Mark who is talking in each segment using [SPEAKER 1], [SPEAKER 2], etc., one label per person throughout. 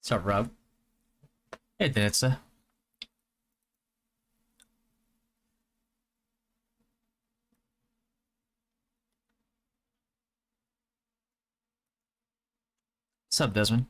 [SPEAKER 1] What's up, Rob? Hey, Danitza. What's up, Desmond?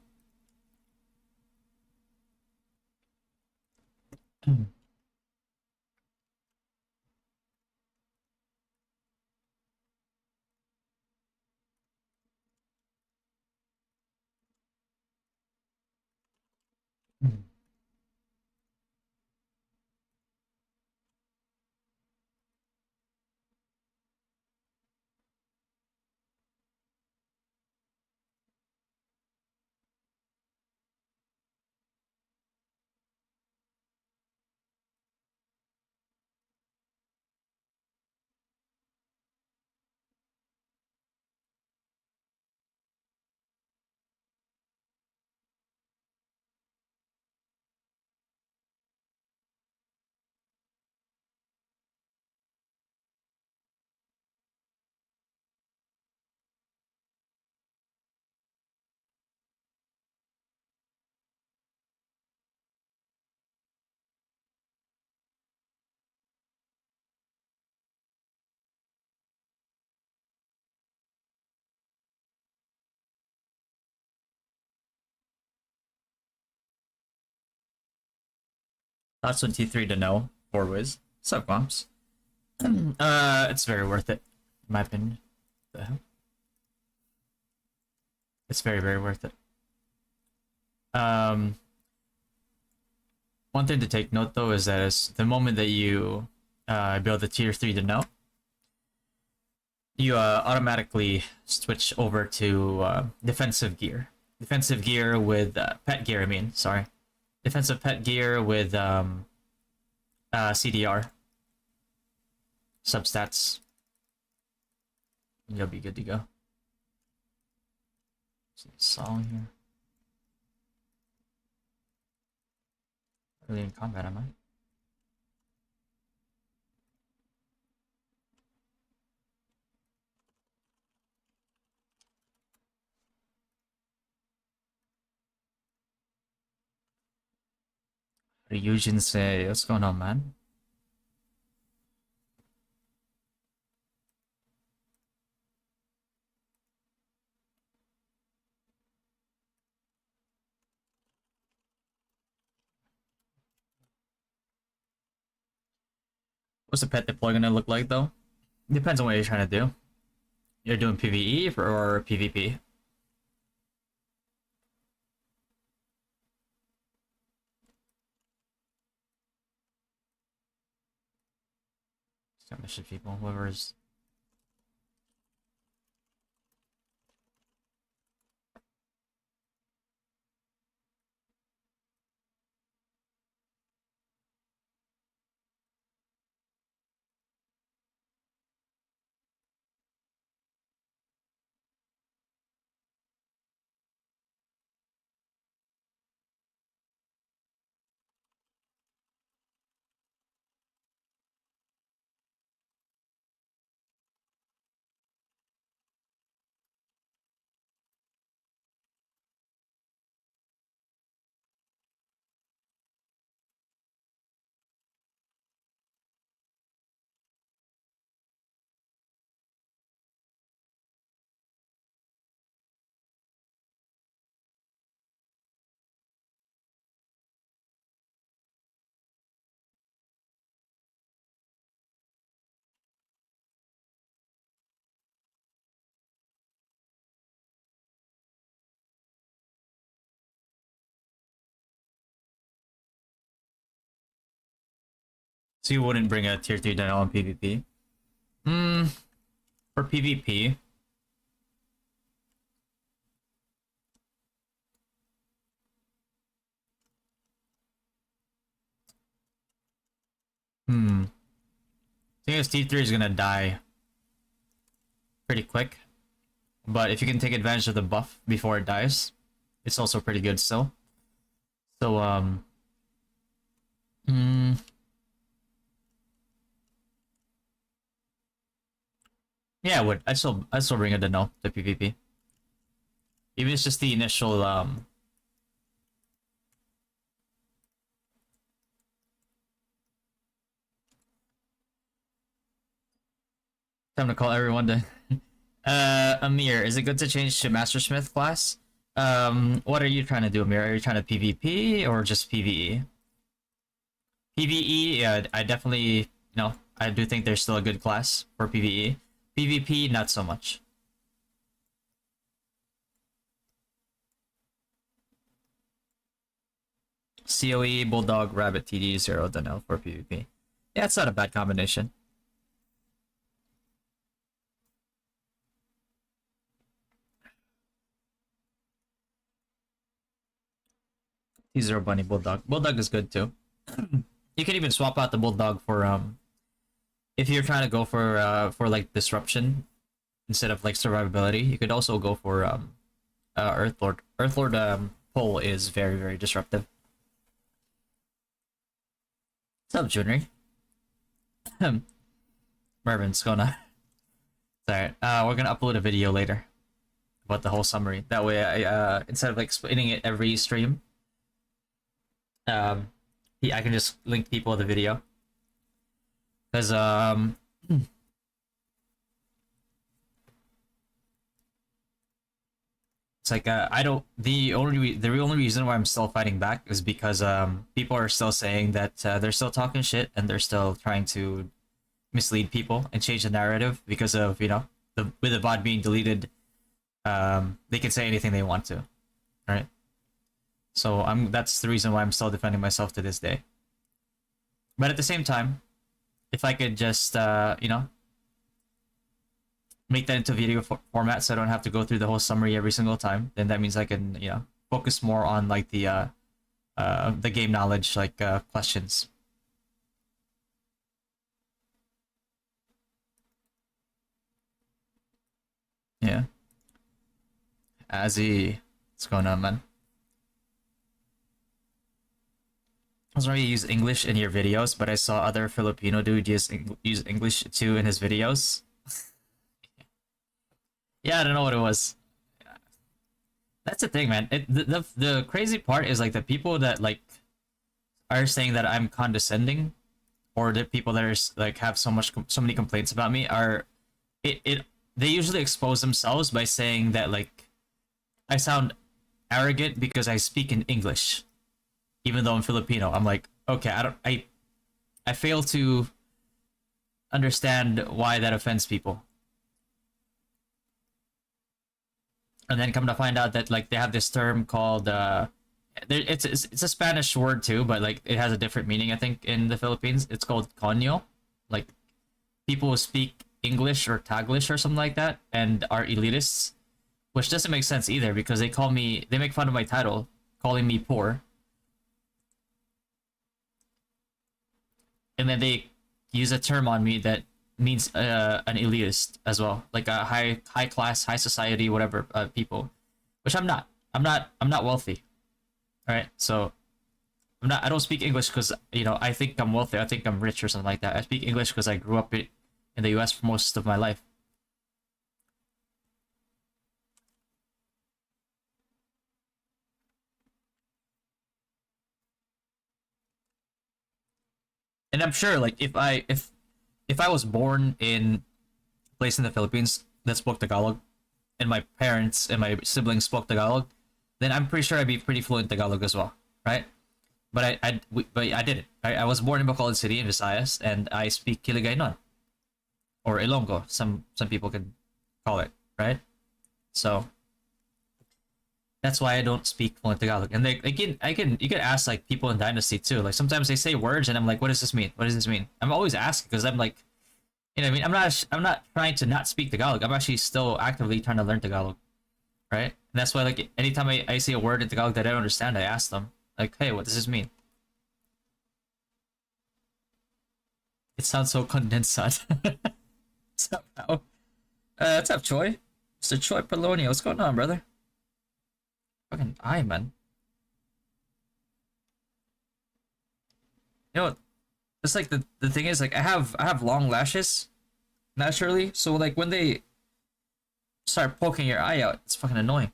[SPEAKER 1] That's 23 to know. 4 Wiz. What's up, Moms? It's very worth it, in my opinion. The hell? It's very, very worth it. Um, One thing to take note though is that it's the moment that you build the tier 3 to know, you automatically switch over to defensive gear. Defensive gear with pet gear, I mean, sorry. Defensive pet gear with CDR. Substats. You'll be good to go. See a song here. Really in combat, am I? Ryujin say, what's going on, man? What's the pet deploy gonna look like though? Depends on what you're trying to do. You're doing PvE or PvP? Mission people, whoever's. So you wouldn't bring a tier 3 dino on PvP? Hmm. For PvP. I think this T3 is gonna die pretty quick. But if you can take advantage of the buff before it dies, it's also pretty good still. So, yeah, I would. I'd still bring a Dino to PvP. Even if it's just the initial, Time to call everyone to. Amir, is it good to change to Mastersmith class? What are you trying to do, Amir? Are you trying to PvP or just PvE? PvE, yeah, I definitely, I do think there's still a good class for PvE. PvP, not so much. COE, Bulldog, Rabbit, TD, 0, Dunel for PvP. Yeah, it's not a bad combination. T0 Bunny, Bulldog. Bulldog is good too. You can even swap out the Bulldog for if you're trying to go for like disruption instead of like survivability. You could also go for Earthlord. Earthlord pull is very, very disruptive. What's up, Junri? Mervin's gonna. Sorry, we're gonna upload a video later about the whole summary. That way, I instead of like explaining it every stream, I can just link people to the video. Because it's like I don't the only reason why I'm still fighting back is because people are still saying that they're still talking shit and they're still trying to mislead people and change the narrative because of with the VOD being deleted, they can say anything they want to, right? So that's the reason why I'm still defending myself to this day. But at the same time, if I could just make that into video format so I don't have to go through the whole summary every single time, then that means I can focus more on like the game knowledge questions. Yeah. Azzy, what's going on, man? I was already use English in your videos, but I saw other Filipino dude use English too in his videos. Yeah, I don't know what it was. That's the thing, man. The crazy part is like the people that like are saying that I'm condescending, or the people that are like have so many complaints about me are they usually expose themselves by saying that like I sound arrogant because I speak in English, even though I'm Filipino. I'm like, okay, I fail to understand why that offends people. And then come to find out that like they have this term called it's a Spanish word too, but like it has a different meaning I think in the Philippines. It's called coño. Like people who speak English or Taglish or something like that and are elitists, which doesn't make sense either because they make fun of my title, calling me poor. And then they use a term on me that means an elitist as well, like a high class, high society, whatever people, which I'm not. I'm not wealthy. All right, so I don't speak English because I think I'm wealthy. I think I'm rich or something like that. I speak English because I grew up in the U.S. for most of my life. And I'm sure, like, if I was born in a place in the Philippines that spoke Tagalog, and my parents and my siblings spoke Tagalog, then I'm pretty sure I'd be pretty fluent in Tagalog as well, right? But I didn't. I was born in Bacolod City in Visayas, and I speak Kiligaynon, or Ilonggo. Some people can call it, right? So that's why I don't speak fluent Tagalog. And you can ask like people in Dynasty too. Like sometimes they say words and I'm like, what does this mean? What does this mean? I'm always asking because I'm like, what I mean? I'm not trying to not speak Tagalog. I'm actually still actively trying to learn Tagalog, right? And that's why like anytime I see a word in Tagalog that I don't understand, I ask them like, hey, what does this mean? It sounds so condensed, son. Somehow. What's up, Choi? Mr. Choi Polonia, what's going on, brother? Fucking eye, man. You know, it's like the thing is like I have long lashes naturally, so like when they start poking your eye out, it's fucking annoying.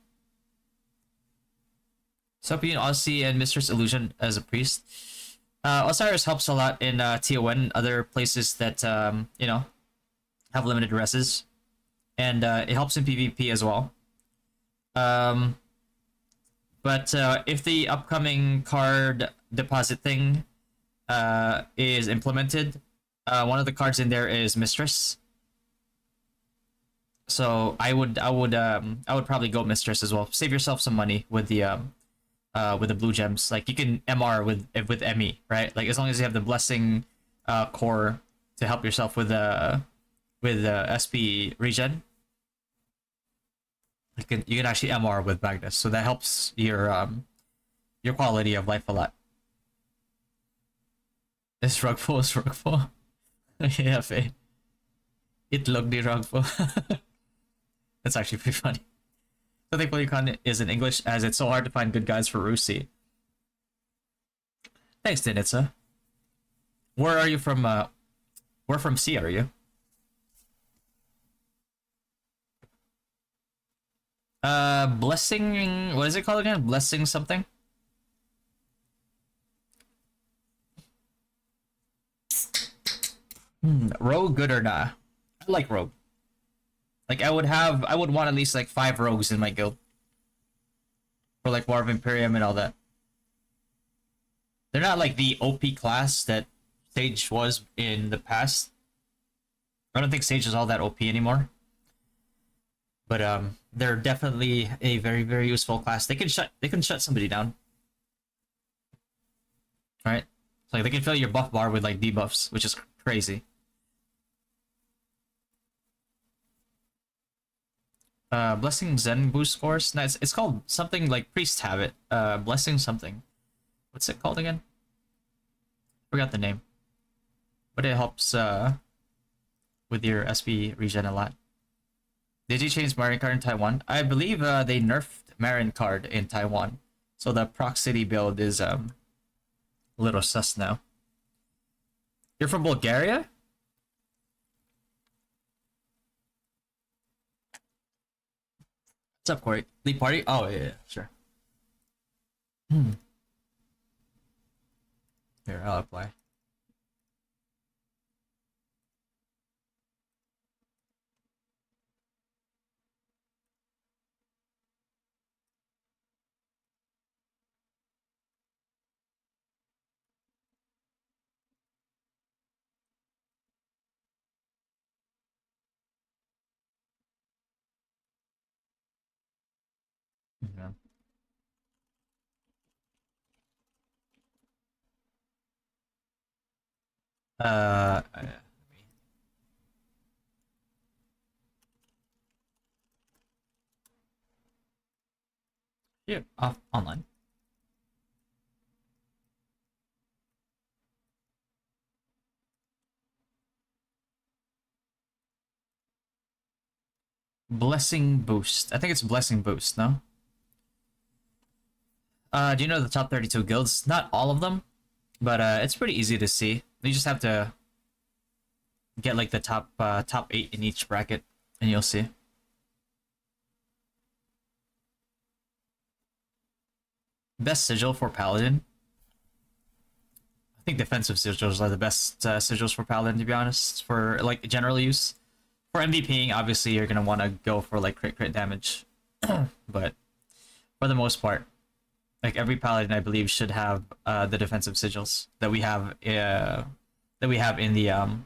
[SPEAKER 1] So being Aussie and Mistress Illusion as a priest, Osiris helps a lot in TON and other places that have limited reses, and it helps in PvP as well. Um, but if the upcoming card deposit thing is implemented, one of the cards in there is Mistress. So I would probably go Mistress as well. Save yourself some money with the blue gems. Like you can MR with ME, right? Like as long as you have the blessing core to help yourself with SP regen, you can actually MR with Magnus. So that helps your quality of life a lot. This rugful is rugful. Yeah, Faye. It looked the rugful. That's actually pretty funny. So thankfully content is in English as it's so hard to find good guides for Rusi. Thanks, Denitsa. Where are you from? Where from C are you? Blessing. What is it called again? Blessing something. Rogue good or not? I like rogue. Like I would want at least like 5 rogues in my guild. For like War of Imperium and all that. They're not like the OP class that Sage was in the past. I don't think Sage is all that OP anymore. But they're definitely a very, very useful class. They can shut somebody down. Right? So like they can fill your buff bar with like debuffs, which is crazy. Blessing Zen boost scores. No, it's called something like Priest have it. Blessing something. What's it called again? Forgot the name. But it helps with your SP regen a lot. Did you change Marin card in Taiwan? I believe they nerfed Marin card in Taiwan. So the proximity build is a little sus now. You're from Bulgaria? What's up, Corey? Lead party? Oh, yeah, sure. Here, I'll apply. Yeah. Uh, yeah, off online. Blessing boost. I think it's blessing boost, no? Do you know the top 32 guilds? Not all of them, but it's pretty easy to see. You just have to get like the top 8 in each bracket, and you'll see. Best sigil for Paladin. I think defensive sigils are the best sigils for Paladin, to be honest, for like general use. For MVPing, obviously you're gonna want to go for like crit damage, but for the most part, like every Paladin, I believe, should have the defensive sigils that we have in the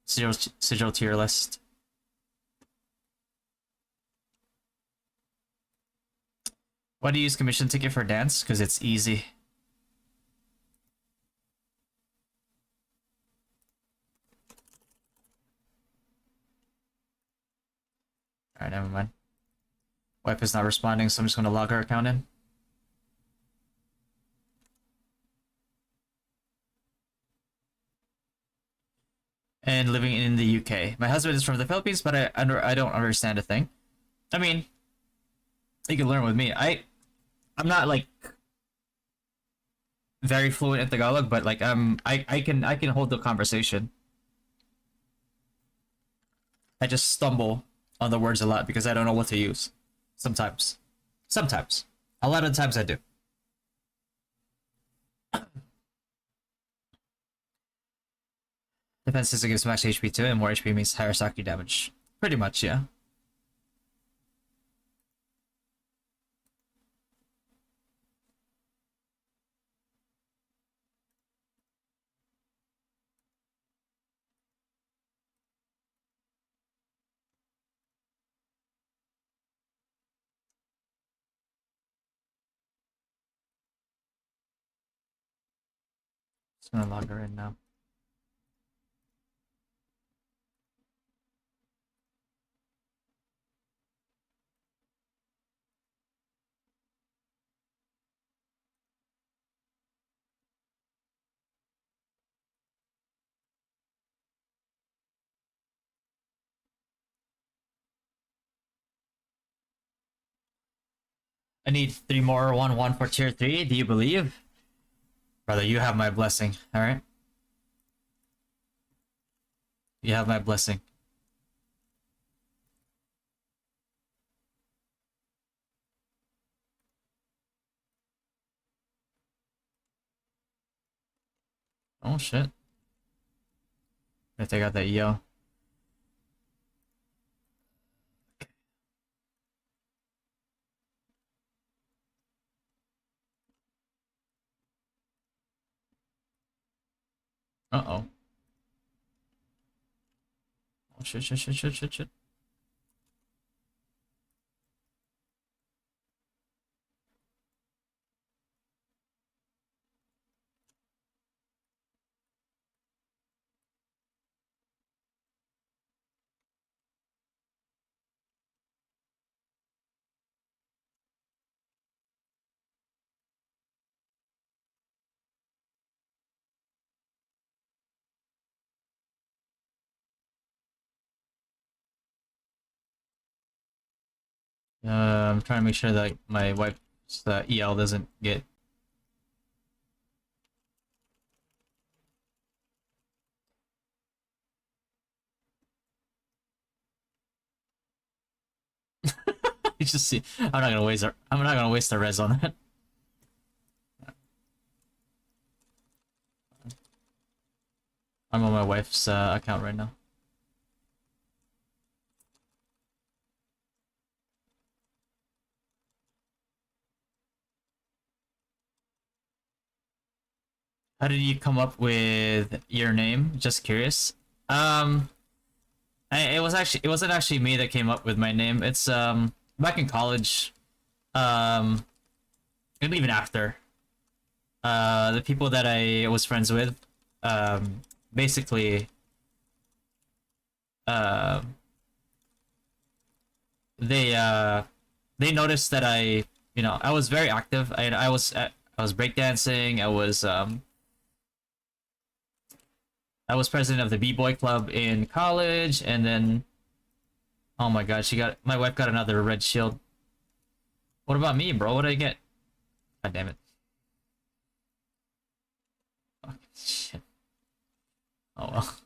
[SPEAKER 1] sigil tier list. Why do you use commission ticket for dance? Because it's easy. Alright, never mind. Wife is not responding, so I'm just gonna log her account in. And living in the UK. My husband is from the Philippines, but I don't understand a thing. I mean, you can learn with me. I'm not like very fluent in Tagalog, but like I can hold the conversation. I just stumble on the words a lot because I don't know what to use. Sometimes. Sometimes. A lot of times I do. Defense system gives max HP to it, and more HP means higher Saku damage. Pretty much, yeah. Just gonna log her in now. I need 3 more 1-1 for tier 3. Do you believe? Brother, you have my blessing, alright? You have my blessing. Oh shit. Gotta take out that EO. Uh-oh. Oh shit, shit, shit, shit, shit, shit. I'm trying to make sure that my wife's EL doesn't get... You just see, I'm not gonna waste the res on that. I'm on my wife's account right now. How did you come up with your name? Just curious. It wasn't actually me that came up with my name. It's back in college, um, and even after, the people that I was friends with, basically, uh, they uh, they noticed that I was very active. I was breakdancing. I was president of the b-boy club in college, and then, oh my god, my wife got another red shield. What about me, bro? What did I get? God damn it. Fuck, shit. Oh well.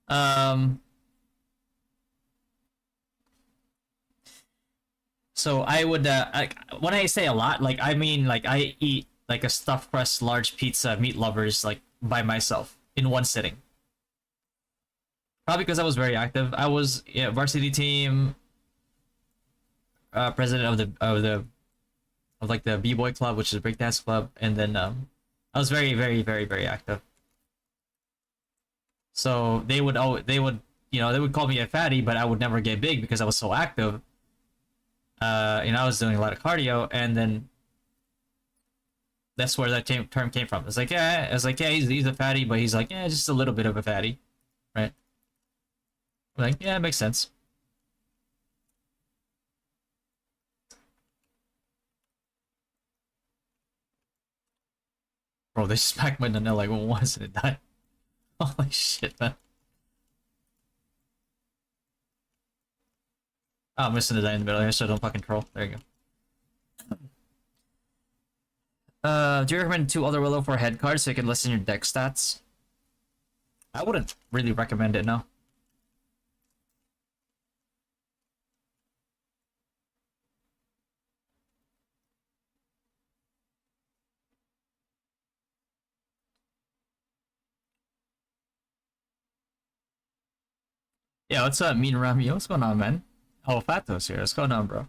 [SPEAKER 1] Um, so I would, when I say a lot, like, I mean, like, I eat, like, a stuffed crust large pizza meat lovers, like, by myself, in one sitting. Probably because I was very active. I was, yeah, varsity team, president of like the b-boy club, which is a breakdance club, and then I was very, very, very, very active. So they would call me a fatty, but I would never get big because I was so active. I was doing a lot of cardio, and then that's where that term came from. It's like, yeah, he's a fatty, but he's like, yeah, just a little bit of a fatty, right? I'm like, yeah, it makes sense. Bro, they smacked my Nanelle like once and it died. Holy shit, man. Oh, I'm missing the die in the middle here, so don't fucking troll. There you go. Do you recommend 2 Other Willow for head cards so you can listen your deck stats? I wouldn't really recommend it, no. Yeah, what's up, Mean Rami? What's going on, man? Oh, Fato's here. What's going on, bro?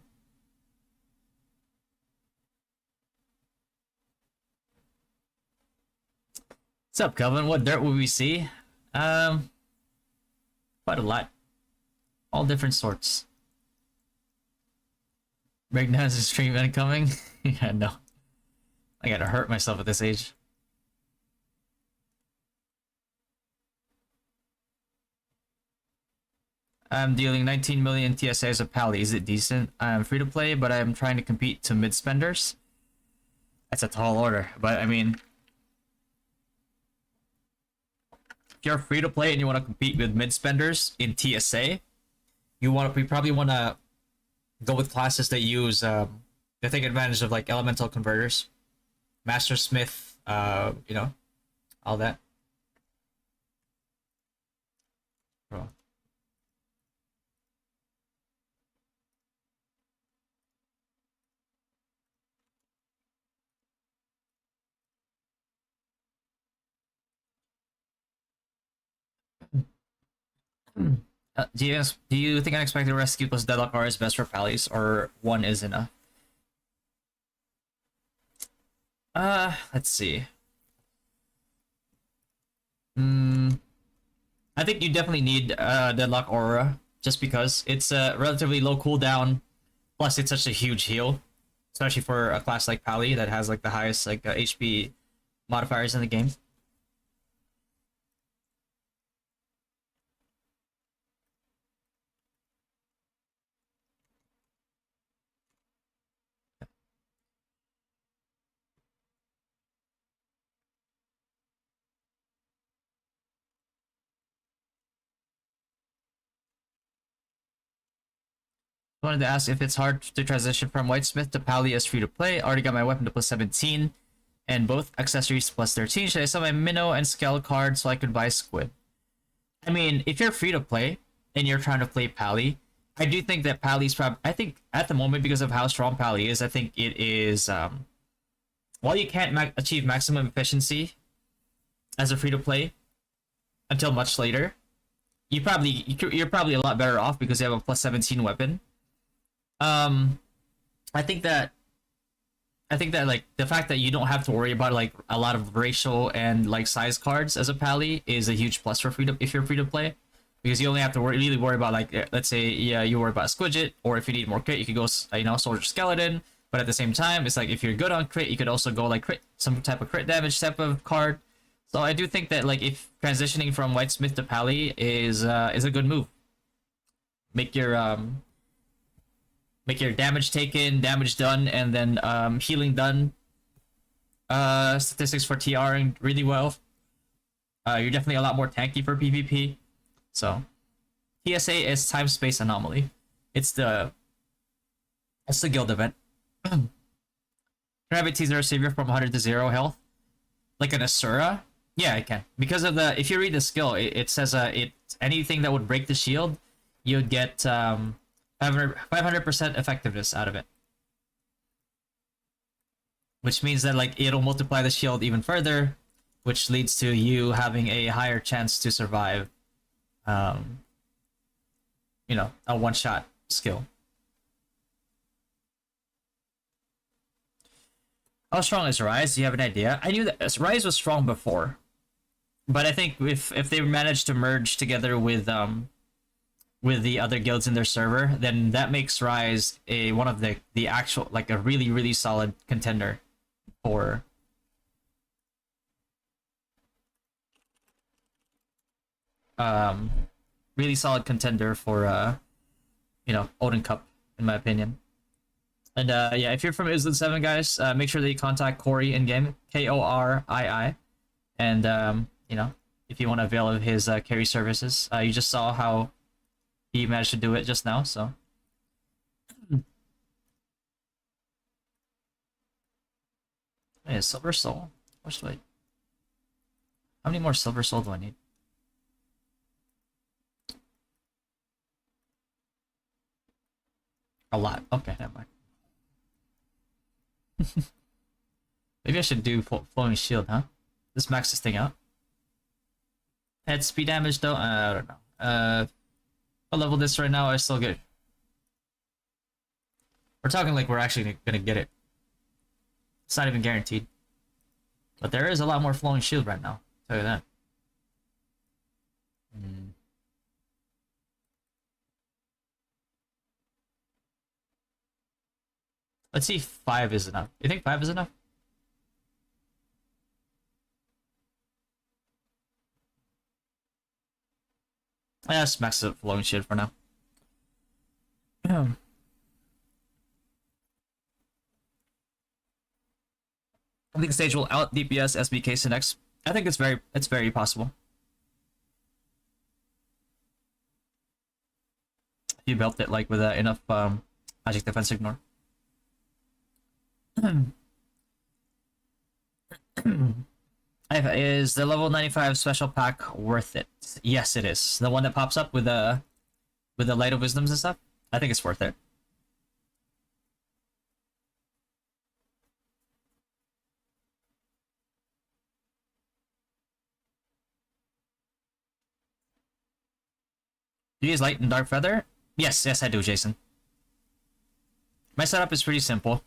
[SPEAKER 1] What's up, Kelvin? What dirt will we see? Um, quite a lot. All different sorts. Breakdowns is stream incoming? Yeah, no. I gotta hurt myself at this age. I'm dealing 19 million TSAs of Pally. Is it decent? I'm free to play, but I'm trying to compete to mid spenders. That's a tall order, but I mean, if you're free to play and you want to compete with mid spenders in TSA, we probably want to go with classes that use that take advantage of like elemental converters, Master Smith, all that. Bro. Do you think Unexpected Rescue plus Deadlock R is best for Pallies, or one is enough? Let's see. I think you definitely need Deadlock Aura, just because it's a relatively low cooldown, plus it's such a huge heal, especially for a class like Pally that has like the highest like HP modifiers in the game. I wanted to ask if it's hard to transition from Whitesmith to Pally as free to play. Already got my weapon to plus 17 and both accessories to plus 13. Should I sell my Minnow and Scale card so I could buy Squid? I mean, if you're free to play and you're trying to play Pally, I do think that Pally's probably. I think at the moment, because of how strong Pally is, I think it is. While you can't achieve maximum efficiency as a free to play until much later, you're probably a lot better off because you have a plus 17 weapon. Um, I think that like the fact that you don't have to worry about like a lot of racial and like size cards as a Pally is a huge plus for if you're free to play, because you only have to really worry about like let's say you worry about Squidget, or if you need more crit you could go Soldier Skeleton. But at the same time, it's like if you're good on crit, you could also go like crit some type of crit damage type of card. So I do think that like if transitioning from Whitesmith to Pally is a good move. Make your damage taken, damage done, and then healing done. Statistics for TRing really well. You're definitely a lot more tanky for PvP. So TSA is time space anomaly. It's the guild event. Can I have a teaser savior from 100 to 0 health? Like an Asura? Yeah, I can. Because of the if you read the skill, it says anything that would break the shield, you'd get 500% effectiveness out of it. Which means that like it'll multiply the shield even further, which leads to you having a higher chance to survive a one-shot skill. How strong is Rise? Do you have an idea? I knew that Rise was strong before, but I think if they manage to merge together with the other guilds in their server, then that makes Rise one of the actual like a really solid contender for really solid contender for Odin Cup, in my opinion. And yeah, if you're from Island 7, guys, make sure that you contact Corey in game, Korii, and if you want to avail of his carry services. You just saw how he managed to do it just now, so. Hey, Silver Soul. How many more Silver Soul do I need? A lot. Okay, never mind. Maybe I should do flowing shield, huh? Just max this thing out. Head speed damage though. I don't know. I level this right now, I still get. We're talking like we're actually gonna get it. It's not even guaranteed. But there is a lot more flowing shield right now. I'll tell you that. Let's see if 5 is enough. You think 5 is enough? Yeah, let's max the flowing shield for now. I think stage will out DPS SBK Synex. I think it's very possible. You built it like with enough magic defense ignore. Is the level 95 special pack worth it? Yes, it is. The one that pops up with the light of wisdoms and stuff. I think it's worth it. Do you use light and dark feather? Yes, I do, Jason. My setup is pretty simple.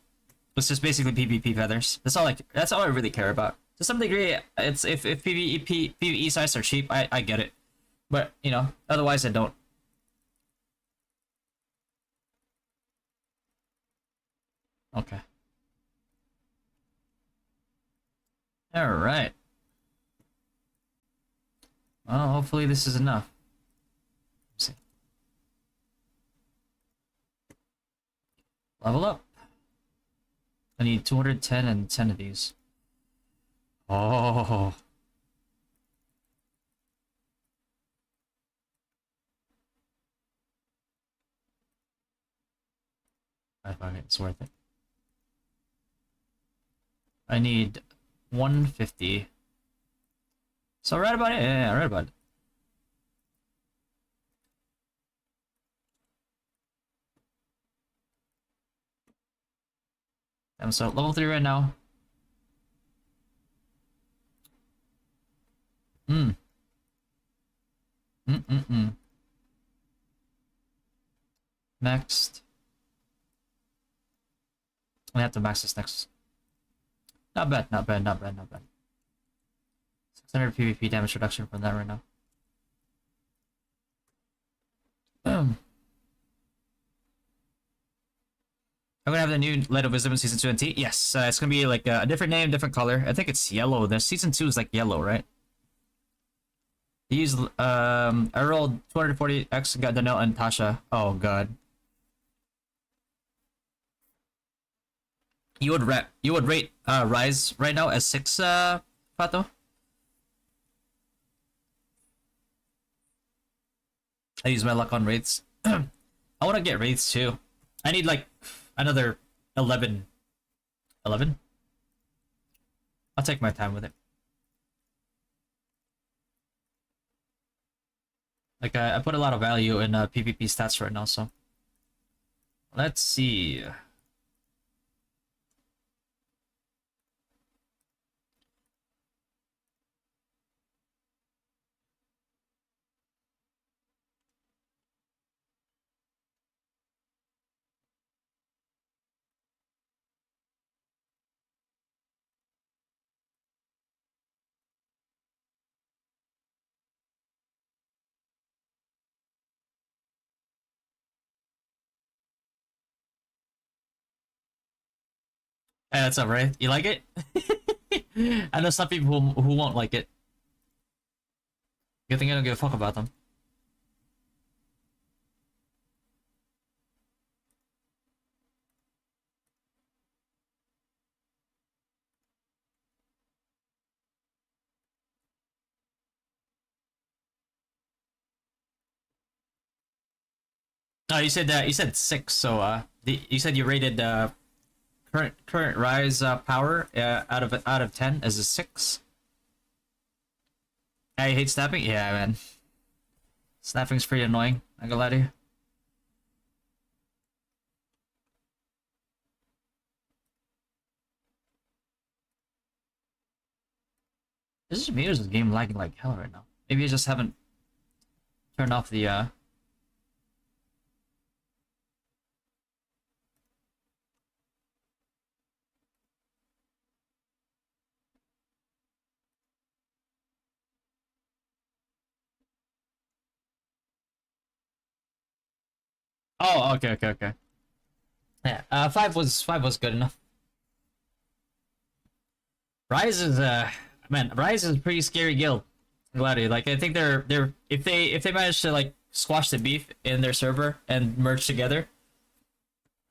[SPEAKER 1] It's just basically PvP feathers. That's all I really care about. To some degree, it's if PvE sites are cheap, I get it. But, you know, otherwise I don't. Okay. Alright. Well, hopefully this is enough. Let's see. Level up. I need 210 and 10 of these. Oh. I thought it's worth it. I need 150. So right about it. Yeah, right about it. I'm so level 3 right now. Next. I have to max this next. Not bad. 600 PvP damage reduction from that right now. I'm gonna have the new Light of Wisdom in Season 2 and T. Yes, it's gonna be like a different name, different color. I think it's yellow. The Season 2 is like yellow, right? I rolled 240x, got Danelle and Tasha. Oh god. You would rate Rise right now as 6, Pato? I use my luck on Wraiths. I wanna get Wraiths too. I need like another 11. 11? I'll take my time with it. Like, I put a lot of value in PvP stats right now, so. Let's see. Hey, that's up, right? You like it? I know some people who won't like it. Good thing I don't give a fuck about them. Oh, you said 6, so you said you rated current rise power out of 10 as a 6. I hate snapping. Yeah, man. Snapping's pretty annoying. I gonna lie to you. This is me. Or is this game lagging like hell right now? Maybe I just haven't turned off the Oh, okay, okay, okay. Yeah, five was good enough. Rise is man, Rise is a pretty scary guild. Glad like I think they're if they manage to like squash the beef in their server and merge together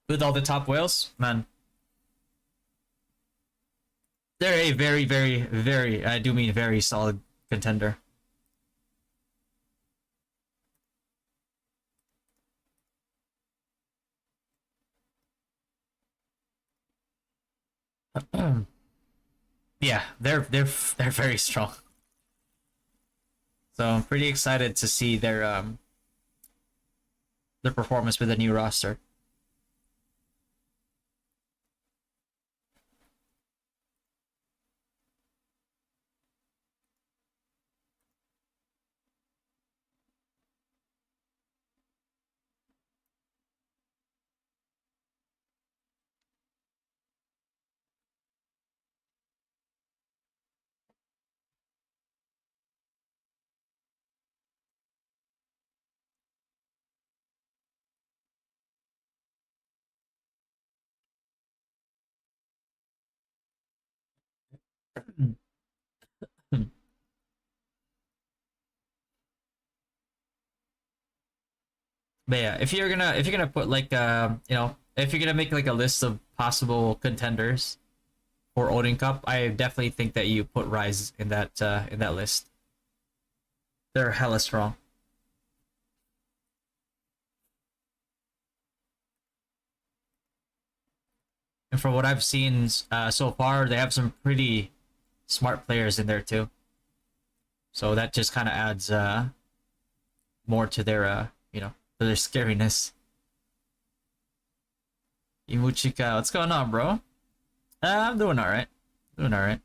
[SPEAKER 1] with all the top whales, man, they're a very very I do mean very solid contender. Yeah, they're very strong. So I'm pretty excited to see their performance with the new roster. But yeah, if you're gonna put like if you're gonna make like a list of possible contenders for Odin Cup, I definitely think that you put Rise in that list. They're hella strong. And from what I've seen so far, they have some pretty smart players in there too. So that just kind of adds more to their to their scariness. Imuchika, what's going on, bro? I'm doing all right. Doing all right.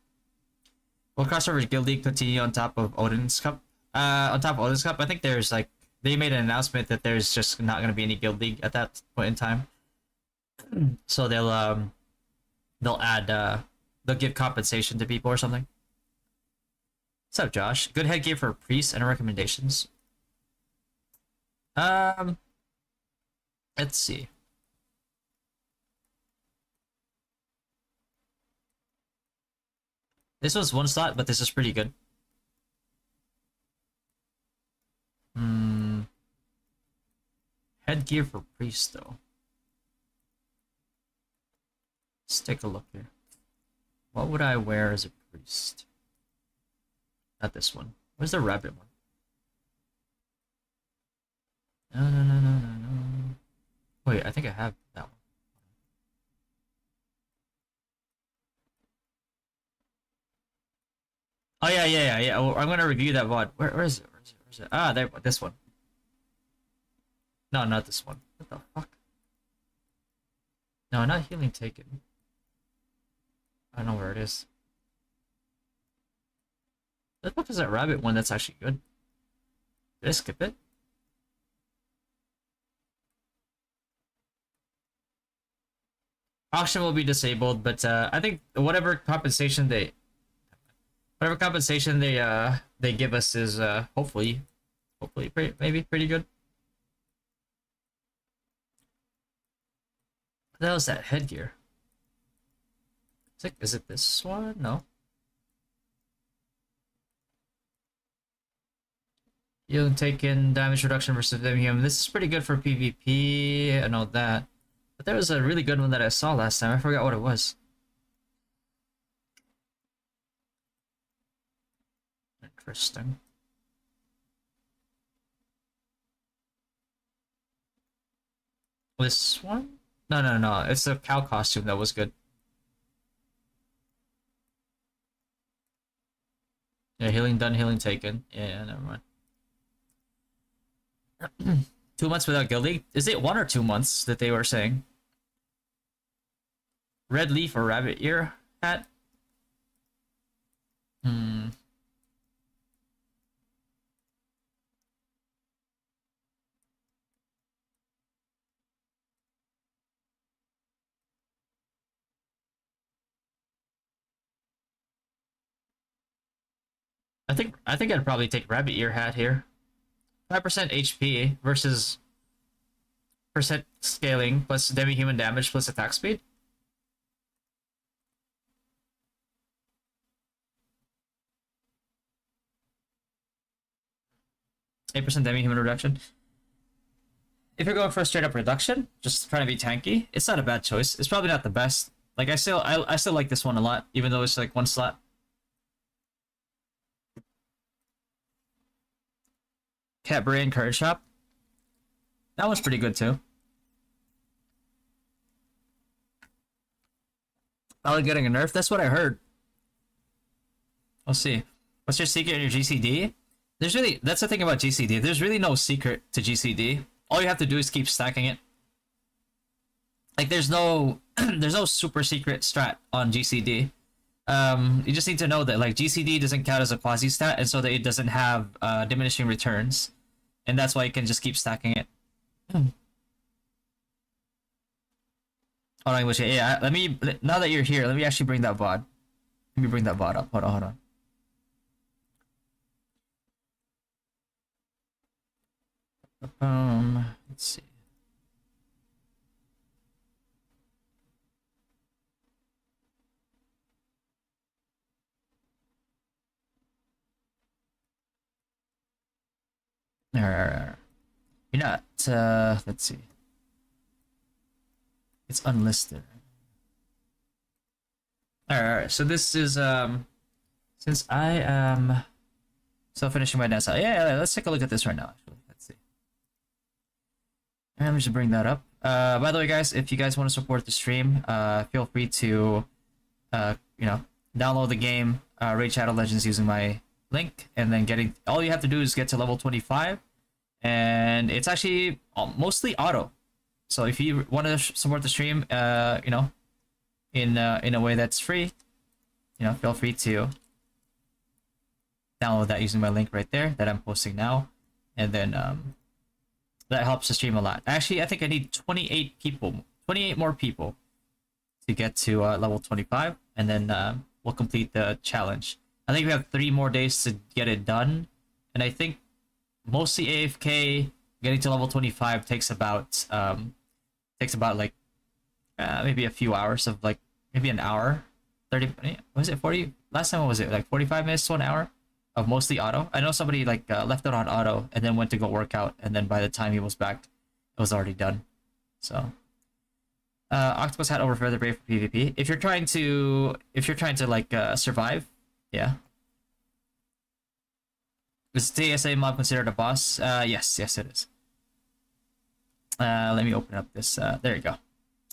[SPEAKER 1] Will crossover Guild League continue on top of Odin's Cup? On top of Odin's Cup, I think there's like they made an announcement that there's just not going to be any Guild League at that point in time. So they'll add they'll give compensation to people or something. What's up, Josh? Good headgear for priests and recommendations. Um, let's see. This was one slot, but this is pretty good. Hmm. Headgear for priests, though. Let's take a look here. What would I wear as a priest? Not this one. Where's the rabbit one? No, no, no, no, no, no. Wait, I think I have that one. Oh yeah, yeah, yeah, yeah. Oh, I'm gonna review that VOD. Where is it? Where is it? Where is it? Ah, there. This one. No, not this one. What the fuck? No, not healing taken. I don't know where it is. What the fuck is that rabbit one that's actually good? Did I skip it? Auction will be disabled, but I think whatever compensation they give us is hopefully maybe pretty good. What the hell is that headgear? Is it this one? No. You'll take in damage reduction versus Vimium. This is pretty good for PvP. I know that. But there was a really good one that I saw last time. I forgot what it was. Interesting. This one? No, no, no. It's a cow costume that was good. Yeah, healing done, healing taken. Yeah, never mind. 2 months without Guild League? Is it 1 or 2 months that they were saying? Red leaf or rabbit ear hat? Hmm. I think I'd probably take rabbit ear hat here. 5% HP versus percent scaling plus demi-human damage plus attack speed. 8% demi-human reduction. If you're going for a straight up reduction, just trying to be tanky, it's not a bad choice. It's probably not the best. Like I still like this one a lot, even though it's like one slot. Cat Brain Courage Shop. That one's pretty good too. Probably getting a nerf. That's what I heard. We'll see. What's your secret in your GCD? There's really, that's the thing about GCD. There's really no secret to GCD. All you have to do is keep stacking it. Like there's no there's no super secret strat on GCD. You just need to know that like GCD doesn't count as a quasi stat, and so that it doesn't have diminishing returns, and that's why you can just keep stacking it. Hold on, yeah. Let me, now that you're here, let me actually bring that VOD. Let me bring that VOD up. Hold on, hold on. Let's see. Alright. You're not, let's see. It's unlisted. Alright, so this is, since I am still finishing my dance out. Yeah, let's take a look at this right now, actually. Let's see. And let me just bring that up. By the way, guys, if you guys want to support the stream, feel free to, you know, download the game, Raid Shadow Legends using my link, and then all you have to do is get to level 25, and it's actually mostly auto. So if you want to support the stream, you know, in a way that's free, you know, feel free to download that using my link right there that I'm posting now, and then that helps the stream a lot. Actually, I think I need 28 more people to get to level 25, and then we'll complete the challenge. I think we have 3 more days to get it done, and I think mostly AFK getting to level 25 takes about like maybe a few hours of like maybe an hour, 30. Was it 40? Last time what was it, like 45 minutes to an hour of mostly auto? I know somebody like left it on auto and then went to go work out, and then by the time he was back, it was already done. So Octopus Hat over Further Brave for PvP. If you're trying to like survive, yeah. Is TSA mob considered a boss? Yes, it is. Let me open up this. There you go.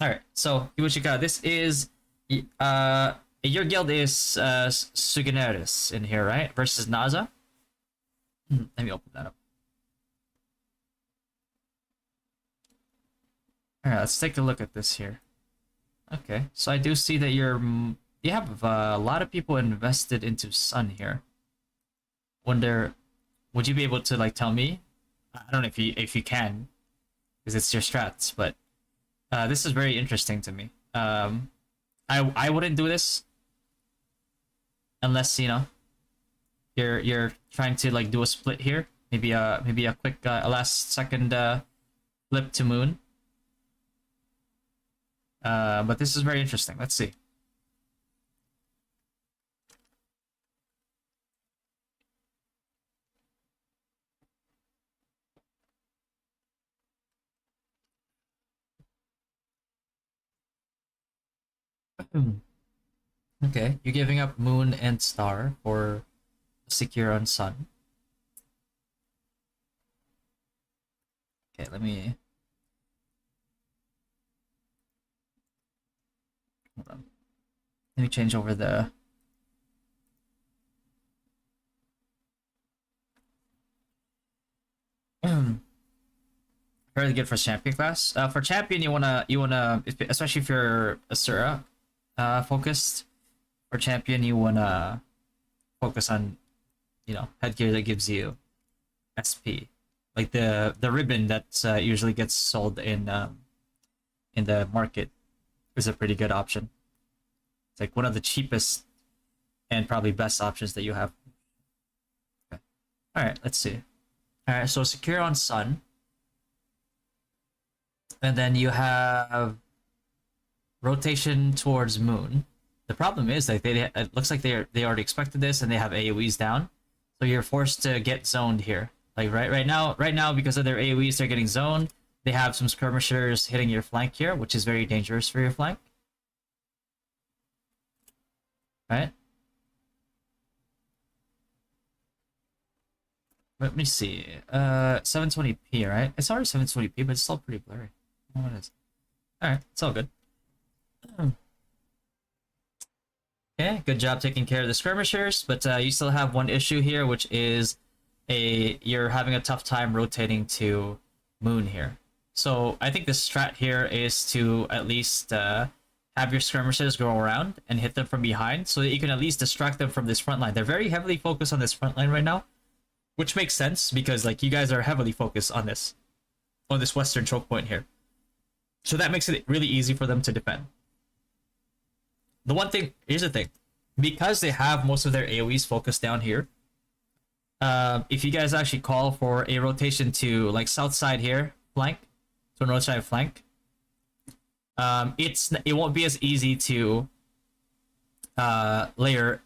[SPEAKER 1] All right. So Ibushika, this is your guild is Sugineris in here, right? Versus Naza. Let me open that up. All right. Let's take a look at this here. Okay. So I do see that you have a lot of people invested into Sun here. Wonder, would you be able to like tell me? I don't know if you can, because it's your strats, but this is very interesting to me. I wouldn't do this unless, you know, you're trying to like do a split here, maybe a quick a last second flip to moon. But this is very interesting. Let's see. Okay, you're giving up moon and star for secure on sun. Okay, let me, hold on. Let me change over the fairly good for champion class. For champion, you wanna, especially if you're Asura focused. For champion, you wanna focus on, you know, headgear that gives you SP, like the ribbon that usually gets sold in the market is a pretty good option. It's like one of the cheapest and probably best options that you have. Okay. All right, let's see. All right, so secure on sun. And then you have rotation towards moon. The problem is like it looks like they already expected this and they have AoEs down, so you're forced to get zoned here. Like right now because of their AoEs they're getting zoned. They have some skirmishers hitting your flank here, which is very dangerous for your flank. Right? Let me see. 720p, right? It's already 720p, but it's still pretty blurry. What is? All right, it's all good. Okay, good job taking care of the skirmishers, but you still have one issue here, which is you're having a tough time rotating to moon here. So I think the strat here is to at least have your skirmishers go around and hit them from behind, so that you can at least distract them from this front line. They're very heavily focused on this front line right now, which makes sense because like you guys are heavily focused on this western choke point here. So that makes it really easy for them to defend. The one thing, here's the thing, because they have most of their AoEs focused down here, if you guys actually call for a rotation to like south side here, flank, to north side flank, it won't be as easy to layer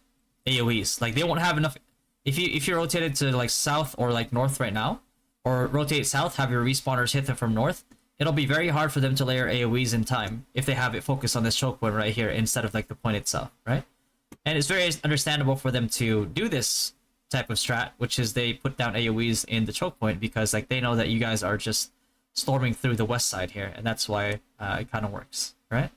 [SPEAKER 1] AoEs. Like they won't have enough. If you rotated to like south or like north right now, or rotate south, have your respawners hit them from north, it'll be very hard for them to layer AoEs in time if they have it focused on this choke point right here instead of like the point itself, right? And it's very understandable for them to do this type of strat, which is they put down AoEs in the choke point because like they know that you guys are just storming through the west side here, and that's why it kind of works, right?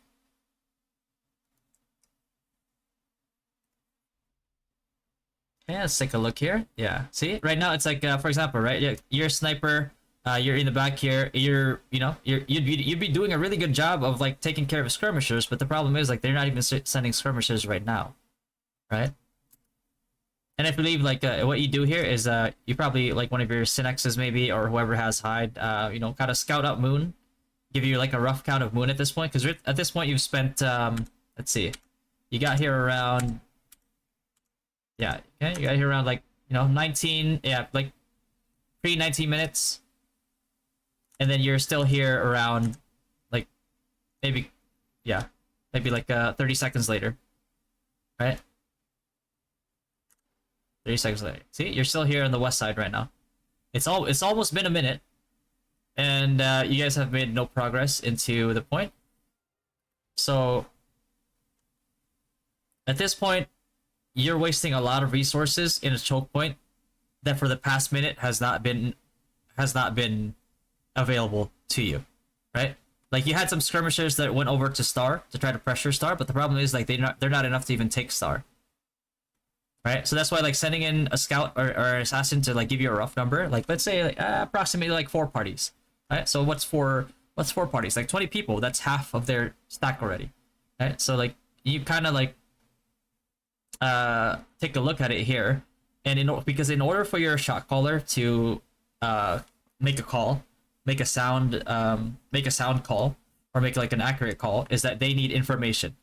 [SPEAKER 1] Yeah, let's take a look here. Yeah, see, right now it's like, for example, right? You're a sniper. You're in the back here. You'd be doing a really good job of like taking care of skirmishers, but the problem is like they're not even sending skirmishers right now, right? And I believe like what you do here is you probably like one of your Synexes maybe or whoever has hide, kind of scout out moon, give you like a rough count of moon at this point because at this point you've spent let's see, you got here around. Yeah, okay, you got here around like 19, yeah, like pre 19 minutes, and then you're still here around like maybe, yeah, maybe like 30 seconds later, right? 30 seconds later. See, you're still here on the west side right now. It's almost been a minute, and you guys have made no progress into the point. So at this point, you're wasting a lot of resources in a choke point that for the past minute has not been available to you, right? Like you had some skirmishers that went over to star to try to pressure star, but the problem is like they're not enough to even take star, right? So that's why like sending in a scout or assassin to like give you a rough number, like let's say like, approximately like 4 parties, right? So what's 4 parties? Like 20 people. That's half of their stack already, right? So like you kind of like take a look at it here, and because in order for your shot caller to make a call, make a sound call, or make like an accurate call, is that they need information.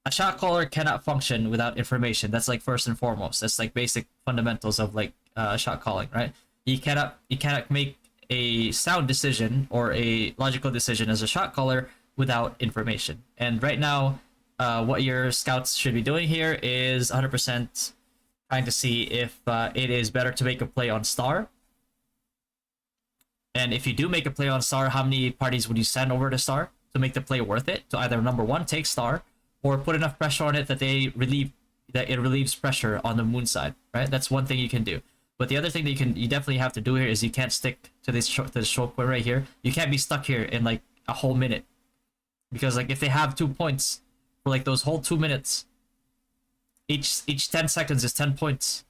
[SPEAKER 1] A shot caller cannot function without information. That's like first and foremost. That's like basic fundamentals of like shot calling, right? You cannot make a sound decision or a logical decision as a shot caller without information. And right now, what your scouts should be doing here is 100% trying to see if it is better to make a play on star. And if you do make a play on star, how many parties would you send over to star to make the play worth it? To either number one, take star, or put enough pressure on it that it relieves pressure on the moon side, right? That's one thing you can do. But the other thing that you definitely have to do here is you can't stick to this choke point right here. You can't be stuck here in like a whole minute, because like if they have 2 points for like those whole 2 minutes, each 10 seconds is 10 points,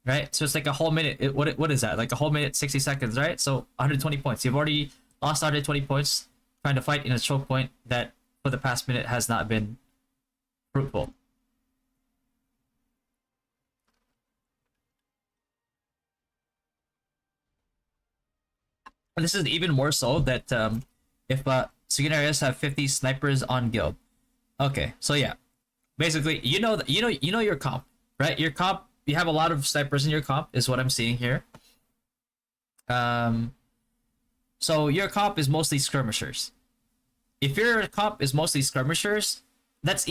[SPEAKER 1] right? So it's like a whole minute. What is that? Like a whole minute, 60 seconds, right? So 120 points. You've already lost 120 points trying to fight in a choke point that for the past minute has not been fruitful. And this is even more so that if Signarius have 50 snipers on guild. Okay, so yeah, basically you know your comp, right? Your comp, you have a lot of snipers in your comp is what I'm seeing here. So your comp is mostly skirmishers. If your comp is mostly skirmishers, that's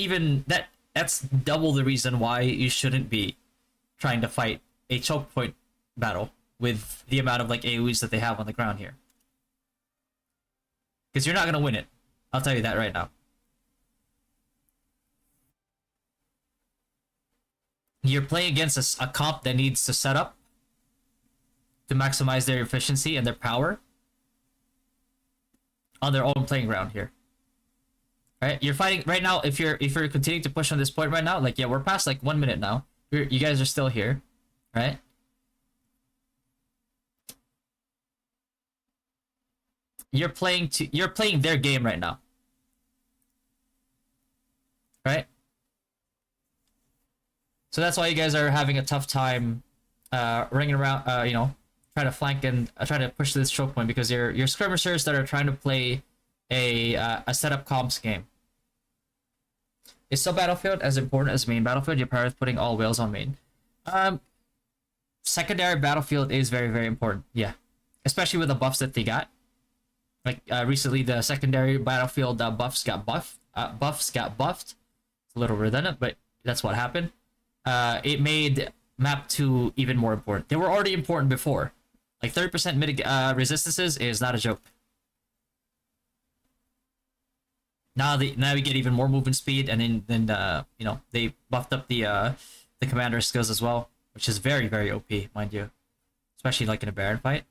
[SPEAKER 1] double the reason why you shouldn't be trying to fight a choke point battle with the amount of like AoEs that they have on the ground here. Because you're not gonna win it. I'll tell you that right now. You're playing against a comp that needs to set up to maximize their efficiency and their power on their own playing ground here. Right? You're fighting right now. If you're continuing to push on this point right now, like yeah, we're past like 1 minute now. You guys are still here, right? You're playing their game right now, right? So that's why you guys are having a tough time ringing around, trying to flank and trying to push to this choke point because you're skirmishers that are trying to play a setup comps game. Is sub battlefield as important as main battlefield? Your priority putting all whales on main. Secondary battlefield is very, very important. Yeah, especially with the buffs that they got. Like recently, the secondary battlefield buffs got buffed. It's a little redundant, but that's what happened. It made map 2 even more important. They were already important before. Like 30% resistances is not a joke. Now we get even more movement speed, and then they buffed up the commander skills as well, which is very, very OP, mind you, especially like in a Baron fight.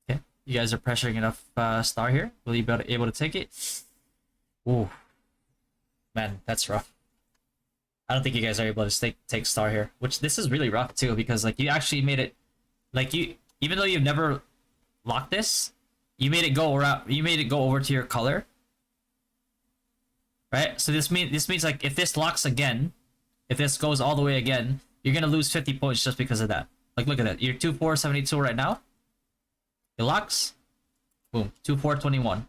[SPEAKER 1] Okay, you guys are pressuring enough star here. Will you be able to take it? Ooh, man, that's rough. I don't think you guys are able to take star here, which this is really rough too, because like you actually made it, like even though you've never locked this, you made it go around. You made it go over to your color. Right, so this means like if this locks again, if this goes all the way again, you're gonna lose 50 points just because of that. Like look at that, you're 2-4-72 right now. It locks, boom, 2-4-21. You know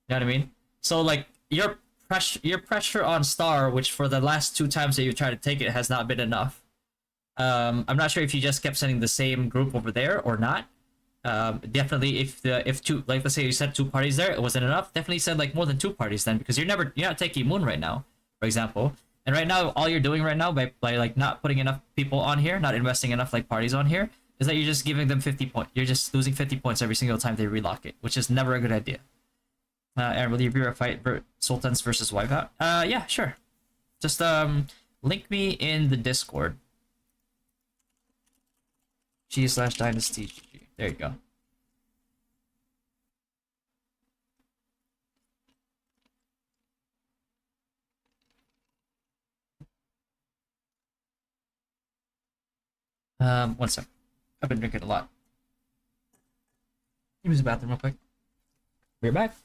[SPEAKER 1] what I mean? So like your pressure on star, which for the last 2 times that you tried to take it has not been enough. I'm not sure if you just kept sending the same group over there or not. Definitely if two, like let's say you sent 2 parties there, it wasn't enough. Definitely send like more than 2 parties then, because you're not taking moon right now, for example. And right now all you're doing right now by like not putting enough people on here, not investing enough like parties on here, is that you're just giving them 50 points. You're just losing 50 points every single time they relock it, which is never a good idea. And will you be a fight Sultans versus Wipeout? Yeah, sure. Just link me in the Discord. G/Dynasty. There you go. One sec. I've been drinking a lot. Use the bathroom real quick. We're back.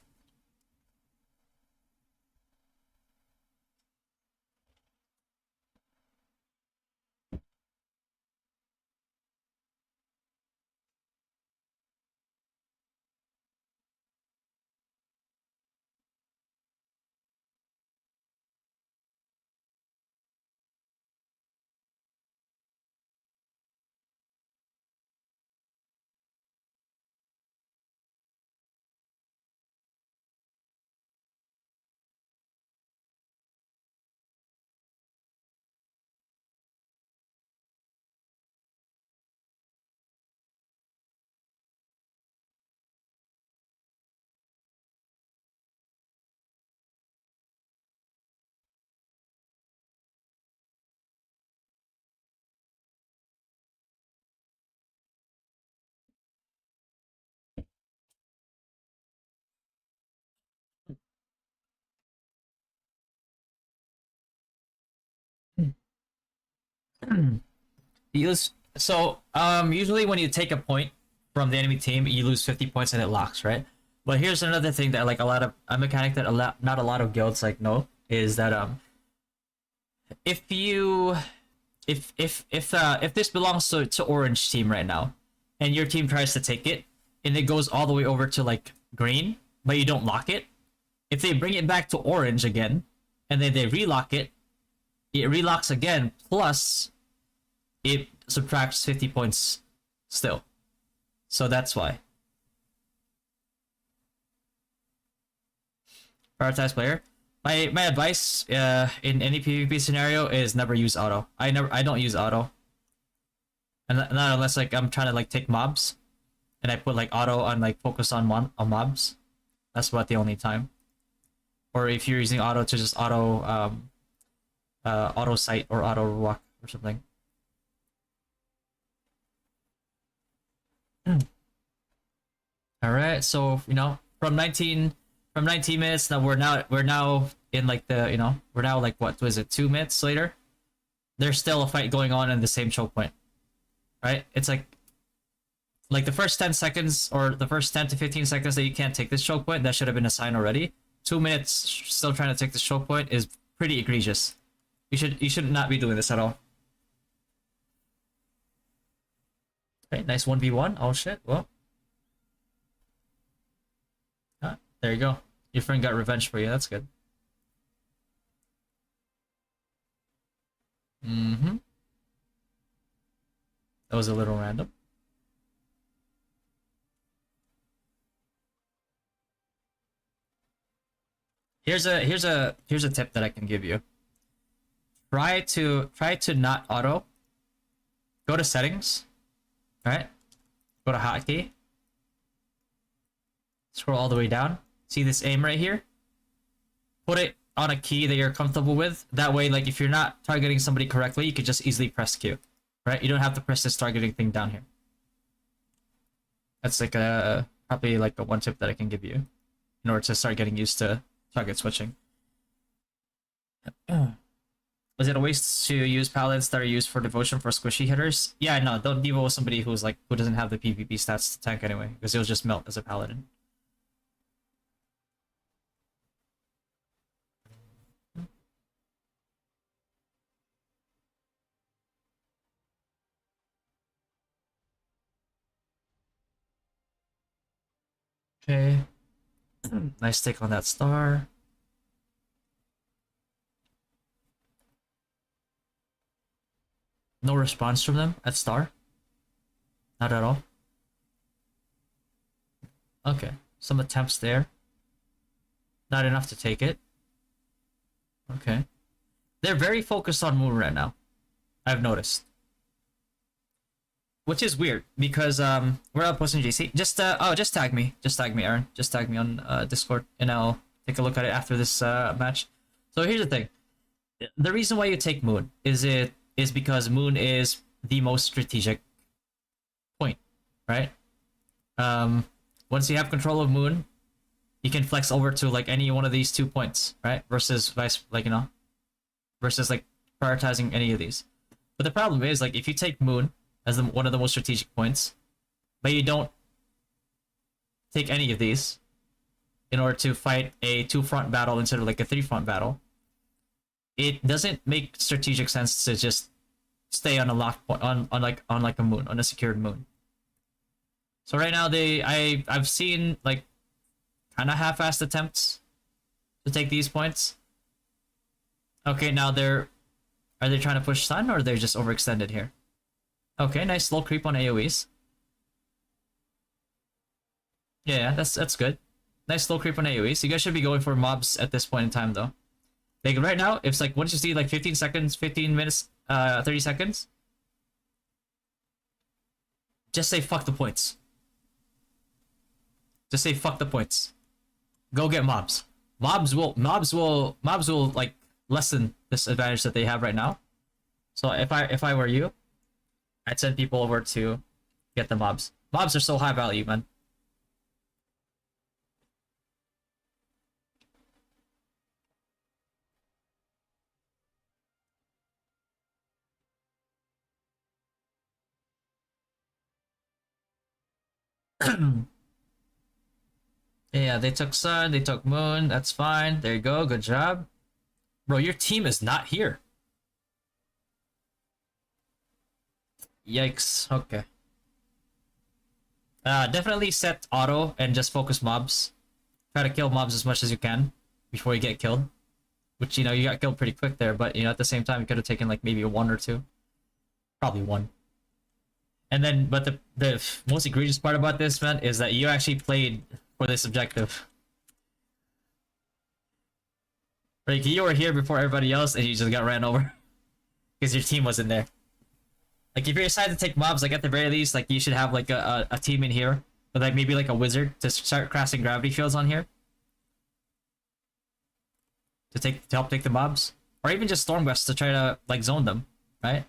[SPEAKER 1] You lose. So usually when you take a point from the enemy team, you lose 50 points and it locks, right? But here's another thing that like a mechanic that not a lot of guilds like know is that if this belongs to orange team right now, and your team tries to take it, and it goes all the way over to like green, but you don't lock it, if they bring it back to orange again, and then they relock it, it relocks again, plus it subtracts 50 points still. So that's why. Prioritize player. My advice in any PvP scenario is never use auto. I don't use auto. And not unless like I'm trying to like take mobs and I put like auto on like focus on mobs. That's about the only time. Or if you're using auto to just auto sight or auto walk or something. All right, so you know from 19 minutes now we're now in like the we're now like what was it 2 minutes later. There's still a fight going on in the same choke point, right? It's like the first 10 seconds or the first 10 to 15 seconds that you can't take this choke point, that should have been a sign already. 2 minutes still trying to take this choke point is pretty egregious. You should not be doing this at all. Okay, nice 1v1. Oh shit. Well. Ah, there you go. Your friend got revenge for you. That's good. Mm-hmm. That was a little random. Here's a tip that I can give you. Try to not auto. Go to settings. Alright? Go to hotkey. Scroll all the way down. See this aim right here? Put it on a key that you're comfortable with. That way, like if you're not targeting somebody correctly, you could just easily press Q. Right? You don't have to press this targeting thing down here. That's like probably like a one tip that I can give you in order to start getting used to target switching. Was it a waste to use paladins that are used for devotion for squishy hitters? Yeah, no, don't devo somebody who doesn't have the PvP stats to tank anyway, because it'll just melt as a paladin. Okay. Nice take on that star. No response from them at star? Not at all? Okay. Some attempts there. Not enough to take it. Okay. They're very focused on Moon right now. I've noticed. Which is weird, because we're out posting JC. Just tag me. Just tag me, Aaron. Just tag me on Discord, and I'll take a look at it after this match. So here's the thing. The reason why you take Moon is because Moon is the most strategic point, right? Once you have control of Moon, you can flex over to like any one of these 2 points, right? Versus versus like prioritizing any of these. But the problem is, like, if you take Moon as one of the most strategic points, but you don't take any of these in order to fight a 2-front battle instead of like a 3-front battle, it doesn't make strategic sense to just stay on a lock point on like a moon, on a secured moon. So right now I've seen like kind of half-assed attempts to take these points. Okay, now are they trying to push stun, or they're just overextended here? Okay, nice slow creep on AoEs. Yeah, that's good. Nice slow creep on AoEs. You guys should be going for mobs at this point in time, though. Like right now, it's like once you see like 15 seconds, 15 minutes, 30 seconds, just say fuck the points. Just say fuck the points. Go get mobs. Mobs will like lessen this advantage that they have right now. So if I were you, I'd send people over to get the mobs. Mobs are so high value, man. Yeah, they took Sun, they took Moon, that's fine. There you go, good job. Bro, your team is not here. Yikes, okay. Definitely set auto and just focus mobs. Try to kill mobs as much as you can before you get killed. Which, you know, you got killed pretty quick there, but, you know, at the same time, you could have taken, like, maybe a 1 or 2. Probably 1. And then, but the most egregious part about this, man, is that you actually played for this objective. Like, you were here before everybody else, and you just got ran over. Because your team wasn't there. Like, if you decide to take mobs, like, at the very least, like, you should have, like, a team in here. With, like, maybe, like, a wizard to start crafting gravity fields on here. To help take the mobs. Or even just Stormgusts to try to, like, zone them. Right?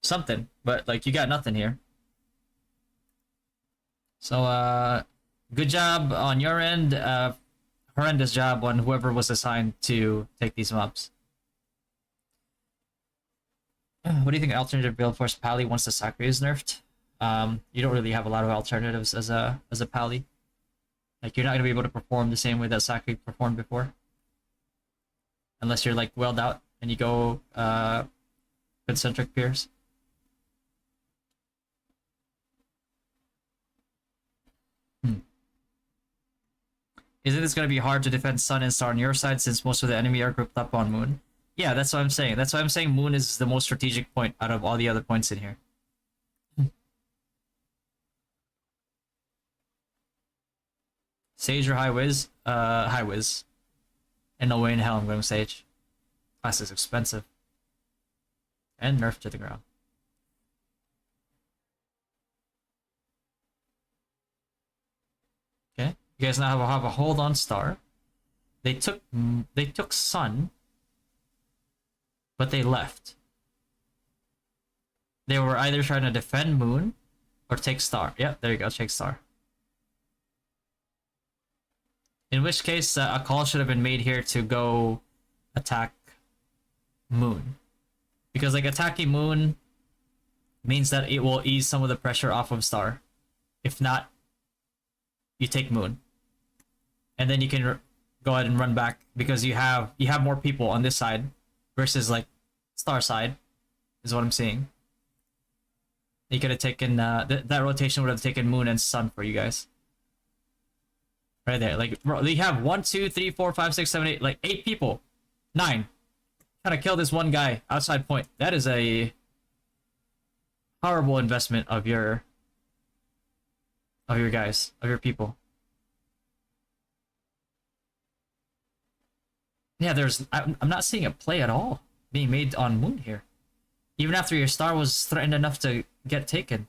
[SPEAKER 1] Something. But, like, you got nothing here. So, good job on your end. Horrendous job on whoever was assigned to take these mobs. What do you think an alternative build for Pally once the Sakura is nerfed? You don't really have a lot of alternatives as a Pally. Like, you're not gonna be able to perform the same way that Sakura performed before. Unless you're like welled out and you go concentric pierce. Isn't this going to be hard to defend Sun and Star on your side since most of the enemy are grouped up on Moon? Yeah, that's what I'm saying. That's why I'm saying Moon is the most strategic point out of all the other points in here. Sage or High Wiz? High Wiz. And no way in hell I'm going Sage. Class is expensive. And nerf to the ground. Okay. You guys now have a hold on Star. They took Sun, but they left. They were either trying to defend Moon or take Star. Yeah, there you go, take Star. In which case, a call should have been made here to go attack Moon. Because, like, attacking Moon means that it will ease some of the pressure off of Star. If not, you take Moon. And then you can go ahead and run back because you have more people on this side versus, like, Star side, is what I'm seeing. You could have taken, that rotation would have taken Moon and Sun for you guys. Right there. Like, bro, you have 1, 2, 3, 4, 5, 6, 7, 8, like 8 people. 9. Trying to kill this one guy outside point. That is a horrible investment of your guys, of your people. Yeah, I'm not seeing a play at all being made on Moon here. Even after your Star was threatened enough to get taken.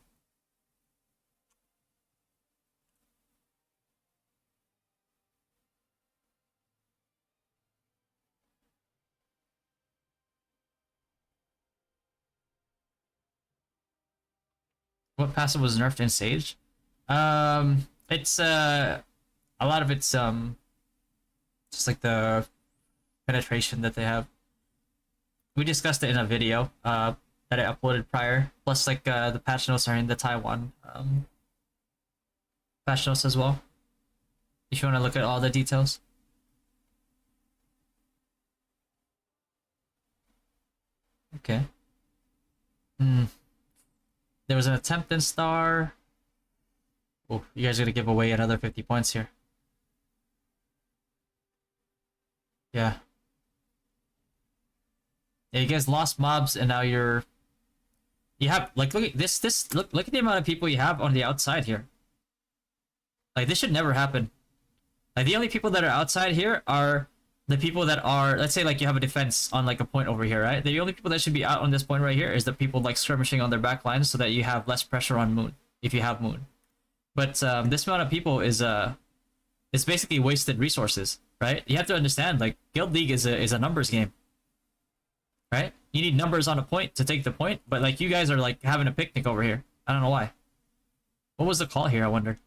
[SPEAKER 1] What passive was nerfed in Sage? It's a lot of it's just like the penetration that they have. We discussed it in a video that I uploaded prior. Plus, like, the patch notes are in the Taiwan patch notes as well. If you want to look at all the details. Okay. There was an attempt in Star. Oh, you guys are gonna give away another 50 points here. Yeah. Yeah, you guys lost mobs and now you have, like, look at this look at the amount of people you have on the outside here. Like, this should never happen. Like, the only people that are outside here are the people that are, let's say, like, you have a defense on, like, a point over here, right? The only people that should be out on this point right here is the people, like, skirmishing on their back lines so that you have less pressure on Moon, if you have Moon. But this amount of people is it's basically wasted resources, right? You have to understand, like, Guild League is a numbers game, right? You need numbers on a point to take the point, but, like, you guys are, like, having a picnic over here. I don't know why. What was the call here, I wonder?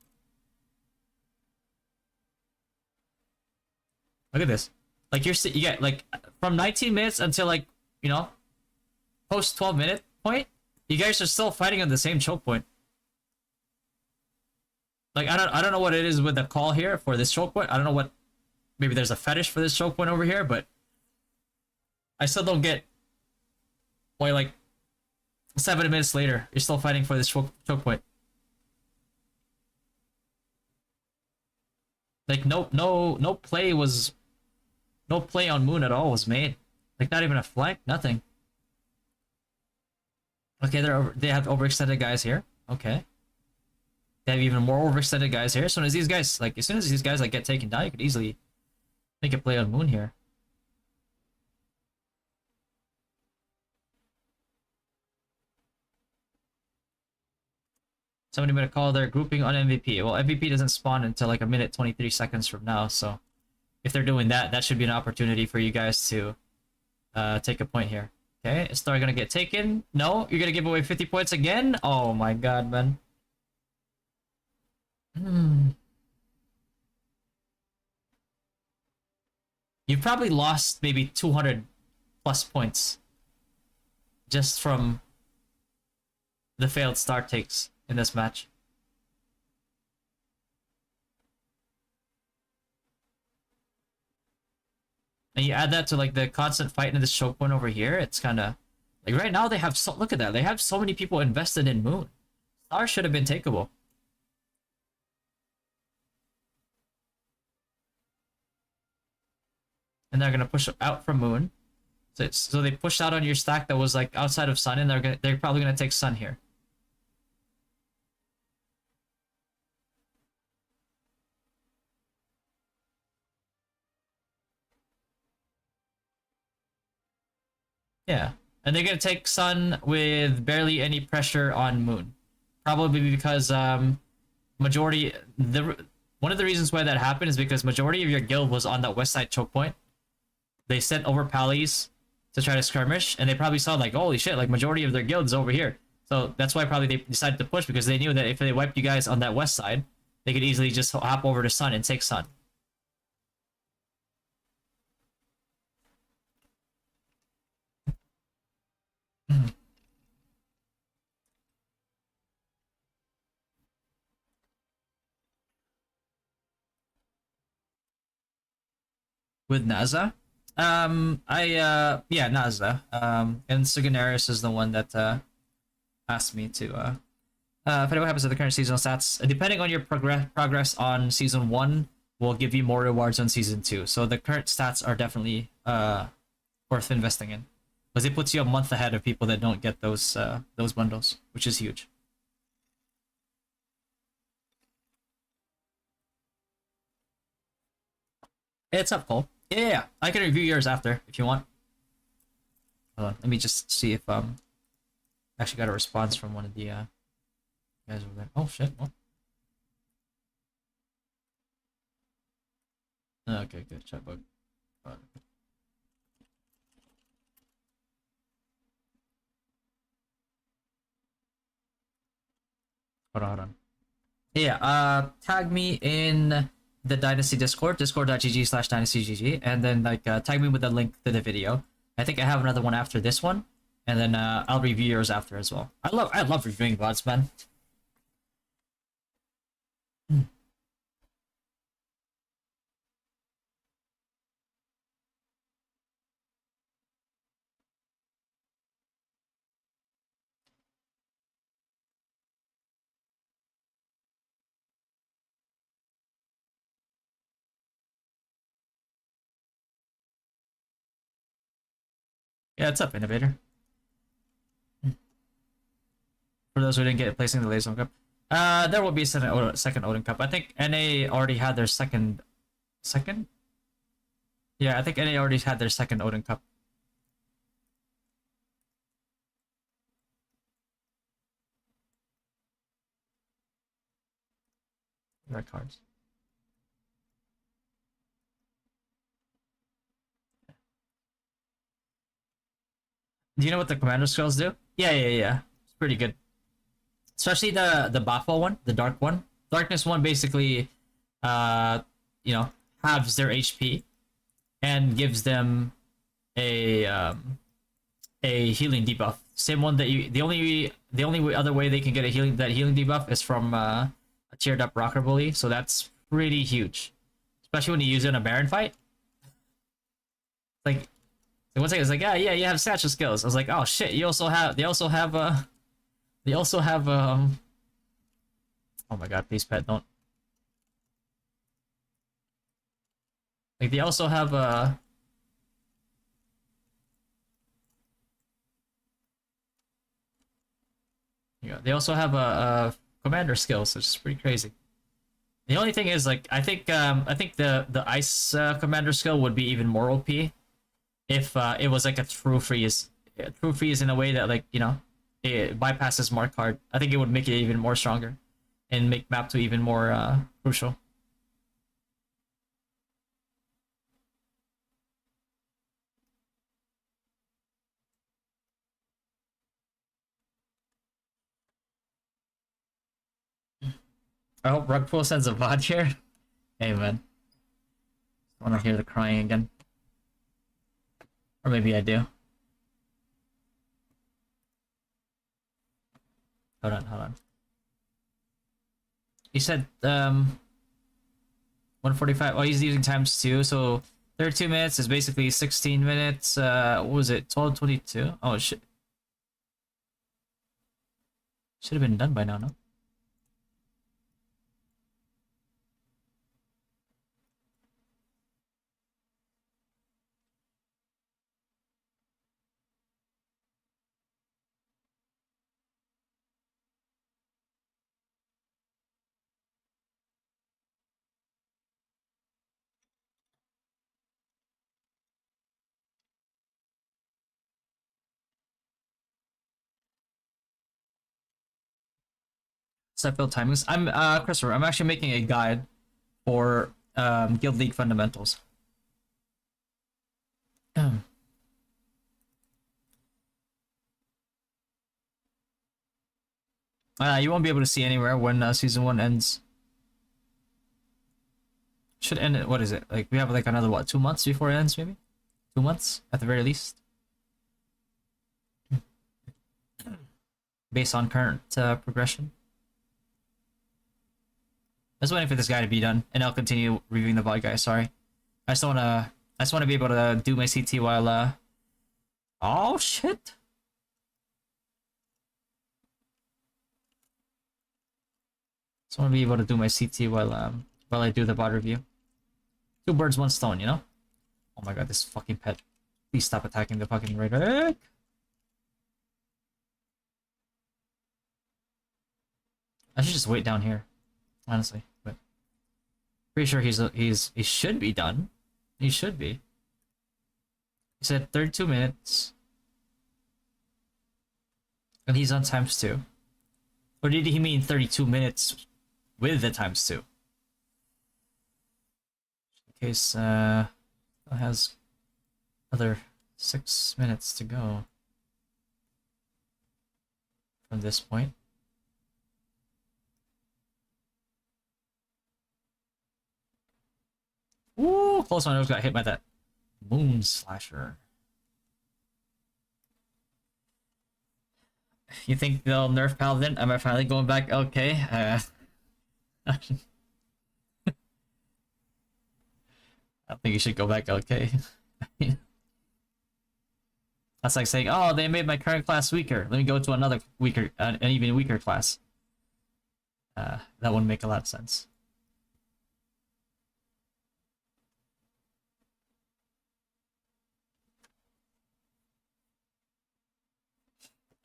[SPEAKER 1] Look at this. Like, you get, like, from 19 minutes until, like, you know, post 12-minute point, you guys are still fighting on the same choke point. Like, I don't know what it is with the call here for this choke point. I don't know what, maybe there's a fetish for this choke point over here, but I still don't get why, like, 7 minutes later you're still fighting for this choke point. Like, no play on Moon at all was made. Like, not even a flank, nothing. Okay, they have overextended guys here. Okay. They have even more overextended guys here. As soon as these guys like get taken down, you could easily make a play on Moon here. Somebody made a call their grouping on MVP. Well, MVP doesn't spawn until like a minute 23 seconds from now, so if they're doing that, that should be an opportunity for you guys to take a point here. Okay, is Star gonna get taken? No, you're gonna give away 50 points again? Oh my god, man. You've probably lost maybe 200 plus points just from the failed Star takes in this match. And you add that to like the constant fight in this choke point over here, it's kind of like right now they have so, look at that, they have so many people invested in Moon. Star should have been takeable. And they're gonna push out from Moon. So they pushed out on your stack that was like outside of Sun, and they're probably gonna take Sun here. Yeah, and they're gonna take Sun with barely any pressure on Moon, probably because majority one of the reasons why that happened is because majority of your guild was on that west side choke point. They sent over pallies to try to skirmish, and they probably saw like, holy shit, like majority of their guild is over here. So that's why probably they decided to push, because they knew that if they wiped you guys on that west side, they could easily just hop over to Sun and take Sun. With Naza? Yeah, Naza. And Suganeris is the one that asked me to if what happens to the current seasonal stats, depending on your progress on season 1, will give you more rewards on season 2. So the current stats are definitely worth investing in, because it puts you a month ahead of people that don't get those bundles, which is huge. It's up, Cole. Yeah, I can review yours after if you want. Hold on, let me just see if actually got a response from one of the guys over there. Oh shit! What? Okay, good. Chat bug. Hold on. Yeah, tag me in the Dynasty Discord, discord.gg/dynastygg, and then like tag me with the link to the video. I think I have another one after this one, and then I'll review yours after as well. I love reviewing VODs, man. Yeah, it's up, Innovator. For those who didn't get it, placing the Laser Cup. There will be a second Odin Cup. I think NA already had their second. Second? Yeah, I think NA already had their second Odin Cup. Red cards. Do you know what the commander skills do? Yeah. It's pretty good. Especially the Bafo one, the dark one. Darkness one basically you know, halves their HP and gives them a healing debuff. Same one that you the only other way they can get a healing debuff is from a tiered up rocker bully, so that's pretty huge. Especially when you use it in a Baron fight. Like one second it's like, yeah, you have satchel skills. I was like, oh shit, they also have oh my god, please pet, don't. Like they also have Yeah, they also have a commander skills, which is pretty crazy. The only thing is, like, I think the ice commander skill would be even more OP if it was like a true freeze. Yeah, true freeze in a way that, like, you know, it bypasses mark card. I think it would make it even more stronger and make map 2 even more crucial. I hope Rugpool sends a VOD here. Hey man, I want to hear the crying again. Or maybe I do. Hold on, hold on. He said 145. Oh, he's using times 2, so 32 minutes is basically 16 minutes. What was it? 12:22. Oh shit. Should have been done by now, no? Set build timings. I'm Christopher. I'm actually making a guide for Guild League fundamentals. You won't be able to see anywhere when season 1 ends. Should end it. What is it? Like, we have like another, what, 2 months before it ends, maybe? 2 months at the very least, based on current progression. I was waiting for this guy to be done, and I'll continue reviewing the VOD, guys. Sorry, I just wanna, be able to do my CT while. Oh shit! Just wanna be able to do my CT while I do the VOD review. Two birds, one stone, you know. Oh my god, this fucking pet! Please stop attacking the fucking raider. I should just wait down here, honestly. But pretty sure he should be done. He should be. He said 32 minutes. And he's on times 2. Or did he mean 32 minutes with the times 2? In case it has another 6 minutes to go from this point. Ooh, close one. I got hit by that moon slasher. You think they'll nerf Paladin? Am I finally going back LK? I don't think you should go back LK. That's like saying, oh, they made my current class weaker. Let me go to another weaker, an even weaker class. That wouldn't make a lot of sense.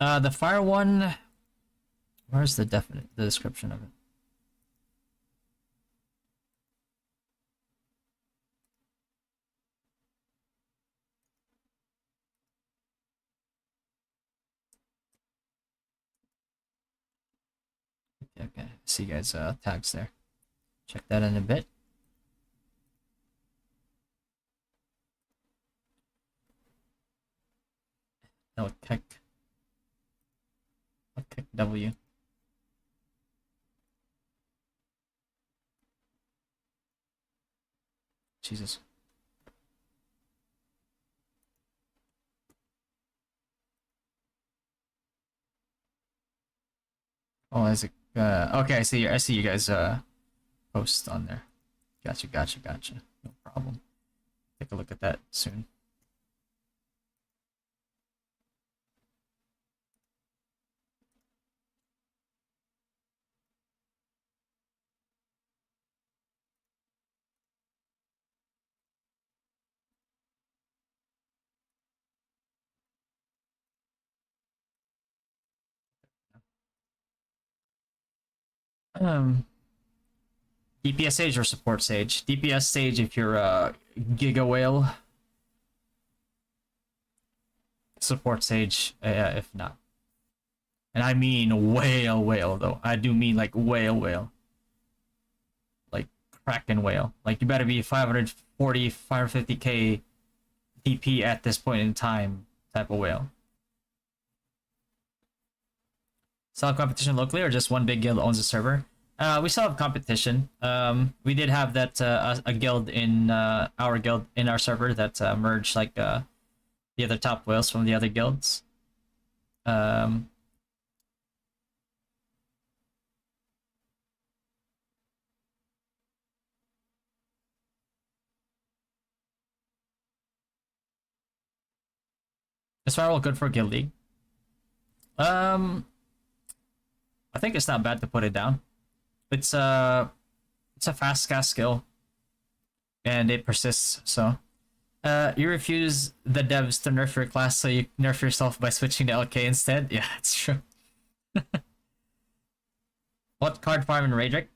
[SPEAKER 1] The fire one. Where's the description of it? Okay. See you guys tags there. Check that in a bit. No, tech. Okay, W. Jesus. Oh, is it? Okay, I see you guys post on there. Gotcha. No problem. Take a look at that soon. Um, DPS Sage or Support Sage? DPS Sage if you're a Giga Whale. Support Sage if not. And I mean whale though. I do mean like whale. Like Kraken whale. Like you better be 540, 550k DP at this point in time type of whale. Still have competition locally or just one big guild owns the server? We still have competition. We did have that a guild in our guild in our server that merged like the other top whales from the other guilds. Is Firewall good for Guild League? I think it's not bad to put it down. It's a fast cast skill, and it persists. So, you refuse the devs to nerf your class, so you nerf yourself by switching to LK instead. Yeah, it's true. What card farm in Raedric?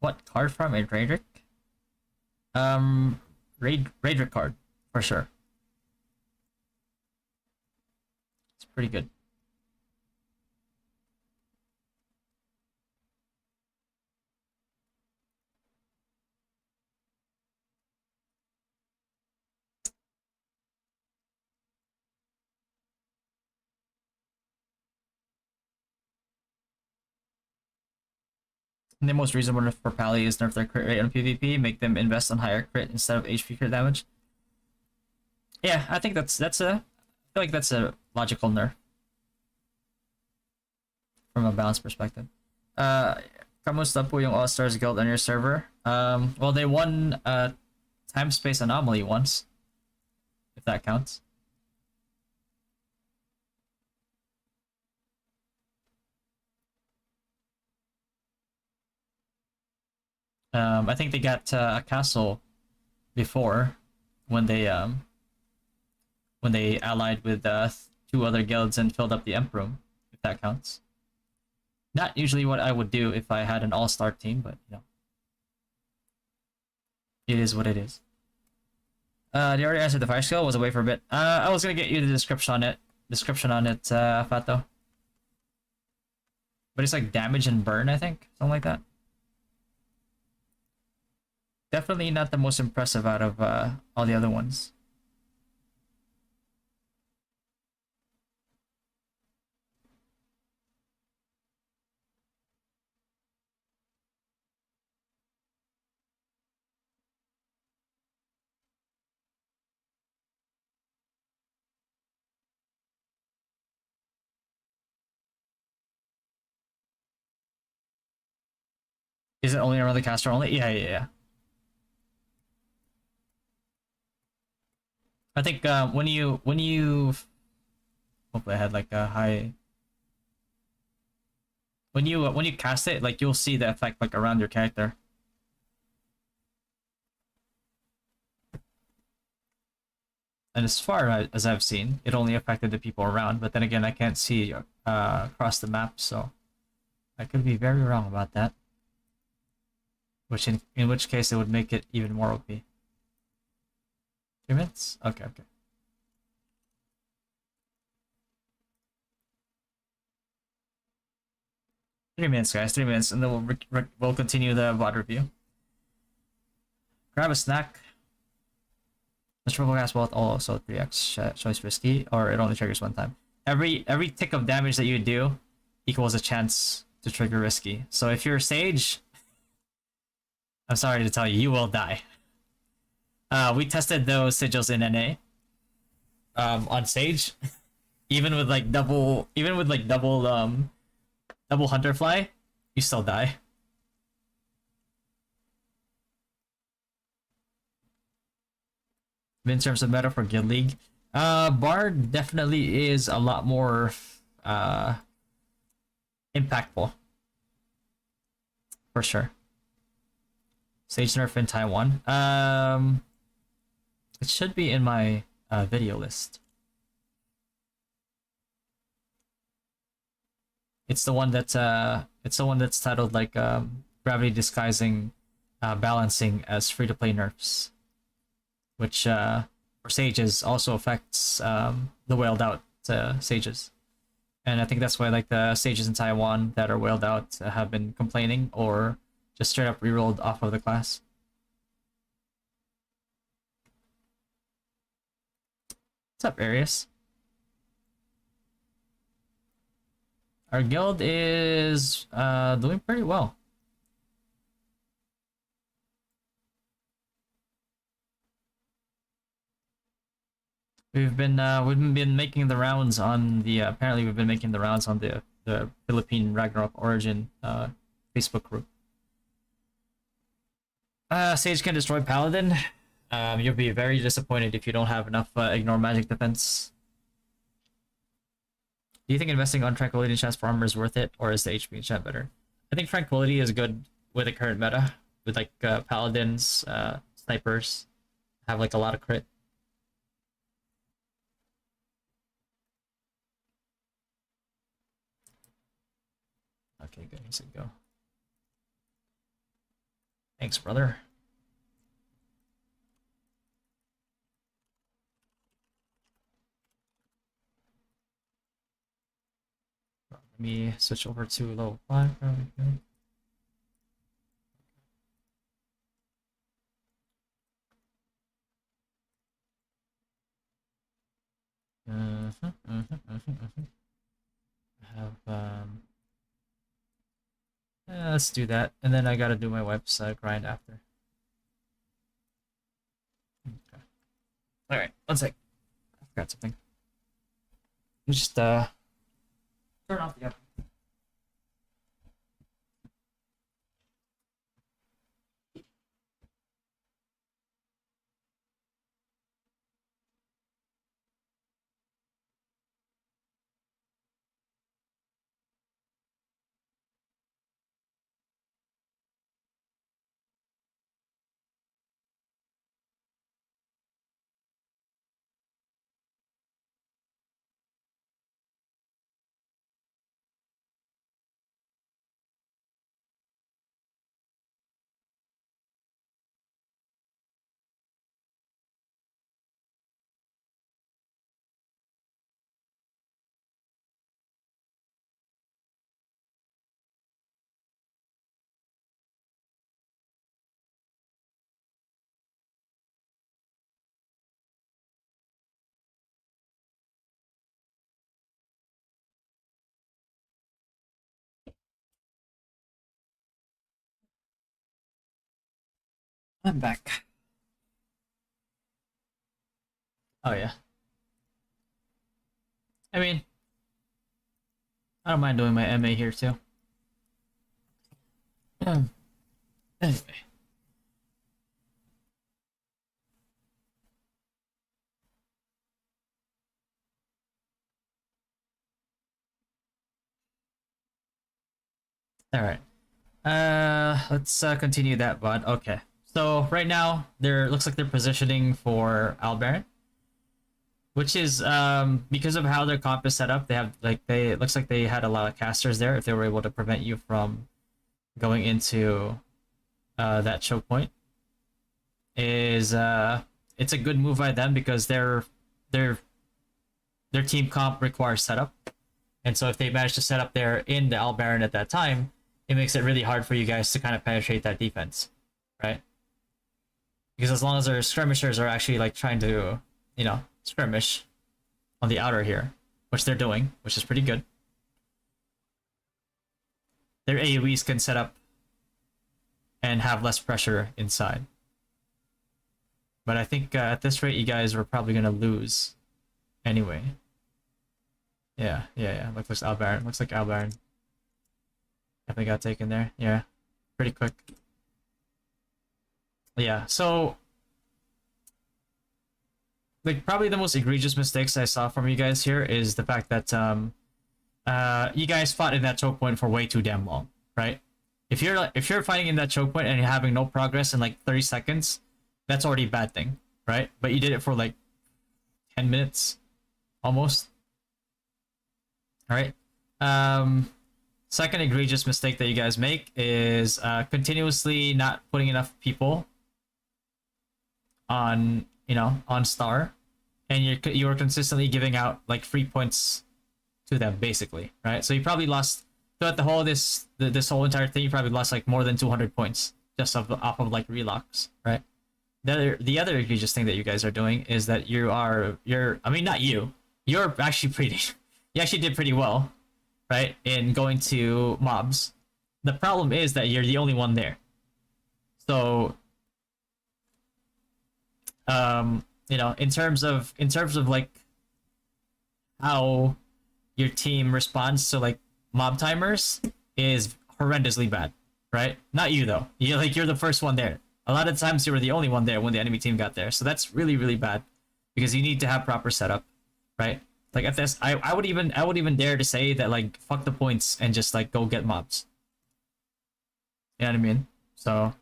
[SPEAKER 1] What card farm in Raedric? Raedric card for sure. It's pretty good. The most reasonable for Pally is nerf their crit rate on PvP, make them invest on higher crit instead of HP crit damage. Yeah, I think that's a I feel like that's a logical nerf from a balance perspective. Kamusta po yung All Stars Guild on your server? Well, they won Time Space Anomaly once, if that counts. I think they got a castle before when they allied with two other guilds and filled up the Emp room, if that counts. Not usually what I would do if I had an all-star team, but you know, it is what it is. They already answered the fire skill. Was away for a bit. I was gonna get you the description on it. Fato. But it's like damage and burn, I think, something like that. Definitely not the most impressive out of all the other ones. Is it only around the caster only? Yeah. I think when you hopefully I had like a high when you cast it, like you'll see the effect like around your character. And as far as I've seen, it only affected the people around, but then again I can't see across the map, so I could be very wrong about that. Which in which case it would make it even more OP. 3 minutes? Okay. 3 minutes, guys. 3 minutes, and then we'll continue the VOD review. Grab a snack. The triple cast both also 3x choice risky, or it only triggers one time. Every tick of damage that you do equals a chance to trigger risky. So if you're Sage, I'm sorry to tell you, you will die. We tested those sigils in NA. On Sage, even with double Hunterfly, you still die. In terms of meta for Guild League, Bard definitely is a lot more impactful, for sure. Sage nerf in Taiwan. It should be in my video list. It's the one that's titled like gravity disguising balancing as free to play nerfs, which for sages also affects the whaled out sages. And I think that's why like the sages in Taiwan that are whaled out have been complaining or just straight up rerolled off of the class. What's up, Arius? Our guild is doing pretty well. We've been making the rounds on the apparently we've been making the rounds on the Philippine Ragnarok Origin Facebook group. Sage can destroy Paladin. You'll be very disappointed if you don't have enough ignore magic defense. Do you think investing on Tranquility enchants for armor is worth it, or is the HP enchant better? I think Tranquility is good with the current meta, with like Paladins, snipers, have like a lot of crit. Okay, good. He's gonna go. Thanks, brother. Let me switch over to level 5. Let's do that, and then I gotta do my website grind after. Okay. All right, one sec. I forgot something. Just turn off the app. I'm back. Oh yeah. I mean, I don't mind doing my MA here too. Anyway. All right. Let's continue that, bud. Okay. So right now, there looks like they're positioning for Albaran, which is because of how their comp is set up. They have like it looks like they had a lot of casters there. If they were able to prevent you from going into that choke point, is it's a good move by them because their team comp requires setup, and so if they manage to set up there in the Albaran at that time, it makes it really hard for you guys to kind of penetrate that defense, right? Because as long as our skirmishers are actually like trying to, you know, skirmish on the outer here, which they're doing, which is pretty good, their AoEs can set up and have less pressure inside. But I think at this rate, you guys were probably gonna lose anyway. Yeah. Looks Albaran. Looks like Albaran definitely got taken there. Yeah, pretty quick. Yeah, so like probably the most egregious mistakes I saw from you guys here is the fact that you guys fought in that choke point for way too damn long, right? If you're fighting in that choke point and you're having no progress in like 30 seconds, that's already a bad thing, right? But you did it for like 10 minutes almost. All right. Second egregious mistake that you guys make is continuously not putting enough people on, on star, and you're consistently giving out like free points to them, basically, right? So you probably lost throughout the whole this whole entire thing. You probably lost like more than 200 points just off of like relocks, right? The other egregious thing that you guys are doing is that you're I mean, not you. You're actually pretty. You actually did pretty well, right? In going to mobs. The problem is that you're the only one there. So, in terms of like how your team responds to like mob timers is horrendously bad, right? Not you though. You're the first one there. A lot of times you were the only one there when the enemy team got there. So that's really, really bad because you need to have proper setup, right? Like at this, I would even dare to say that like fuck the points and just like go get mobs. You know what I mean? So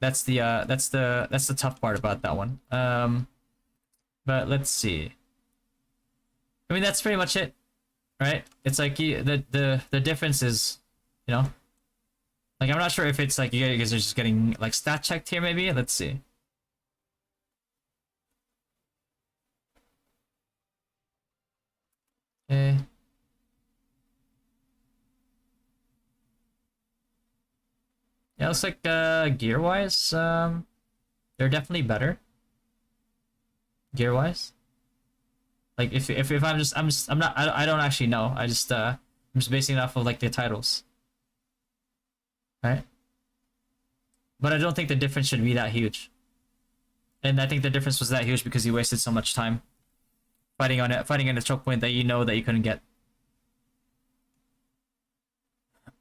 [SPEAKER 1] that's the tough part about that one. But let's see. I mean, that's pretty much it, right? It's like the difference is, like I'm not sure if it's like you guys are just getting like stat checked here. Maybe let's see. Okay. Yeah, looks like gear wise, they're definitely better. Gear wise. Like if I'm not I don't actually know. I'm just basing it off of like the titles. Right? But I don't think the difference should be that huge. And I think the difference was that huge because you wasted so much time fighting on a choke point that you know that you couldn't get.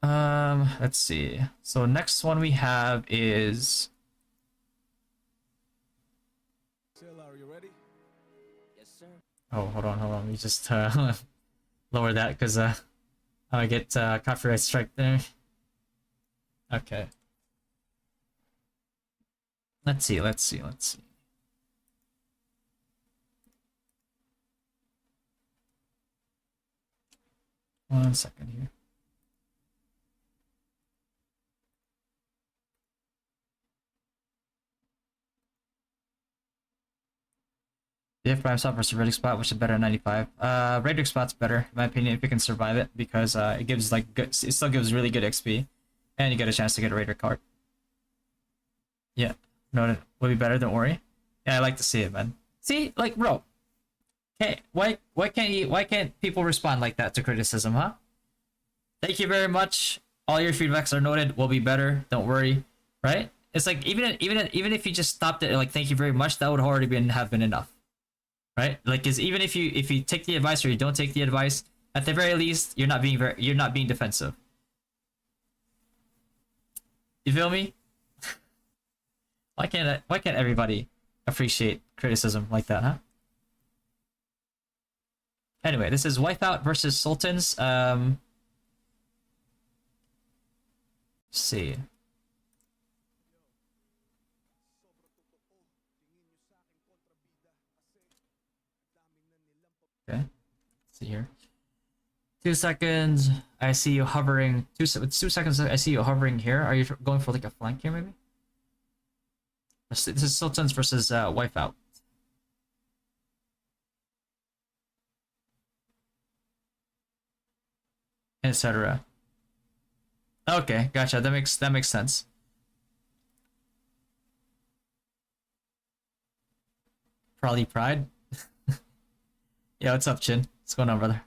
[SPEAKER 1] Let's see. So next one we have is
[SPEAKER 2] Are you ready?
[SPEAKER 3] Yes, sir.
[SPEAKER 1] oh, hold on. Let me just lower that because I get copyright strike there. Okay. Let's see. 1 second here. If Prime Spot versus Radic Spot, which is better at 95? Radic Spot's better, in my opinion, if you can survive it, because it gives like it still gives really good XP, and you get a chance to get a Raider card. Yeah, no, it would be better. Don't worry. Yeah, I like to see it, man. See, like, bro. Okay, why can't people respond like that to criticism, huh? Thank you very much. All your feedbacks are noted. Will be better. Don't worry. Right? It's like even if you just stopped it like thank you very much, that would already have been enough. Right? Like, cause even if you take the advice or you don't take the advice, at the very least, you're not being defensive. You feel me? Why can't everybody appreciate criticism like that, huh? Anyway, this is Wipeout versus Sultans. Let's see. Okay. Let's see here. 2 seconds. I see you hovering. 2 seconds. I see you hovering here. Are you going for like a flank here, maybe? This is Sultans versus Wipeout. Etc. Okay, gotcha. That makes sense. Probably Pride. Yeah, what's up, Chin? What's going on, brother?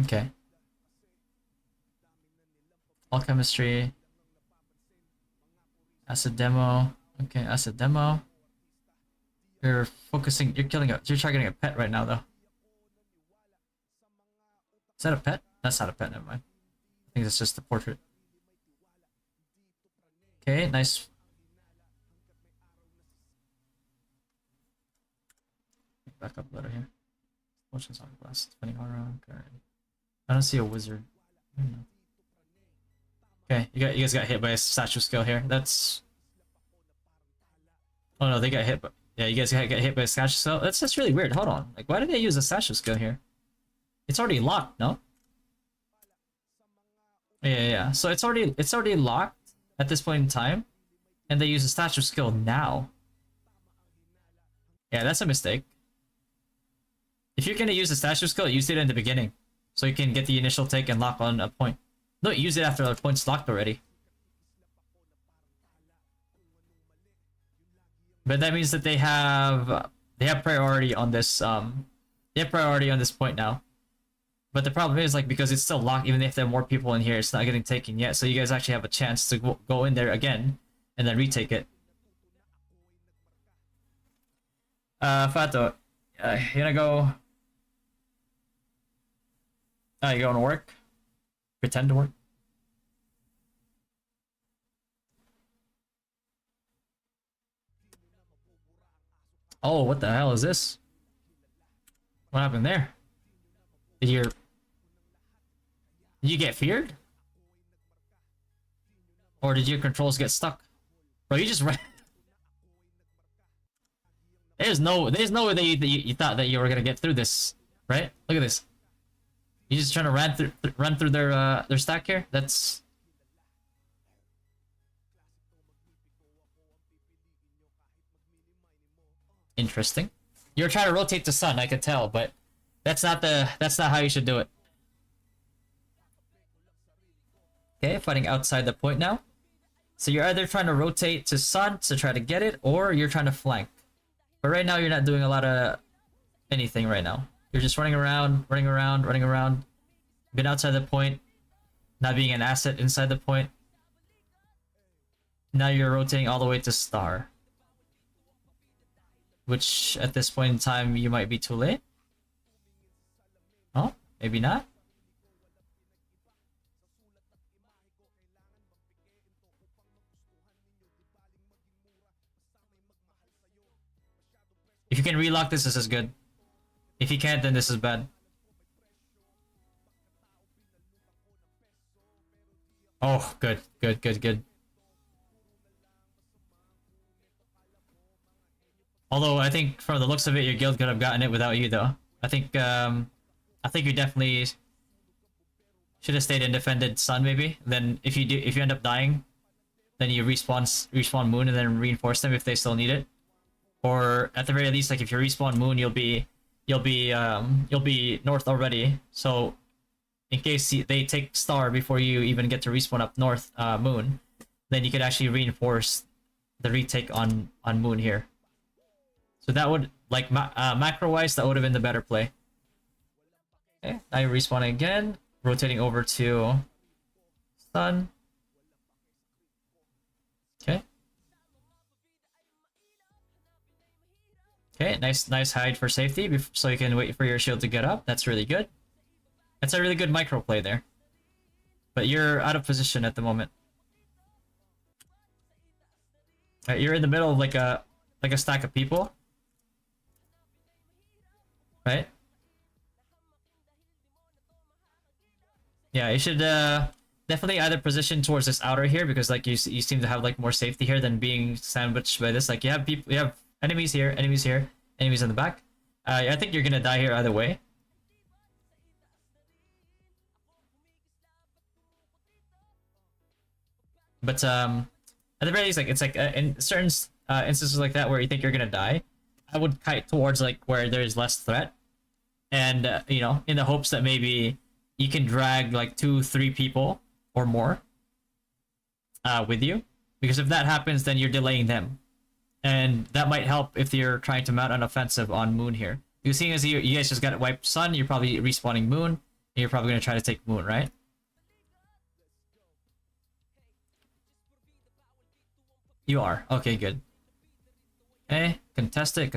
[SPEAKER 1] Okay. All chemistry. Acid demo. Okay, acid demo. You're focusing. You're targeting a pet right now, though. Is that a pet? That's not a pet. Never mind. I think it's just a portrait. Okay, nice. Back up a little here. Potions on glass. Defending aura. Okay. I don't see a wizard. Okay, you guys got hit by a statue skill here. That's. Oh no, they got hit, but Yeah, you guys get hit by a statue skill. That's really weird. Hold on. Like, why did they use a statue skill here? It's already locked, no? Yeah. So it's already locked at this point in time, and they use a statue skill now. Yeah, that's a mistake. If you're gonna use a statue skill, use it in the beginning, so you can get the initial take and lock on a point. No, use it after the point's locked already. But that means that they have priority on this they have priority on this point now. But the problem is, like, because it's still locked, even if there are more people in here, it's not getting taken yet. So you guys actually have a chance to go in there again and then retake it. Fato, you gonna go? You going to work? Pretend to work? Oh, what the hell is this? What happened there? Did you get feared? Or did your controls get stuck? Bro, you just ran. There's no way that you thought that you were gonna get through this, right? Look at this. You just trying to run through their stack here? That's interesting. You're trying to rotate the sun, I could tell, but that's not how you should do it. Okay, fighting outside the point now. So you're either trying to rotate to sun to try to get it, or you're trying to flank. But right now you're not doing a lot of anything right now. You're just running around. Been outside the point, not being an asset inside the point. Now you're rotating all the way to star. Which, at this point in time, you might be too late. Oh, maybe not. If you can relock this is good. If you can't, then this is bad. Oh, good. Although I think from the looks of it, your guild could have gotten it without you, though. I think you definitely should have stayed and defended Sun, maybe. Then if you end up dying, then you respawn Moon and then reinforce them if they still need it. Or at the very least, like if you respawn Moon, you'll be north already. So in case they take Star before you even get to respawn up north, Moon, then you could actually reinforce the retake on Moon here. So that would, like, macro-wise, that would have been the better play. Okay, now you're respawning again, rotating over to Sun. Okay. Okay, nice hide for safety, so you can wait for your shield to get up. That's really good. That's a really good micro play there. But you're out of position at the moment. Right, you're in the middle of like a stack of people. Right? Yeah, you should definitely either position towards this outer here, because like you seem to have like more safety here than being sandwiched by this. Like you have enemies here, enemies in the back. I think you're gonna die here either way. But at the very least, like it's like in certain instances like that where you think you're gonna die, I would kite towards like where there's less threat, and you know, in the hopes that maybe you can drag like 2-3 people or more with you, because if that happens, then you're delaying them, and that might help if you're trying to mount an offensive on Moon here. Because seeing as you guys just got wiped Sun, you're probably respawning Moon, and you're probably gonna try to take Moon, right? You are. Okay, good. Okay, contest it.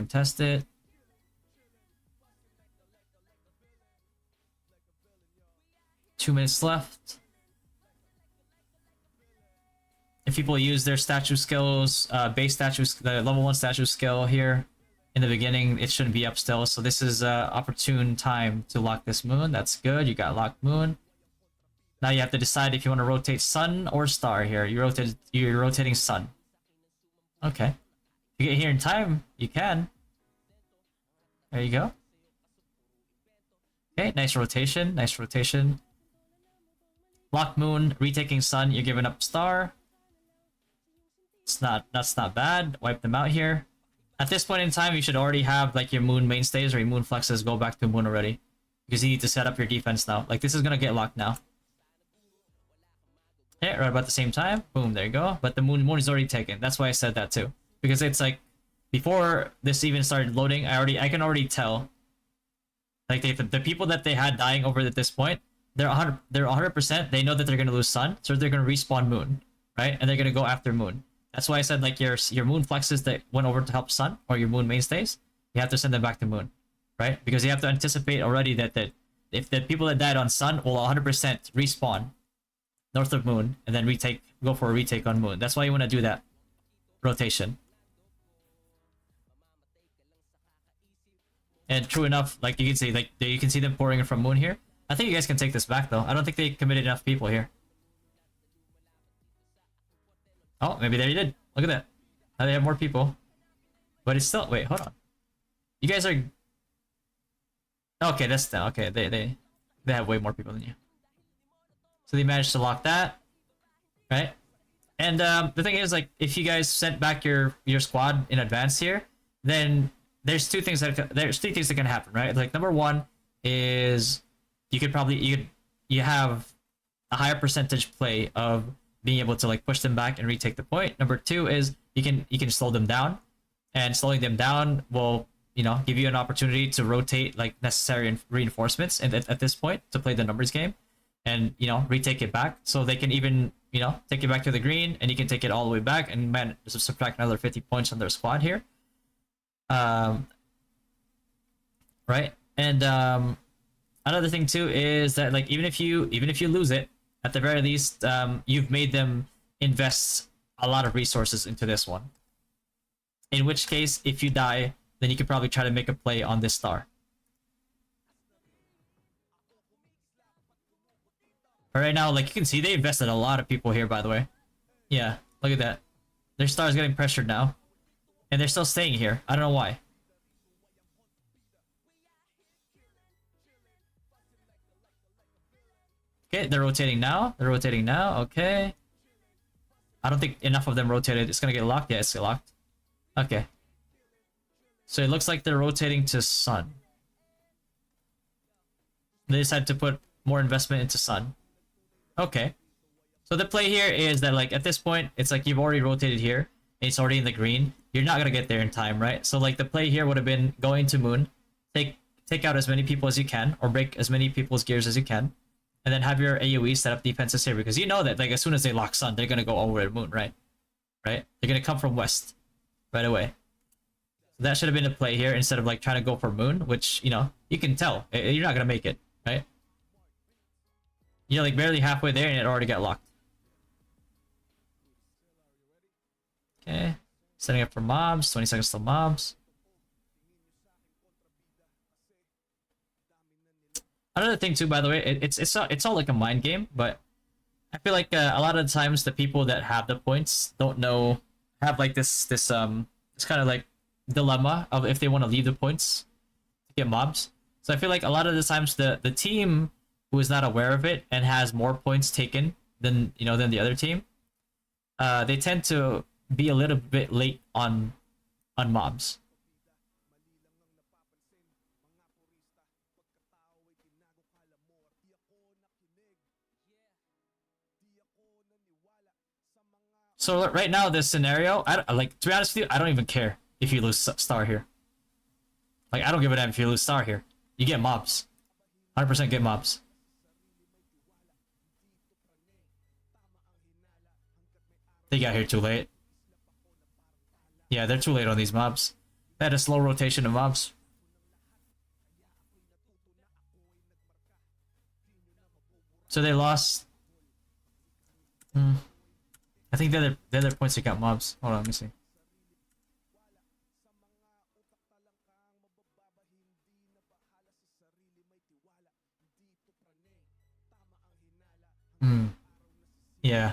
[SPEAKER 1] 2 minutes left. If people use their statue skills, base statue, the level 1 statue skill here in the beginning, it shouldn't be up still. So this is opportune time to lock this Moon. That's good. You got locked Moon. Now you have to decide if you want to rotate Sun or Star here. You're rotating Sun. Okay. If you get here in time, you can. There you go. Okay, nice rotation, nice rotation. Lock moon, retaking sun, you're giving up star. That's not bad. Wipe them out here. At this point in time, you should already have like your moon mainstays or your moon flexes go back to moon already. Because you need to set up your defense now. Like this is gonna get locked now. Yeah, right about the same time. Boom, there you go. But the moon is already taken. That's why I said that too. Because it's like before this even started loading, I can already tell. Like the people that they had dying over at this point, they're 100%. They know that they're gonna lose sun, so they're gonna respawn moon, right? And they're gonna go after moon. That's why I said like your moon flexes that went over to help sun or your moon mainstays, you have to send them back to moon, right? Because you have to anticipate already that if the people that died on sun will 100% respawn north of moon and then go for a retake on moon. That's why you want to do that rotation. And true enough, like you can see, like you can see them pouring in from moon here. I think you guys can take this back though. I don't think they committed enough people here. Oh, maybe they did. Look at that. Now they have more people. But it's still... Wait, hold on. You guys are... Okay, that's... Okay, they have way more people than you. So they managed to lock that. Right? And the thing is, like, if you guys sent back your squad in advance here, then there's three things that can happen, right? Like, number one is you have a higher percentage play of being able to like push them back and retake the point. Number two is you can slow them down, and slowing them down will give you an opportunity to rotate like necessary reinforcements at this point to play the numbers game, and retake it back so they can even take it back to the green, and you can take it all the way back and subtract another 50 points on their squad here. Right, and another thing too is that like even if you lose it, at the very least, you've made them invest a lot of resources into this one. In which case, if you die, then you can probably try to make a play on this star. But right now, like you can see, they invested a lot of people here, by the way. Yeah, look at that. Their star's getting pressured now. And they're still staying here. I don't know why. Okay, they're rotating now. Okay. I don't think enough of them rotated. It's gonna get locked. Yeah, it's locked. Okay. So it looks like they're rotating to sun. They decided to put more investment into sun. Okay. So the play here is that like at this point, it's like you've already rotated here. It's already in the green. You're not gonna get there in time, right? So like the play here would have been going to moon, take out as many people as you can, or break as many people's gears as you can. And then have your AoE set up defenses here, because you know that like as soon as they lock sun, they're gonna go over to moon, right? Right? They're gonna come from west right away. So that should have been a play here instead of like trying to go for moon, which you can tell you're not gonna make it, right? You're like barely halfway there and it already got locked. Okay, setting up for mobs. 20 seconds till mobs. Another thing too, by the way, it's all like a mind game, but I feel like a lot of the times the people that have the points have like this kind of like dilemma of if they want to leave the points to get mobs. So I feel like a lot of the times the team who is not aware of it and has more points taken than than the other team, they tend to be a little bit late on mobs. So right now, this scenario, like to be honest with you, I don't even care if you lose star here. Like I don't give a damn if you lose star here. You get mobs, 100% get mobs. They got here too late. Yeah, they're too late on these mobs. They had a slow rotation of mobs. So they lost. I think the other points they got mobs. Hold on, let me see. Yeah.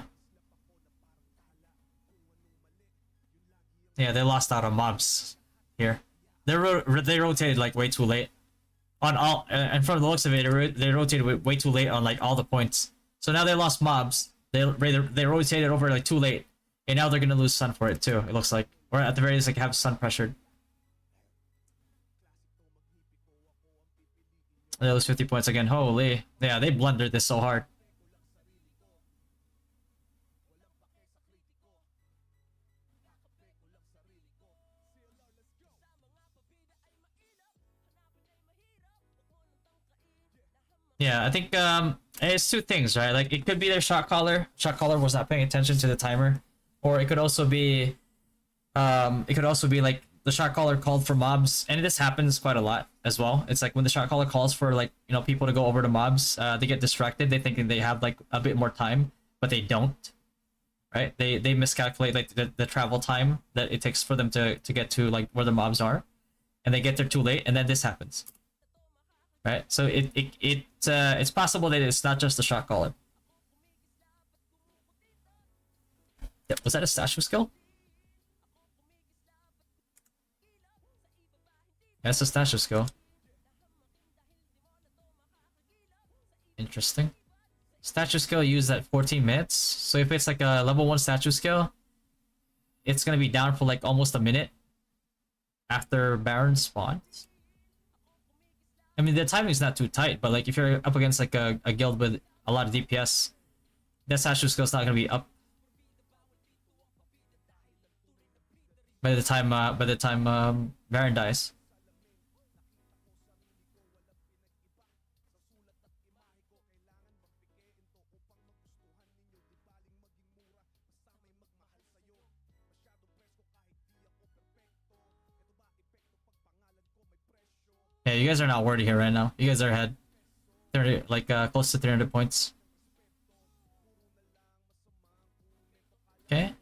[SPEAKER 1] Yeah, they lost out on mobs here. They rotated like way too late on all. And from the looks of it, they rotated way too late on like all the points. So now they lost mobs. They rotated over like too late, and now they're gonna lose sun for it too. It looks like, or at the very least, like have sun pressured. They lose 50 points again. Holy, yeah, they blundered this so hard. Yeah, I think it's two things, right? Like it could be their shot caller. Shot caller was not paying attention to the timer, or it could also be like the shot caller called for mobs, and this happens quite a lot as well. It's like when the shot caller calls for like people to go over to mobs, they get distracted. They think they have like a bit more time, but they don't. Right? They miscalculate like the travel time that it takes for them to get to like where the mobs are, and they get there too late, and then this happens. Right? So it's possible that it's not just the shot caller. Was that a statue skill? That's a statue skill. Interesting. Statue skill used at 14 minutes. So if it's like a level 1 statue skill, it's gonna be down for like almost a minute after Baron spawns. I mean, the timing is not too tight, but like if you're up against like a guild with a lot of DPS, that statue skill is not gonna be up by the time Baron dies. Yeah, you guys are not worried here right now. You guys are ahead. 30, like close to 300 points. Okay.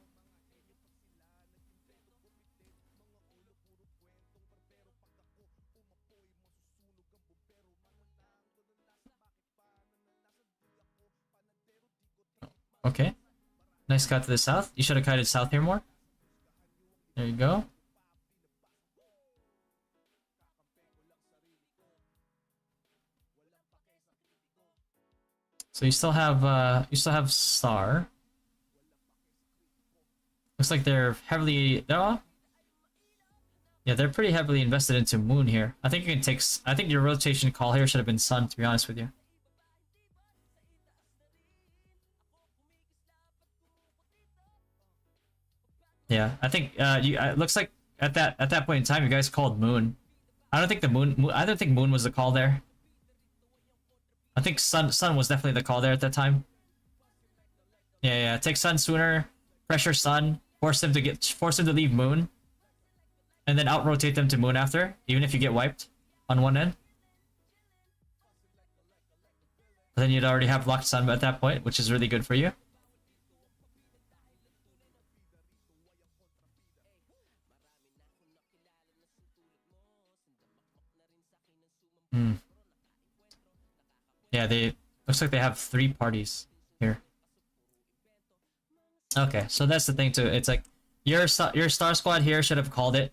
[SPEAKER 1] Okay. Nice cut to the south. You should have kited south here more. There you go. So you still have Star. Looks like they're heavily yeah, they're pretty heavily invested into Moon here. I think you can take I think your rotation call here should have been Sun, to be honest with you. Yeah, I think it looks like at that point in time you guys called Moon. I don't think Moon was the call there. I think Sun was definitely the call there at that time. Yeah, take Sun sooner, pressure Sun, force him to leave Moon, and then out rotate them to Moon after, even if you get wiped on one end. But then you'd already have locked Sun at that point, which is really good for you. Yeah, looks like they have 3 parties here. Okay, so that's the thing too. It's like your star squad here should have called it.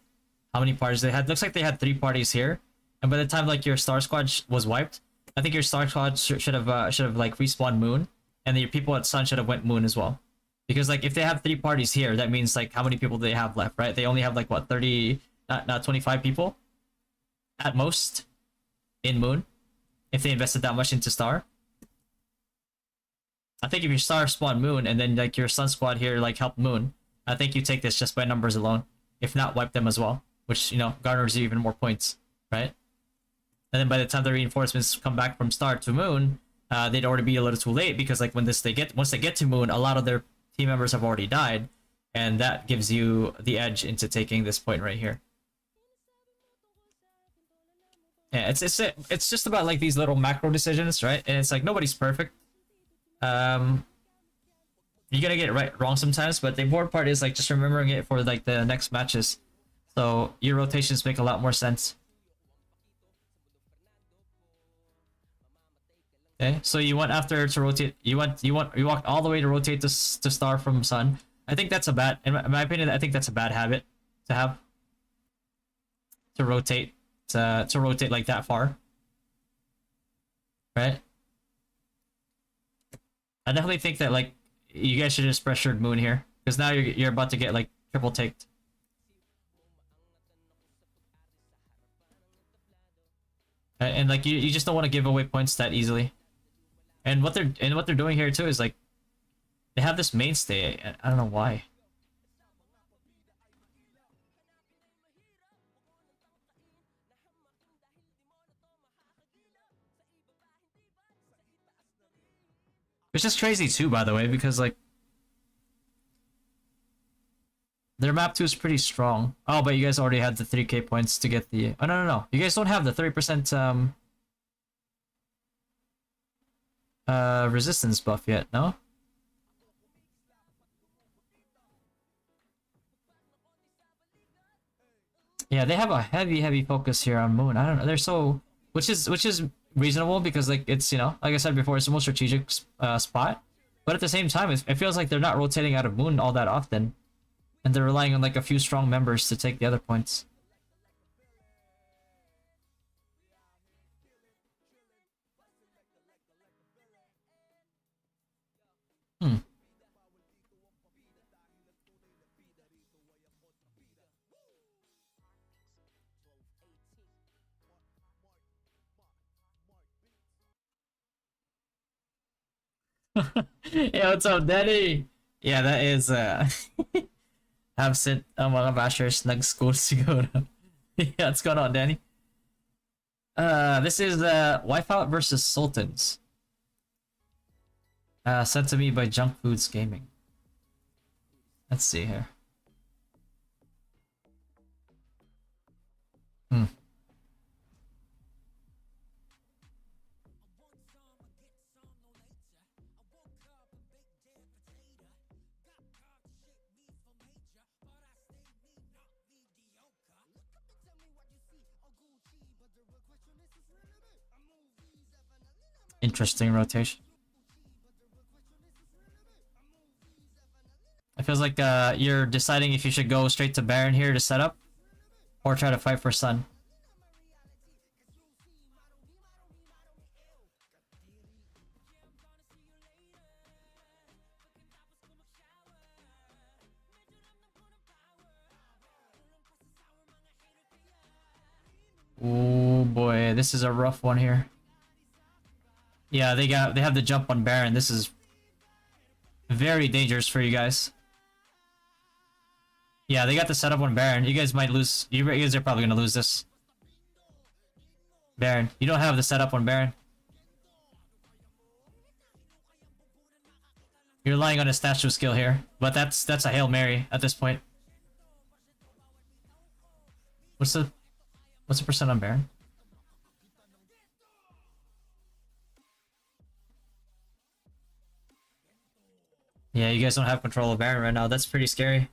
[SPEAKER 1] How many parties they had? Looks like they had 3 parties here, and by the time like your star squad was wiped, I think your star squad should have like respawned Moon, and then your people at Sun should have went Moon as well. Because like if they have 3 parties here, that means like how many people do they have left, right? They only have like what 30, not 25 people, at most, in Moon. If they invested that much into Star. I think if your Star spawned Moon and then like your Sun squad here like helped Moon, I think you take this just by numbers alone. If not, wipe them as well, which garners you even more points, right? And then by the time the reinforcements come back from Star to Moon, they'd already be a little too late because like once they get to Moon, a lot of their team members have already died, and that gives you the edge into taking this point right here. Yeah, it's just about like these little macro decisions, right? And it's like nobody's perfect. You're gonna get it wrong sometimes, but the important part is like just remembering it for like the next matches. So your rotations make a lot more sense. Okay, so you went after to rotate. You walked all the way to rotate to Star from Sun. I think that's a bad, in my opinion, I think that's a bad habit. to have to rotate to rotate like that far, right? I definitely think that like you guys should just pressured Moon here because now you're about to get like triple taked. And like you just don't want to give away points that easily. And what they're doing here too is like they have this mainstay. I don't know why. It's just crazy too, by the way, because like their map 2 is pretty strong. Oh, but you guys already had the 3k points to get the... Oh, no. You guys don't have the 30% resistance buff yet, no? Yeah, they have a heavy focus here on Moon. I don't know. They're so... Which is reasonable because like it's, you know, like I said before, it's the most strategic spot. But at the same time, it feels like they're not rotating out of Moon all that often. And they're relying on like a few strong members to take the other points. Hmm. Yeah, what's up, Daddy? Yeah, that is absent ang mga bashers nag-school siguro. Yeah, what's going on, Danny? This is Wipeout versus Sultans. Sent to me by Junk Foods Gaming. Let's see here. Hmm. Interesting rotation. It feels like you're deciding if you should go straight to Baron here to set up or try to fight for Sun. Oh boy, this is a rough one here. Yeah, they have the jump on Baron. This is very dangerous for you guys. Yeah, they got the setup on Baron. You guys might lose. You guys are probably gonna lose this. Baron, you don't have the setup on Baron. You're relying on a statue skill here, but that's a Hail Mary at this point. What's the percent on Baron? Yeah, you guys don't have control of Baron right now. That's pretty scary.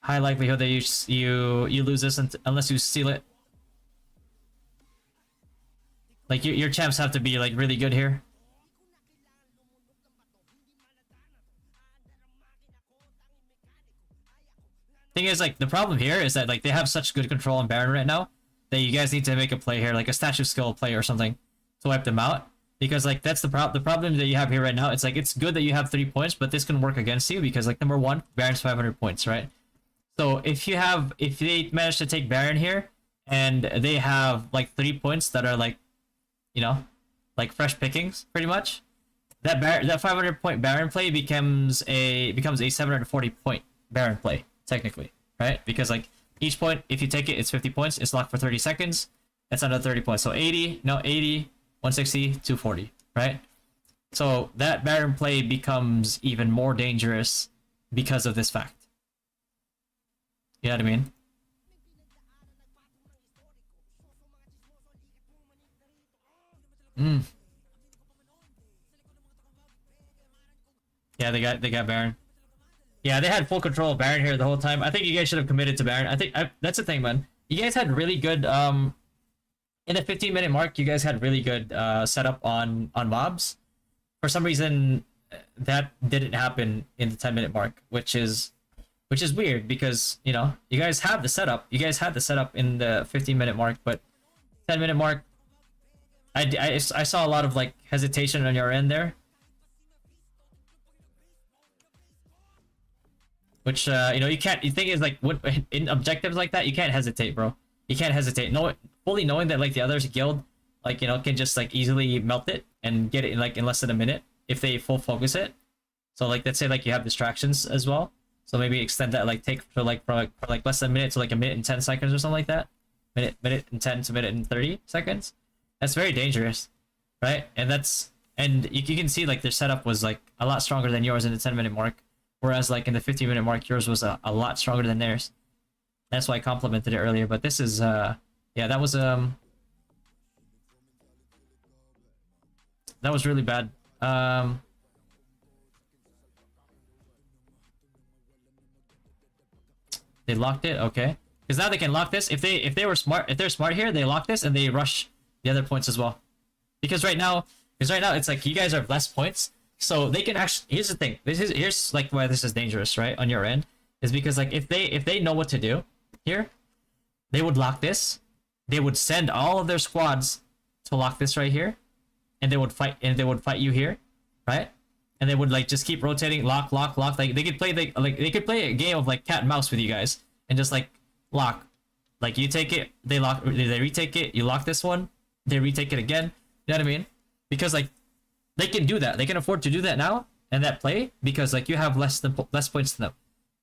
[SPEAKER 1] High likelihood that you lose this unless you steal it. Like your champs have to be like really good here. Thing is, like, the problem here is that like they have such good control on Baron right now that you guys need to make a play here, like a statue skill play or something, to wipe them out. Because like that's the problem that you have here right now. It's like it's good that you have 3 points, but this can work against you because like number one, Baron's 500 points, right? So if they manage to take Baron here and they have like 3 points that are like, you know, like fresh pickings, pretty much, that 500 point Baron play becomes a 740 point Baron play technically, right? Because like each point, if you take it, it's 50 points. It's locked for 30 seconds. That's another 30 points. So 80, 160, 240, right? So that Baron play becomes even more dangerous because of this fact. You know what I mean? Yeah, they got Baron. Yeah, they had full control of Baron here the whole time. I think you guys should have committed to Baron. I think that's the thing, man. You guys had really good in the 15-minute mark. You guys had really good setup on mobs. For some reason, that didn't happen in the 10-minute mark, which is weird because, you know, you guys have the setup. You guys had the setup in the 15-minute mark, but 10-minute mark, I saw a lot of like hesitation on your end there, which you know, you can't. The thing is, like, what in objectives like that, you can't hesitate, bro. You can't hesitate. No, fully knowing that like the others guild, like, you know, can just like easily melt it and get it in like in less than a minute if they full focus it. So like, let's say like you have distractions as well. So maybe extend that, like take for like for like less than a minute to like a minute and 10 seconds or something like that. Minute and 10 to minute and 30 seconds. That's very dangerous, right? And that's, and you can see like their setup was like a lot stronger than yours in the 10-minute mark, whereas like in the 15-minute mark yours was a lot stronger than theirs. That's why I complimented it earlier. But this is yeah, that was really bad. They locked it, okay. Because now they can lock this. If they were smart, if they're smart here, they lock this and they rush the other points as well. Because right now it's like you guys are less points, so they can actually. Here's the thing. Here's like why this is dangerous, right? On your end, is because like if they know what to do here, they would lock this. They would send all of their squads to lock this right here, and they would fight you here, right? And they would like just keep rotating, lock. Like they could play they could play a game of like cat and mouse with you guys and just like lock. Like you take it, they lock, they retake it, you lock this one, they retake it again. You know what I mean? Because like they can do that. They can afford to do that now and that play because like you have less points than them.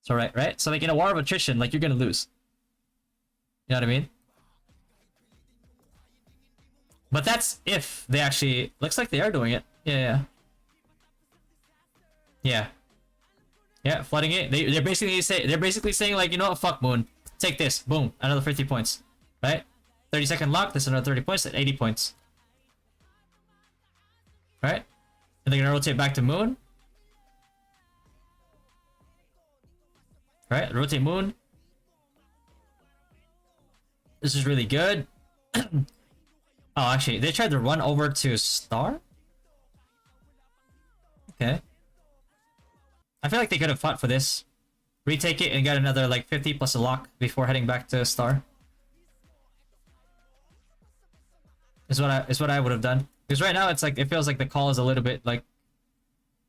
[SPEAKER 1] So right? So like in a war of attrition, like you're gonna lose. You know what I mean? But that's if they actually, looks like they are doing it. Yeah. Yeah, flooding it. They're basically saying like, you know what, fuck Moon. Take this. Boom. Another 50 points. Right? 30-second lock, that's another 30 points, at 80 points. Right? And they're gonna rotate back to Moon. Right? Rotate Moon. This is really good. Oh, actually, they tried to run over to Star? Okay. I feel like they could have fought for this. Retake it and get another like 50 plus a lock before heading back to Star. Is what I would have done. Because right now it's like it feels like the call is a little bit like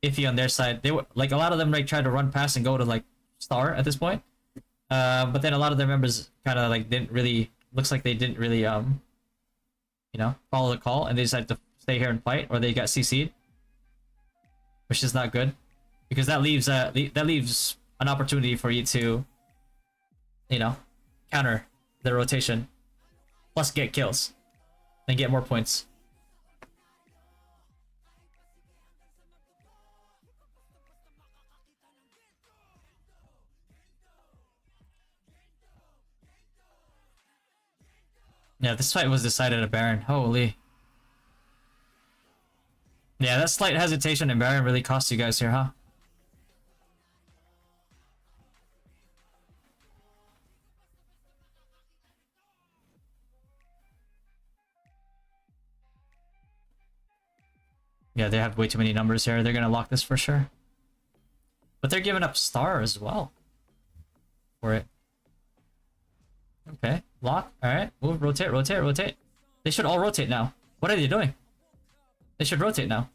[SPEAKER 1] iffy on their side. They were like a lot of them like tried to run past and go to like Star at this point. But then a lot of their members kind of like didn't really, looks like they didn't really you know, follow the call and they decided to stay here and fight, or they got CC'd, which is not good. Because that leaves an opportunity for you to, you know, counter the rotation, plus get kills, and get more points. Yeah, this fight was decided at Baron. Holy. Yeah, that slight hesitation in Baron really cost you guys here, huh? Yeah, they have way too many numbers here. They're gonna lock this for sure. But they're giving up Star as well for it. Okay, lock. Alright, move, rotate. They should all rotate now. What are they doing? They should rotate now.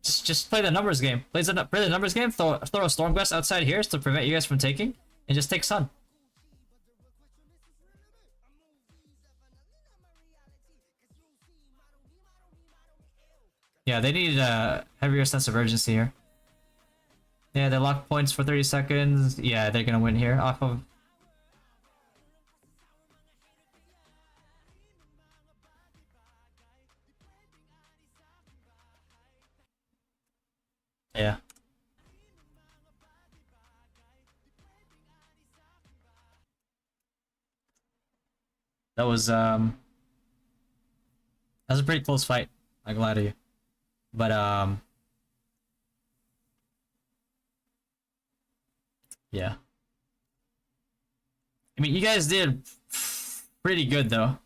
[SPEAKER 1] Just play the numbers game. Play the numbers game, throw a Stormgust outside here to prevent you guys from taking, and just take Sun. Yeah, they need a heavier sense of urgency here. Yeah, they lock points for 30 seconds. Yeah, they're gonna win here off of... Yeah. That was a pretty close fight. I'm glad of you. But yeah. I mean, you guys did pretty good though.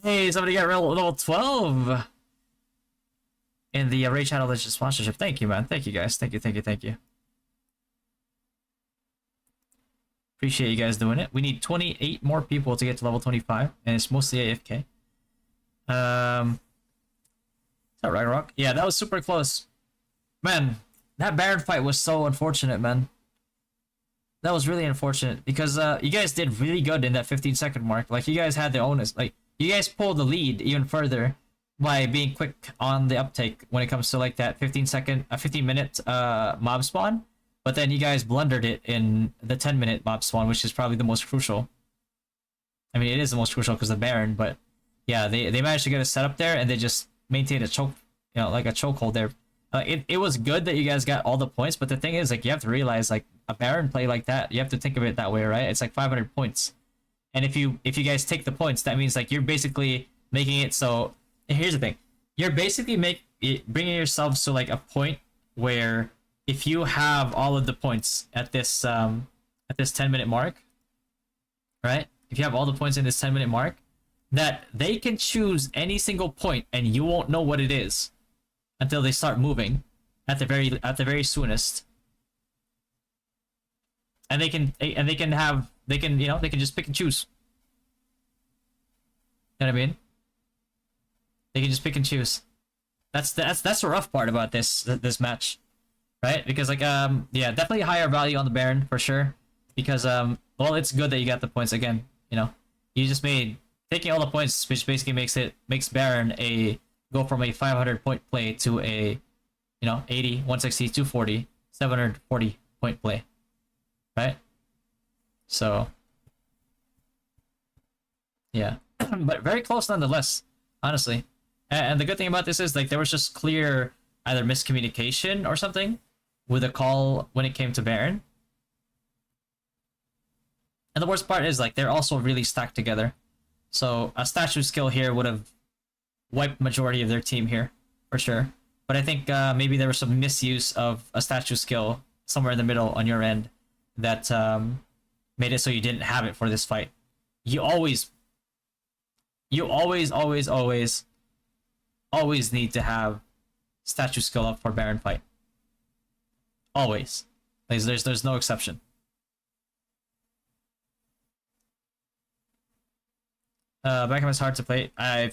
[SPEAKER 1] Hey, somebody got level 12. in the Raid Shadow Legends sponsorship. Thank you, man. Thank you, guys. Thank you, thank you, thank you. Appreciate you guys doing it. We need 28 more people to get to level 25, and it's mostly AFK. Is that Ragnarok? Yeah, that was super close. Man, that Baron fight was so unfortunate, man. That was really unfortunate because you guys did really good in that 15-second mark. Like, you guys had the onus. Like, you guys pulled the lead even further by being quick on the uptake when it comes to like that 15-minute mob spawn. But then you guys blundered it in the 10-minute mob spawn, which is probably the most crucial. I mean, it is the most crucial because of Baron, but yeah, they managed to get a setup there and they just maintained a choke, you know, like a chokehold there. It was good that you guys got all the points, but the thing is, like, you have to realize, like, a Baron play like that, you have to think of it that way, right? It's like 500 points, and if you guys take the points, that means like you're basically making it so. Here's the thing: you're basically bringing yourselves to like a point where if you have all of the points at this 10-minute mark, right? If you have all the points in this 10-minute mark, that they can choose any single point and you won't know what it is until they start moving at the very soonest. And they can just pick and choose. You know what I mean? They can just pick and choose. That's the rough part about this match, right? Because like yeah, definitely higher value on the Baron for sure. Because well, it's good that you got the points again. You know, you just made taking all the points, which basically makes Baron go from a 500 point play to a 80, 160, 240, 740 point play, right? So yeah, but very close nonetheless, honestly. And the good thing about this is like there was just clear either miscommunication or something with a call when it came to Baron. And the worst part is like they're also really stacked together. So a statue skill here would have wiped majority of their team here for sure. But I think maybe there was some misuse of a statue skill somewhere in the middle on your end that made it so you didn't have it for this fight. You always need to have statue skill up for Baron fight. Always. Like, there's no exception. Beckham is hard to play. I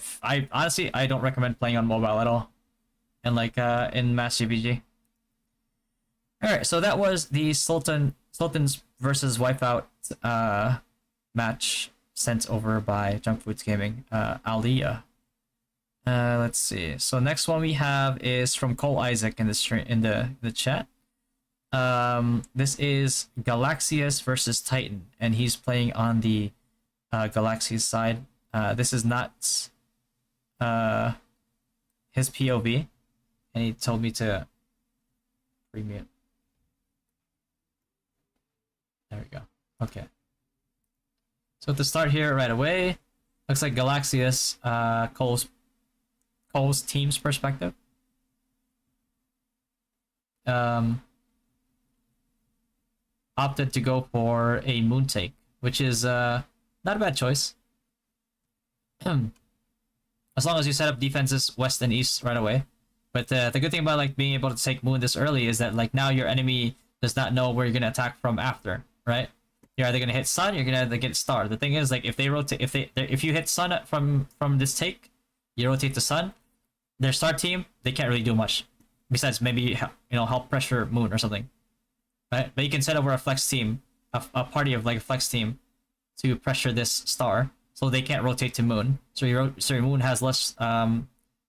[SPEAKER 1] honestly I don't recommend playing on mobile at all, and like in Mass GBG. All right, so that was the Sultans versus Wipeout match sent over by Junk Foods Gaming. Aliyah. Let's see. So next one we have is from Cole Isaac in the stream in the chat. This is Galaxius versus Titan, and he's playing on the Galaxius side. This is not his POV, and he told me to remute. There we go. Okay. So to start here right away, looks like Galaxius, Cole's team's perspective. Opted to go for a moon take, which is not a bad choice. As long as you set up defenses west and east right away. But the good thing about like being able to take moon this early is that like now your enemy does not know where you're gonna attack from after, right? You're either gonna hit sun, you're gonna either get star. The thing is like if you hit sun from this take, you rotate to sun. Their star team, they can't really do much besides maybe help pressure moon or something, right? But you can set over a flex team, a party of like a flex team to pressure this star, so they can't rotate to moon. So your moon has less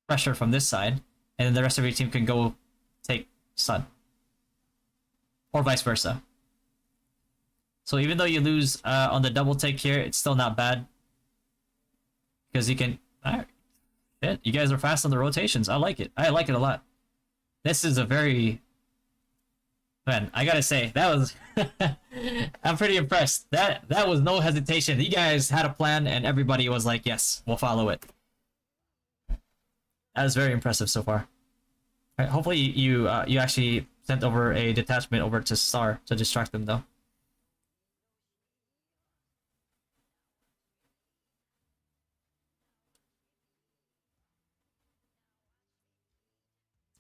[SPEAKER 1] pressure from this side, and then the rest of your team can go take sun, or vice versa. So even though you lose on the double take here, it's still not bad because you can. Shit, you guys are fast on the rotations. I like it. I like it a lot. This is a very... Man, I gotta say, that was... I'm pretty impressed. That was no hesitation. You guys had a plan and everybody was like, yes, we'll follow it. That is very impressive so far. Right, hopefully you actually sent over a detachment over to Star to distract them though.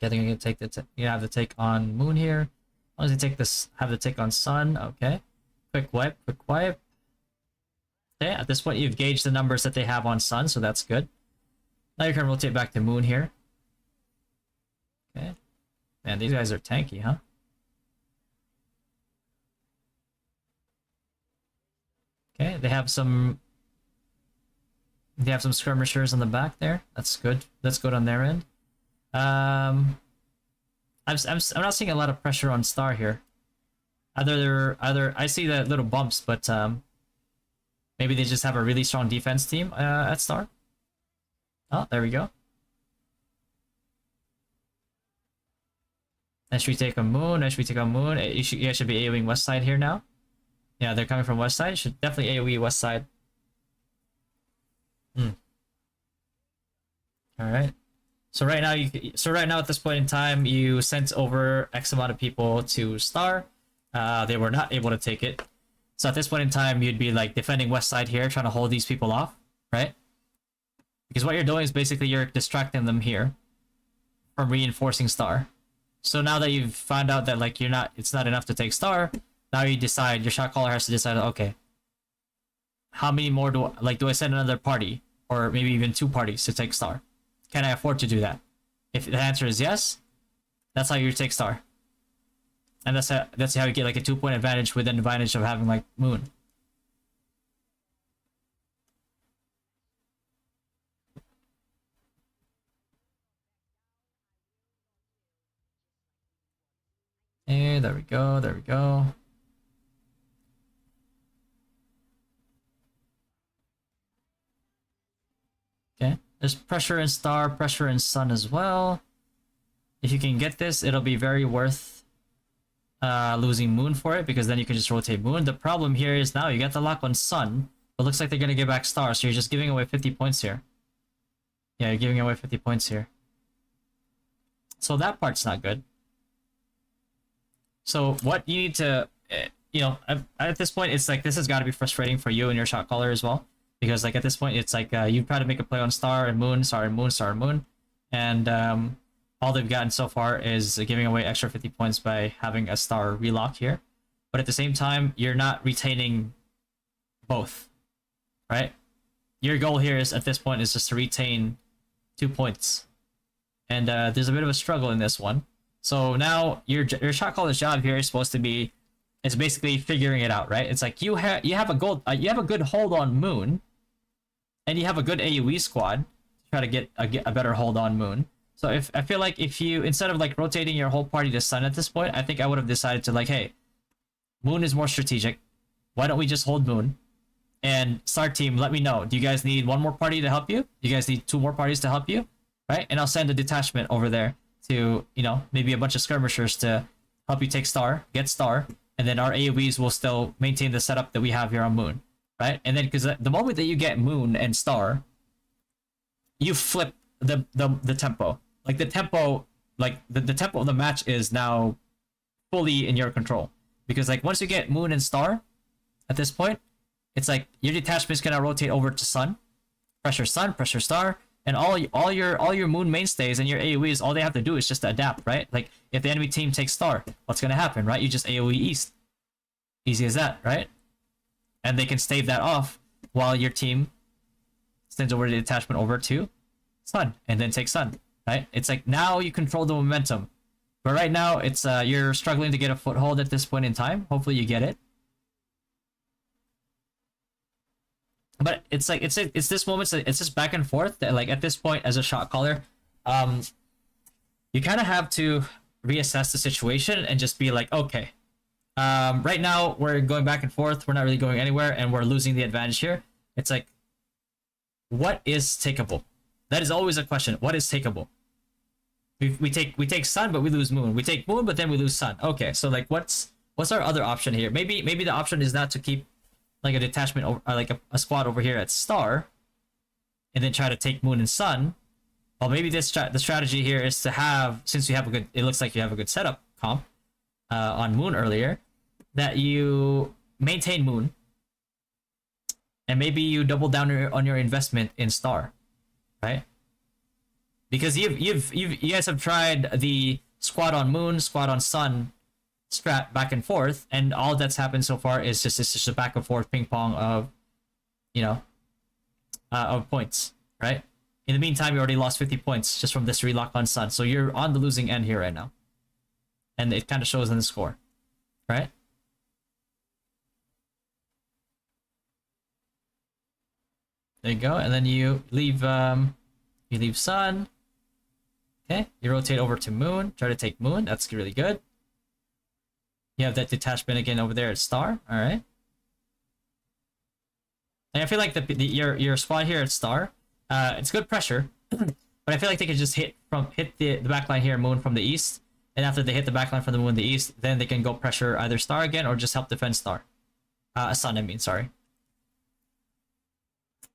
[SPEAKER 1] Okay, they're gonna take you have the take on Moon here. As long as you take this, have the take on Sun. Okay, quick wipe, quick wipe. Okay, at this point you've gauged the numbers that they have on Sun, so that's good. Now you can rotate back to Moon here. Okay, man, these guys are tanky, huh? Okay, they have some skirmishers on the back there. That's good. That's good on their end. I'm not seeing a lot of pressure on Star here. Either I see the little bumps, but maybe they just have a really strong defense team at Star. Oh, there we go. And should we take a Moon? And should we take a Moon? You guys should be AoEing West Side here now. Yeah, they're coming from West Side. Should definitely AoE West Side. All right. So right now at this point in time, you sent over X amount of people to Star. They were not able to take it. So at this point in time, you'd be like defending West Side here, trying to hold these people off, right? Because what you're doing is basically you're distracting them here from reinforcing Star. So now that you've found out that like it's not enough to take Star, now you decide, your shot caller has to decide, okay, how many more do I send another party or maybe even 2 parties to take Star? Can I afford to do that? If the answer is yes, that's how you take Star. And that's how you get like a 2-point advantage with an advantage of having like Moon. Hey, there we go, there we go. Okay, there's pressure in Star, pressure in Sun as well. If you can get this, it'll be very worth losing Moon for it, because then you can just rotate Moon. The problem here is now you get the lock on Sun, but looks like they're gonna get back Star, so you're just giving away 50 points here. Yeah, you're giving away 50 points here. So that part's not good. So what you need to, at this point, it's like this has got to be frustrating for you and your shot caller as well, because like at this point, it's like you try to make a play on Star and Moon, Star and Moon, Star and Moon, and all they've gotten so far is giving away extra 50 points by having a Star relock here. But at the same time, you're not retaining both, right? Your goal here is at this point is just to retain 2 points, and there's a bit of a struggle in this one. So now your shot caller's job here is supposed to be, it's basically figuring it out, right? It's like you have a good hold on Moon, and you have a good AoE squad to try to get a better hold on Moon. So I feel like if you, instead of like rotating your whole party to Sun at this point, I think I would have decided to like, hey, Moon is more strategic. Why don't we just hold Moon? And Star team, let me know. Do you guys need 1 more party to help you? Do you guys need 2 more parties to help you? Right? And I'll send a detachment over there to, maybe a bunch of skirmishers to help you take Star, get Star, and then our AoEs will still maintain the setup that we have here on Moon, right? And then, because the moment that you get Moon and Star, you flip the tempo. Like the tempo, the tempo of the match is now fully in your control. Because like once you get Moon and Star, at this point, it's like your detachment's gonna rotate over to Sun, pressure Star, and all your Moon mainstays and your AoEs, all they have to do is just to adapt, right? Like if the enemy team takes Star, what's gonna happen, right? You just AoE East. Easy as that, right? And they can stave that off while your team sends over the detachment over to Sun and then take Sun, right? It's like now you control the momentum. But right now it's you're struggling to get a foothold at this point in time. Hopefully you get it. But it's like it's this moment, it's just back and forth that like at this point as a shot caller, you kind of have to reassess the situation and just be like, okay, right now we're going back and forth, we're not really going anywhere, and we're losing the advantage here. It's like, what is takeable? That is always a question. What is takeable? We take Sun, but we lose Moon. We take Moon, but then we lose Sun. Okay, so like what's our other option here? Maybe the option is not to keep like a detachment over, like a squad over here at Star, and then try to take Moon and Sun. Well, maybe the strategy here is to have, since you have it looks like you have a good setup comp on Moon earlier, that you maintain Moon, and maybe you double down on your investment in Star, right? because you guys have tried the squad on moon, squad on sun strat back and forth, and all that's happened so far is just it's just a back and forth ping pong of you know of points, right? In the meantime, you already lost 50 points just from this relock on sun, so you're on the losing end here right now, and it kind of shows in the score, right? There you go, and then you leave sun. Okay, you rotate over to moon. Try to take moon. That's really good. You have that detachment again over there at star. All right. And I feel like your squad here at star, it's good pressure, but I feel like they could just hit the backline here, moon from the east, and after they hit the backline from the moon the east, then they can go pressure either star again or just help defend star, sun. I mean, sorry,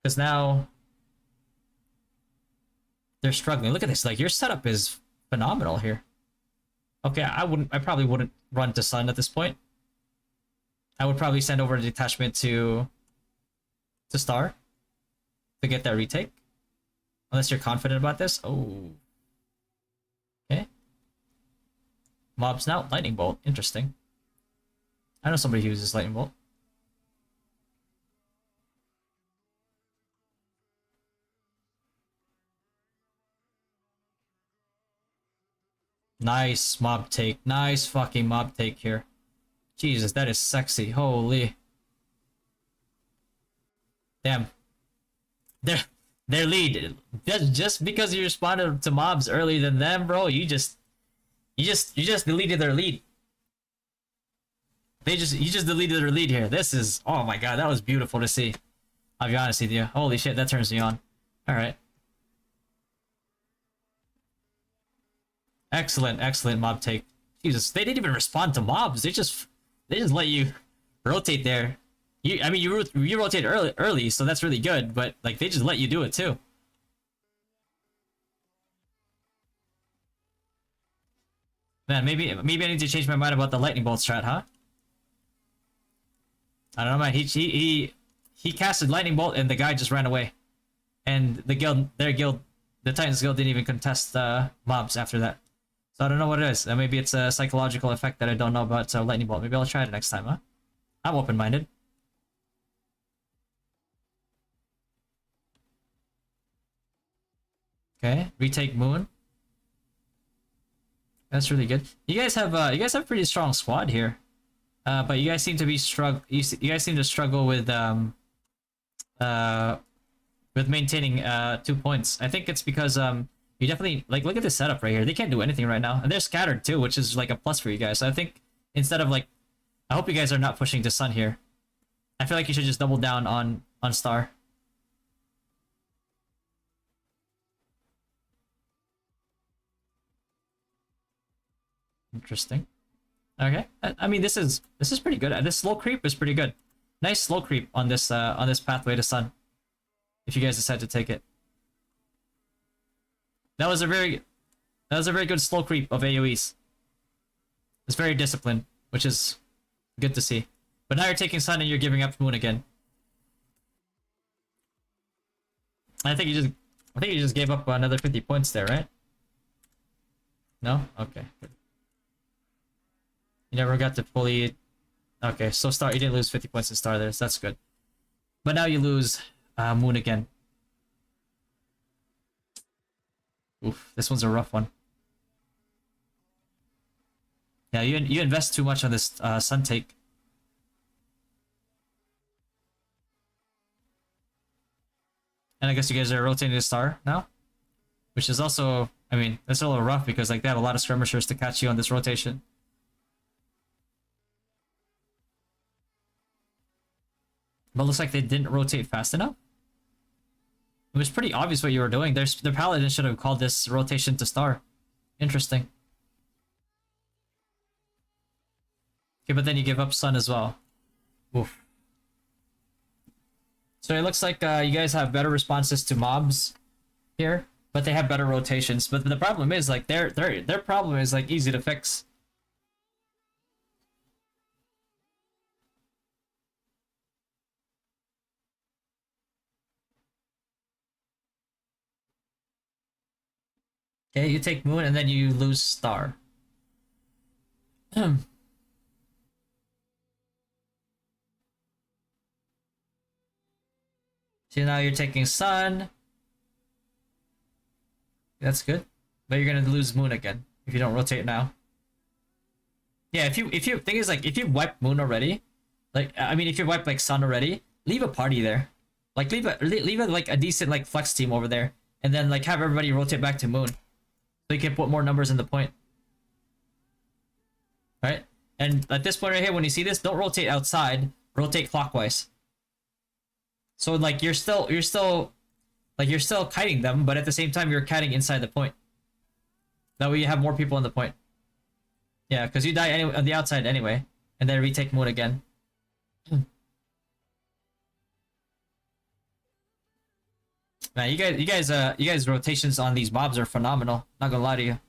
[SPEAKER 1] because now they're struggling. Look at this. Like your setup is phenomenal here. Okay, I probably wouldn't run to sun at this point. I would probably send over a detachment to star to get that retake. Unless you're confident about this. Oh. Okay. Mobs now. Lightning bolt. Interesting. I know somebody who uses lightning bolt. Nice mob take. Nice fucking mob take here. Jesus, that is sexy. Holy. Damn. Their lead. Just because you responded to mobs earlier than them, bro, you just deleted their lead. You just deleted their lead here. This is, oh my god, that was beautiful to see. I'll be honest with you. Holy shit, that turns me on. Alright. Excellent, excellent mob take. Jesus, they didn't even respond to mobs. They just let you rotate there. I mean, you rotate early, so that's really good. But like, they just let you do it too. Man, maybe I need to change my mind about the lightning bolt strat, huh? I don't know, man. He casted lightning bolt, and the guy just ran away. And the guild, the Titans guild didn't even contest mobs after that. So I don't know what it is. Maybe it's a psychological effect that I don't know about lightning bolt. Maybe I'll try it next time, huh? I'm open-minded. Okay, retake moon. That's really good. You guys have a pretty strong squad here, but you guys seem to be You guys seem to struggle with maintaining 2 points. I think it's because you definitely like look at this setup right here. They can't do anything right now, and they're scattered too, which is like a plus for you guys. So I think instead of like, I hope you guys are not pushing to sun here. I feel like you should just double down on star. Interesting. Okay, I mean this is pretty good. This slow creep is pretty good. Nice slow creep on this pathway to sun. If you guys decide to take it, that was a very good slow creep of AOE's. It's very disciplined, which is good to see. But now you're taking sun and you're giving up moon again. I think you just gave up another 50 points there, right? No? Okay. Good. You never got to fully... Okay, so star, you didn't lose 50 points in star there, so that's good. But now you lose moon again. Oof, this one's a rough one. Yeah, you invest too much on this sun take. And I guess you guys are rotating the star now? Which is also, I mean, that's a little rough because like they have a lot of skirmishers to catch you on this rotation. But it looks like they didn't rotate fast enough. It was pretty obvious what you were doing. The paladin should have called this rotation to star. Interesting. Okay, but then you give up sun as well. Oof. So it looks like you guys have better responses to mobs here, but they have better rotations. But the problem is like their problem is like easy to fix. Okay, you take moon and then you lose star. So now you're taking sun. That's good. But you're gonna lose moon again if you don't rotate now. Yeah, if you thing is like if you wipe moon already, like I mean if you wipe like sun already, leave a party there. Like leave a like a decent like flex team over there, and then like have everybody rotate back to moon, so you can put more numbers in the point. Right? And at this point right here, when you see this, don't rotate outside, rotate clockwise. So like you're still kiting them, but at the same time you're kiting inside the point. That way you have more people in the point. Yeah, because you die anyway on the outside anyway, and then retake moon again. Man, you guys rotations on these mobs are phenomenal. Not gonna lie to you.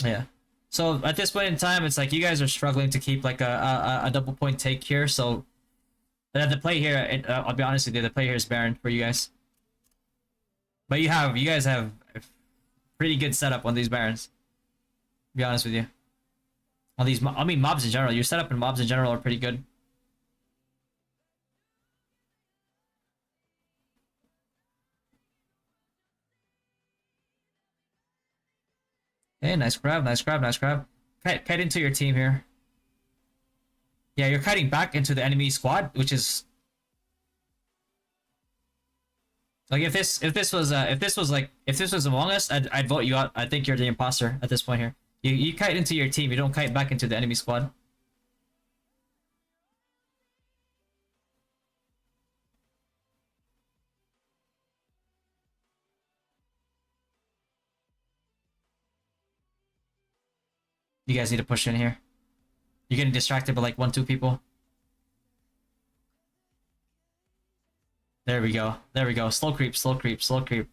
[SPEAKER 1] Yeah. So at this point in time, it's like you guys are struggling to keep like a double point take here. So the play here, I'll be honest with you, the play here is Baron for you guys. But you guys have a pretty good setup on these Barons. To be honest with you. On these, I mean mobs in general. Your setup and mobs in general are pretty good. Hey, nice grab, nice grab, nice grab. Kite into your team here. Yeah, you're kiting back into the enemy squad, which is like if this was Among Us, I'd vote you out. I think you're the imposter at this point here. You kite into your team, you don't kite back into the enemy squad. You guys need to push in here. You're getting distracted by like 1-2 people. There we go. There we go. Slow creep, slow creep, slow creep.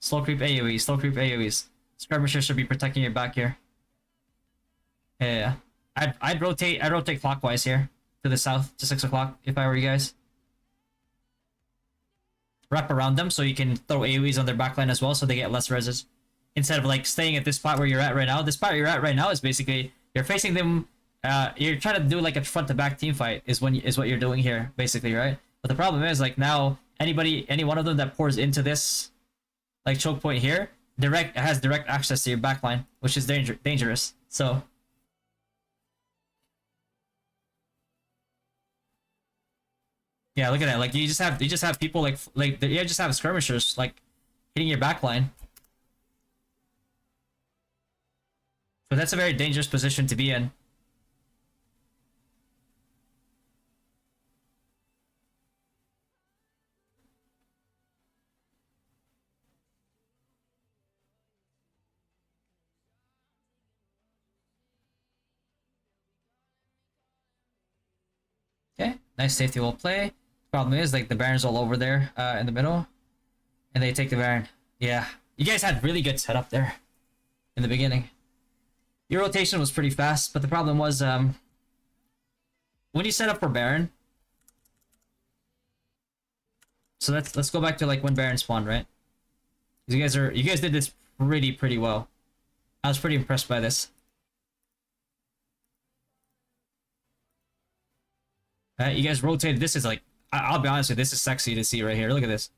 [SPEAKER 1] Slow creep AoE, slow creep AoEs. Skirmishers should be protecting your back here. Yeah. I'd rotate clockwise here to the south to 6 o'clock if I were you guys. Wrap around them so you can throw AoEs on their backline as well so they get less reses. Instead of like staying at this spot where you're at right now. The spot you're at right now is basically you're facing them. You're trying to do like a front to back team fight is what you're doing here basically, right? But the problem is like now any one of them that pours into this like choke point here has direct access to your backline, which is dangerous. So yeah, look at that. Like you just have people you just have skirmishers like hitting your backline. So that's a very dangerous position to be in. Okay, nice safety will play. Problem is like the Baron's all over there in the middle, and they take the Baron. Yeah, you guys had really good setup there in the beginning. Your rotation was pretty fast, but the problem was when you set up for Baron. So let's go back to like when Baron spawned, right? You guys did this pretty well. I was pretty impressed by this. You guys rotated. This is like I'll be honest with you, this is sexy to see right here. Look at this.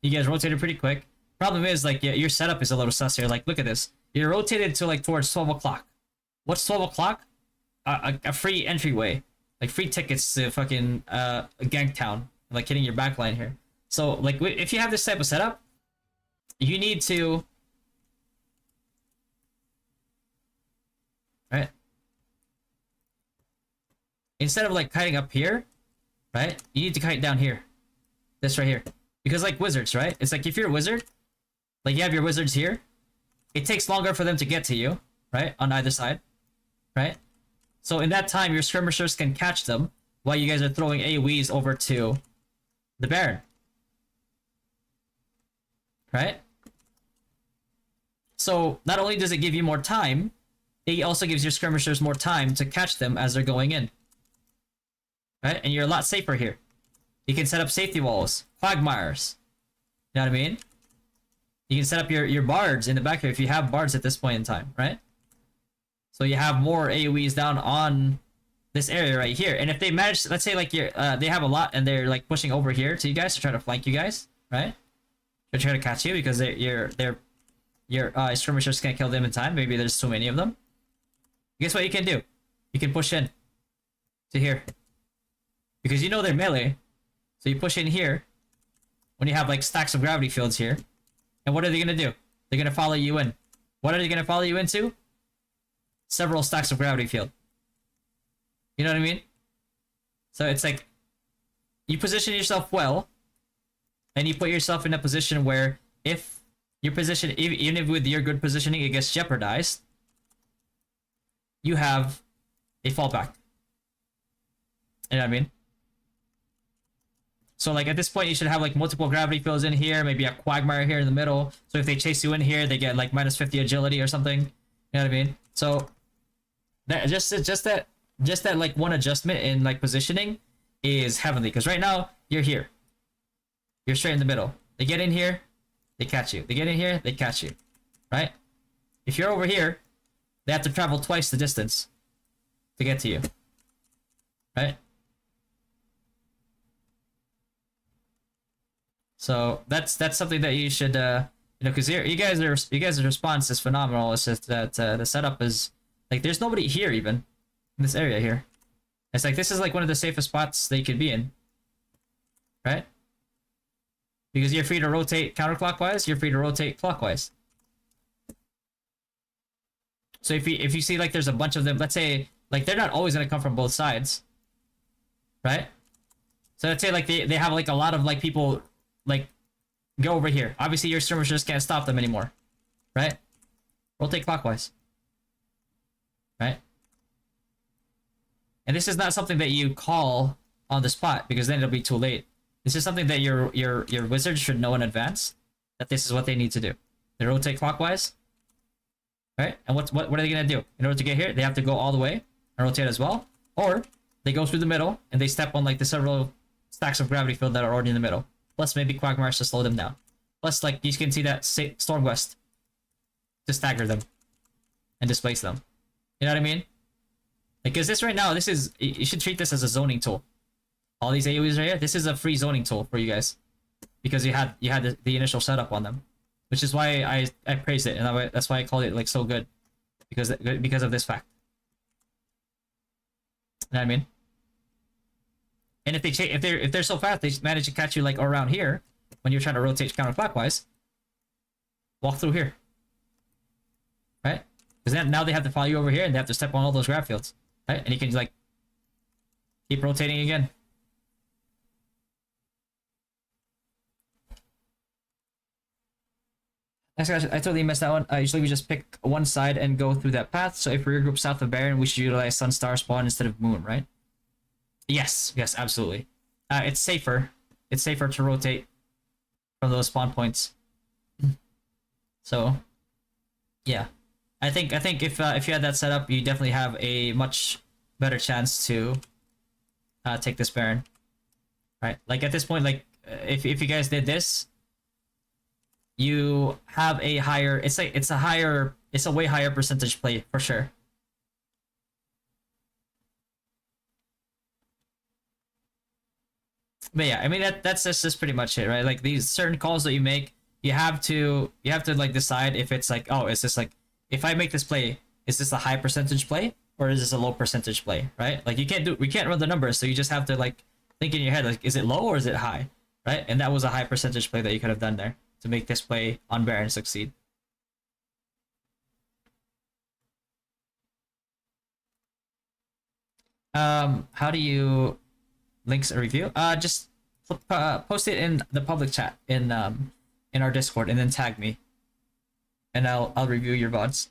[SPEAKER 1] You guys rotated pretty quick. Problem is like your setup is a little sus here. Like look at this. You're rotated to like towards 12 o'clock. What's 12 o'clock? A free entryway, like free tickets to fucking Ganktown, like hitting your backline here. So like if you have this type of setup, you need to right instead of like kiting up here, right? You need to kite down here, this right here, because like wizards, right? It's like if you're a wizard, like you have your wizards here, it takes longer for them to get to you, right? On either side, right? So in that time, your skirmishers can catch them while you guys are throwing AoEs over to the Baron, right? So not only does it give you more time, it also gives your skirmishers more time to catch them as they're going in. right? And you're a lot safer here. You can set up safety walls, quagmires. You know what I mean? You can set up your bards in the back here if you have bards at this point in time, right? So you have more AoEs down on this area right here. And if they manage, let's say like they have a lot and they're like pushing over here to you guys to try to flank you guys, right? They're trying to catch you because your skirmishers can't kill them in time. Maybe there's too many of them. Guess what you can do? You can push in to here because you know they're melee. So you push in here when you have like stacks of gravity fields here. And what are they gonna do? They're gonna follow you in. What are they gonna follow you into? Several stacks of gravity field. You know what I mean? So it's like you position yourself well, and you put yourself in a position where if your position, even if with your good positioning, it gets jeopardized, you have a fallback. You know what I mean? So like at this point, you should have like multiple gravity fields in here, maybe a quagmire here in the middle. So if they chase you in here, they get like minus 50 agility or something. You know what I mean? So that just that like one adjustment in like positioning is heavenly. Because right now you're here, you're straight in the middle. They get in here, they catch you. They get in here, they catch you. Right? If you're over here, they have to travel twice the distance to get to you. Right? So that's something that you should because you guys' response is phenomenal. It's just that the setup is like there's nobody here even in this area here. It's like this is like one of the safest spots they could be in, right? Because you're free to rotate counterclockwise, you're free to rotate clockwise. So if you see like there's a bunch of them, let's say like they're not always gonna come from both sides, right? So let's say like they have like a lot of like people like go over here. Obviously your skirmishers can't stop them anymore, right? Rotate clockwise, right? And this is not something that you call on the spot because then it'll be too late. This is something that your wizards should know in advance that this is what they need to do. They rotate clockwise, right? And what are they gonna do in order to get here? They have to go all the way and rotate as well, or they go through the middle and they step on like the several stacks of gravity field that are already in the middle. Plus maybe quagmires to slow them down. Plus like you can see that Stormwest to stagger them and displace them. You know what I mean? Because this right now, this is you should treat this as a zoning tool. All these AoEs right here, this is a free zoning tool for you guys because you had the initial setup on them, which is why I praised it and that's why I called it like so good because of this fact. You know what I mean? And if they're so fast, they manage to catch you like around here when you're trying to rotate counterclockwise. Walk through here, right? Because now they have to follow you over here and they have to step on all those grav fields, right? And you can like keep rotating again. I totally missed that one. Usually we just pick one side and go through that path. So if we're group south of Baron, we should utilize Sun Star spawn instead of Moon, right? Yes, absolutely. It's safer. It's safer to rotate from those spawn points. So, yeah, I think if you had that set up, you definitely have a much better chance to take this Baron. Right? Like at this point, like if you guys did this, you have a higher. It's a way higher percentage play for sure. But yeah, I mean that's just pretty much it, right? Like these certain calls that you make, you have to like decide if it's like, oh, is this like if I make this play, is this a high percentage play or is this a low percentage play, right? Like we can't run the numbers, so you just have to like think in your head like, is it low or is it high, right? And that was a high percentage play that you could have done there to make this play on Baron succeed. How do you links a review? Just post it in the public chat in our Discord and then tag me, and I'll review your VODs.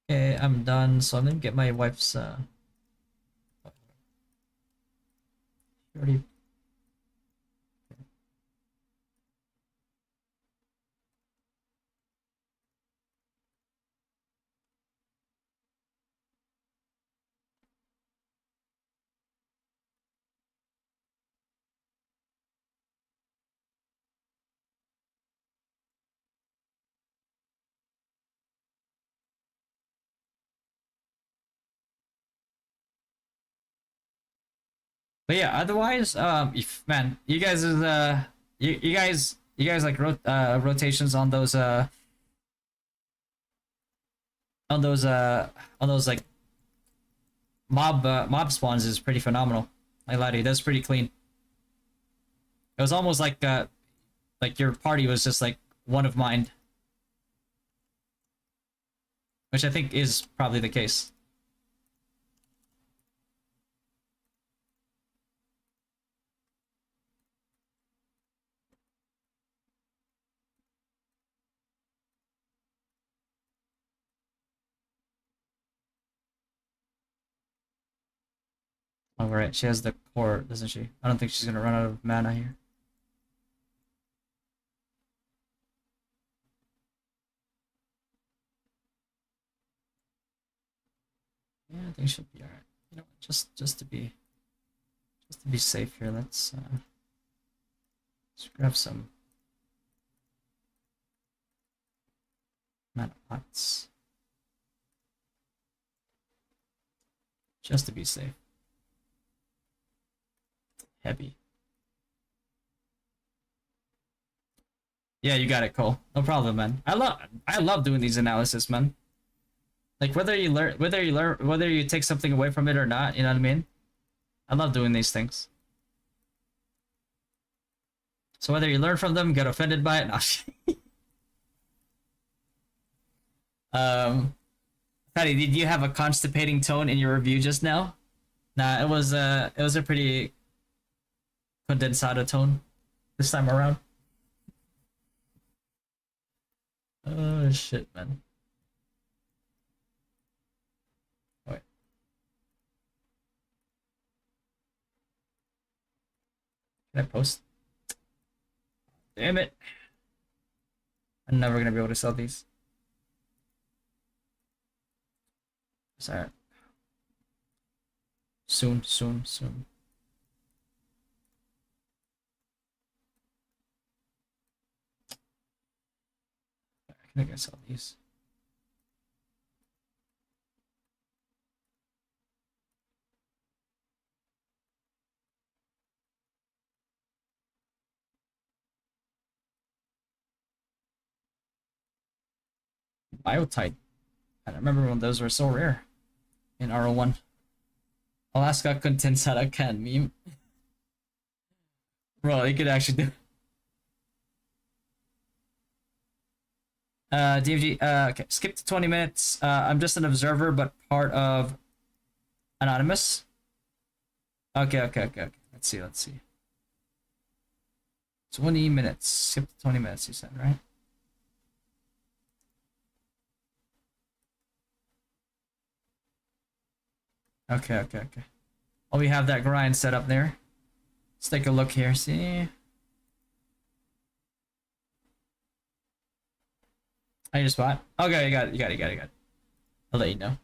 [SPEAKER 1] Okay, I'm done. So I'm gonna get my wife's. Already. But yeah, otherwise, if man, you guys is you guys like rotations on those on those like mob spawns is pretty phenomenal. I lie to you, that's pretty clean. It was almost like your party was just like one of mine, which I think is probably the case. Oh right, she has the core, doesn't she? I don't think she's gonna run out of mana here. Yeah, I think she'll be alright. You know what? Just to be safe here, let's grab some mana pots. Just to be safe. Heavy. Yeah, you got it, Cole. No problem, man. I love doing these analysis, man. Like whether you take something away from it or not, you know what I mean? I love doing these things. So whether you learn from them, get offended by it, no. Patty, did you have a constipating tone in your review just now? Nah, it was a pretty condensado tone this time around. Oh shit, man. Wait, can I post? Damn it. I'm never gonna be able to sell these. Sorry. Soon, soon, soon. I can sell these. Biotite. I remember when those were so rare in RO1. Alaska condensada can meme. Bro, you could actually do. DMG, okay, skip to 20 minutes. I'm just an observer, but part of Anonymous. Okay. Let's see. 20 minutes. Skip to 20 minutes, you said, right? Okay. Oh, we have that grind set up there. Let's take a look here, see? I just bought. Okay, you got it. I'll let you know.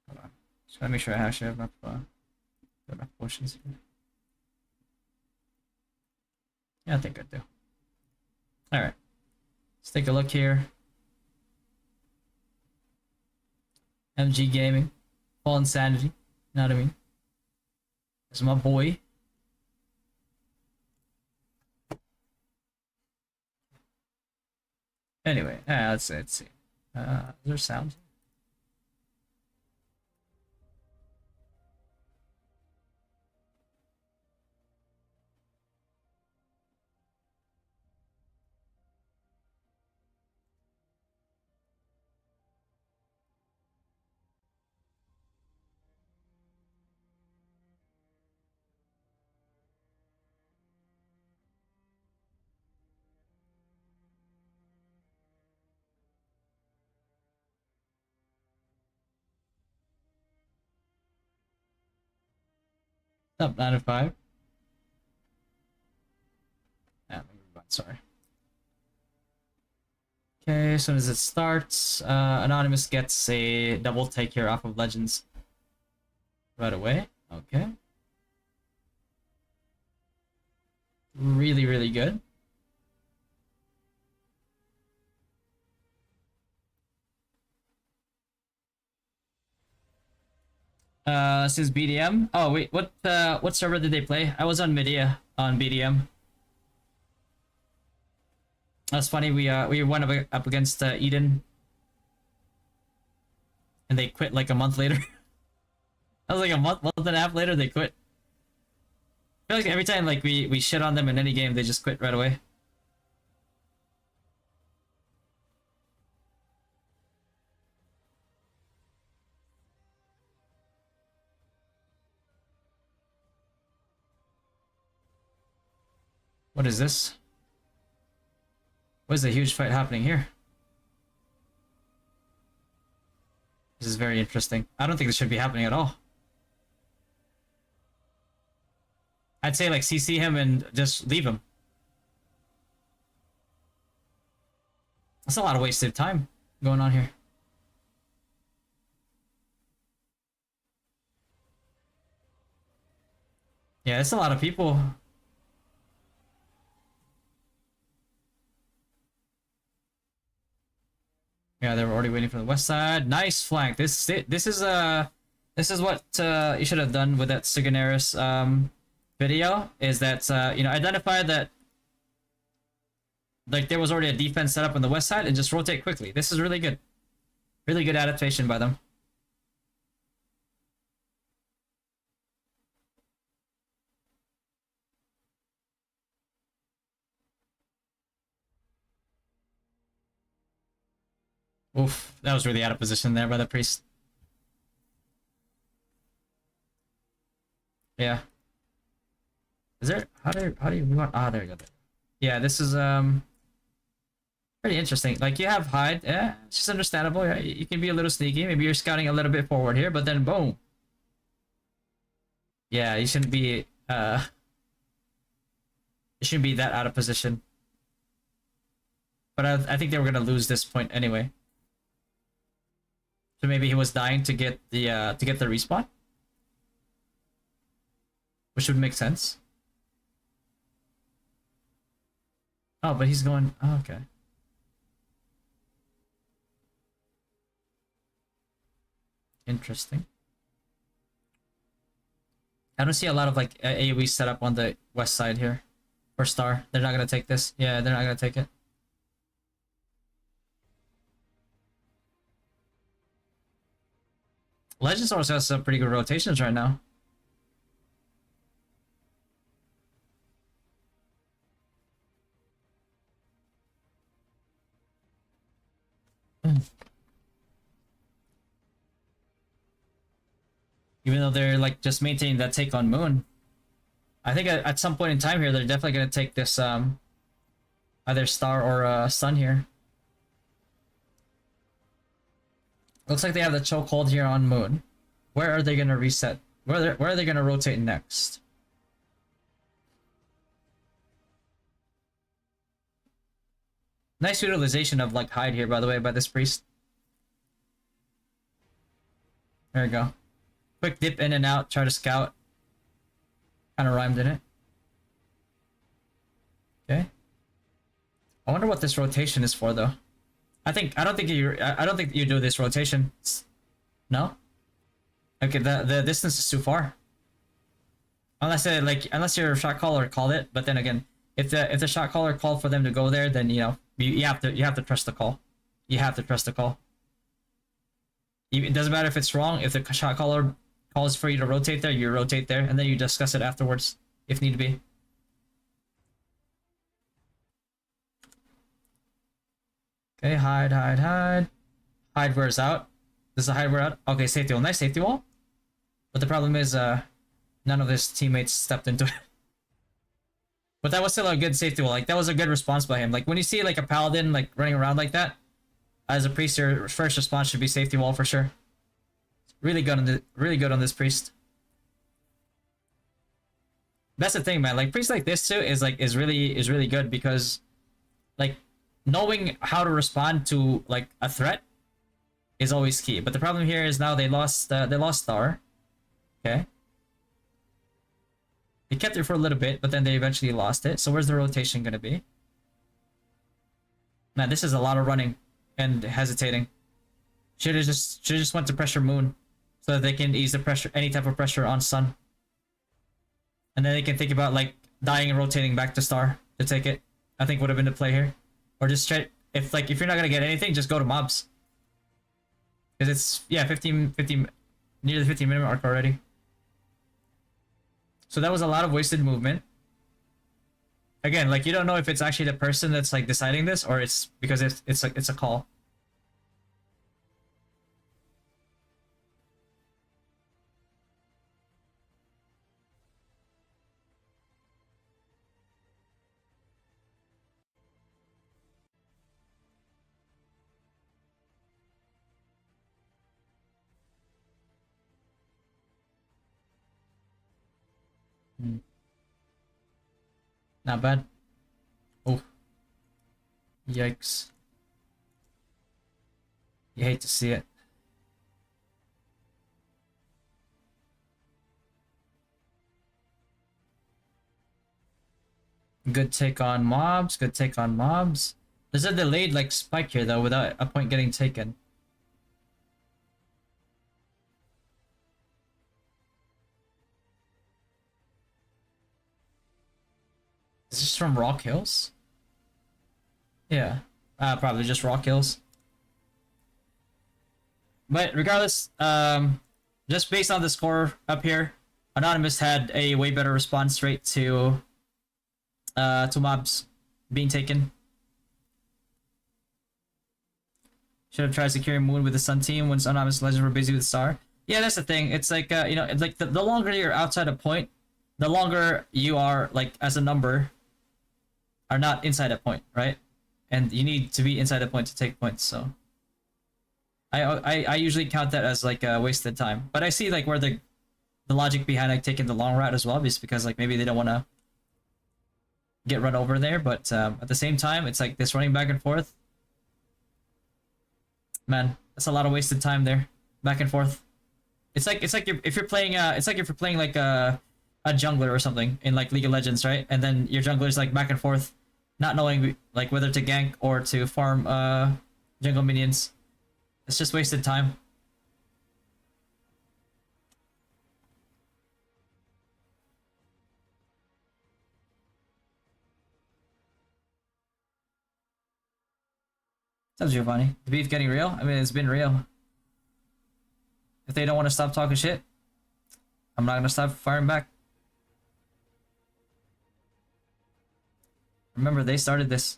[SPEAKER 1] Hold on. Just gotta make sure I actually have enough potions here. Yeah, I think I do. Alright. Let's take a look here. MG Gaming. Full Insanity. You know what I mean? This is my boy. Anyway, let's see. Is there sound? Up 9 to 5. Yeah, sorry. Okay, as soon as it starts, Anonymous gets a double take here off of Legends right away. Okay. Really good. Since BDM. Oh wait, what server did they play? I was on Media on BDM. That's funny. We went up against Eden, and they quit like a month later. I was like a month and a half later they quit. I feel like every time like we shit on them in any game, they just quit right away. What is this? What is the huge fight happening here? This is very interesting. I don't think this should be happening at all. I'd say like CC him and just leave him. That's a lot of wasted time going on here. Yeah, it's a lot of people. Yeah, they were already waiting for the west side. Nice flank. This is what you should have done with that Sigonaris video. Is that you know, identify that like there was already a defense set up on the west side and just rotate quickly. This is really good. Really good adaptation by them. Oof, that was really out of position there by the priest. Yeah. Is there how do you move on? Ah, there you go. Yeah, this is pretty interesting. Like you have hide, yeah, it's just understandable. Yeah, you can be a little sneaky. Maybe you're scouting a little bit forward here, but then boom. Yeah, you shouldn't be that out of position. But I think they were gonna lose this point anyway. So maybe he was dying to get the respawn, which would make sense. Oh, but he's going. Oh, okay. Interesting. I don't see a lot of like AoE set up on the west side here. For Star. They're not gonna take this. Yeah, they're not gonna take it. Legends also has some pretty good rotations right now. Even though they're like just maintaining that take on Moon. I think at some point in time here, they're definitely gonna take this either Star or Sun here. Looks like they have the chokehold here on Moon. Where are they gonna reset? Where are they gonna rotate next? Nice utilization of like hide here, by the way, by this priest. There we go. Quick dip in and out, try to scout. Kind of rhymed in it. Okay. I wonder what this rotation is for, though. I don't think you do this rotation. No. Okay, the distance is too far. Unless your shot caller called it, but then again, if the shot caller called for them to go there, then you know you have to trust the call. You have to trust the call. It doesn't matter if it's wrong. If the shot caller calls for you to rotate there, you rotate there, and then you discuss it afterwards if need be. Okay, hide. Hide wears out. Does the hide wear out? Okay, safety wall. Nice safety wall. But the problem is, none of his teammates stepped into it. But that was still a good safety wall. Like, that was a good response by him. Like, when you see, like, a paladin, like, running around like that, as a priest, your first response should be safety wall for sure. Really good on this priest. That's the thing, man. Like, priests like this, too, is really good because, like, knowing how to respond to, like, a threat is always key. But the problem here is now they lost Star. Okay. They kept it for a little bit, but then they eventually lost it. So where's the rotation gonna be? Man, this is a lot of running and hesitating. Should have just went to pressure Moon. so that they can ease the pressure, any type of pressure on Sun, and then they can think about like dying and rotating back to Star to take it. I think would have been the play here, or just try if you're not gonna get anything, just go to mobs because it's 15 near the 15-minute mark already. So that was a lot of wasted movement. Again, like you don't know if it's actually the person that's like deciding this or it's because it's like it's a call. Hmm. Not bad. Oh, yikes. You hate to see it. Good take on mobs. Good take on mobs. There's a delayed like spike here though without a point getting taken. Is this from Rock Hills? Yeah. Probably just Rock Hills. But regardless, just based on the score up here, Anonymous had a way better response rate to mobs being taken. Should have tried securing Moon with the Sun team once Anonymous Legends were busy with Star. Yeah, that's the thing. It's like you know, like the longer you're outside a point, the longer you are like as a number are not inside a point, right? And you need to be inside a point to take points. So I usually count that as like a wasted time. But I see like where the logic behind like taking the long route as well, is because like maybe they don't want to get run over there. But at the same time, it's like this running back and forth. Man, that's a lot of wasted time there, back and forth. It's like if you're playing like a jungler or something in like League of Legends, right? And then your jungler's like back and forth, not knowing like whether to gank or to farm jungle minions. It's just wasted time. What's up, Giovanni? The beef getting real? I mean, it's been real. If they don't want to stop talking shit, I'm not gonna stop firing back. Remember, they started this.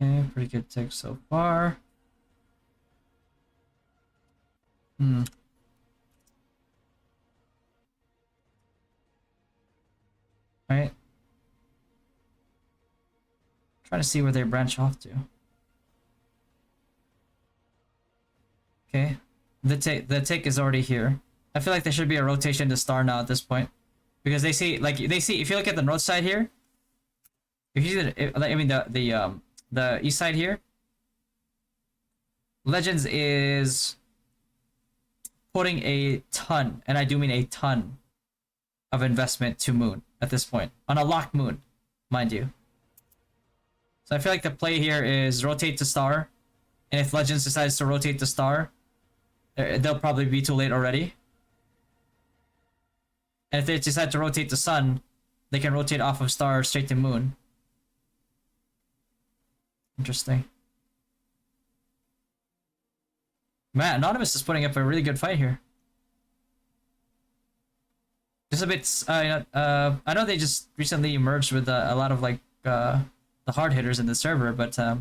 [SPEAKER 1] Okay, pretty good take so far. Hmm. Alright. Trying to see where they branch off to. Okay. The take is already here. I feel like there should be a rotation to Star now at this point. Because they see if you look at the north side here, if you see I mean the east side here, Legends is putting a ton, and I do mean a ton, of investment to Moon at this point. On a locked Moon, mind you. So I feel like the play here is rotate to Star, and if Legends decides to rotate to Star, they'll probably be too late already. And if they decide to rotate to Sun, they can rotate off of Star straight to Moon. Interesting. Man, Anonymous is putting up a really good fight here. Just a bit, I know they just recently merged with a lot of like the hard hitters in the server, but you know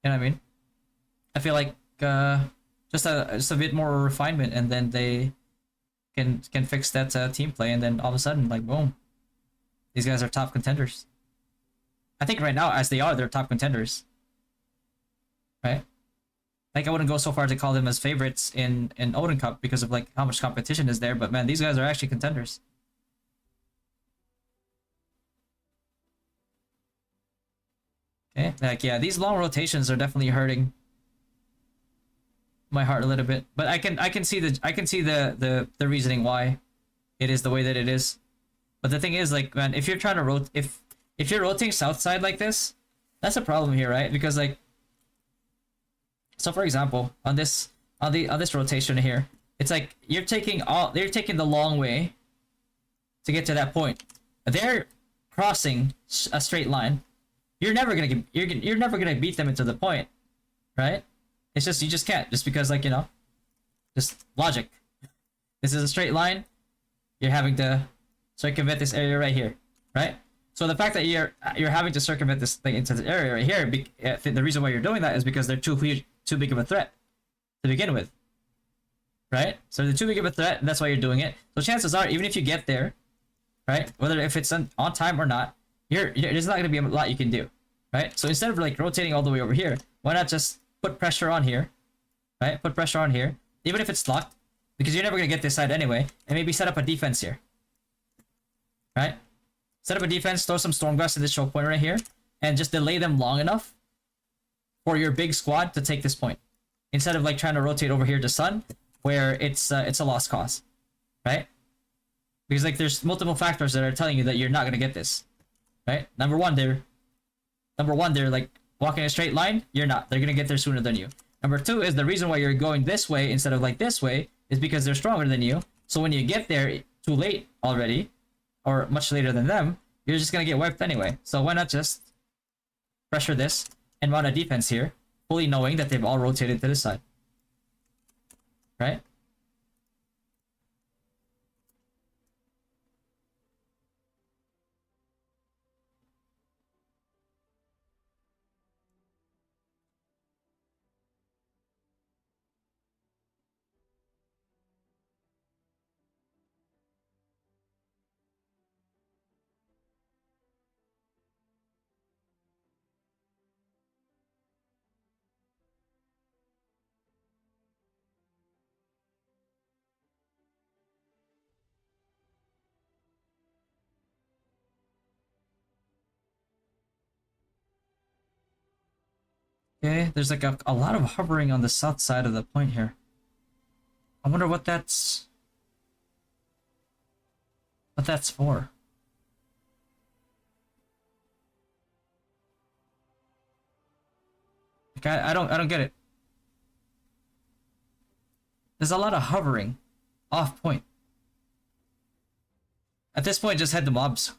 [SPEAKER 1] what I mean. I feel like just a bit more refinement, and then they can fix that team play, and then all of a sudden, like boom, these guys are top contenders. I think right now, as they are, they're top contenders, right?
[SPEAKER 3] Like, I wouldn't go so far to call them as favorites in Odin Cup because of like how much competition is there. But man, these guys are actually contenders. Okay, like yeah, these long rotations are definitely hurting my heart a little bit. But I can see the reasoning why it is the way that it is. But the thing is, like, man, if you're trying to if you're rotating south side like this, that's a problem here, right? Because like, so for example, on this rotation here, it's like you're taking the long way to get to that point. They're crossing a straight line. You're never gonna you're never gonna beat them into the point, right? It's just you just can't, just because, like, you know, just logic. This is a straight line. You're having to circumvent this area right here, right? So the fact that you're having to circumvent this thing into the area right here, the reason why you're doing that is because they're too big of a threat to begin with, right? So they're too big of a threat, and that's why you're doing it. So chances are, even if you get there, right, whether if it's on time or not, there's not going to be a lot you can do, right? So instead of like rotating all the way over here, why not just put pressure on here, right? Put pressure on here, even if it's locked, because you're never going to get this side anyway, and maybe set up a defense here, right? Set up a defense, throw some Stormgust in this choke point right here, and just delay them long enough for your big squad to take this point, instead of like trying to rotate over here to Sun, where it's a lost cause, right? Because like there's multiple factors that are telling you that you're not gonna get this, right? Number one, they're like walking a straight line. You're not. They're gonna get there sooner than you. Number two is the reason why you're going this way instead of like this way is because they're stronger than you. So when you get there too late already, or much later than them, you're just gonna get wiped anyway. So why not just pressure this and run a defense here, fully knowing that they've all rotated to this side, right? Okay, there's like a lot of hovering on the south side of the point here. I wonder what that's for. Like I don't get it. There's a lot of hovering off point. At this point, just head to mobs.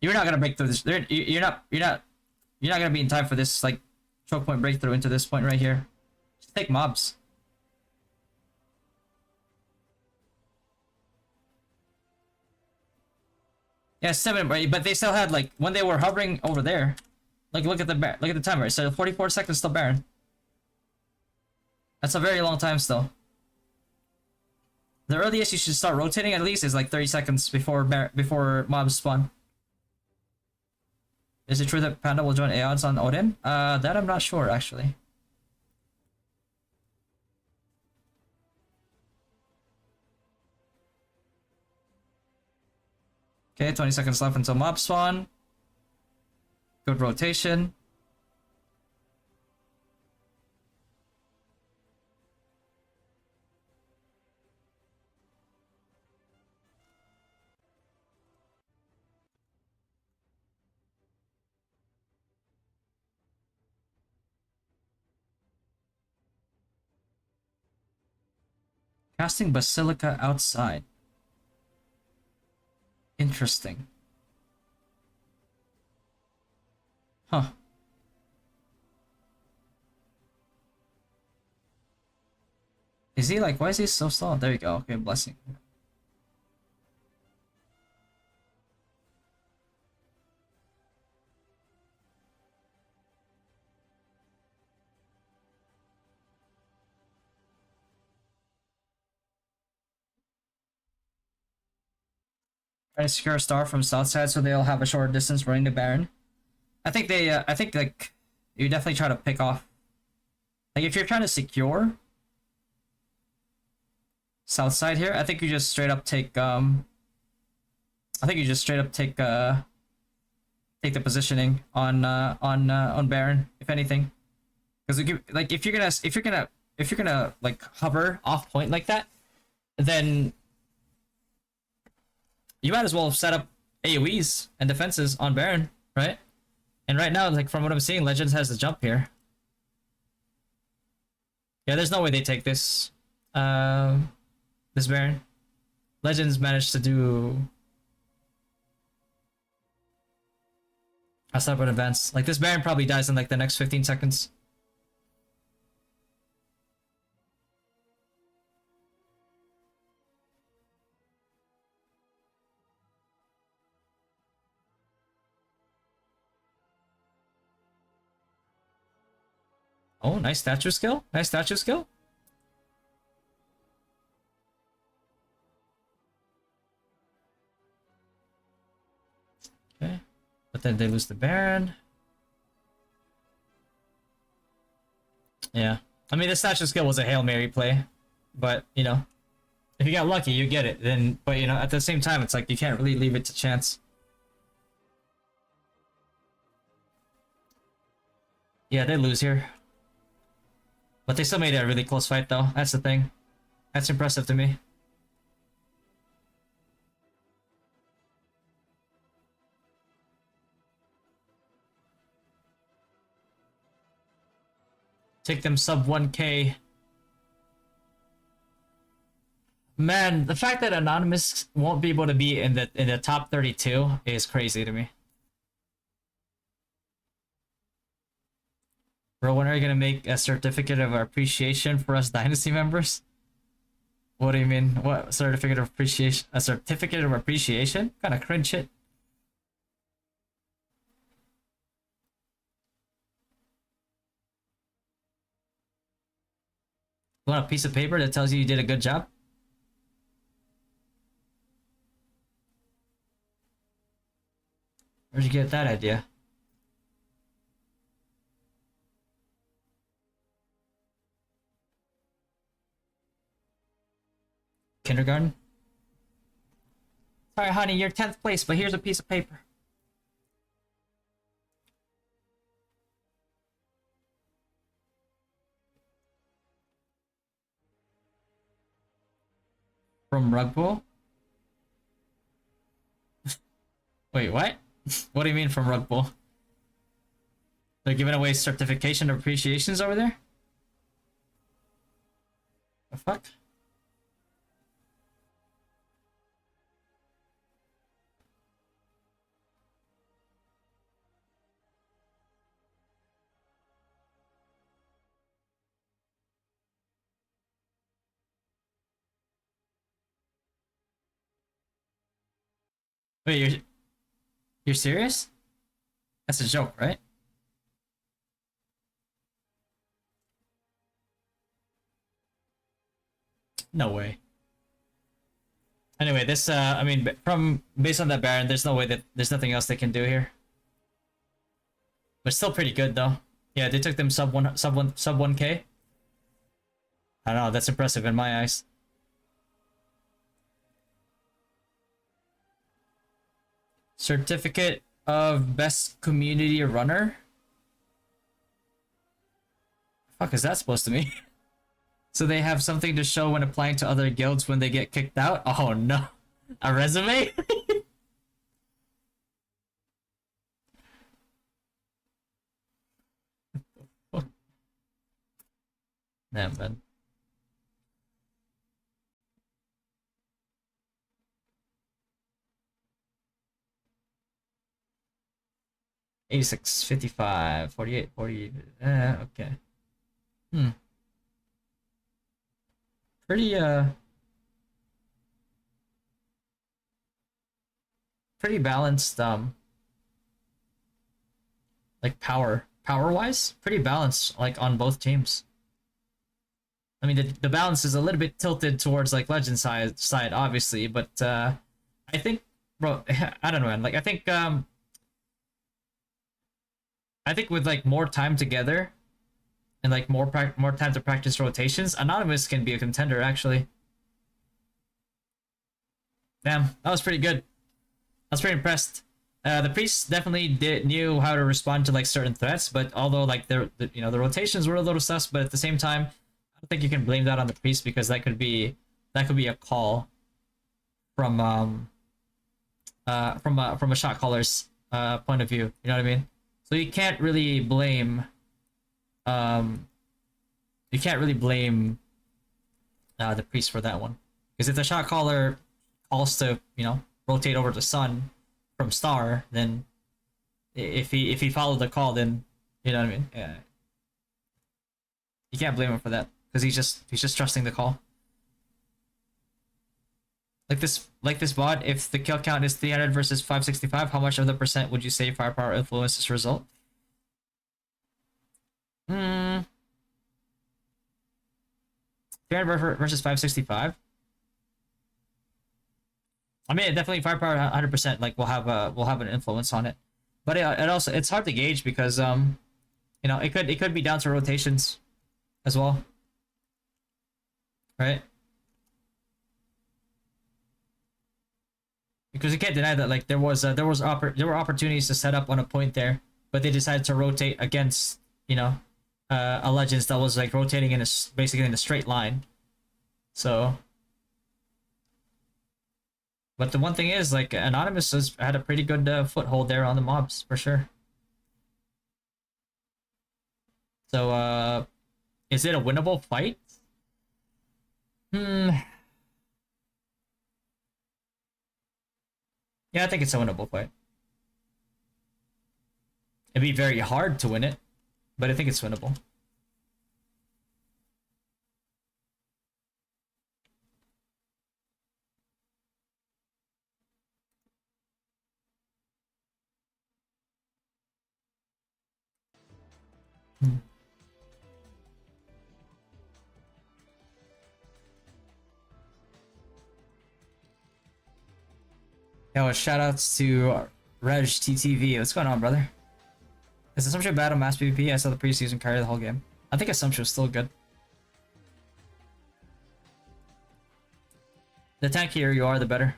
[SPEAKER 3] You're not gonna break through this. You're not gonna be in time for this like choke point breakthrough into this point right here. Just take mobs. Yeah, 7, but they still had like when they were hovering over there. Like look at the timer. It said 44 seconds still Baron. That's a very long time still. The earliest you should start rotating at least is like 30 seconds before mobs spawn. Is it true that Panda will join Aeons on Odin? That I'm not sure actually. Okay, 20 seconds left until mob spawn. Good rotation. Casting Basilica outside. Interesting. Huh. Is he like, why is he so slow? There you go. Okay, blessing. Trying to secure a star from south side so they'll have a short distance running to Baron. I think like you definitely try to pick off Like if you're trying to secure south side here, I think you just straight up take I think you just straight up take take the positioning on Baron, if anything. Because like if you're gonna like hover off point like that, then you might as well set up AoEs and defenses on Baron, right? And right now, like from what I'm seeing, Legends has the jump here. Yeah, there's no way they take this this Baron. Legends managed to do a separate advance. Like this Baron probably dies in like the next 15 seconds. Oh, nice statue skill. Nice statue skill. Okay. But then they lose the Baron. Yeah. I mean, the statue skill was a Hail Mary play. But, you know, if you got lucky, you get it. Then, but, you know, at the same time, it's like you can't really leave it to chance. Yeah, they lose here. But they still made it a really close fight, though. That's the thing. That's impressive to me. Take them sub 1k. Man, the fact that Anonymous won't be able to be in the top 32 is crazy to me. Bro, when are you gonna make a certificate of appreciation for us Dynasty members? What do you mean? What certificate of appreciation? A certificate of appreciation? Kind of cringe shit. You want a piece of paper that tells you did a good job? Where'd you get that idea? Kindergarten? Sorry, honey, you're 10th place, but here's a piece of paper. From Rug Pool? Wait, what? What do you mean from Rug Pool? They're giving away certification of appreciations over there? The fuck? Wait, you're serious? That's a joke, right? No way. Anyway, this I mean, from based on that Baron, there's no way that there's nothing else they can do here. But still pretty good though. Yeah, they took them sub 1k. I don't know, that's impressive in my eyes. Certificate of best community runner? Fuck is that supposed to mean? So they have something to show when applying to other guilds when they get kicked out? Oh no. A resume? Damn, man. $86, $55, $48, $40. Okay. Hmm. Pretty pretty balanced like power wise, pretty balanced like on both teams. I mean the balance is a little bit tilted towards like Legend side obviously, but I think bro I don't know man, like I think with like more time together, and like more time to practice rotations, Anonymous can be a contender actually. Damn, that was pretty good. I was pretty impressed. The priests definitely knew how to respond to like certain threats, but although like the rotations were a little sus, but at the same time, I don't think you can blame that on the priest because that could be a call from from a shot caller's point of view. You know what I mean? So you can't really blame um the priest for that one, because if the shot caller calls to rotate over the sun from star, then if he followed the call, then you know what I mean. Yeah, you can't blame him for that because he's just trusting the call. Like this bot, if the kill count is 300 versus 565, how much of the percent would you say firepower influences this result? 300 versus 565. I mean, definitely firepower 100% like will have an influence on it, but it also it's hard to gauge because it could be down to rotations as well, right? Because you can't deny that like there were opportunities to set up on a point there, but they decided to rotate against a Legends that was like rotating basically in a straight line. So, but the one thing is like Anonymous has had a pretty good foothold there on the mobs for sure. So is it a winnable fight? Yeah, I think it's a winnable fight. It'd be very hard to win it, but I think it's winnable. Yo, shout outs to Reg TTV. What's going on, brother? Is Assumption bad on mass PvP? I saw the preseason carry the whole game. I think Assumption was still good. The tankier you are, the better.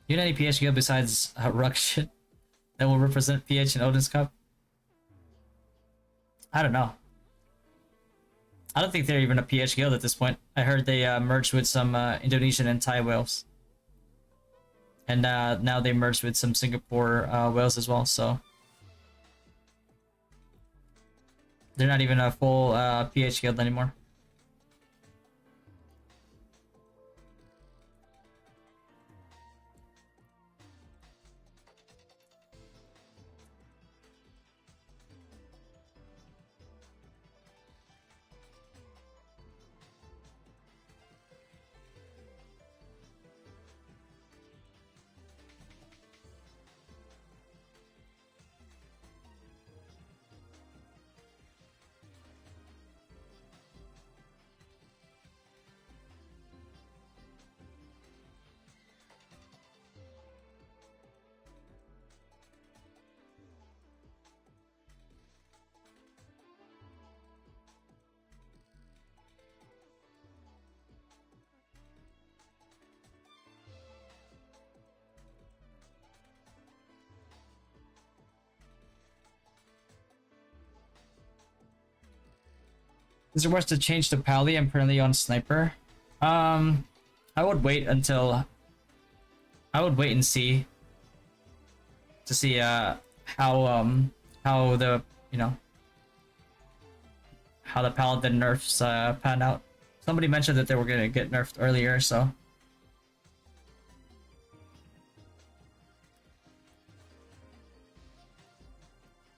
[SPEAKER 3] You know any PH guild besides Ruck shit that will represent PH in Odin's Cup? I don't know. I don't think they're even a PH guild at this point. I heard they merged with some Indonesian and Thai whales. And now they merged with some Singapore whales as well, so they're not even a full PH guild anymore. Is it worth to change to Pally? I'm currently on Sniper. I would wait until I would wait and see to see how the how the Paladin nerfs pan out. Somebody mentioned that they were gonna get nerfed earlier, so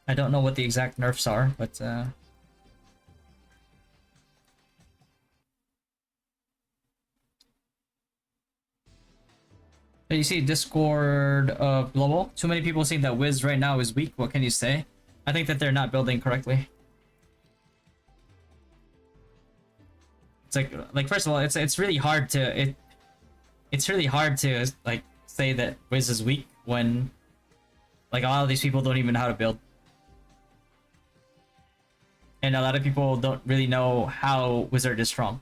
[SPEAKER 3] I don't know what the exact nerfs are, but you see Discord of Global. Too many people saying that Wiz right now is weak. What can you say? I think that they're not building correctly. It's like first of all, it's really hard to it's really hard to like say that Wiz is weak when like a lot of these people don't even know how to build. and a lot of people don't really know how Wizard is strong.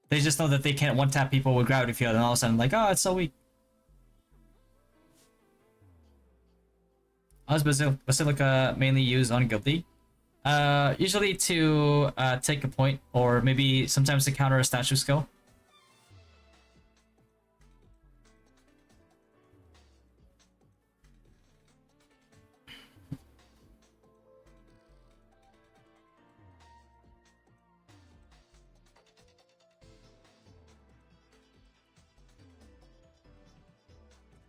[SPEAKER 3] They just know that they can't one-tap people with Gravity Field, and all of a sudden, like, oh, it's so weak. How is Basilica mainly used on Guilty? Usually to take a point, or maybe sometimes to counter a statue skill.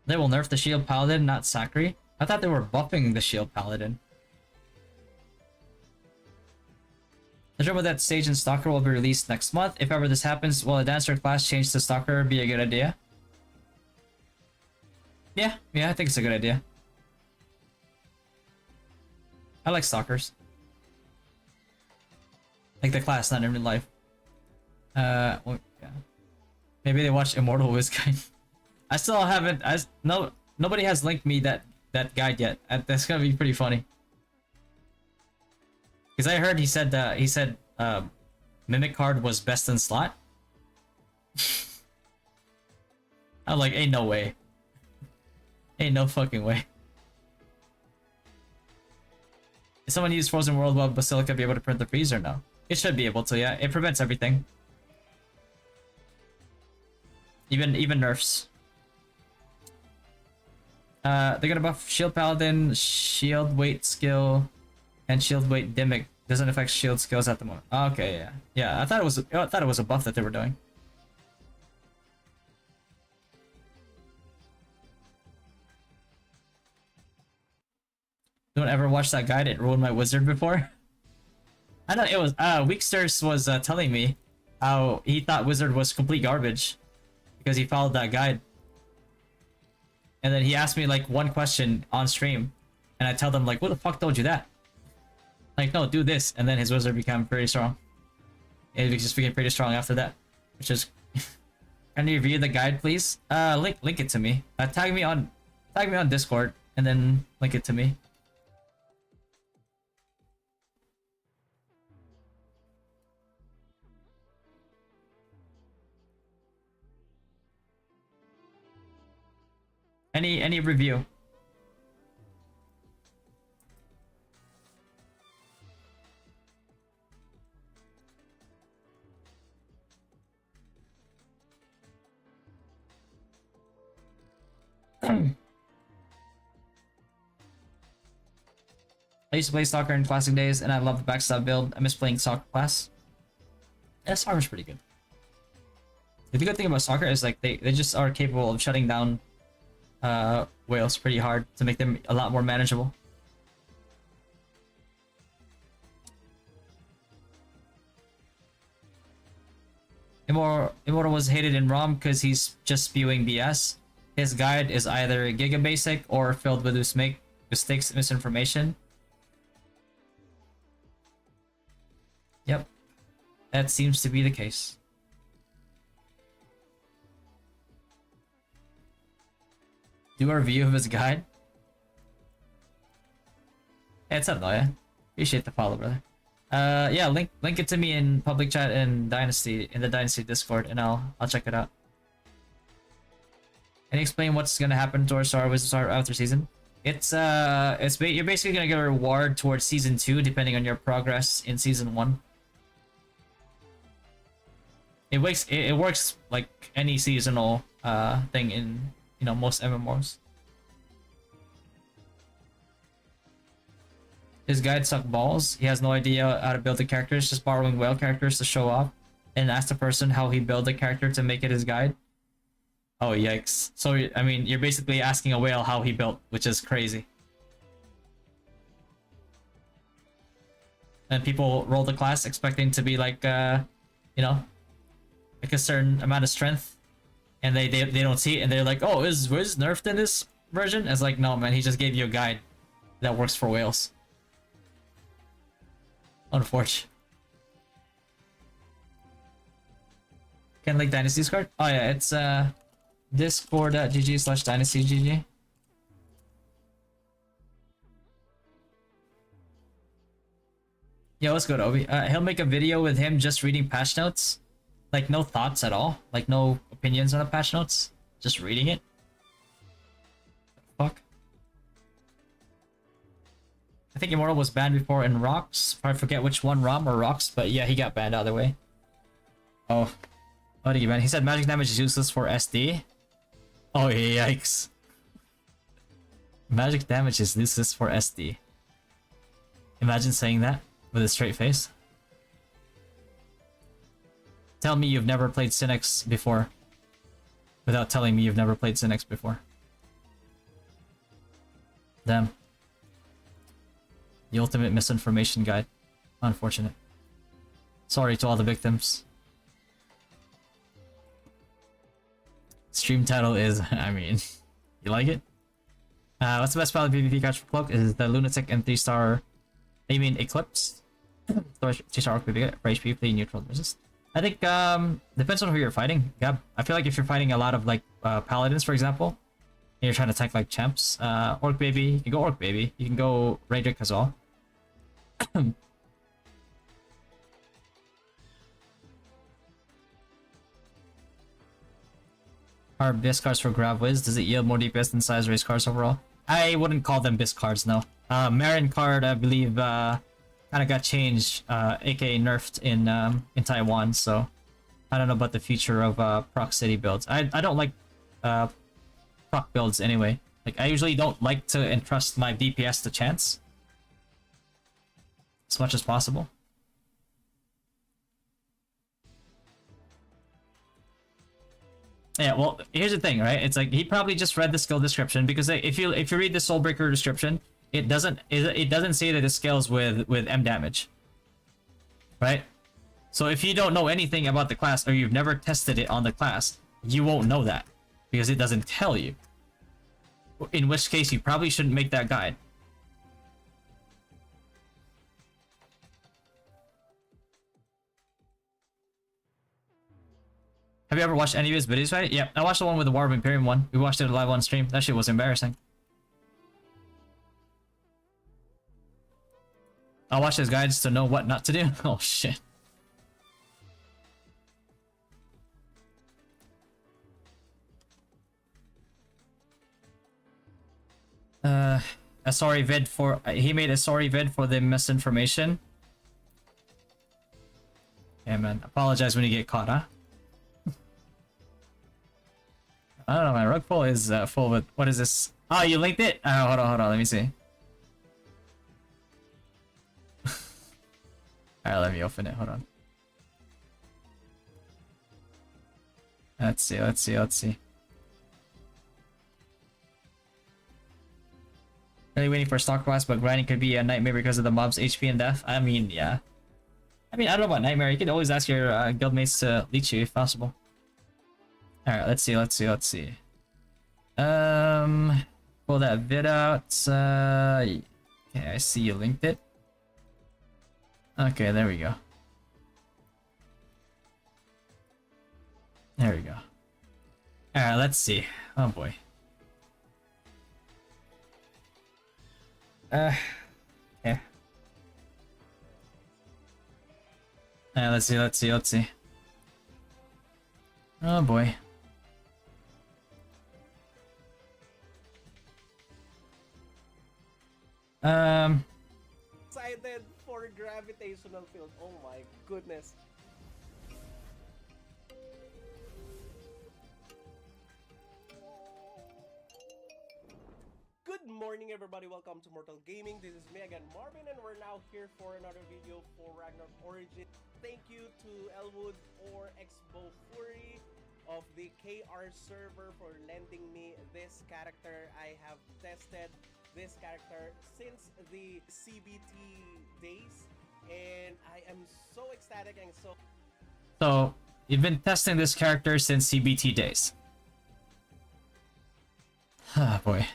[SPEAKER 3] They will nerf the Shield Paladin, not Sakri. I thought they were buffing the Shield Paladin. The drop of that stage in Stalker will be released next month. If ever this happens, will a Dancer class change to Stalker be a good idea? Yeah, I think it's a good idea. I like Stalkers. Like the class, not in real life. Well, yeah. Maybe they watch Immortal Wizkind. I still haven't. Nobody has linked me that guide yet. That's gonna be pretty funny. Because I heard he said Mimic card was best in slot. I'm like, ain't no way. Ain't no fucking way. If someone use Frozen World, will Basilica be able to print the freeze or no? It should be able to, yeah. It prevents everything. Even nerfs. They're gonna buff Shield Paladin, Shield Weight skill, and Shield Weight Dimic. Doesn't affect shield skills at the moment. Okay, yeah. Yeah, I thought it was a buff that they were doing. Don't ever watch that guide, it ruined my wizard before. I know it was Weeksters was telling me how he thought wizard was complete garbage because he followed that guide. And then he asked me like one question on stream, and I tell them like, "Who the fuck told you that?" Like, no, do this, and then his wizard became pretty strong. It just became pretty strong after that, which is. Can you review the guide, please? Link it to me. Tag me on Discord, and then link it to me. Any review? I used to play soccer in classic days, and I love the backstab build. I miss playing soccer class. Yeah, soccer's pretty good. The good thing about soccer is like they just are capable of shutting down whales pretty hard to make them a lot more manageable. Immortal was hated in ROM because he's just spewing BS. His guide is either giga basic or filled with mistakes, misinformation. Yep, that seems to be the case. Do a review of his guide. Yeah, it's up though, yeah. Appreciate the follow, brother. Yeah, link it to me in public chat in the Dynasty Discord, and I'll check it out. Can you explain what's gonna happen to our Star Wizard after season? You're basically gonna get a reward towards season 2 depending on your progress in season 1. It works like any seasonal thing in most MMOs. His guide suck balls. He has no idea how to build the characters, just borrowing whale characters to show off, and ask the person how he built the character to make it his guide. Oh yikes! So I mean, you're basically asking a whale how he built, which is crazy. And people roll the class expecting to be like, like a certain amount of strength, and they don't see it, and they're like, oh, is Wiz nerfed in this version? It's like, no, man, he just gave you a guide that works for whales. Unfortunate. Can link Dynasty Discord? Oh yeah, it's discord.gg/dynastygg. Yeah, let's go to Obi. He'll make a video with him just reading patch notes. Like, no thoughts at all. Like, no opinions on the patch notes. Just reading it. Fuck. I think Immortal was banned before in Rocks. I forget which one, Rom or Rocks, but yeah, he got banned either way. Oh. What did he ban? He said magic damage is useless for SD. Oh, yikes. Magic damage is useless for SD. Imagine saying that with a straight face. Tell me you've never played Synex before. Without telling me you've never played Synex before. Damn. The ultimate misinformation guide. Unfortunate. Sorry to all the victims. Stream title is, I mean, you like it? What's the best valid PvP catch for Cloak? Is the Lunatic and 3-star Aiming Eclipse? 3-star PvP for HP, play neutral resist. I think, depends on who you're fighting. Yeah, I feel like if you're fighting a lot of, like, Paladins, for example, and you're trying to tank, like, champs, Orc Baby, you can go Orc Baby. You can go Raydrick as well. Are BIS cards for Grab Wiz? Does it yield more DPS than size race cards overall? I wouldn't call them BIS cards, no. Marin card, I believe, kind of got changed, aka nerfed in Taiwan, so I don't know about the future of proc city builds. I don't like proc builds anyway. Like, I usually don't like to entrust my DPS to chance as much as possible. Yeah, well, here's the thing, right? It's like he probably just read the skill description because if you read the Soulbreaker description, it doesn't say that it scales with M damage, right? So if you don't know anything about the class or you've never tested it on the class, you won't know that because it doesn't tell you. In which case, you probably shouldn't make that guide. Have you ever watched any of his videos, right? Yeah, I watched the one with the War of Imperium one. We watched it live on stream. That shit was embarrassing. I'll watch his guides to know what not to do. Oh, shit. A sorry vid for... He made a sorry vid for the misinformation. Yeah, man. Apologize when you get caught, huh? I don't know, my rug pull is full with... What is this? Oh, you linked it? Hold on, let me see. Alright, let me open it, hold on. Let's see. Really waiting for stock class, but grinding could be a nightmare because of the mob's HP and death. I mean, yeah. I mean, I don't know about nightmare. You could always ask your guildmates to leech you if possible. Alright, let's see. Pull that vid out. Okay, I see you linked it. Okay, there we go. There we go. Alright, let's see. Oh boy. Okay. Let's see. Oh boy.
[SPEAKER 4] Excited for gravitational field. Oh my goodness. Good morning everybody, welcome to Mortal Gaming. This is me again, Marvin, and we're now here for another video for Ragnarok Origin. Thank you to Elwood or Expo Fury of the KR server for lending me this character. I have tested this character since the CBT days, and I am so ecstatic and so...
[SPEAKER 3] So, you've been testing this character since CBT days. Ah, boy.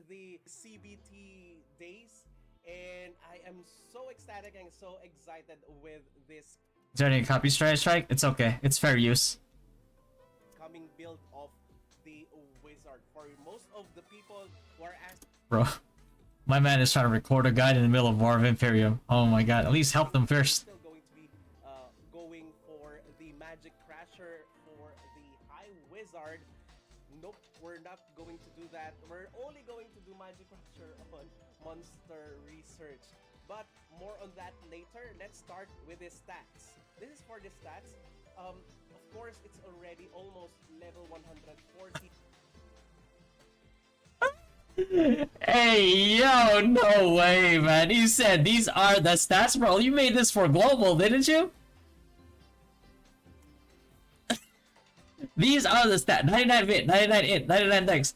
[SPEAKER 4] The CBT days, and I am so ecstatic and so excited with this
[SPEAKER 3] Is there any copy strike? It's okay. It's fair use.
[SPEAKER 4] coming build of the wizard. For most of the people who are asking,
[SPEAKER 3] Bro.
[SPEAKER 1] My man is trying to record a guide in the middle of War of Imperium. Oh my god, at least help them first.
[SPEAKER 4] Still going to be going for the Magic Crasher for the High Wizard. Nope, we're not going to do that. We're only going to do Magic Crasher on Monster Research. But more on that later. Let's start with the stats. This is for the stats. Of course, it's already almost level 140.
[SPEAKER 1] Hey, yo, no way, man. You said these are the stats, bro. You made this for global, didn't you? These are the stats. 99 bit, 99 int, 99 dex.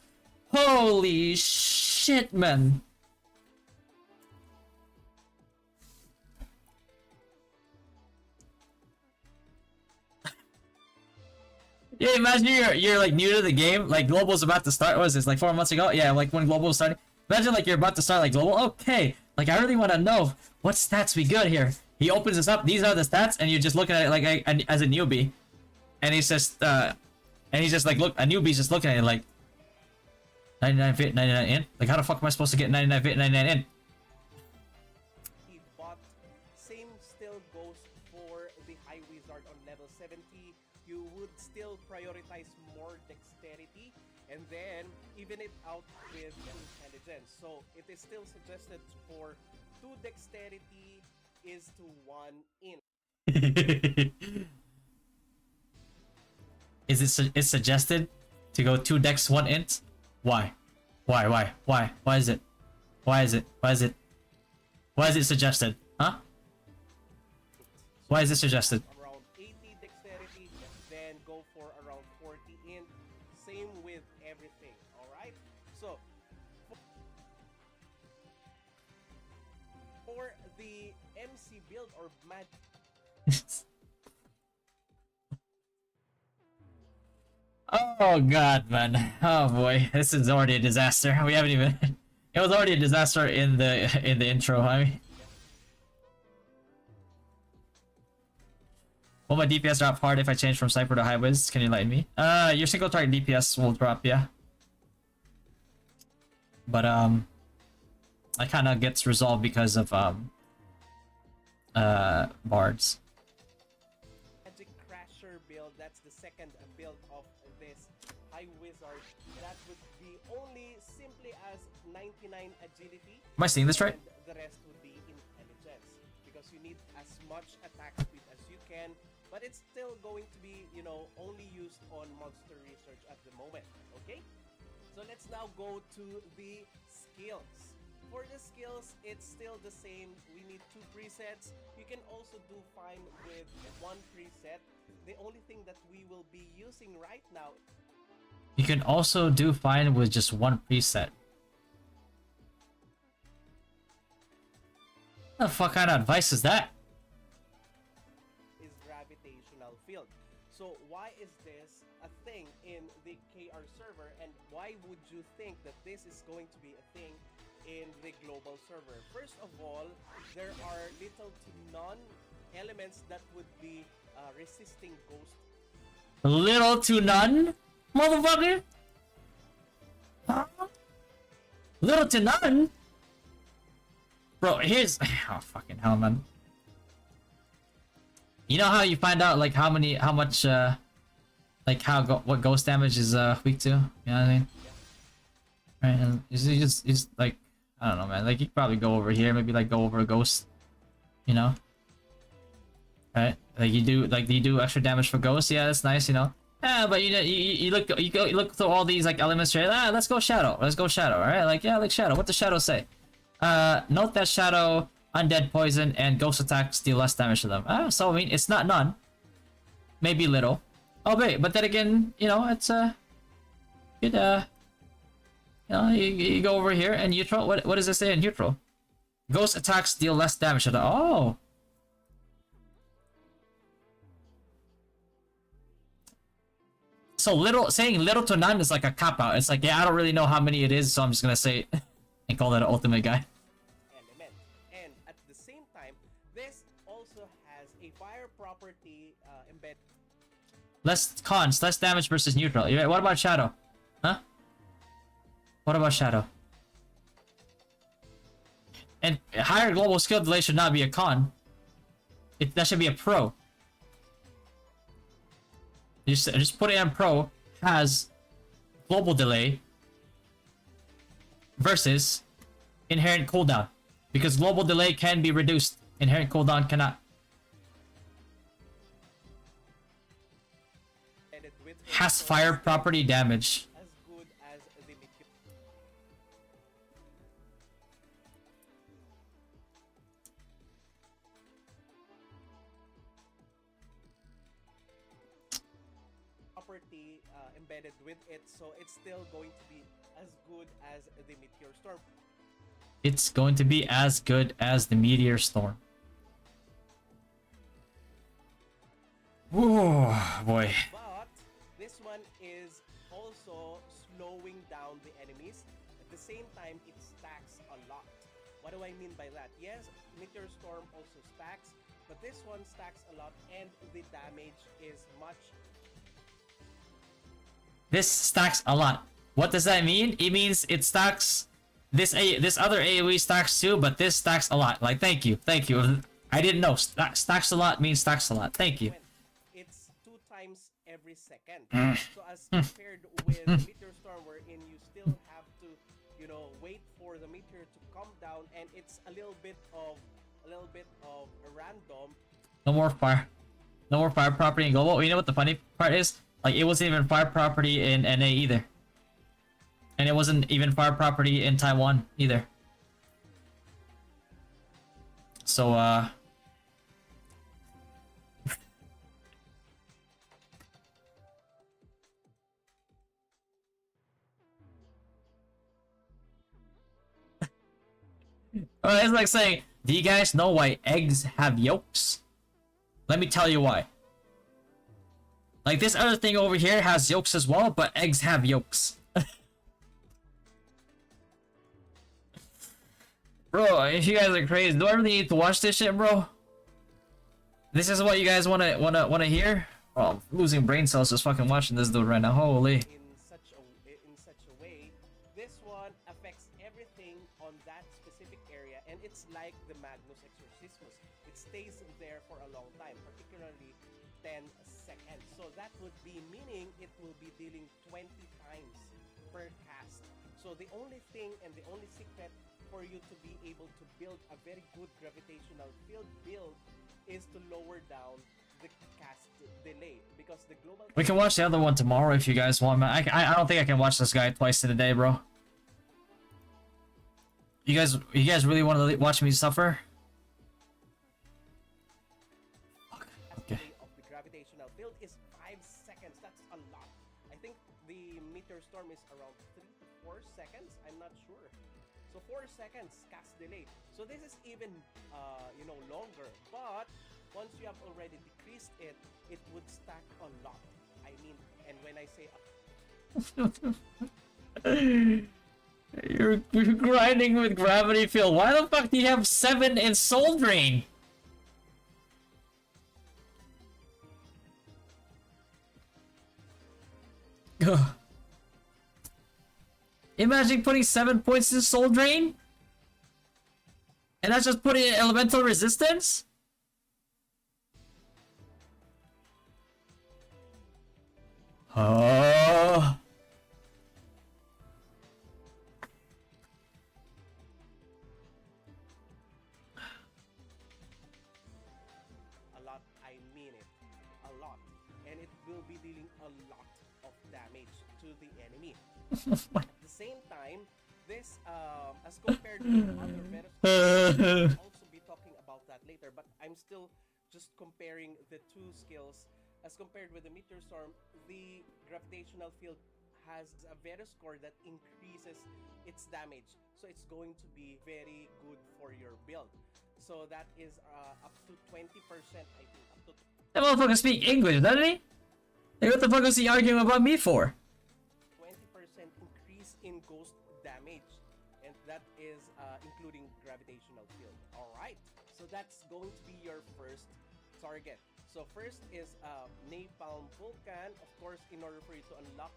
[SPEAKER 1] Holy shit, man. Yeah, imagine you're like new to the game, like Global's about to start. What was this, like 4 months ago? Yeah, like when Global was starting. Imagine like you're about to start like Global. Okay, like I really want to know what stats we good here. He opens this up. These are the stats, and you're just looking at it like as a newbie, and he's just like, look, a newbie's just looking at it like 99 fit, 99 in. Like how the fuck am I supposed to get 99 fit, 99 in?
[SPEAKER 4] But same still goes for the High Wizard on level 70. You would still prioritize more dexterity and then even it out with intelligence. So it is still suggested for 2 dexterity is to 1 int.
[SPEAKER 1] It's suggested to go 2 dex 1 int? Why? Why is it? Why is it suggested? Huh? Why is it suggested?
[SPEAKER 4] Around 80 dexterity, then go for around 40 int. Same with everything, alright? So, for the MC build or magic.
[SPEAKER 1] Oh god, man. Oh boy, this is already a disaster. We haven't even. It was already a disaster in the intro. I mean, will my DPS drop hard if I change from Sniper to High Wiz? Can you enlighten me? Your single target DPS will drop, yeah. But that kind of gets resolved because of bards.
[SPEAKER 4] Magic Crasher build, that's the second build of this High Wizard. That would be only simply as 99 agility.
[SPEAKER 1] Am I seeing this right?
[SPEAKER 4] And the rest would be intelligence because you need as much attack speed as you can, but it's still going to be, you know, only used on Monster Research at the moment. Okay, so let's now go to the skills. For the skills, it's still the same. We need 2 presets. You can also do fine with 1 preset. The only thing that we will be using right now.
[SPEAKER 1] You can also do fine with just 1 preset. What the fuck kind of advice is that?
[SPEAKER 4] Is gravitational field. So why is this a thing in the KR server, and why would you think that this is going to be a thing in the global server? First of all, there are little to none elements that would be resisting ghost.
[SPEAKER 1] Little to none? Motherfucker? Huh? Little to none? Bro, here's... Oh, fucking hell, man. You know how you find out, like, how much, like, what ghost damage is, weak to? You know what I mean? Right, and it's like, I don't know, man. Like, you could probably go over here, maybe, like, go over a ghost. You know? Right? Like, you do extra damage for ghosts. Yeah, that's nice, you know? Yeah, but you look through all these, like, elements here. Ah, let's go Shadow. Let's go Shadow, alright? Like, yeah, like Shadow. What does Shadow say? Note that Shadow, Undead Poison, and Ghost attacks deal less damage to them. Ah, so I mean, it's not none. Maybe little. Oh, wait, but then again, you know, it's, good, you know, you go over here and neutral. What does it say in neutral? Ghost attacks deal less damage to them. Oh! So saying little to none is like a cop-out. It's like, yeah, I don't really know how many it is, so I'm just gonna say and call that an ultimate guy.
[SPEAKER 4] Element. And at the same time, this also has a fire property embedded.
[SPEAKER 1] Less cons, less damage versus neutral. What about Shadow? Huh? What about Shadow?
[SPEAKER 3] And higher global skill delay should not be a con. That should be a pro. Just put it on pro, has global delay versus inherent cooldown. Because global delay can be reduced. Inherent cooldown cannot. Has fire property damage.
[SPEAKER 4] As good as the meteor. Property embedded with it, so it's still going to be as good as the meteor storm.
[SPEAKER 3] It's going to be as good as the meteor storm. Whoa, boy.
[SPEAKER 4] But this one is also slowing down the enemies. At the same time, it stacks a lot. What do I mean by that? Yes, meteor storm also stacks, but this one stacks a lot and the damage is much.
[SPEAKER 3] This stacks a lot. What does that mean? It means it stacks. This other AoE stacks too, but this stacks a lot. Like, thank you. I didn't know. Stacks a lot means stacks a lot. Thank you.
[SPEAKER 4] It's 2 times every second. So as compared with meteor storm, wherein you still have to, you know, wait for the meteor to come down, and it's a little bit of random.
[SPEAKER 3] No more fire. No more fire property in global. You know what the funny part is? Like, it wasn't even fire property in NA either. And it wasn't even fire property in Taiwan either. So, it's like saying, do you guys know why eggs have yolks? Let me tell you why. Like, this other thing over here has yolks as well, but eggs have yolks. Bro, if you guys are crazy, do I really need to watch this shit, bro? This is what you guys wanna hear? Oh, I'm losing brain cells just fucking watching this dude right now. Holy.
[SPEAKER 4] In such a way, this one affects everything on that specific area, and it's like the Magnus Exorcismus. It stays there for a long time, particularly 10 seconds. So that would be meaning it will be dealing 20 times per cast. So the only thing and the only secret for you to be able to build a very good gravitational field build is to lower down the cast delay, because the global.
[SPEAKER 3] We can watch the other one tomorrow if you guys want, man. I don't think I can watch this guy twice in a day, bro. You guys really want to watch me suffer?
[SPEAKER 4] Okay. Of the gravitational field is 5 seconds. That's a lot. I think the meteor storm is around 3 to 4 seconds. I'm not sure. So 4 seconds cast delay. So this is even you know, longer. But once you have already decreased it, it would stack a lot. I mean, and when I say
[SPEAKER 3] You're grinding with gravity field. Why the fuck do you have 7 in soul drain? Ugh. Imagine putting 7 points in soul drain? And that's just putting in elemental resistance? Oh.
[SPEAKER 4] a lot, I mean it, a lot, and it will be dealing a lot of damage to the enemy. At the same time, this as compared to other Vetus, I'll also be talking about that later, but I'm still just comparing the two skills. As compared with the meteor storm, the gravitational field has a Vetus core that increases its damage, so it's going to be very good for your build. So that is up to 20%, I think, up to
[SPEAKER 3] That motherfucker speak English, doesn't he? Like, what the fuck was he arguing about me for?
[SPEAKER 4] 20% increase in ghost damage, and that is including gravitational field. All right, so that's going to be your first target. So first is Napalm Vulcan, of course, in order for you to unlock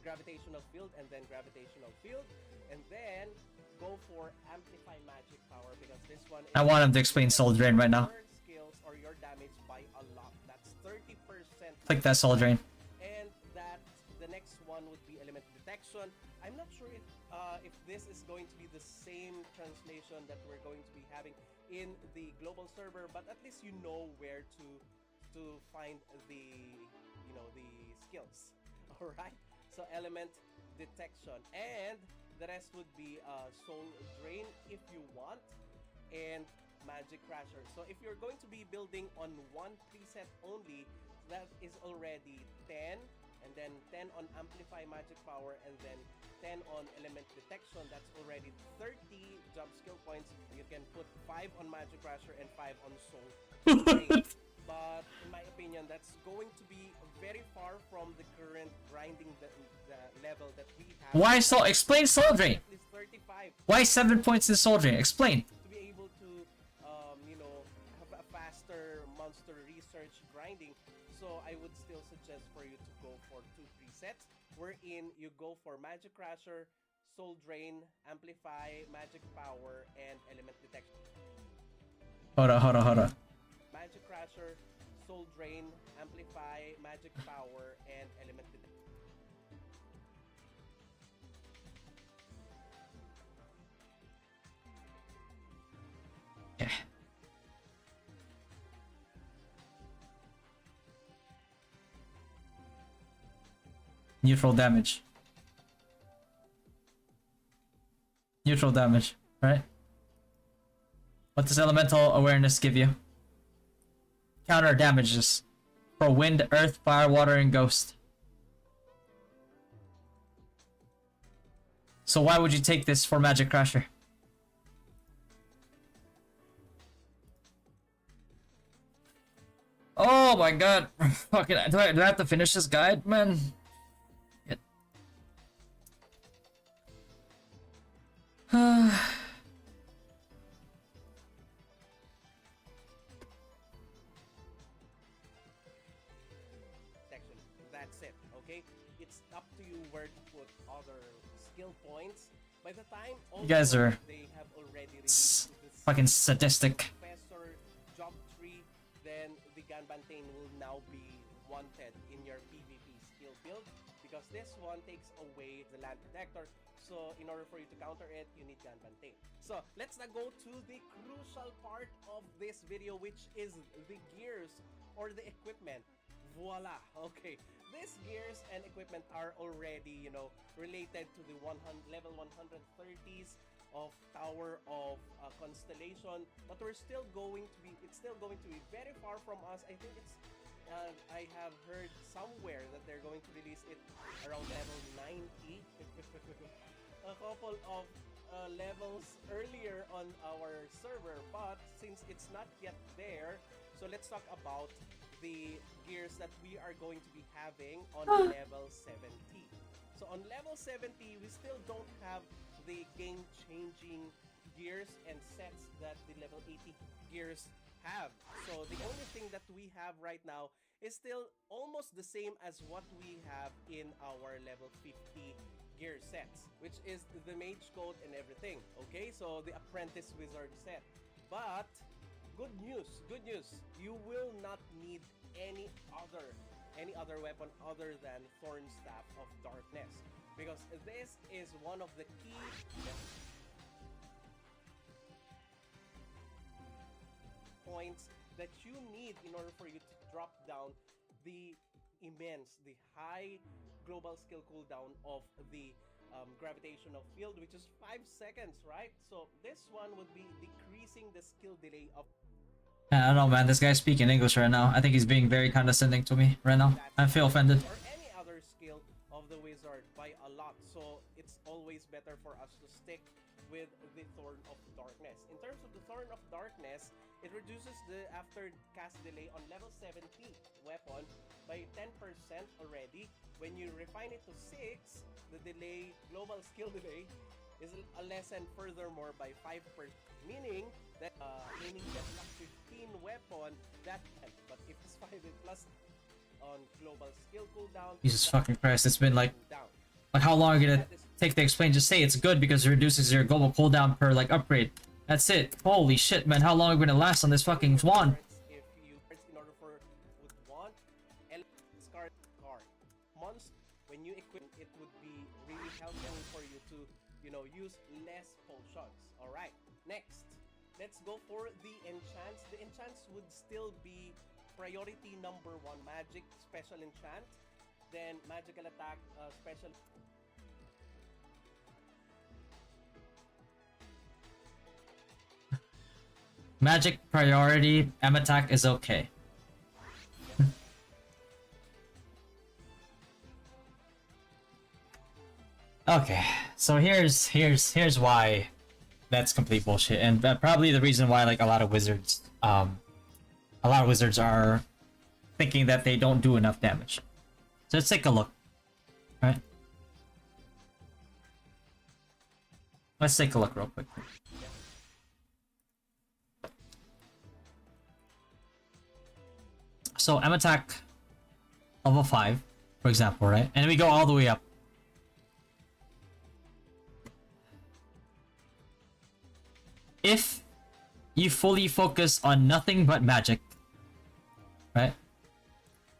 [SPEAKER 4] gravitational field and then gravitational field, and then go for amplify magic power because this one
[SPEAKER 3] I want him to explain Soul Drain right now.
[SPEAKER 4] your skills or your damage by a lot. That's 30%.
[SPEAKER 3] Click that Soul Drain.
[SPEAKER 4] And that the next one would be element detection. I'm not sure if this is going to be the same translation that we're going to be having in the global server, but at least you know where to find the the skills. All right. So element detection, and the rest would be soul drain if you want, and magic crasher. So if you're going to be building on one preset only, that is already 10, and then 10 on amplify magic power, and then 10 on element detection. That's already 30 job skill points. You can put 5 on magic crasher and 5 on soul drain. But in my opinion, that's going to be very far from the current grinding the level that we have.
[SPEAKER 3] Why Soul? Explain Soul Drain.
[SPEAKER 4] At least 35
[SPEAKER 3] Why 7 points in Soul Drain? Explain.
[SPEAKER 4] to be able to have a faster monster research grinding. So I would still suggest for you to go for 2 presets, wherein you go for magic crasher, soul drain, amplify, magic power, and element detection.
[SPEAKER 3] Hold on.
[SPEAKER 4] Magic crasher, soul drain, amplify, magic power, and element detection.
[SPEAKER 3] Yeah. Neutral damage. Neutral damage, right? What does elemental awareness give you? Counter damages for wind, earth, fire, water, and ghost. So why would you take this for Magic Crasher? Oh my god. Fucking, do I have to finish this guide, man? Shit.
[SPEAKER 4] Detection. That's it, okay? It's up to you where to put other skill points. By the time
[SPEAKER 3] You guys are
[SPEAKER 4] they have already released this
[SPEAKER 3] fucking sadistic.
[SPEAKER 4] professor job tree, then the Ganbantane will now be wanted in your PvP skill build because this one takes away the land detector. So in order for you to counter it, you need Ganbantane. So let's now go to the crucial part of this video, which is the gears or the equipment. Voila. Okay. These gears and equipment are already, related to the level 130s of Tower of Constellation, but it's still going to be very far from us. I think it's I have heard somewhere that they're going to release it around level 90. A couple of levels earlier on our server, but since it's not yet there, so let's talk about the gears that we are going to be having on level 70. So on level 70, we still don't have the game-changing gears and sets that the level 80 gears have. So the only thing that we have right now is still almost the same as what we have in our level 50 gear sets, which is the mage coat and everything. Okay, so the apprentice wizard set. But good news, you will not need any other weapon other than Thorn Staff of Darkness, because this is one of the key points that you need in order for you to drop down the high global skill cooldown of the gravitational field, which is 5 seconds, right? So this one would be decreasing the skill delay of
[SPEAKER 3] I don't know, man. This guy's speaking English right now. I think he's being very condescending to me right now. I feel offended.
[SPEAKER 4] or any other skill of the wizard by a lot. So it's always better for us to stick with the Thorn of Darkness. In terms of the Thorn of Darkness, it reduces the after cast delay on level 70 weapon by 10% already. When you refine it to 6, the delay, global skill delay, is lessened furthermore by 5%, meaning that plus 15 weapon that but if it's 5 plus on global skill cooldown,
[SPEAKER 3] Jesus fucking Christ! It's been like
[SPEAKER 4] down.
[SPEAKER 3] how long did it?
[SPEAKER 4] That is
[SPEAKER 3] take the explain, just say it's good because it reduces your global cooldown per like upgrade. That's it. Holy shit, man! How long are we gonna last on this fucking wand?
[SPEAKER 4] If you in order for would want discard card months when you equip it would be really helpful for you to use less potions. All right, next let's go for the enchants. The enchants would still be priority number 1 magic special enchant, then magical attack special.
[SPEAKER 3] Magic priority, M attack is okay. Okay, so here's why that's complete bullshit, and probably the reason why like a lot of wizards are thinking that they don't do enough damage. So let's take a look, right? Let's take a look real quick. So M attack level 5, for example, right? And we go all the way up. If you fully focus on nothing but magic, right?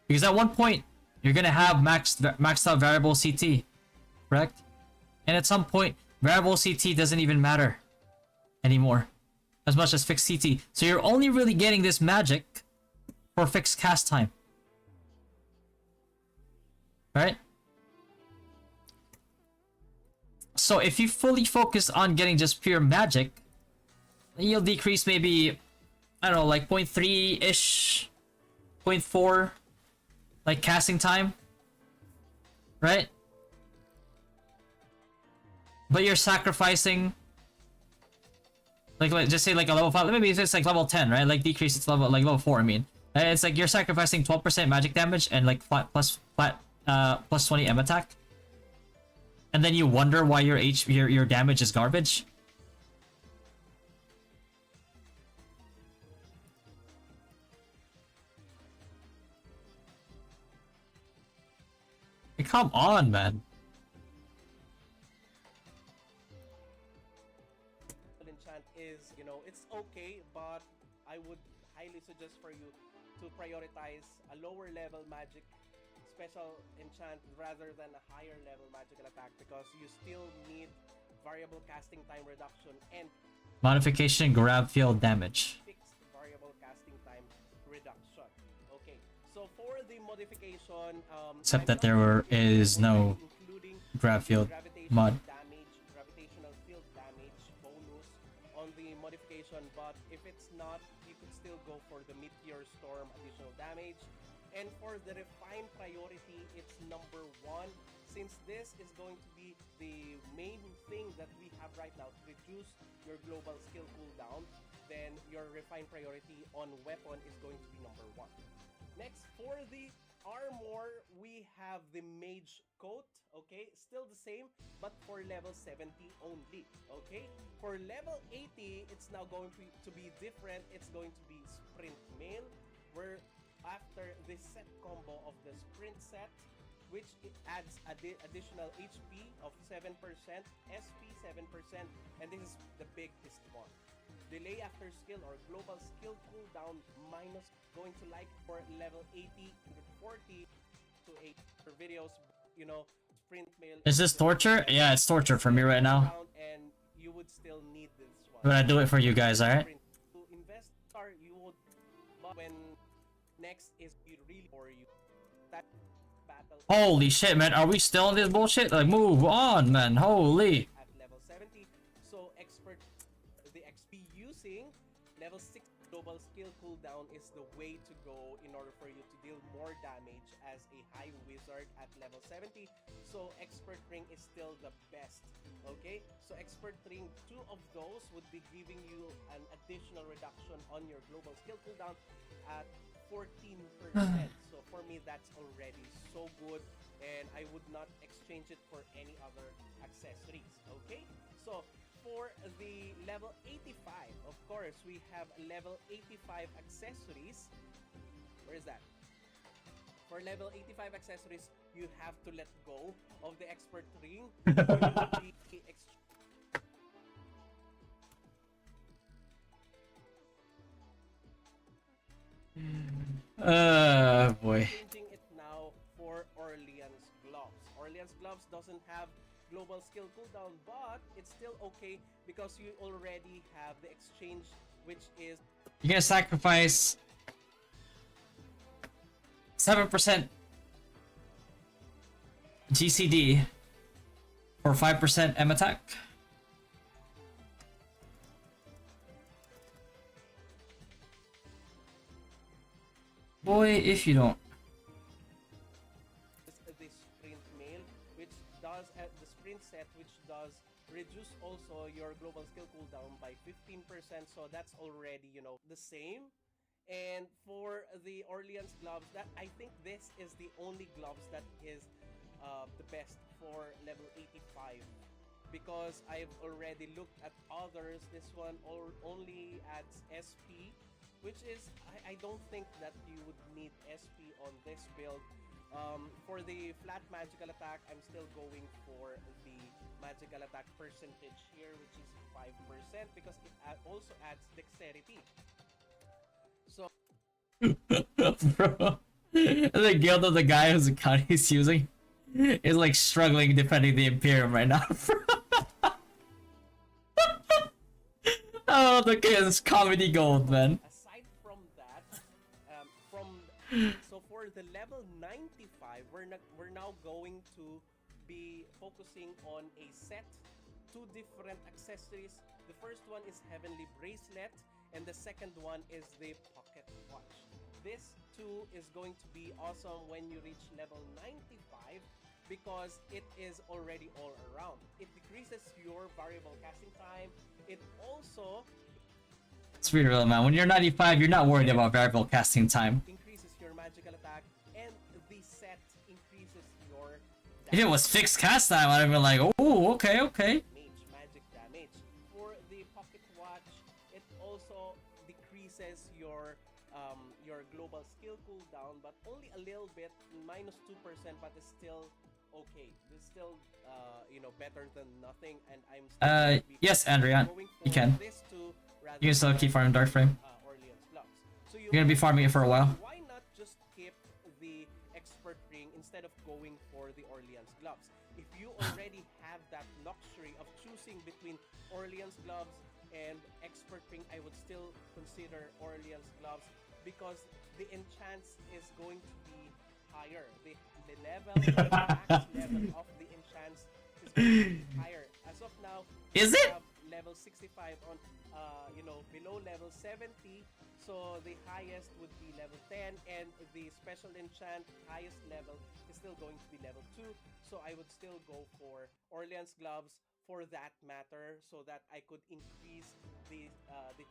[SPEAKER 3] Because at one point you're gonna have maxed out variable CT, correct? And at some point variable CT doesn't even matter anymore as much as fixed CT. So you're only really getting this magic for fixed cast time, right? So if you fully focus on getting just pure magic, you'll decrease maybe, I don't know, like 0.3-ish, 0.4, like casting time, right? But you're sacrificing, like just say like a level 5, maybe it's like level 10, right? Like decrease its level, like level 4, I mean. It's like you're sacrificing 12% magic damage and like plus 20 M attack. And then you wonder why your damage is garbage. Come on, man.
[SPEAKER 4] Enchant is, it's okay, but I would highly suggest for you to prioritize a lower level magic special enchant rather than a higher level magical attack, because you still need variable casting time reduction and
[SPEAKER 3] Modification grab field damage.
[SPEAKER 4] fixed variable casting time reduction. Okay, so for the modification,
[SPEAKER 3] Except
[SPEAKER 4] I'm
[SPEAKER 3] that
[SPEAKER 4] not
[SPEAKER 3] there
[SPEAKER 4] really
[SPEAKER 3] is no
[SPEAKER 4] including
[SPEAKER 3] grab field
[SPEAKER 4] gravitation
[SPEAKER 3] mod.
[SPEAKER 4] damage, gravitational field damage bonus on the modification, but if it's not, you could still go for the meteor storm additional damage. And for the refined priority, it's number 1, since this is going to be the main thing that we have right now to reduce your global skill cooldown. Then your refined priority on weapon is going to be number 1. Next, for the armor, we have the mage coat. Okay, still the same, but for level 70 only. Okay, for level 80, it's now going to be different. It's going to be sprint mail, where after the set combo of the sprint set, which it adds additional HP of 7%, SP 7%, and this is the biggest one. Delay after skill or global skill cooldown minus, going to like for level 80, 140 to 8 for videos, sprint mail.
[SPEAKER 3] Is this torture? Yeah, it's torture for me right now.
[SPEAKER 4] And you would still need this one.
[SPEAKER 3] But I do it for you guys, alright?
[SPEAKER 4] To invest, or you would, but when next is really for you. That battle
[SPEAKER 3] Holy shit, man. Are we still in this bullshit? Like, move on, man. Holy.
[SPEAKER 4] at level 70. So expert, the XP using level 6 global skill cooldown is the way to go in order for you to deal more damage as a high wizard at level 70. So expert ring is still the best. Okay, so expert ring, 2 of those would be giving you an additional reduction on your global skill cooldown at 14%. So for me, that's already so good, and I would not exchange it for any other accessories. Okay, so for the level 85, of course, we have level 85 accessories. Where is that? For level 85 accessories, you have to let go of the expert ring. You will be
[SPEAKER 3] Boy.
[SPEAKER 4] changing it now for Orleans gloves. Orleans gloves doesn't have global skill cooldown, but it's still okay because you already have the exchange, which is
[SPEAKER 3] You're gonna sacrifice 7% GCD for 5% M attack. Boy, if you don't.
[SPEAKER 4] the sprint mail, which does the sprint set, which does reduce also your global skill cooldown by 15%. So that's already, you know, the same. And for the Orleans gloves, that I think this is the only gloves that is the best for level 85, because I've already looked at others. This one only adds SP, which is I don't think that you would need SP on this build. For the flat magical attack, I'm still going for the magical attack percentage here, which is 5%, because it also adds dexterity. So
[SPEAKER 3] Bro. The guild of the guy whose account he's using is like struggling defending the Imperium right now. Oh, look at this comedy gold, man.
[SPEAKER 4] aside from that, so for the level 95, we're now going to be focusing on a set, two different accessories. The first one is Heavenly Bracelet, and the second one is the Pocket Watch. This too is going to be awesome when you reach level 95, because it is already all around. It decreases your variable casting time. It also
[SPEAKER 3] It's really real, man. When you're 95, you're not worried about variable casting time.
[SPEAKER 4] increases your magical attack, and the set increases your
[SPEAKER 3] If it was fixed cast time, I'd have been like, oh, okay, okay.
[SPEAKER 4] magic damage. For the Pocket Watch, it also decreases your global skill cooldown, but only a little bit, -2%, but it's still okay. It's still you know, better than nothing, and I'm still going to be
[SPEAKER 3] Yes, Andrea,
[SPEAKER 4] going
[SPEAKER 3] you
[SPEAKER 4] for
[SPEAKER 3] can.
[SPEAKER 4] this too, rather
[SPEAKER 3] You can still
[SPEAKER 4] than,
[SPEAKER 3] keep farming Dark Frame.
[SPEAKER 4] Orleans gloves. So
[SPEAKER 3] You're gonna be farming it for a while.
[SPEAKER 4] why not just keep the expert ring instead of going for the Orleans gloves? If you already have that luxury of choosing between Orleans gloves and expert ring, I would still consider Orleans gloves, because the enchants is going to be higher. The level, the max level of the enchants is going to be higher. As of now,
[SPEAKER 3] Is
[SPEAKER 4] we
[SPEAKER 3] it?
[SPEAKER 4] have level 65 on, you know, below level 70. So the highest would be level 10, and the special enchant highest level is still going to be level 2. So I would still go for Orleans gloves for that matter, so that I could increase the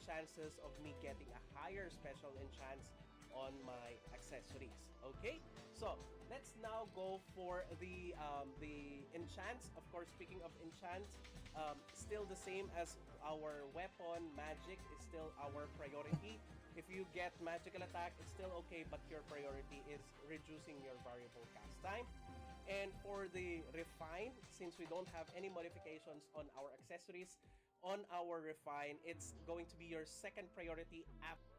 [SPEAKER 4] chances of me getting a higher special enchants on my accessories. Okay, so let's now go for the enchants. Of course, speaking of enchants, still the same as our weapon. Magic is still our priority. If you get magical attack, it's still okay, but your priority is reducing your variable cast time. And for the refine, since we don't have any modifications on our accessories, on our refine, it's going to be your second priority after.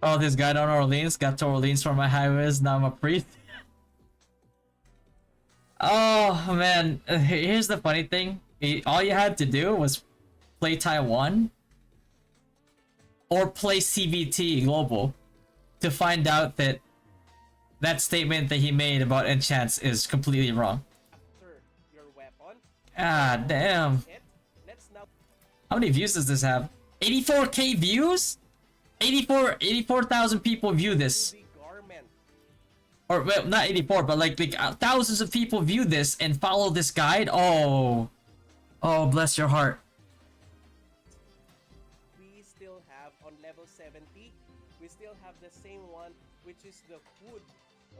[SPEAKER 3] Oh, this guy down Orleans got to Orleans for my highways. Now I'm a priest. Oh man, here's the funny thing. All you had to do was play Taiwan or play CVT Global to find out that that statement that he made about enchants is completely wrong.
[SPEAKER 4] After your weapon.
[SPEAKER 3] Ah, damn.
[SPEAKER 4] Let's now
[SPEAKER 3] How many views does this have? 84k views? 84,000 people view this.
[SPEAKER 4] the garment.
[SPEAKER 3] Or, well, not 84, but like thousands of people view this and follow this guide. Oh. Oh, bless your heart.
[SPEAKER 4] We still have on level 70, we still have the same one, which is the hood.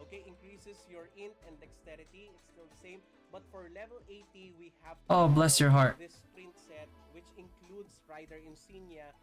[SPEAKER 4] Okay, increases your int and dexterity. It's still the same, but for level 80, we have to
[SPEAKER 3] Oh, bless your heart.
[SPEAKER 4] this sprint set, which includes rider insignia.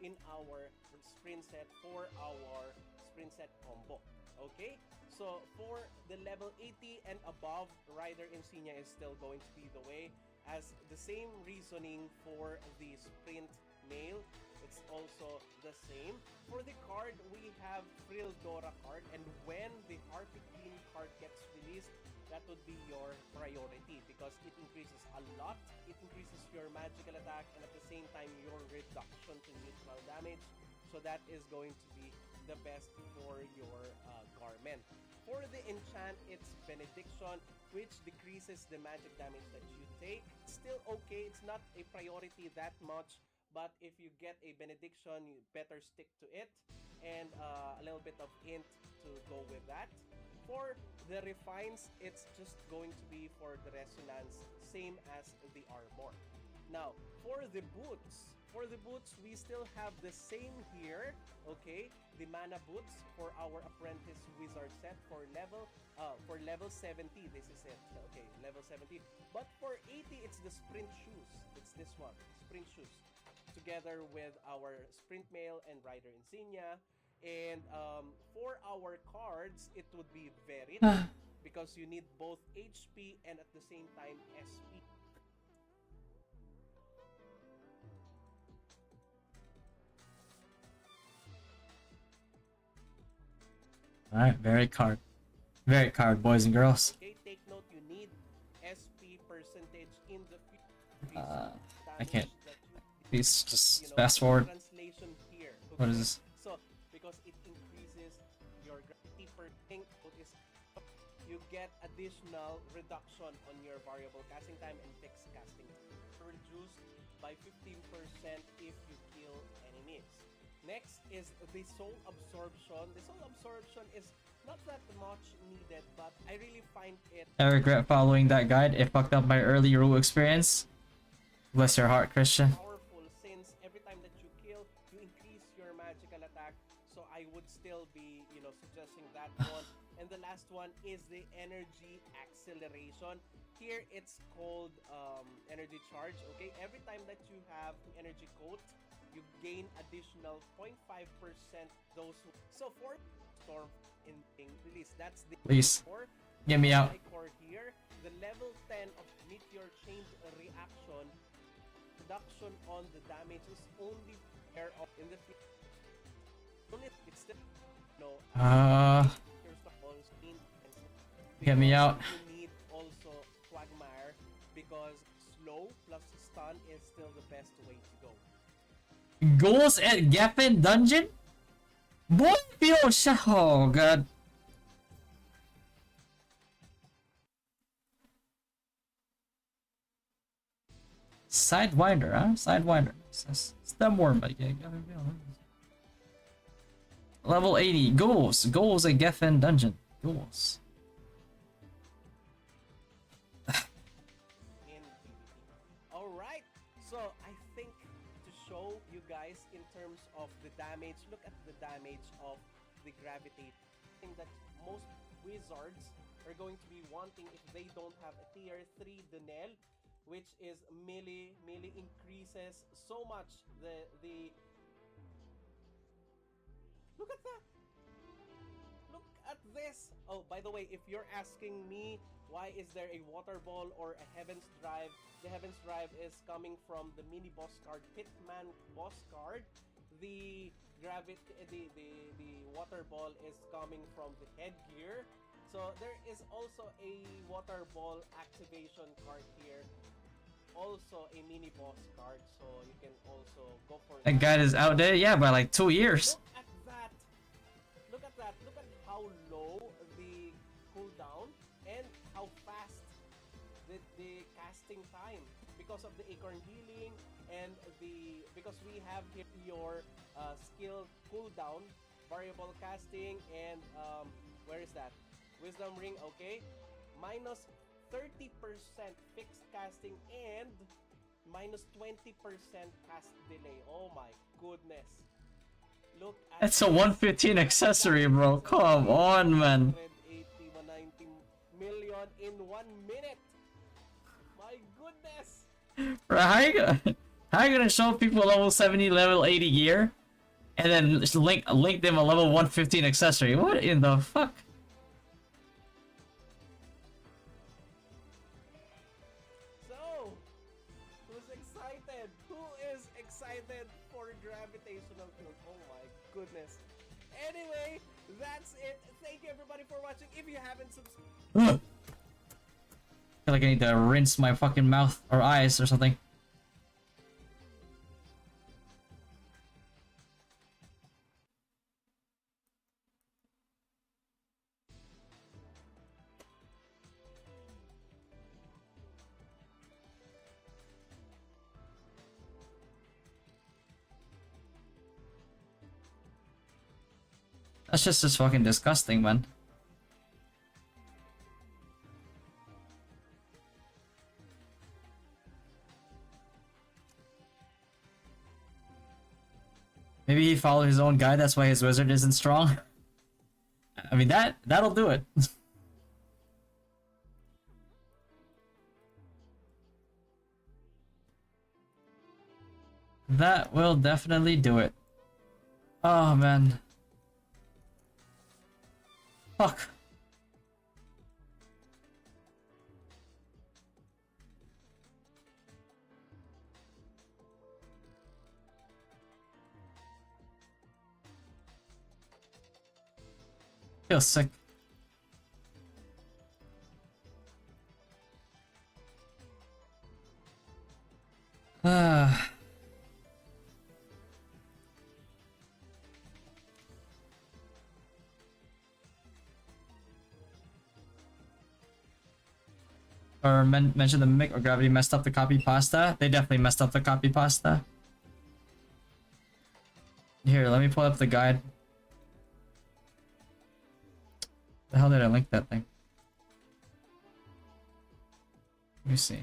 [SPEAKER 4] in our sprint set for our sprint set combo. Okay, so for the level 80 and above, Rider Insignia is still going to be the way, as the same reasoning for the sprint mail. It's also the same. For the card, we have Frill Dora card, and when the Harpy Queen card gets released, that would be your priority because it increases a lot. It increases your magical attack and at the same time your reduction to neutral damage. So that is going to be the best for your Garment. For the enchant, it's Benediction, which decreases the magic damage that you take. It's still okay. It's not a priority that much. But if you get a Benediction, you better stick to it. And a little bit of int to go with that. For the refines, it's just going to be for the resonance, same as the armor. Now, for the boots, we still have the same here, okay? The mana boots for our apprentice wizard set for level 70. This is it, okay? Level 70. But for 80, it's the sprint shoes. It's this one, sprint shoes, together with our sprint mail and rider insignia. And for our cards, it would be Verit because you need both HP and at the same time SP.
[SPEAKER 3] Alright, very card, boys and girls.
[SPEAKER 4] Okay, take note, you need SP percentage in the
[SPEAKER 3] I can't. Please just fast forward.
[SPEAKER 4] Translation here. Okay?
[SPEAKER 3] What is this?
[SPEAKER 4] So, because it increases your gravity per thing, you get additional reduction on your variable casting time and fixed casting time. Reduced by 15% if you kill enemies. Next is the soul absorption. The soul absorption is not that much needed, but I really find it.
[SPEAKER 3] I regret following that guide. It fucked up my early rule experience. Bless your heart, Christian.
[SPEAKER 4] Powerful since every time that you kill, you increase your magical attack. So I would still be, suggesting that one. And the last one is the energy acceleration. Here it's called energy charge. Okay, every time that you have energy coat, you gain additional 0.5% those. So for storm in release, that's the
[SPEAKER 3] Please
[SPEAKER 4] core.
[SPEAKER 3] get me out.
[SPEAKER 4] Core here, the level 10 of meteor change reaction. Reduction on the damage is only fair of in the it's still
[SPEAKER 3] Get me out.
[SPEAKER 4] You need also Quagmire because slow plus stun is still the best way to go.
[SPEAKER 3] Goals at Geffen Dungeon? Boy, oh god. Sidewinder, huh? Sidewinder. Stem worm, I guess. Level 80. Goals. Goals at Geffen Dungeon. Goals.
[SPEAKER 4] Alright, so I think to show you guys in terms of the damage, look at the damage of the gravitate. I think that most wizards are going to be wanting if they don't have a tier 3 Denel, which is melee increases so much the look at that. Look at this. Oh, by the way, if you're asking me why is there a water ball or a heaven's drive, the heaven's drive is coming from the mini boss card, Pitman boss card. The water ball is coming from the headgear. So there is also a water ball activation card here. Also a mini boss card, so you can also go for
[SPEAKER 3] That guide is outdated, yeah, by like 2 years.
[SPEAKER 4] Look at that. Look at that. Look at how low the cooldown and how fast the casting time because of the acorn healing and because we have here your skill cooldown, variable casting, and where is that? Wisdom ring, okay. Minus 30% fixed casting and minus 20% cast delay. Oh my goodness. Look at
[SPEAKER 3] That's a 115 accessory, bro. Come on, man.
[SPEAKER 4] 180, 190 million in 1 minute. My goodness.
[SPEAKER 3] Bro, how How are you gonna show people level 70, level 80 gear, and then just link them a level 115 accessory? What in the fuck?
[SPEAKER 4] So, who's excited? Who is excited for gravitational field? Oh my goodness. Anyway, that's it. Thank you everybody for watching. If you haven't subscribed,
[SPEAKER 3] I feel like I need to rinse my fucking mouth or eyes or something. That's just fucking disgusting, man. Maybe he followed his own guide, that's why his wizard isn't strong. I mean, that'll do it. That will definitely do it. Oh, man. Fuck. Feel sick. Or mention the mimic or gravity messed up the copy pasta. They definitely messed up the copy pasta. Here, let me pull up the guide. The hell did I link that thing? Let me see.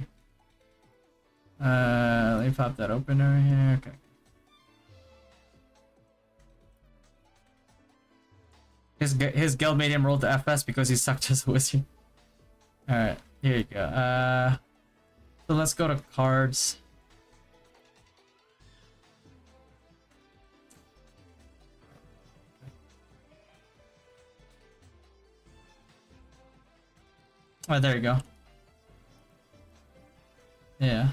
[SPEAKER 3] Let me pop that open over here. Okay. His guild made him roll to FS because he sucked as a wizard. Alright, here you go. So let's go to cards. Oh, there you go. Yeah.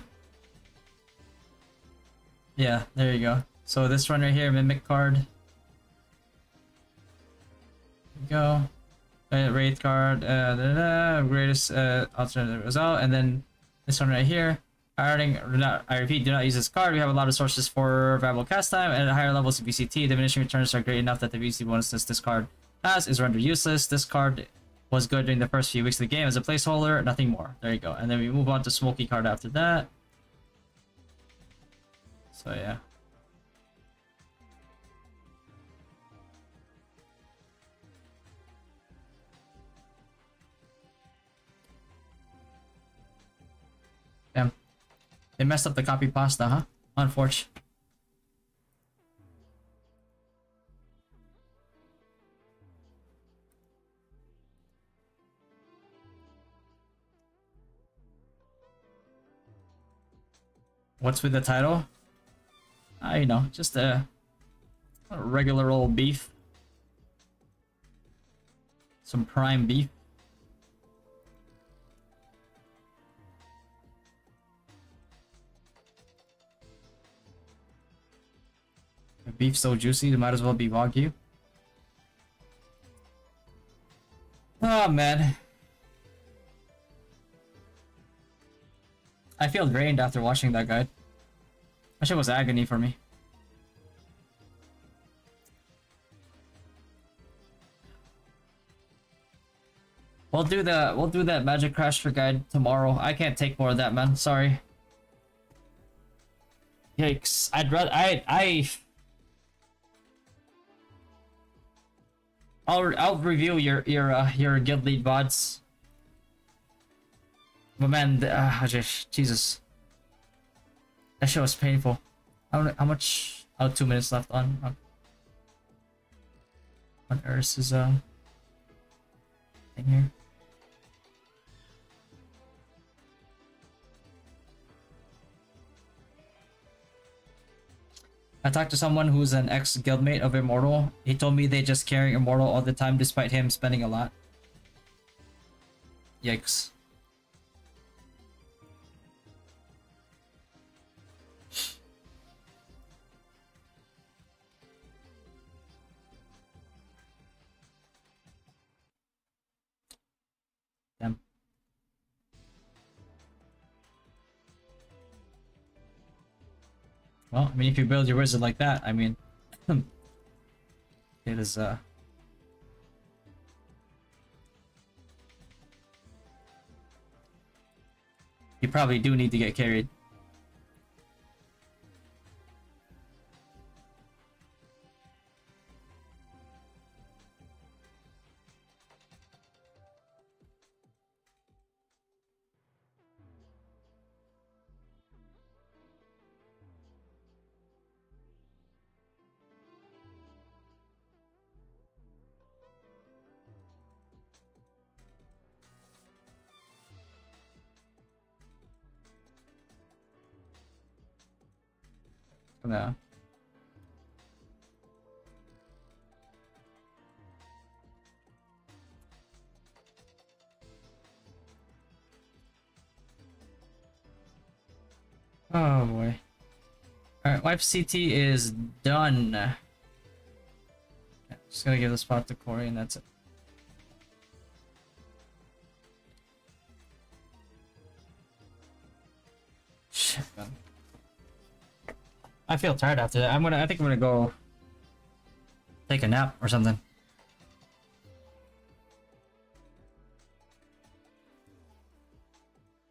[SPEAKER 3] Yeah, there you go. So this one right here, mimic card. There you go. Raid card, greatest alternative result, and then this one right here. I repeat, do not use this card. We have a lot of sources for viable cast time, and at higher levels of VCT, diminishing returns are great enough that the VC bonuses this card has is rendered useless. This card was good during the first few weeks of the game as a placeholder, nothing more. There you go. And then we move on to Smoky card after that. So yeah. Damn. They messed up the copy pasta, huh? Unfortunate. What's with the title? You know, just a regular old beef. Some prime beef. The beef so juicy, it might as well be Wagyu. Oh man. I feel drained after watching that guide. That shit was agony for me. We'll do that Magic Crasher guide tomorrow. I can't take more of that, man. Sorry. Yikes. I'll review your guild lead VODs. But man, Jesus. That shit was painful. How much? Oh, 2 minutes left on Earth's thing here. I talked to someone who's an ex-guildmate of Immortal. He told me they just carry Immortal all the time despite him spending a lot. Yikes. Damn. Well, I mean, if you build your wizard like that, I mean, it is, you probably do need to get carried. Gonna Oh boy. Alright, wife CT is done. Okay, just gonna give the spot to Corey and that's it. Shit, man. I feel tired after that. I think I'm gonna go take a nap or something.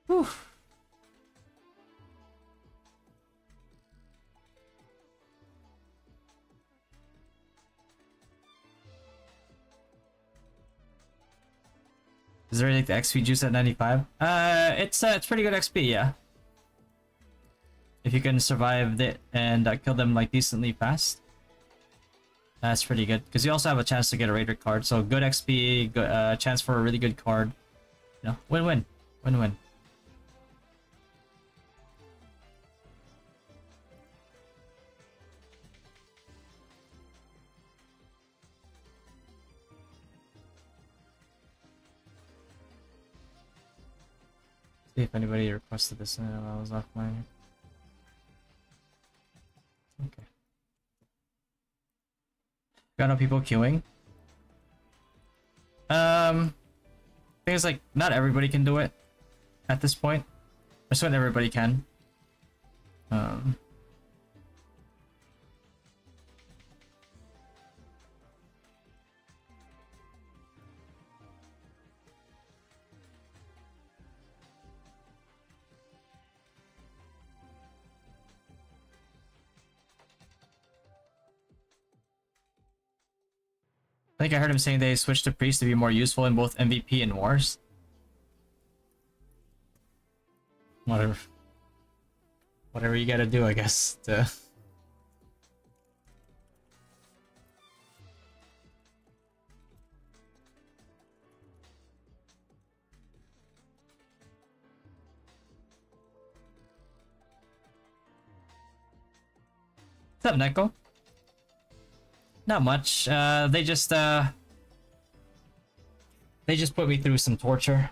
[SPEAKER 3] Whew. Is there like the XP juice at 95? It's pretty good XP, yeah. If you can survive it and kill them like decently fast, that's pretty good. Because you also have a chance to get a raider card, so good XP, good chance for a really good card. You know, win-win, win-win. See if anybody requested this while I was offline. Okay. Got no people queuing. Thing is, like, not everybody can do it at this point. Just when everybody can. I think I heard him saying they switched to priest to be more useful in both MVP and wars. Whatever. Whatever you gotta do, I guess, to... What's up, Neko? Not much. They just put me through some torture.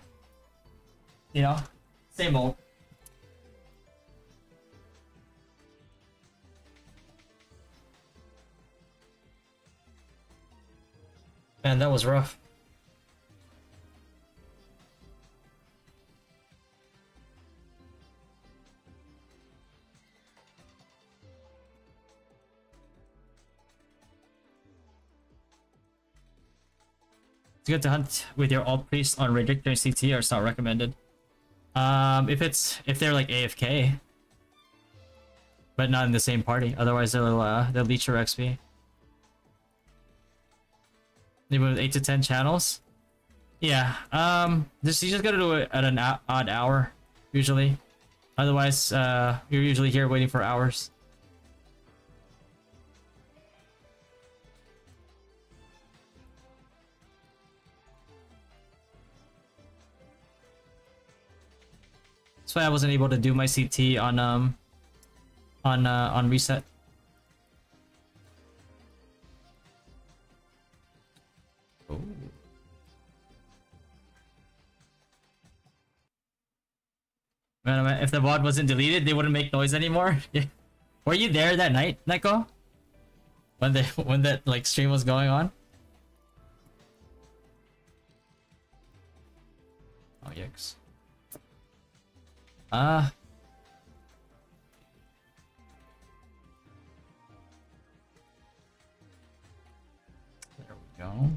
[SPEAKER 3] You know? Same old. Man, that was rough. It's good to hunt with your alt priest on Radic during CT, or it's not recommended. If they're like AFK, but not in the same party. Otherwise, they'll leech your XP. They move 8 to 10 channels. Yeah. You just gotta do it at an odd hour, usually. Otherwise, you're usually here waiting for hours. That's why I wasn't able to do my CT on reset.
[SPEAKER 1] if the VOD wasn't deleted, they wouldn't make noise anymore. Yeah. Were you there that night, Neko? When that like stream was going on? Oh yikes. There we go.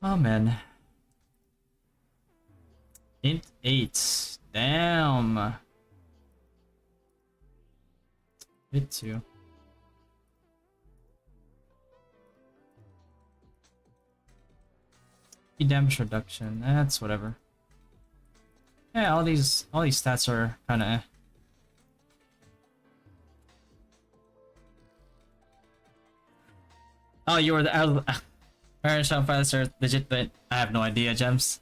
[SPEAKER 1] Oh man. Int 8. Damn. Bit 2. Damage reduction. That's whatever. Yeah, all these stats are kind of eh. Oh, you were the Iron Shadow Pilots are legit, but I have no idea, Gems.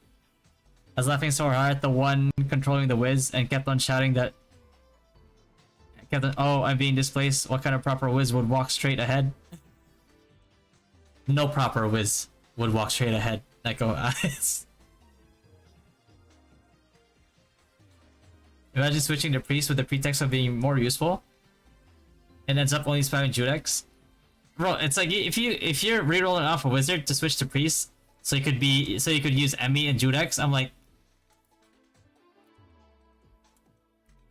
[SPEAKER 1] I was laughing so hard at the one controlling the whiz and kept on shouting that. Kept on, oh, I'm being displaced. What kind of proper whiz would walk straight ahead? No proper whiz would walk straight ahead. Echo eyes. Imagine switching to priest with the pretext of being more useful, and ends up only spamming Judex. Bro, it's like if you're rerolling off a wizard to switch to priest, so you could use Emmy and Judex. I'm like,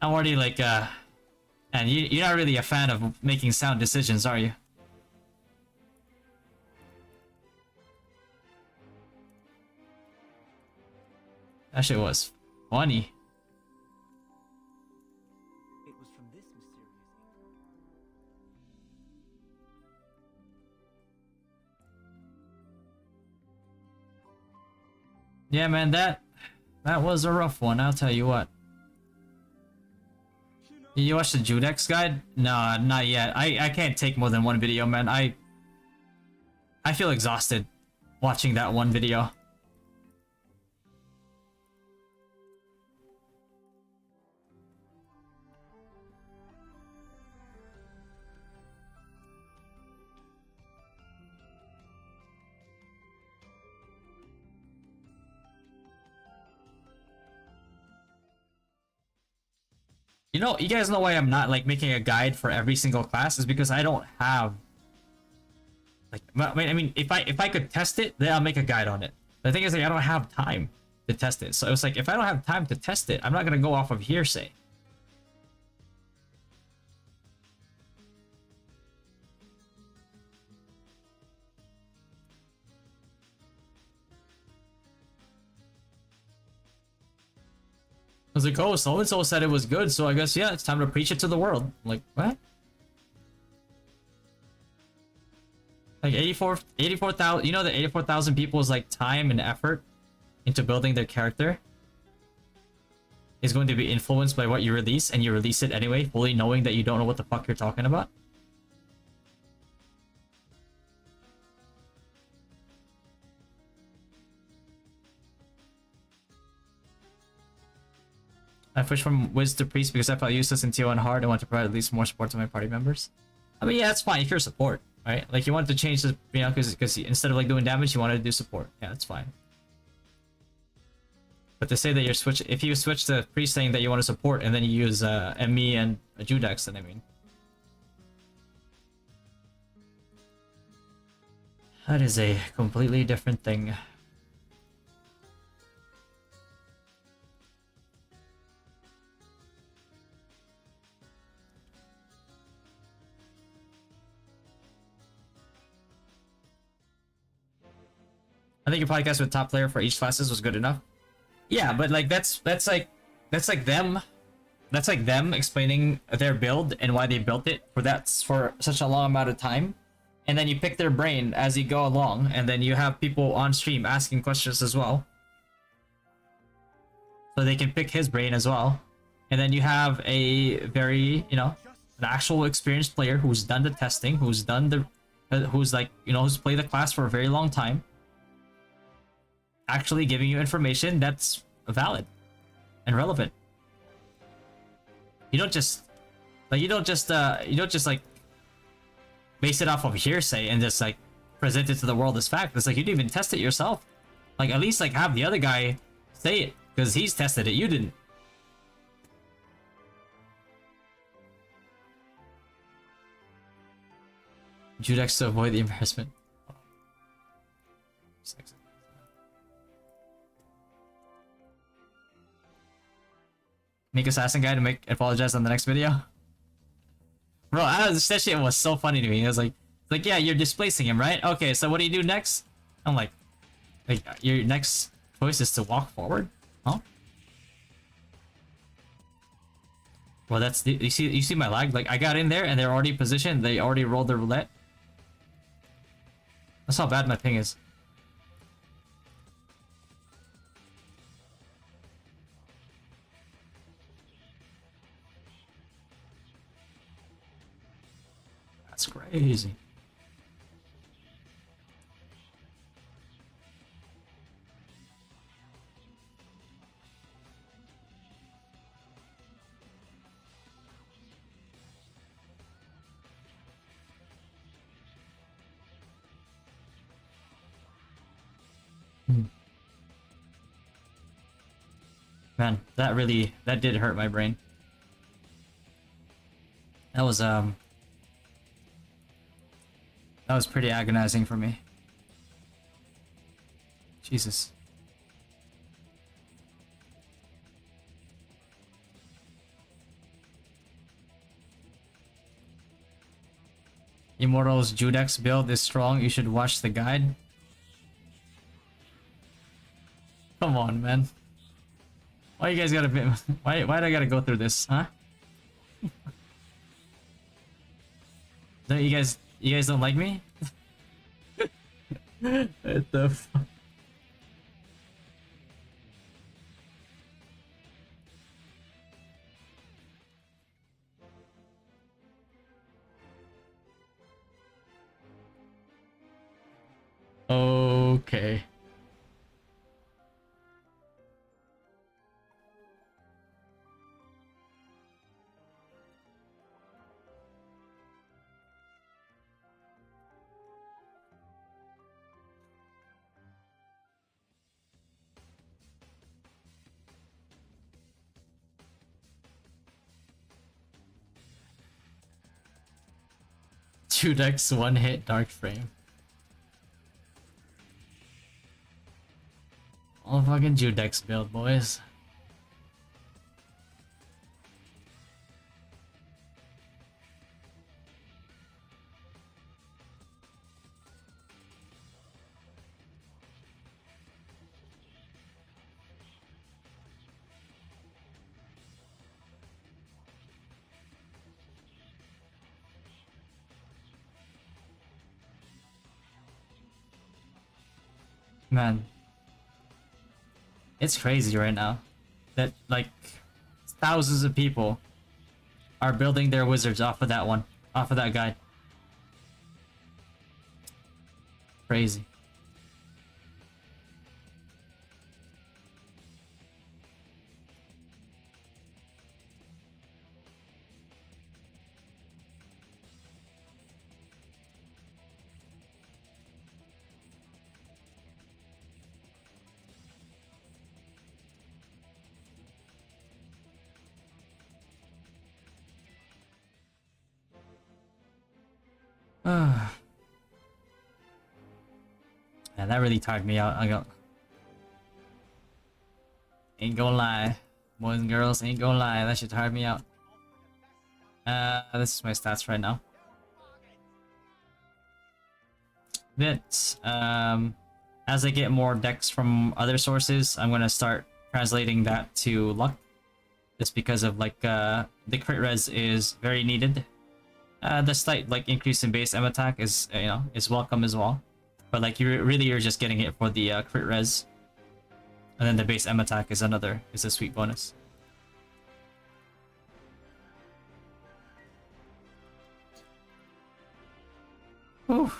[SPEAKER 1] I'm already like and you're not really a fan of making sound decisions, are you? That shit was funny.
[SPEAKER 5] It was from this mysterious ink.
[SPEAKER 1] Yeah, man, that was a rough one. I'll tell you what. You watched the Judex guide? No, not yet. I can't take more than one video, man. I feel exhausted watching that one video. You know, you guys know why I'm not like making a guide for every single class is because I don't have like I mean if I could test it, then I'll make a guide on it. The thing is like I don't have time to test it. So it's like if I don't have time to test it, I'm not gonna go off of hearsay. I was like, oh, so-and-so said it was good, so I guess, yeah, it's time to preach it to the world. I'm like, what? Like 84,000, you know that 84,000 people's like time and effort into building their character is going to be influenced by what you release, and you release it anyway, fully knowing that you don't know what the fuck you're talking about? I pushed from Wiz to Priest because I felt useless in T1 hard and want to provide at least more support to my party members. I mean, yeah, that's fine if you're support, right? Like, you wanted to change the, you know, because instead of like doing damage, you wanted to do support. Yeah, that's fine. But to say that you're if you switch to Priest saying that you want to support and then you use ME and a Judex, then I mean. That is a completely different thing. I think your podcast with top player for each classes was good enough. Yeah, but like that's like them explaining their build and why they built it for such a long amount of time, and then you pick their brain as you go along, and then you have people on stream asking questions as well, so they can pick his brain as well, and then you have a very, you know, an actual experienced player who's done the testing, who's done the who's like, you know, who's played the class for a very long time, actually giving you information that's valid and relevant. You don't just like base it off of hearsay and just like present it to the world as fact. It's like you didn't even test it yourself. Like, at least, like, have the other guy say it, because he's tested it, you didn't. Judex to avoid the embarrassment. Make assassin guy to make apologize on the next video. Bro, that shit was so funny to me. It was like, yeah, you're displacing him, right? Okay, so what do you do next? I'm like your next choice is to walk forward? Huh? Well, that's the, you see my lag? Like, I got in there and they're already positioned. They already rolled the roulette. That's how bad my ping is. That's crazy. Man, that did hurt my brain. That was pretty agonizing for me. Jesus. Immortal's Judex build is strong. You should watch the guide. Come on, man. Why you guys gotta be, why'd I gotta go through this, huh? Don't you guys don't like me? What the fuck? Okay. Judex one hit dark frame. All fucking Judex build, boys. Man, it's crazy right now that like thousands of people are building their wizards off of that one, off of that guide. Crazy. Man, that really tired me out. Ain't gonna lie. Boys and girls, ain't gonna lie. That shit tired me out. This is my stats right now. But, as I get more decks from other sources, I'm gonna start translating that to luck. Just because of, like, the crit res is very needed. The slight, like, increase in base M attack is, you know, is welcome as well. But, like, you're just getting it for the crit res. And then the base M attack is a sweet bonus. Whew.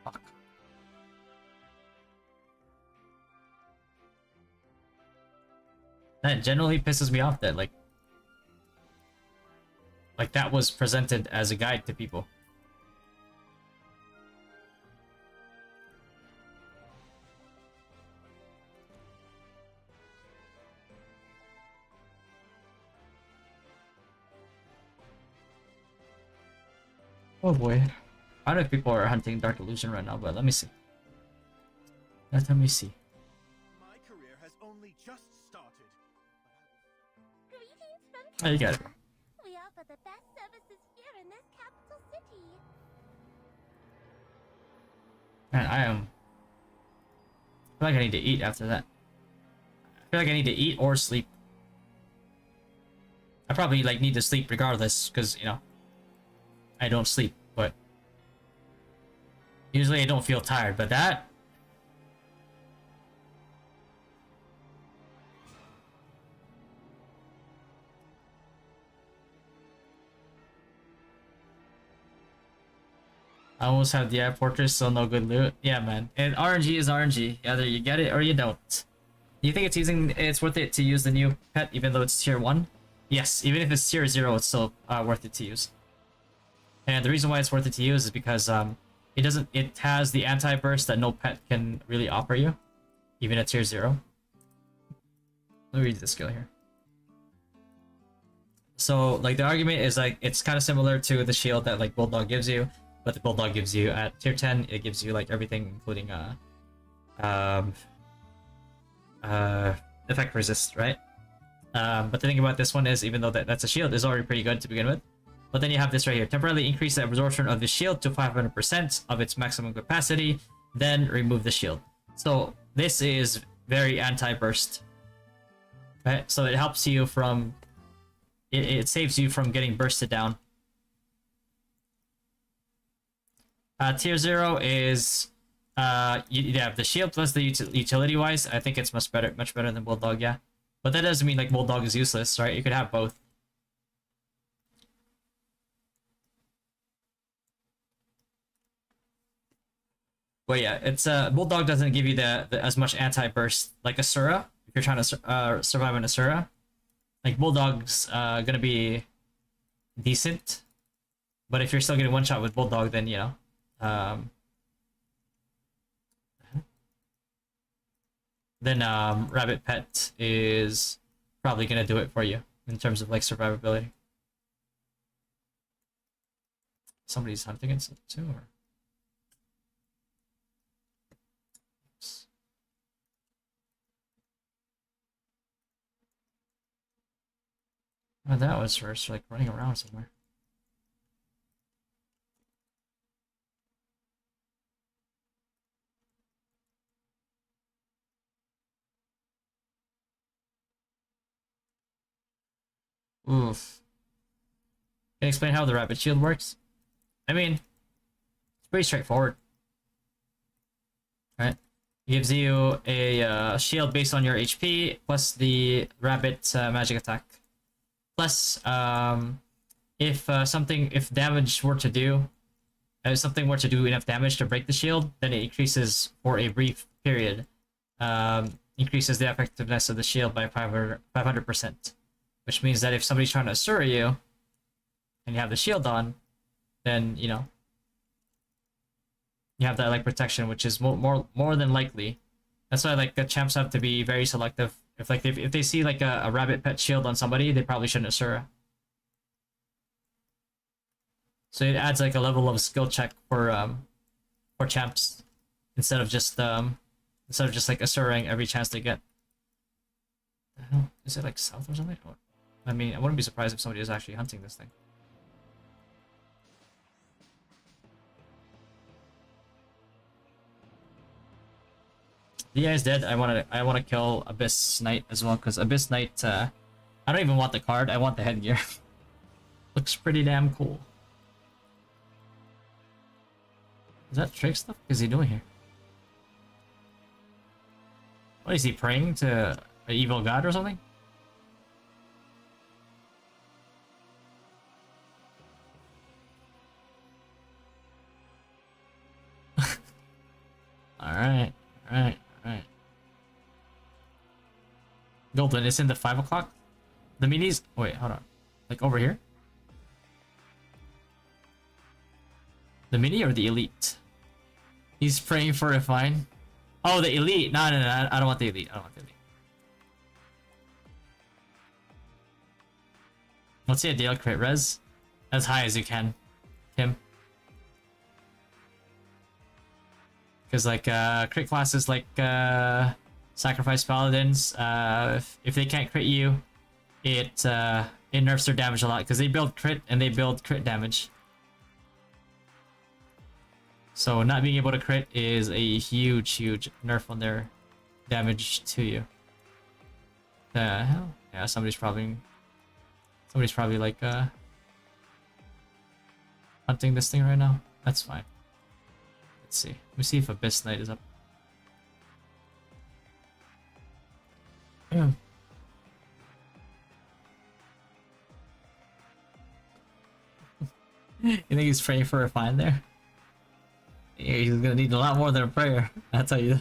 [SPEAKER 1] Fuck. That generally pisses me off that, like,
[SPEAKER 3] like that was presented as a guide to people. Oh boy. I don't know if people are hunting Dark Illusion right now, but let me see. Let me see.
[SPEAKER 2] My career has only just started.
[SPEAKER 6] Greetings from
[SPEAKER 3] Oh, you got it.
[SPEAKER 6] We offer the best services here in this capital city.
[SPEAKER 3] Man, I am. I feel like I need to eat after that. I feel like I need to eat or sleep. I probably like need to sleep regardless, because you know I don't sleep, but usually I don't feel tired. But that. I almost have the fortress, so no good loot. Yeah, man. And RNG is RNG. Either you get it or you don't. Do you think it's worth it to use the new pet even though it's tier 1? Yes, even if it's tier 0, it's still worth it to use. And the reason why it's worth it to use is because it has the anti-burst that no pet can really offer you, even at tier 0. Let me read the skill here. So like the argument is like it's kind of similar to the shield that like Bulldog gives you, but the Bulldog gives you at tier 10, it gives you like everything including effect resist, right? But the thing about this one is, even though that's a shield, is already pretty good to begin with. But then you have this right here. Temporarily increase the absorption of the shield to 500% of its maximum capacity, then remove the shield. So this is very anti-burst. Right? So it helps you from... It saves you from getting bursted down. Tier 0 is... you have the shield plus the utility-wise. I think it's much better than Bulldog, yeah. But that doesn't mean like Bulldog is useless, right? You could have both. But yeah, it's Bulldog doesn't give you the as much anti-burst like Asura. If you're trying to survive an Asura, like Bulldog's gonna be decent. But if you're still getting one shot with Bulldog, then you know, then Rabbit Pet is probably gonna do it for you in terms of like survivability. Somebody's hunting it too, or? Oh, that was first, like running around somewhere. Oof. Can you explain how the rabbit shield works? I mean, it's pretty straightforward. Right? It gives you a shield based on your HP plus the rabbit magic attack. Plus, if damage were to do, if something were to do enough damage to break the shield, then it increases for a brief period. Increases the effectiveness of the shield by 500%. Which means that if somebody's trying to Asura you, and you have the shield on, then, you know, you have that, like, protection, which is more than likely. That's why, like, the champs have to be very selective. If they see, like, a rabbit pet shield on somebody, they probably shouldn't Asura. So it adds, like, a level of skill check for champs, instead of just like, Asuraing every chance they get. The hell? Is it, like, south or something? Or... I mean, I wouldn't be surprised if somebody is actually hunting this thing. The guy's dead. I want to kill Abyss Knight as well, because Abyss Knight, I don't even want the card. I want the headgear. Looks pretty damn cool. Is that trick stuff? What is he doing here? What is he praying to an evil god or something? Alright. Golden, it's in the 5 o'clock? The minis? Wait, hold on. Like over here?
[SPEAKER 1] The mini or the elite? He's praying for a fine. Oh, the elite. No, no, no. I don't want the elite. I don't want the elite. What's the ideal crit res? As high as you can, Tim. Because like crit classes like sacrifice paladins, if they can't crit you, it nerfs their damage a lot because they build crit and they build crit damage. So not being able to crit is a huge nerf on their damage to you. The hell? Yeah, somebody's probably like hunting this thing right now. That's fine. Let's see. Let me see if Abyss Knight is up. You think he's praying for a fine there? Yeah, he's gonna need a lot more than a prayer. I'll tell you.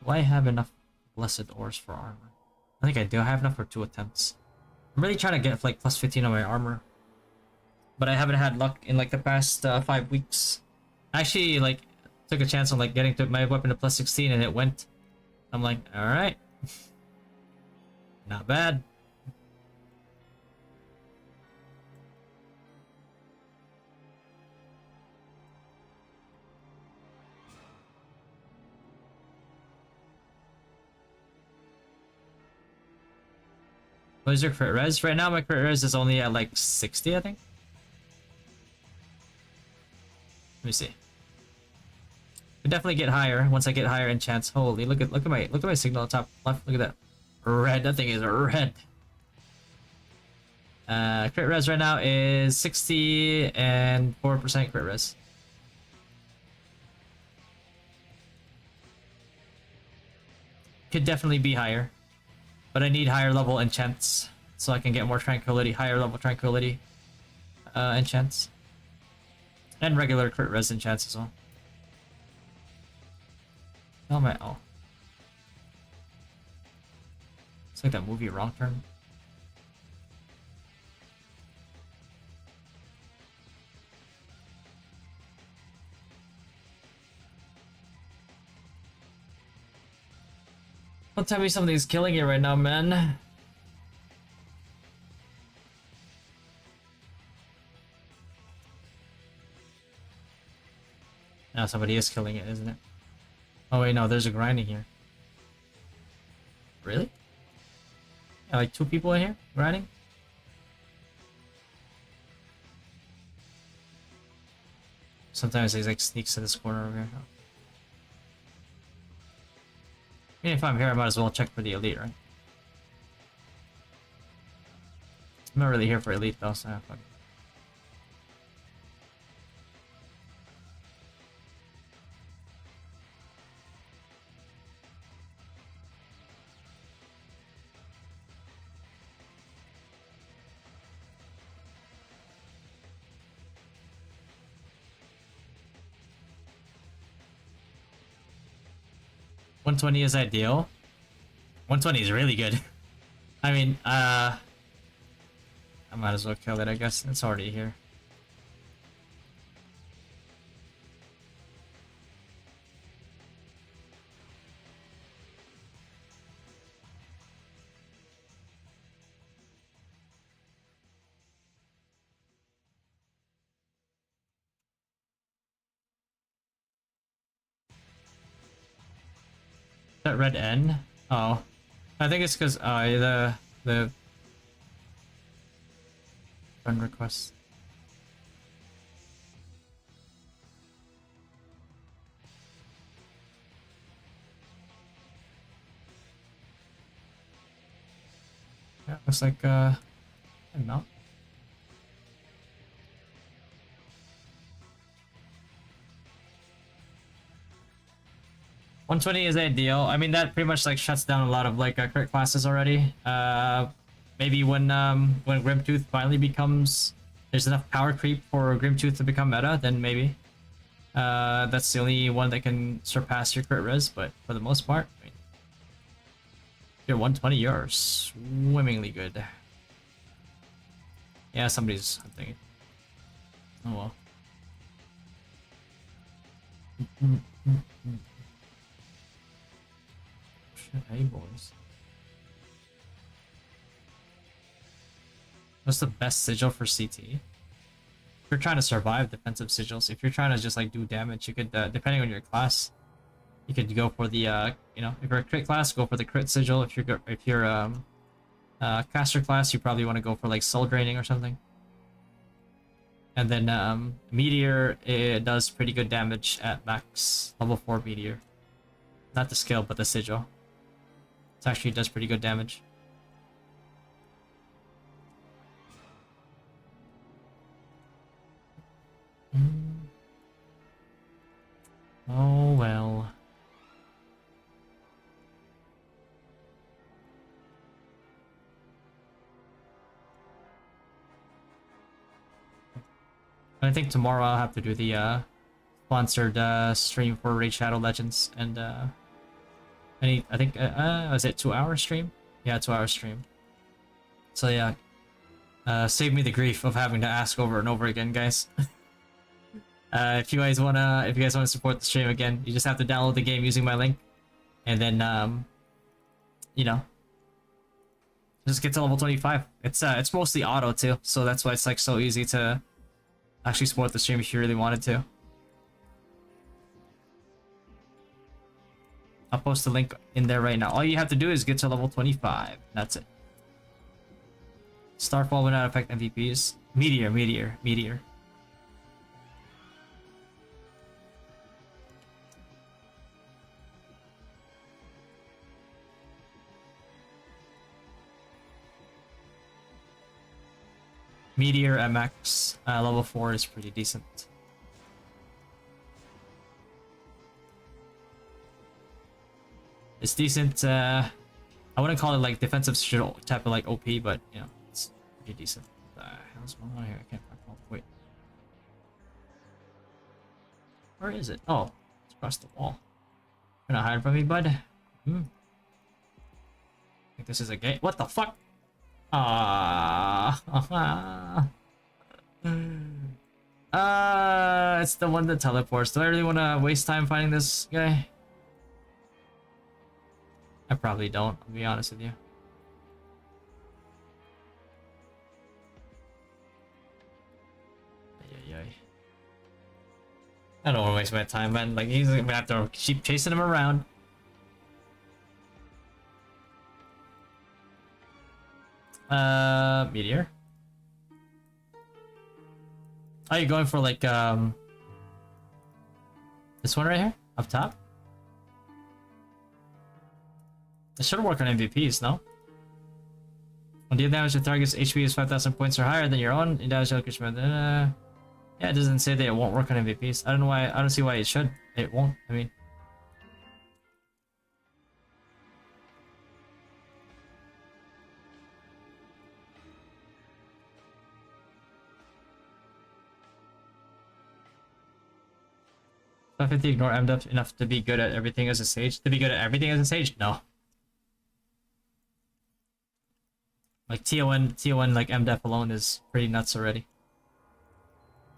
[SPEAKER 1] Do I have enough blessed ores for armor? I think I do. I have enough for 2 attempts. I'm really trying to get like plus 15 on my armor, but I haven't had luck in like the past 5 weeks. I actually like took a chance on like getting to my weapon to plus 16 and it went. I'm like, all right, not bad. What is your crit res? Right now my crit res is only at like 60, I think. Let me see. Could definitely get higher once I get higher in chance. Holy, look at my signal on top left. Look at that. Red. That thing is red. Crit res right now is 60 and 4% crit res. Could definitely be higher. But I need higher level enchants so I can get more tranquility, higher level tranquility enchants. And regular crit res enchants as well. Oh my, oh. It's like that movie Wrong Turn. Don't tell me something's killing you right now, man. Now somebody is killing it, isn't it? Oh wait, no, there's a grinding here. Really? Yeah, like 2 people in here grinding? Sometimes he like sneaks in this corner over here. I mean, if I'm here, I might as well check for the elite, right? I'm not really here for elite though, so fuck it. $120 is ideal. 120 is really good. I mean, I might as well kill it, I guess. It's already here. That red N? Oh. I think it's because the friend request. Yeah, looks like I don't know. $120 is ideal. I mean, that pretty much like shuts down a lot of like crit classes already.
[SPEAKER 3] maybe when Grimtooth finally becomes, there's enough power creep for Grimtooth to become meta, then maybe. That's the only one that can surpass your crit res, but for the most part, I mean, you're 120, you're swimmingly good. Yeah, somebody's hunting. Oh well. Shit, hey boys. What's the best sigil for CT? If you're trying to survive defensive sigils, if you're trying to just like do damage, you could, depending on your class, you could go for the, you know, if you're a crit class, go for the crit sigil. If you're caster class, you probably want to go for like soul draining or something. And then Meteor, it does pretty good damage at max level 4 Meteor. Not the skill, but the sigil. It actually does pretty good damage. Oh well. I think tomorrow I'll have to do the sponsored stream for Raid Shadow Legends, and I think was it 2-hour stream? Yeah, 2-hour stream. So yeah, save me the grief of having to ask over and over again, guys. If you guys wanna support the stream again, you just have to download the game using my link, and then you know, just get to level 25. It's mostly auto too, so that's why it's like so easy to actually support the stream if you really wanted to. I'll post the link in there right now. All you have to do is get to level 25. That's it. Starfall will not affect MVPs. Meteor. Meteor at max level 4 is pretty decent. It's decent. I wouldn't call it like defensive type of like OP, but you know, it's pretty decent. What the hell's going on here? I can't find. Oh, wait. Where is it? Oh, it's across the wall. You're not hiding from me, bud. I think this is a gate. What the fuck? It's the one that teleports. Do I really want to waste time finding this guy? I probably don't, I'll be honest with you. I don't want to waste my time, man. Like, he's gonna have to keep chasing him around. Meteor. Are you going for like this one right here? Up top? It should work on MVPs, no? When deal damage to target's HP is 5,000 points or higher than your own, you damage yeah, it doesn't say that it won't work on MVPs. I don't know why. I don't see why it should. It won't. I mean, I think ignore MDF enough to be good at everything as a sage. To be good at everything as a sage? No. Like TON like MDF alone is pretty nuts already.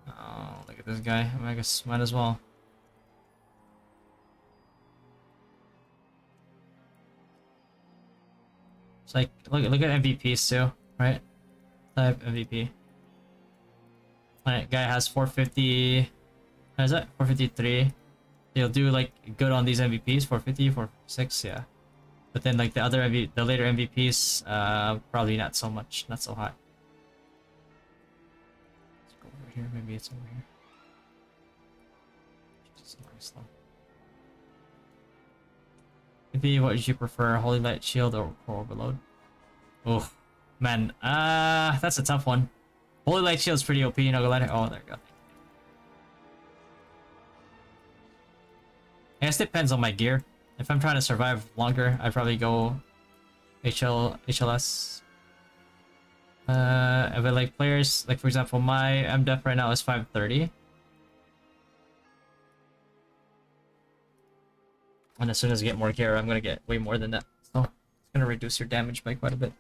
[SPEAKER 3] Oh, look at this guy. I guess might as well. It's like look at MVPs too, right? Type MVP. Alright, guy has 450. What is that? 453. He'll do like good on these MVPs. 450, 446, yeah. But then like the later MVPs, probably not so much, not so hot. Let's go over here. Maybe it's over here. Jesus, very slow. Maybe what would you prefer, Holy Light Shield or Overload? Oh, man, that's a tough one. Holy Light Shield's pretty OP. You know, go let it. Oh, there you go. I guess it depends on my gear. If I'm trying to survive longer, I'd probably go HLS. But like players, like for example, my MDef right now is 530. And as soon as I get more gear, I'm gonna get way more than that. So it's gonna reduce your damage by quite a bit.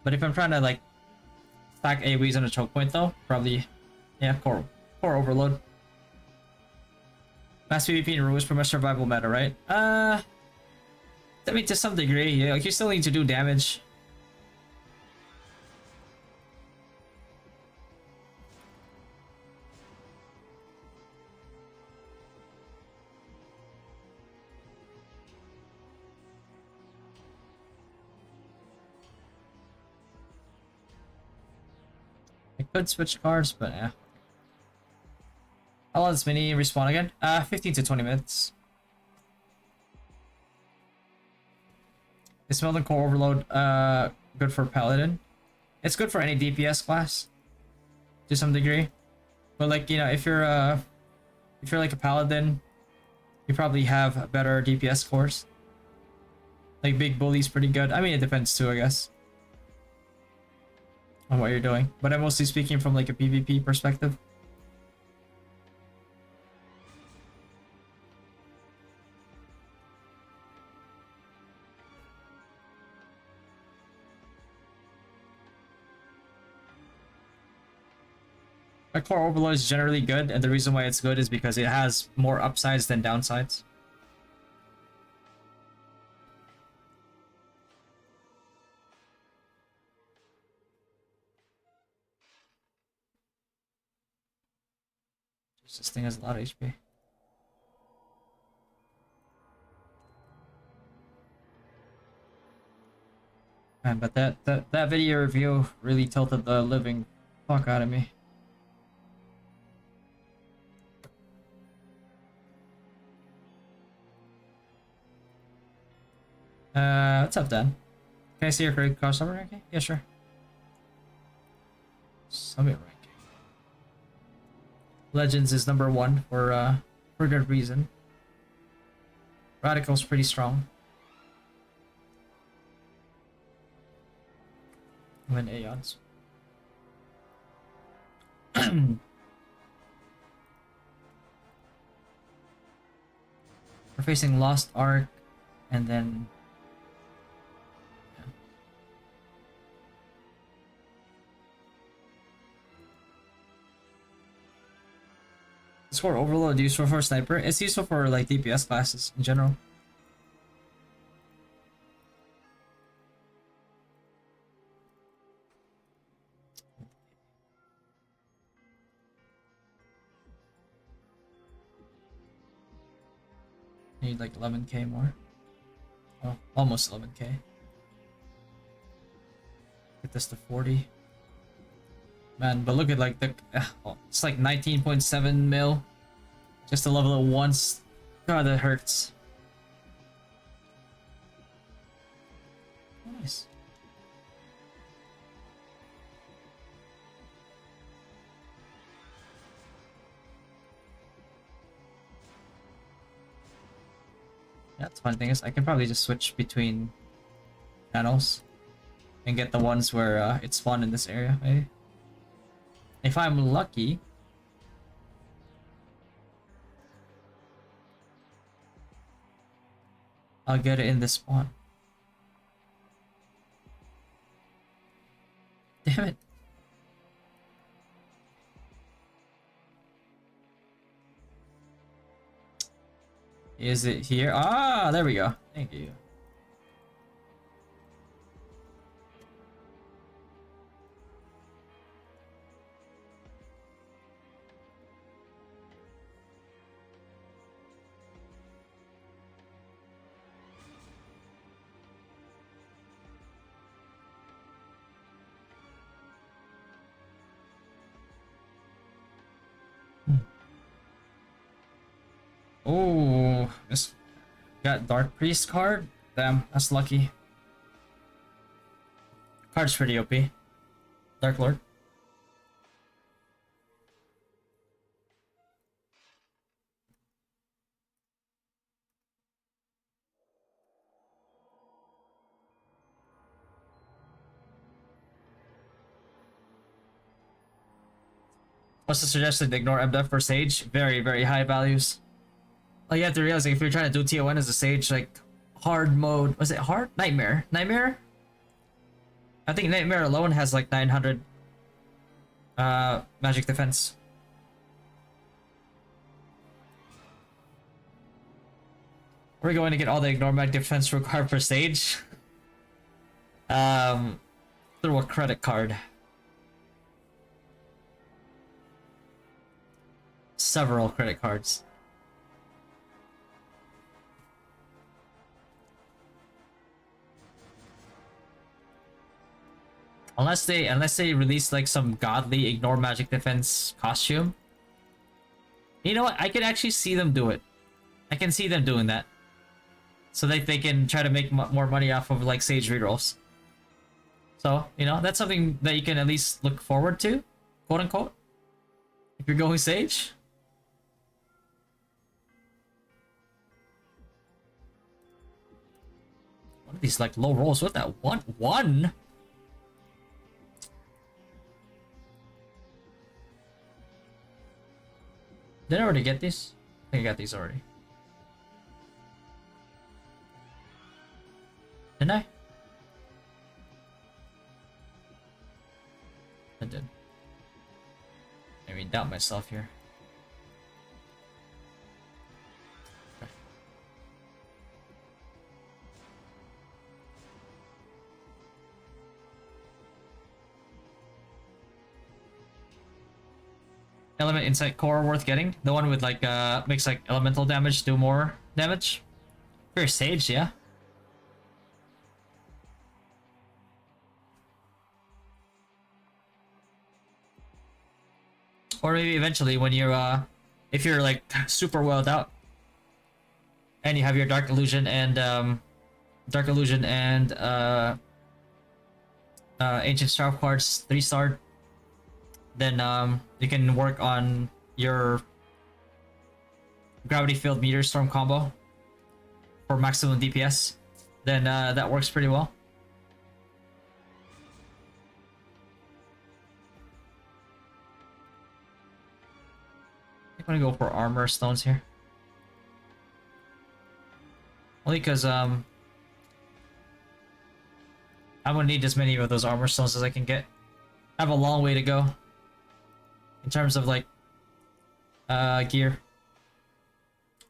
[SPEAKER 3] But if I'm trying to like stack AoEs on a choke point though, probably yeah, core overload. Mass PvP and rules from a survival meta, right? I mean to some degree, yeah, like you still need to do damage. I could switch cards, but yeah. How long does mini respawn again? 15 to 20 minutes. Is Smelling Core Overload good for Paladin? It's good for any DPS class to some degree. But like, you know, if you're like a Paladin, you probably have better DPS cores. Like Big Bully's pretty good. I mean, it depends too, I guess, on what you're doing. But I'm mostly speaking from like a PvP perspective. A core overload is generally good, and the reason why it's good is because it has more upsides than downsides. This thing has a lot of HP. Man, but that video review really tilted the living fuck out of me. What's up, Dan? Can I see your credit card summary ranking? Yeah, sure. Summit ranking. Legends is number 1 for good reason. Radical's pretty strong. And then Aeons. We're facing Lost Ark, and then Score Overload useful for Sniper. It's useful for like DPS classes in general. Need like 11k more. Oh, almost 11k. Get this to 40. Man, but look at like the it's like 19.7 mil just to level it once. God, that hurts. Nice. Yeah, the fun thing is I can probably just switch between channels and get the ones where it's spawned in this area, maybe. If I'm lucky. I'll get it in the spawn. Damn it. Is it here? Ah, there we go. Thank you. Oh, this got Dark Priest card. Damn, that's lucky. Card's pretty OP. Dark Lord. What's the suggestion? Ignore MDF for Sage. Very, very high values. Like, you have to realize, like, if you're trying to do TON as a Sage, like, hard mode... Was it hard? Nightmare. Nightmare? I think Nightmare alone has, like, 900... magic defense. We're going to get all the ignore magic defense required for Sage. Through a credit card. Several credit cards. Unless they release like some godly ignore magic defense costume. You know what? I can actually see them do it. I can see them doing that. So that they can try to make more money off of like Sage rerolls. So, you know, that's something that you can at least look forward to, quote unquote. If you're going Sage. What are these like low rolls? What that one? Did I already get these? I think I got these already. Didn't I? I did. Maybe doubt myself here. Okay. Element Insight Core worth getting. The one with like makes like elemental damage do more damage. For Sage, yeah. Or maybe eventually when you're if you're like super welled out and you have your Dark Illusion and Ancient Strap cards 3-star, then you can work on your Gravity Field Meteor Storm combo for maximum DPS. Then that works pretty well. I'm gonna go for armor stones here. Only because I'm gonna need as many of those armor stones as I can get. I have a long way to go in terms of like gear.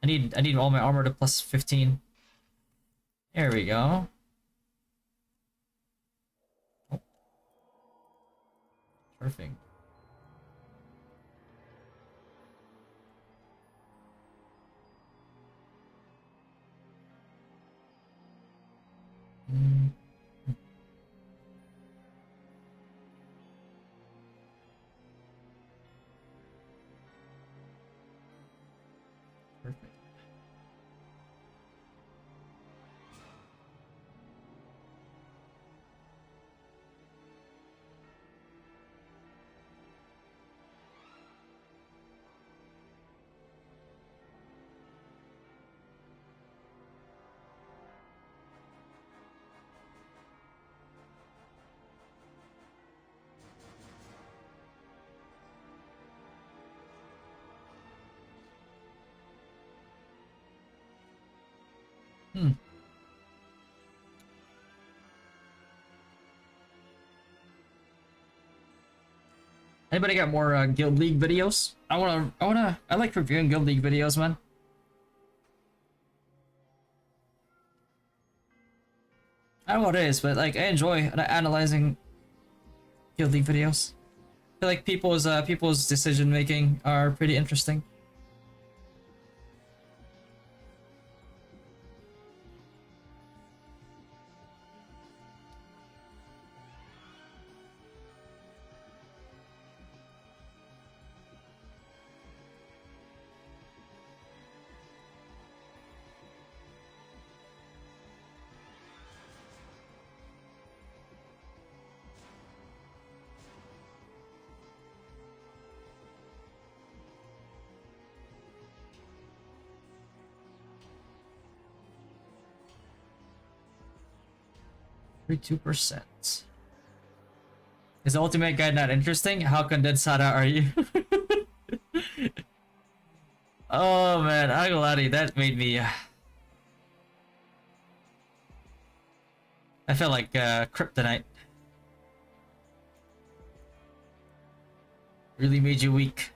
[SPEAKER 3] I need all my armor to plus 15. There we go. Oh. Perfect. Perfect. Anybody got more Guild League videos? I like reviewing Guild League videos, man. I don't know what it is, but like I enjoy analyzing Guild League videos. I feel like people's decision making are pretty interesting. %. Is the ultimate guide not interesting? How condensada are you? Oh man, I'm gonna lie to you, that made me. I felt like kryptonite. Really made you weak.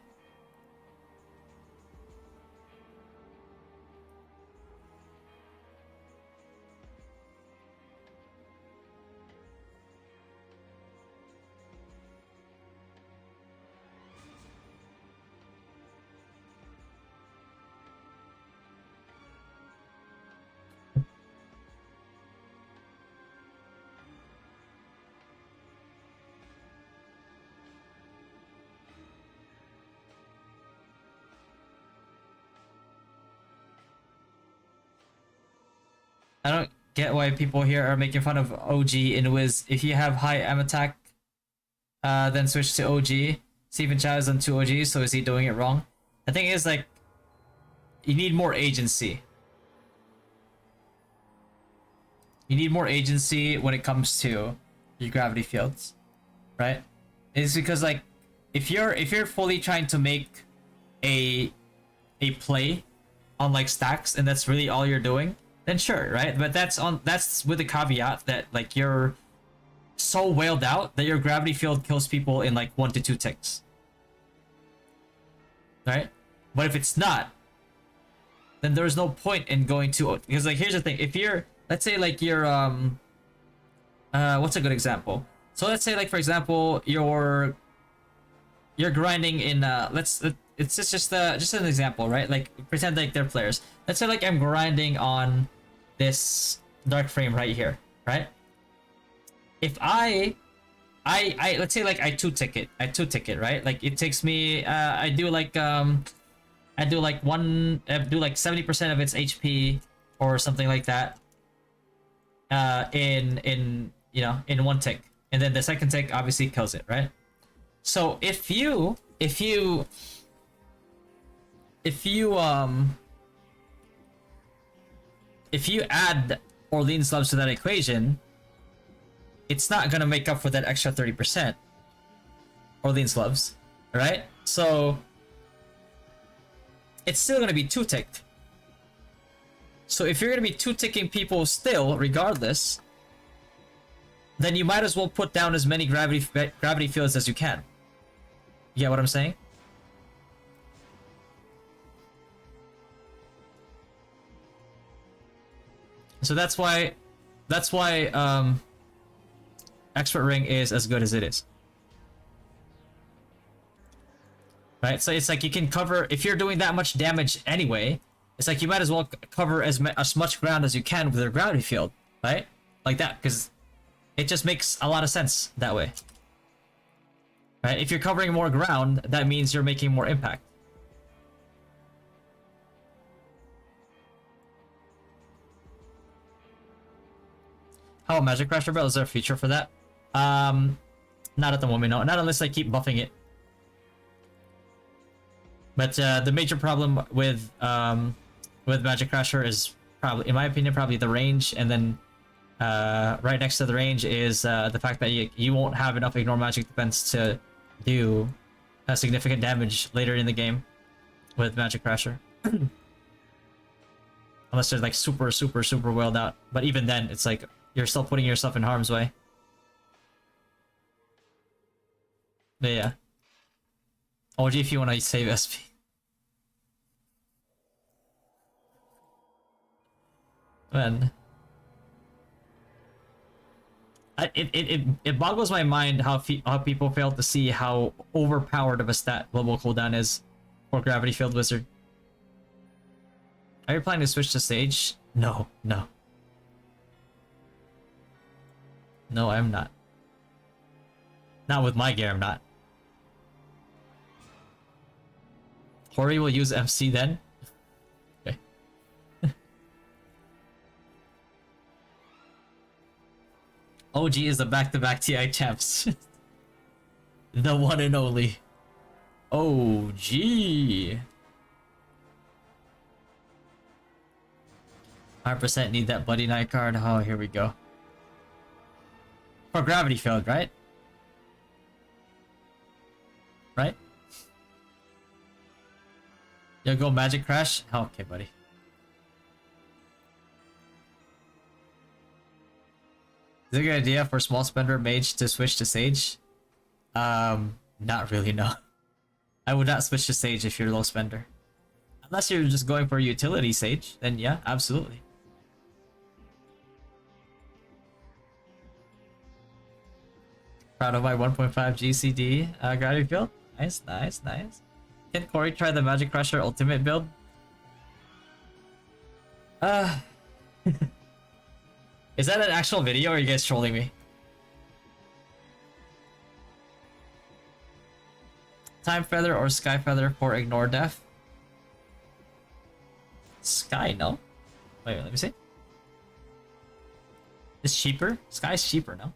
[SPEAKER 3] I don't get why people here are making fun of OG in Wiz. If you have high M attack, then switch to OG. Stephen Chow is on 2 OGs, so is he doing it wrong? The thing is, like, you need more agency. You need more agency when it comes to your gravity fields, right? It's because, like, if you're fully trying to make a play on like stacks and that's really all you're doing, then sure, right? But that's with the caveat that like you're so wailed out that your gravity field kills people in like 1 to 2 ticks, right? But if it's not, then there's no point in going to, because like here's the thing: if you're, let's say like you're what's a good example? So let's say like for example you're grinding in it's just an example, right? Like pretend like they're players. Let's say like I'm grinding on this dark frame right here, right? If I let's say like I two tick it, right? Like it takes me I do like 70% of its HP or something like that in you know, in 1 tick, and then the second tick obviously kills it, right? So if you add Orleans Loves to that equation, it's not gonna make up for that extra 30% Orleans Loves, right? So it's still gonna be 2-ticked. So if you're gonna be 2-ticking people still, regardless, then you might as well put down as many gravity fields as you can. You get what I'm saying? So that's why Expert Ring is as good as it is. Right? So it's like you can cover, if you're doing that much damage anyway, it's like you might as well cover as much ground as you can with your gravity field, right? Like that, because it just makes a lot of sense that way. Right? If you're covering more ground, that means you're making more impact. How about Magic Crasher Bell? Is there a feature for that? Not at the moment, no. Not unless I keep buffing it. But the major problem with Magic Crasher is probably, in my opinion, probably the range, and then right next to the range is the fact that you won't have enough Ignore Magic defense to do significant damage later in the game with Magic Crasher. Unless they're like super wailed out. But even then, it's like you're still putting yourself in harm's way. But yeah. OG if you want to save SP. Man. It boggles my mind how people fail to see how overpowered of a stat global cooldown is for Gravity Field Wizard. Are you planning to switch to Sage? No. No, I'm not. Not with my gear, I'm not. Hori will use MC then? Okay. OG is the back-to-back TI champs. The one and only. OG. 100% need that Bloody Knight card. Oh, here we go. For Gravity Field, right? Right?
[SPEAKER 1] You'll go Magic Crash? Okay, buddy. Is it a good idea for small spender mage to switch to Sage? Not really, no. I would not switch to Sage if you're low spender. Unless you're just going for utility Sage, then yeah, absolutely. Proud of my 1.5 GCD gravity build. Nice, nice, nice. Can Corey try the Magic Crusher ultimate build? Is that an actual video or are you guys trolling me? Time Feather or Sky Feather for Ignore Death? Sky, no? Wait, let me see. It's cheaper? Sky's cheaper, no?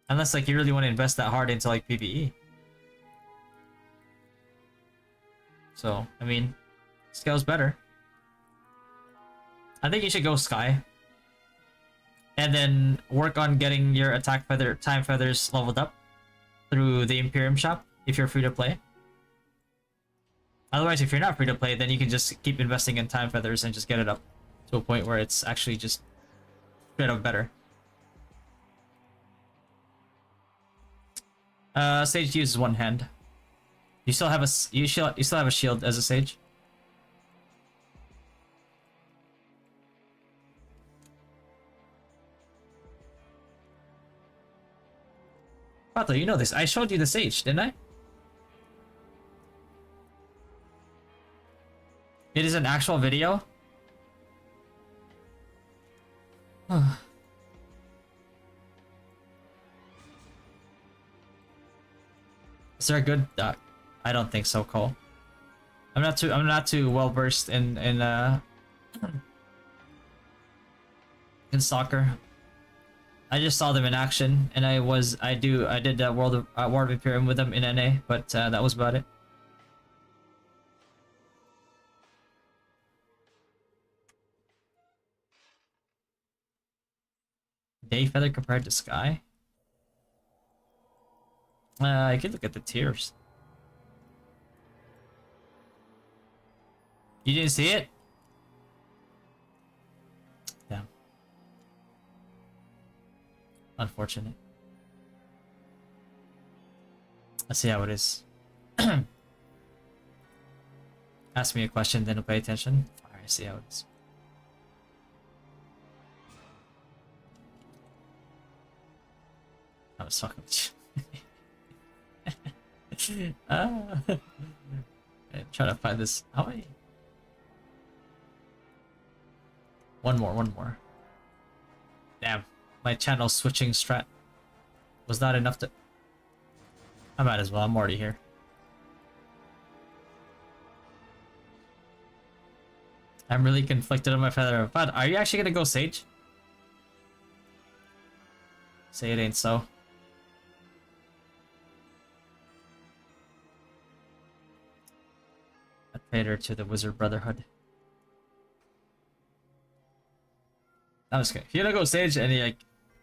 [SPEAKER 1] Unless like you really want to invest that hard into like PvE. So, I mean, Scale's better. I think you should go Sky. And then work on getting your attack feather, time feathers leveled up through the Imperium shop if you're free to play. Otherwise, if you're not free to play, then you can just keep investing in time feathers and just get it up to a point where it's actually just straight up better. Sage uses one hand. You still have a you still have a shield as a Sage. Pato, you know this. I showed you the Sage, didn't I? It is an actual video. Is there a good? I don't think so, Cole. I'm not too well versed in soccer. I just saw them in action, and I did War of Imperium with them in NA, but that was about it. Day Feather compared to Sky? I could look at the tiers. You didn't see it? Damn. Unfortunate. Let's see how it is. Ask me a question, then I'll pay attention. Alright, see how it is. I was talking with you. I'm trying to find this. How many? One more. Damn, my channel switching strat was not enough to. I might as well. I'm already here. I'm really conflicted on my feather. But are you actually gonna go Sage? Say it ain't so. A traitor to the Wizard Brotherhood. I'm just kidding. If you're gonna go Sage and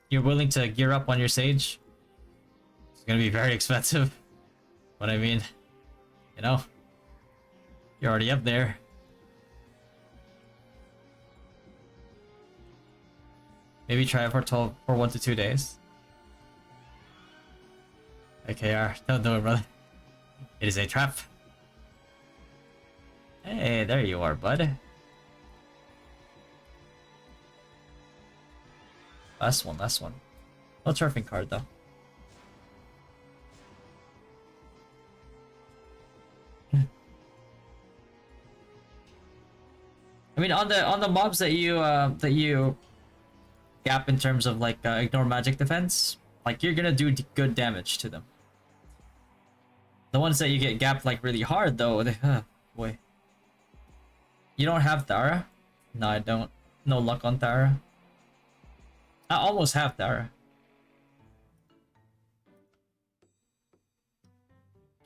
[SPEAKER 1] you're willing to gear up on your Sage, it's gonna be very expensive. What I mean, you know, you're already up there. Maybe try it for 1 to 2 days. AKR, don't do it, brother. It is a trap. Hey, there you are, bud. Last one. No turfing card though. I mean, on the mobs that you gap in terms of like ignore magic defense, like you're gonna do good damage to them. The ones that you get gapped like really hard though, boy. You don't have Thara? No, I don't. No luck on Thara. I almost have Thara.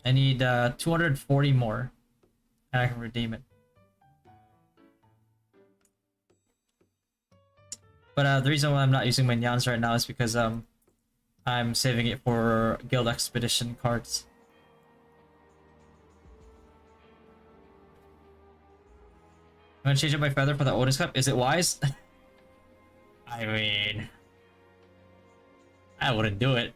[SPEAKER 1] I need 240 more, and I can redeem it. But the reason why I'm not using my Nyans right now is because
[SPEAKER 3] I'm saving it for guild expedition cards. I'm gonna change up my feather for the Otis Cup. Is it wise? I mean, I wouldn't do it.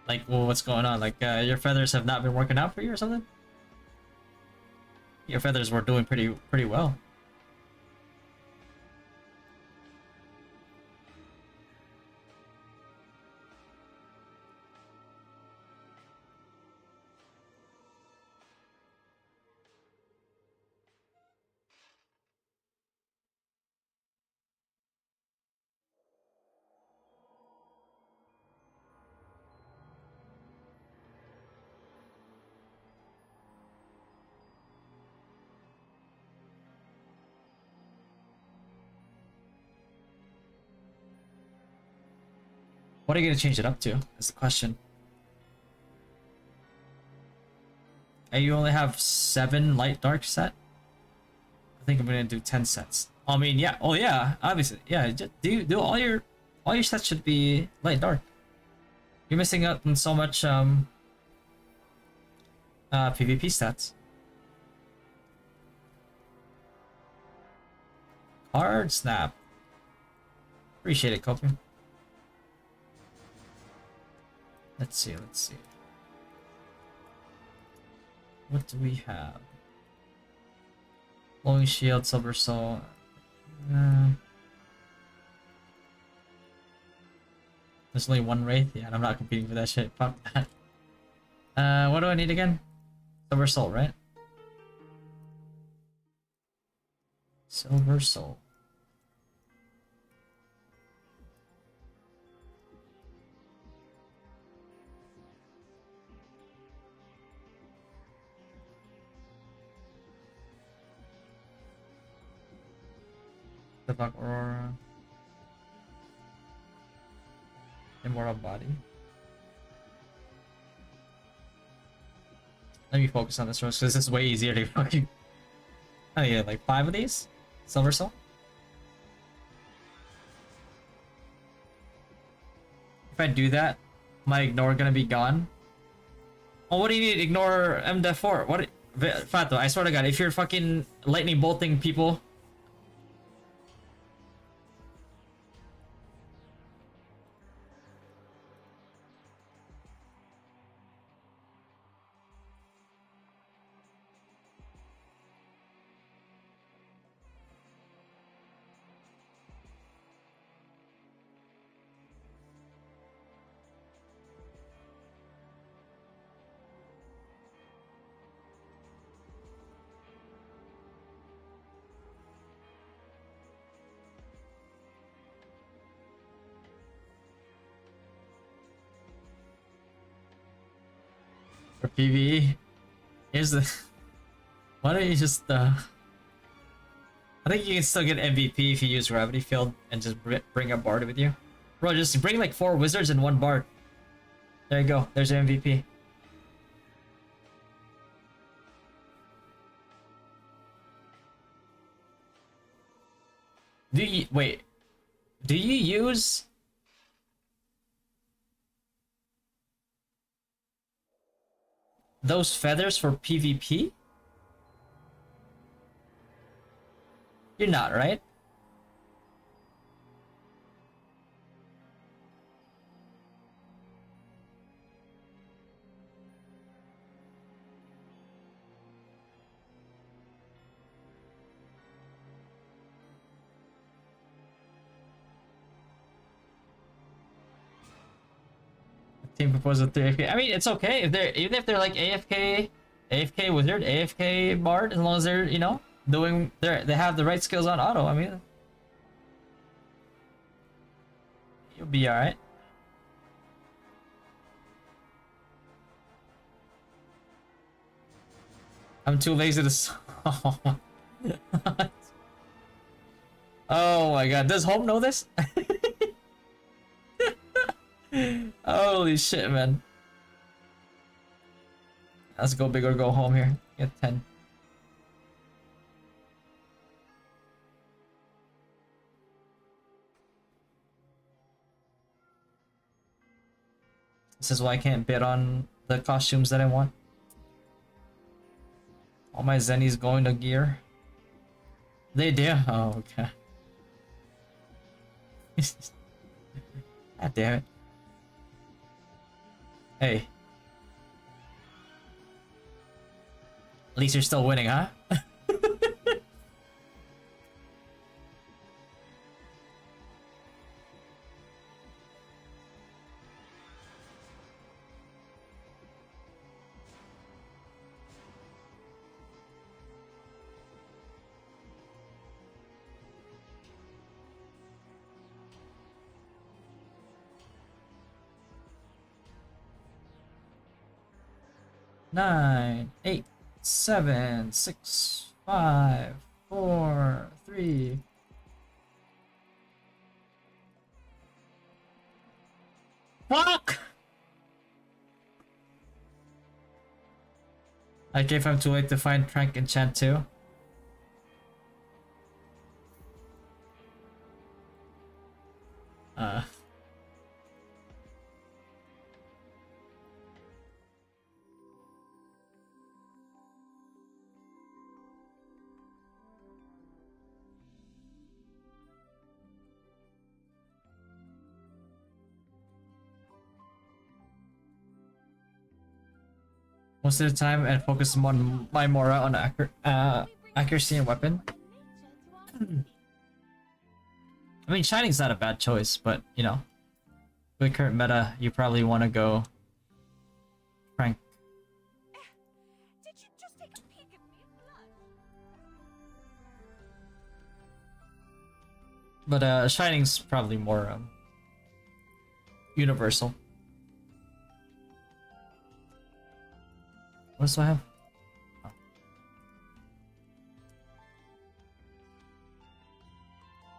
[SPEAKER 3] Like, well, what's going on? Like, your feathers have not been working out for you or something? Your feathers were doing pretty well. What are you gonna change it up to? Is the question. And you only have 7 light dark set? I think I'm gonna do 10 sets. I mean, yeah. Oh yeah, obviously. Yeah, just do all your sets should be light dark. You're missing out on so much PvP stats. Card snap. Appreciate it, Kopi. Let's see. What do we have? Flowing shield, silver soul. There's only one wraith. Yeah, and I'm not competing for that shit. Fuck that. What do I need again? Silver soul, right? Silver soul. Fuck Aurora. Immortal body. Let me focus on this one because this is way easier to fucking. Oh yeah, like 5 of these? Silver soul? If I do that, my ignore gonna be gone. Oh, what do you need? Ignore MDEF 4. What? Fato, I swear to God, if you're fucking lightning bolting people. For PvE, here's the. Why don't you just I think you can still get MVP if you use Gravity Field and just bring a Bard with you. Bro, just bring like 4 Wizards and 1 Bard. There you go. There's your MVP. Wait? Do you use? Those feathers for PvP? You're not, right? Team proposal 3 AFK. I mean, it's okay if they're even if they're like AFK wizard, AFK bard, as long as they're doing they have the right skills on auto. I mean, you'll be all right. I'm too lazy to. Oh my god, does Home know this? Holy shit, man. Let's go big or go home here. Get 10. This is why I can't bid on the costumes that I want. All my zennies going to gear. They do? Oh, okay. God damn it. Hey. At least you're still winning, huh? Nine, 8, 7, 6, 5, 4, 3. Fuck! Like if I'm too late to find Trank Enchant too. Uh. Most of the time and focus on my Mora on accuracy and weapon. I mean, Shining's not a bad choice, but you know, with current meta, you probably want to go Frank.
[SPEAKER 6] Did you just take a peek at me, blood?
[SPEAKER 3] But Shining's probably more universal. What else do I have? Oh.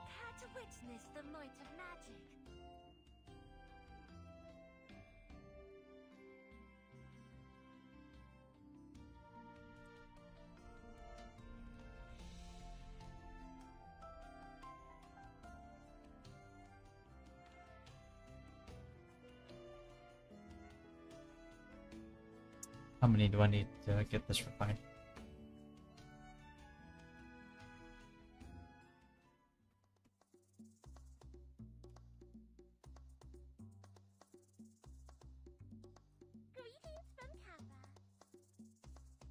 [SPEAKER 6] Care to witness the might of magic?
[SPEAKER 3] How many do I need to get this refined?
[SPEAKER 6] Greetings from Kappa.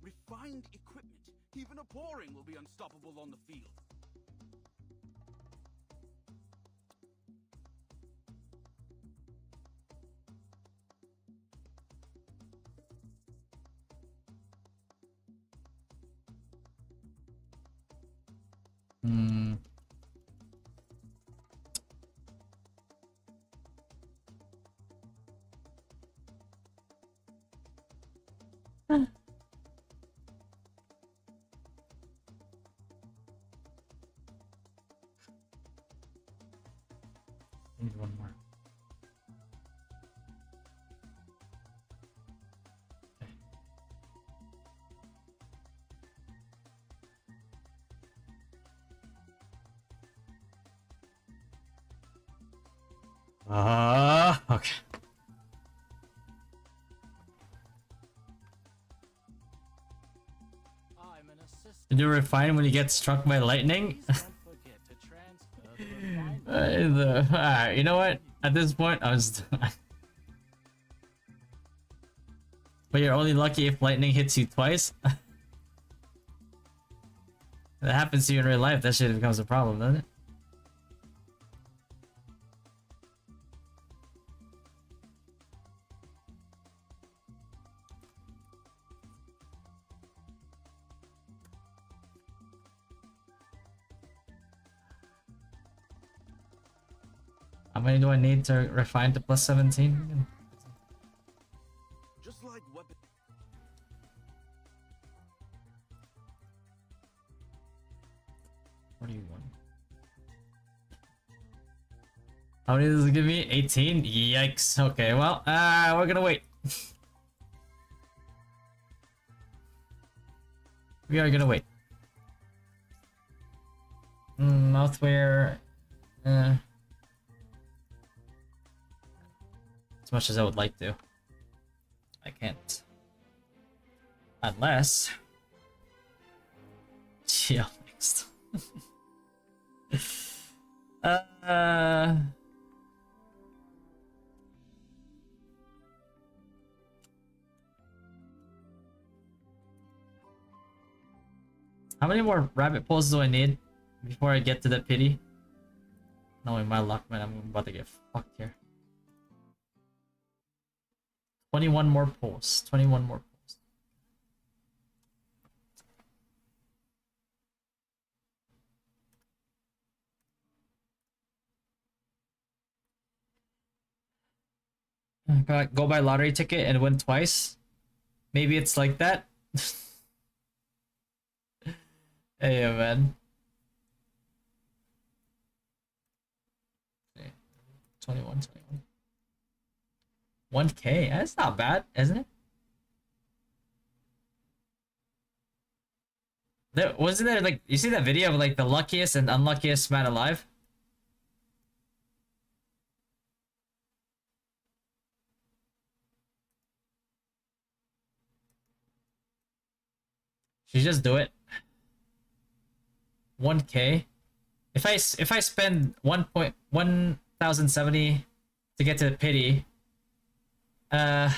[SPEAKER 2] Refined equipment. Even a boring will be unstoppable on the field.
[SPEAKER 3] Hmm. Need one more. Okay. Okay.
[SPEAKER 5] I'm an assistant.
[SPEAKER 3] Did you refine when you get struck by lightning?
[SPEAKER 5] Please don't forget to transfer the refinement.
[SPEAKER 3] Alright, you know what? At this point, I was. But you're only lucky if lightning hits you twice. That happens to you in real life. That shit becomes a problem, doesn't it? How many do I need to refine to plus 17?
[SPEAKER 2] Just like weapon.
[SPEAKER 3] 41. How many does it give me? 18? Yikes. Okay, well, we're gonna wait. We are gonna wait. Mouthwear. As much as I would like to. I can't. Unless... Chill next. uh... How many more rabbit poles do I need before I get to the pity? Knowing my luck, man, I'm about to get fucked here. 21 more posts. 21 more posts. Go buy lottery ticket and win twice. Maybe it's like that. Hey, man. Okay. 21. 1K? That's not bad, isn't it? Wasn't there, like, you see that video of, like, the luckiest and unluckiest man alive? Should just do it. 1K. If I spend 1,070 to get to the pity, I'll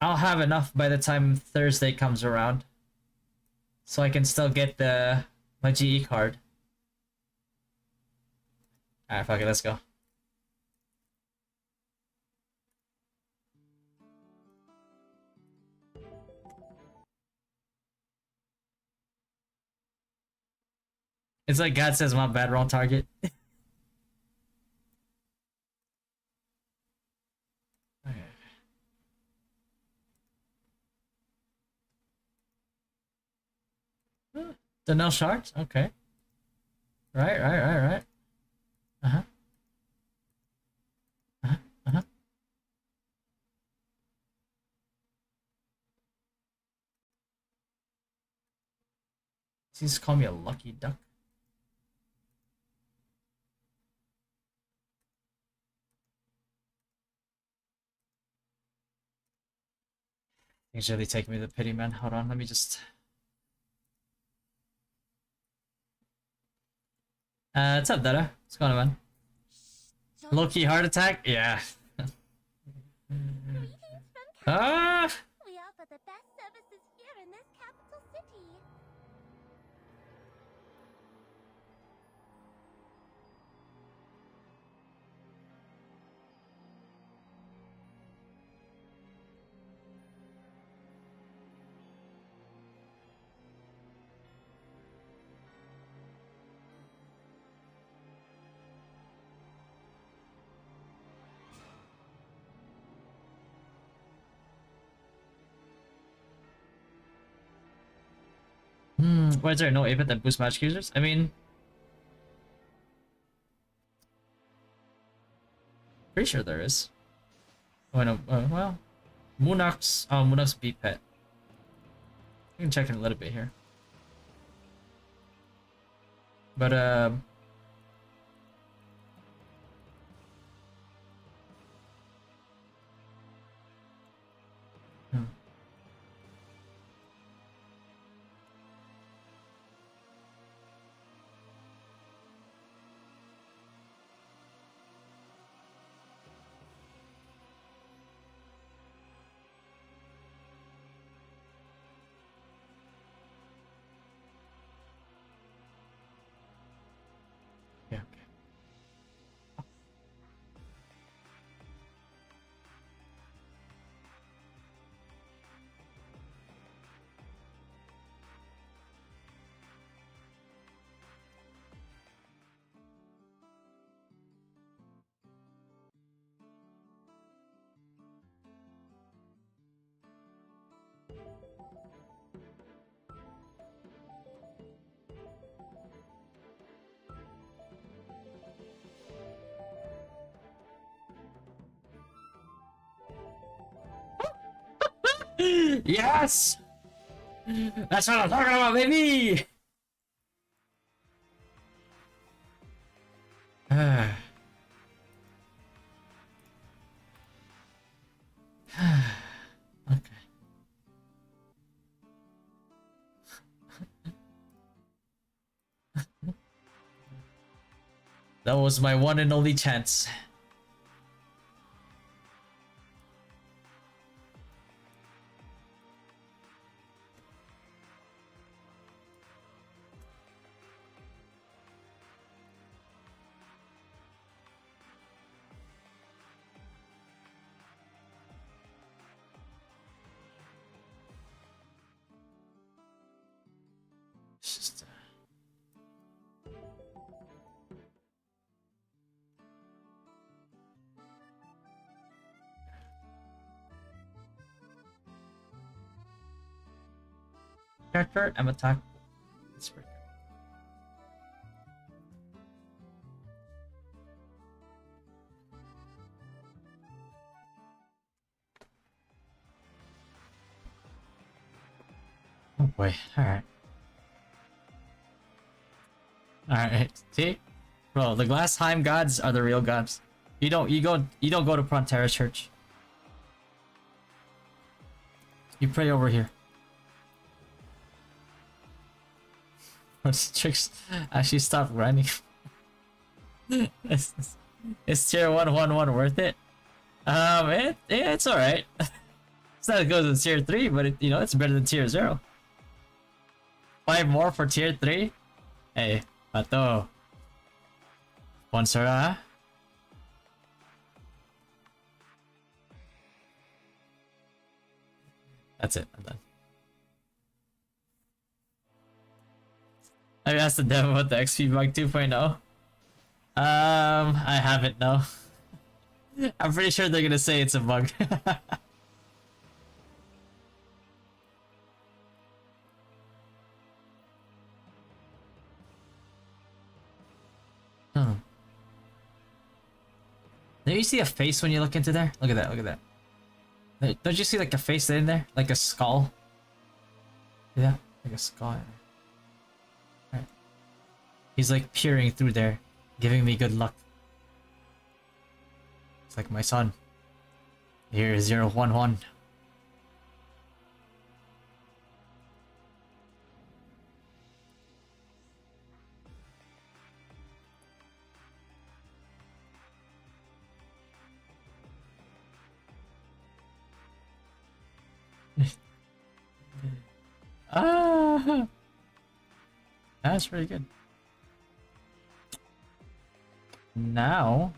[SPEAKER 3] have enough by the time Thursday comes around, so I can still get my GE card. Alright, fuck it, let's go. It's like God says, my bad, wrong target. The no sharks? Okay. Right. Uh-huh. Uh-huh. Just call me a lucky duck. Things really take me to the pity, man. Hold on, let me just... what's up, Dada? What's going on, man? Low-key heart attack? Yeah.
[SPEAKER 6] Greetings from
[SPEAKER 3] Ah!
[SPEAKER 6] We offer the best services here in this capital city.
[SPEAKER 3] Why is there no event that boosts magic users? I mean... Pretty sure there is. Oh, no, well... Moonok's beat pet. We can check in a little bit here. But, yeah, okay. Yes! That's what I'm talking about, baby!
[SPEAKER 1] That was my one and only chance. It's just, character, I'm attack. It's pretty good. Oh boy, alright. Alright, see? Bro, the Glassheim gods are the real gods. You don't go to Prontera Church. You pray over here. What's tricks actually stop running? Is tier 111 worth it? It's alright. It's not as good as tier 3, but it's better than tier 0. 5 more for tier 3? Hey, pato. Sponsor, ah? That's it, I'm done. I asked the dev about the XP bug 2.0. I haven't, no. I'm pretty sure they're gonna say it's a bug. Hmm. Do you see a face when you look into there? Look at that, look at that. Don't you see like a face in there? Like a skull? Yeah, like a skull. Right. He's like peering through there, giving me good luck. It's like my son. Here is 011. Ah, that's pretty good. Now,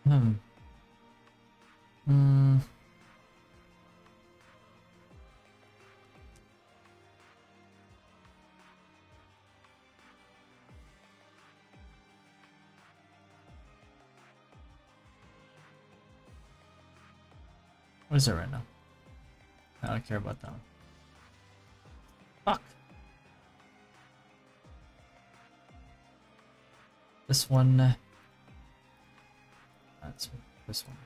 [SPEAKER 1] hmm. Hmm. What is it right now? I don't care about that one. Fuck. This one. That's this one.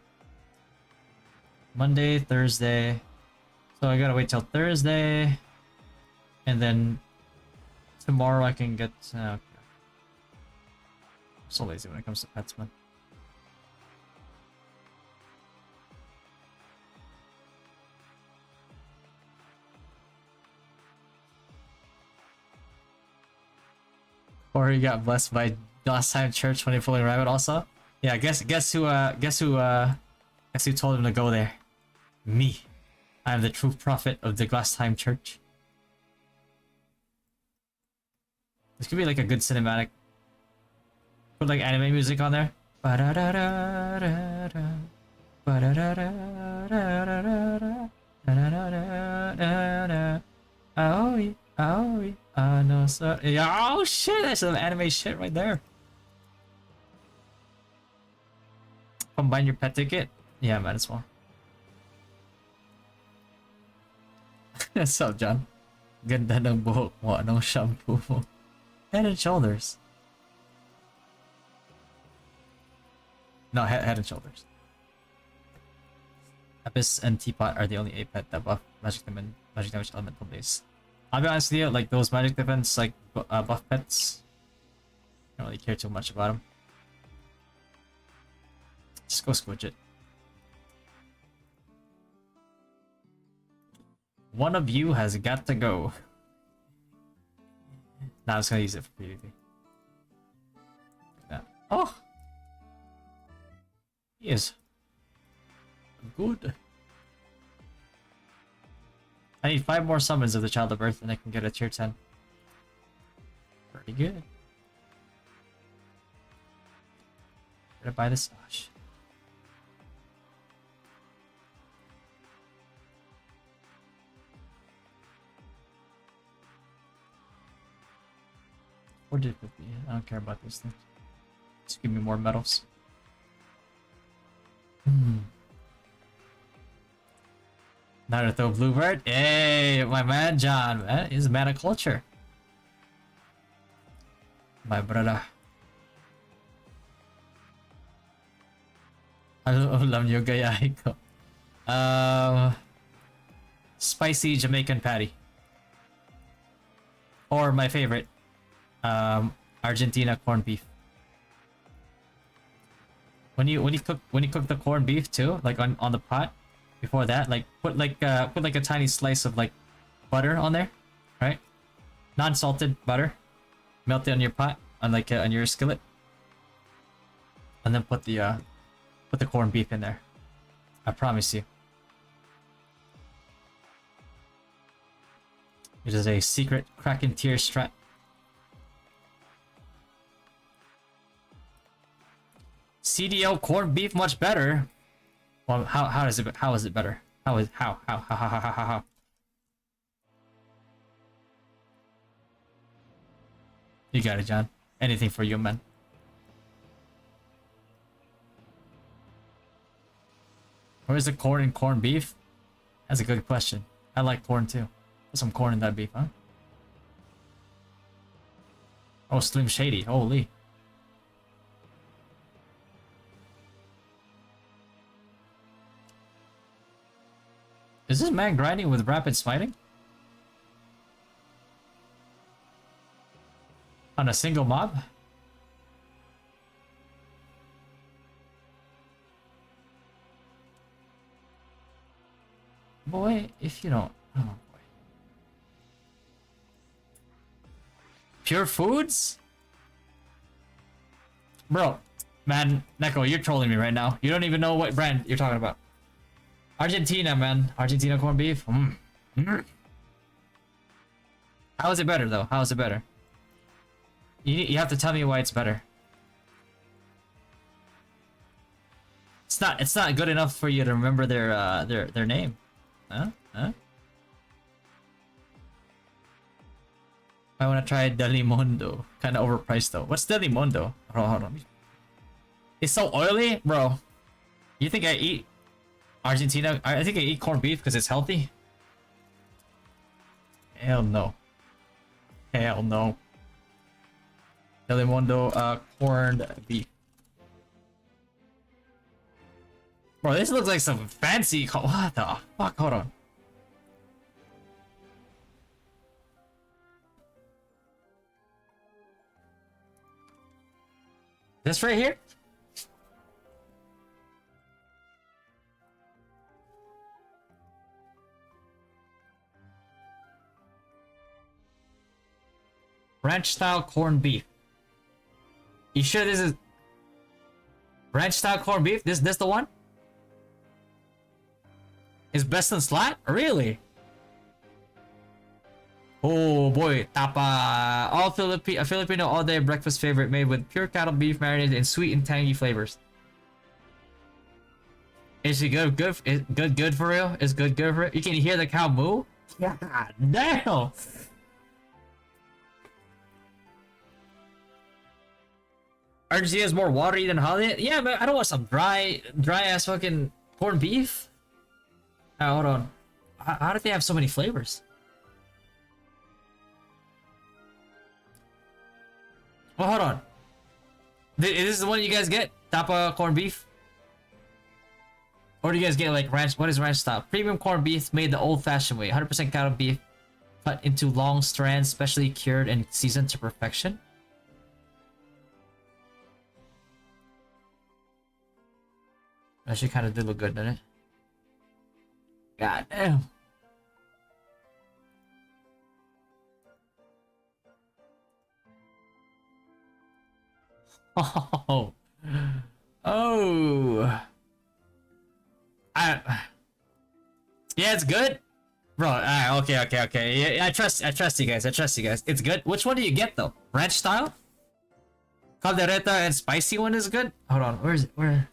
[SPEAKER 1] Monday, Thursday. So I gotta wait till Thursday. And then tomorrow I can get. Okay. I'm so lazy when it comes to pets, man. Or he got blessed by last time church when he pulling rabbit also. Yeah, guess who told him to go there? Me. I am the true prophet of the last time church. This could be like a good cinematic. Put like anime music on there. Aoi, aoi, no, sir. Yeah, oh shit, that's some anime shit right there. Combine your pet ticket? Yeah, might as well. What's up, John? Ganda ng buhok mo. Anong shampoo mo? Head and Shoulders. No, head and Shoulders. Abyss and Teapot are the only 8 pet that buff magic damage elemental base. I'll be honest with you, like those magic defense like buff pets, I don't really care too much about them. go squidge it. One of you has got to go. Now I'm just gonna use it for PvP. Yeah. Oh! He is good. I need 5 more summons of the Child of Earth and I can get a tier 10. Pretty good. Where to buy this? Oh, shit. Or did 50? I don't care about these things. Just give me more medals. Naruto Bluebird. Hey, my man John, man. He's a man of culture. My brother. Alam nyo gayahin ko. Spicy Jamaican patty. Or my favorite, Argentina corned beef. When you cook the corned beef too, like on the pot, before that, like put like a tiny slice of like butter on there, right? Non-salted butter, melt it on your pot, on like on your skillet, and then put the corned beef in there. I promise you. It is a secret Kraken tier strat. CDL corned beef much better. Well, how is it better? How? You got it, John. Anything for you, man. Where's the corn and corned beef? That's a good question. I like corn too. Put some corn in that beef, huh? Oh, Slim Shady. Holy. Is this man grinding with rapid smiting? On a single mob? Boy, if you don't... Oh boy. Pure Foods? Bro, man, Neko, you're trolling me right now. You don't even know what brand you're talking about. Argentina, man. Argentina corned beef. How is it better, though? How is it better? You have to tell me why it's better. It's not good enough for you to remember their name. Huh? I wanna try Delimondo. Kinda overpriced though. What's Delimondo? Hold on. It's so oily? Bro. You think I eat Argentina? I think I eat corned beef because it's healthy? Hell no. Hell no. Delimondo corned beef. Bro, this looks like some fancy... What the fuck? Hold on. This right here? Ranch style corned beef. You sure this is ranch style corned beef? This the one? Is best in slot? Really? Oh boy, tapa. All Filipino all day breakfast favorite made with pure cattle beef marinated in sweet and tangy flavors. Is it good? Good for real? Is good for real? You can hear the cow moo? Yeah, damn. Argentina is more watery than Holly. Yeah, but I don't want some dry ass fucking corned beef. Hold on. How did they have so many flavors? Oh, hold on. This is the one you guys get? Tapa corned beef? Or do you guys get like ranch? What is ranch style? Premium corned beef made the old-fashioned way. 100% cattle beef cut into long strands, specially cured and seasoned to perfection.
[SPEAKER 3] Actually, kind of did look good, didn't it? God damn. Oh. Oh. Yeah, it's good. Bro, okay. Yeah, I trust you guys. It's good. Which one do you get though? Ranch style? Caldereta and spicy one is good? Hold on, where is it? Where?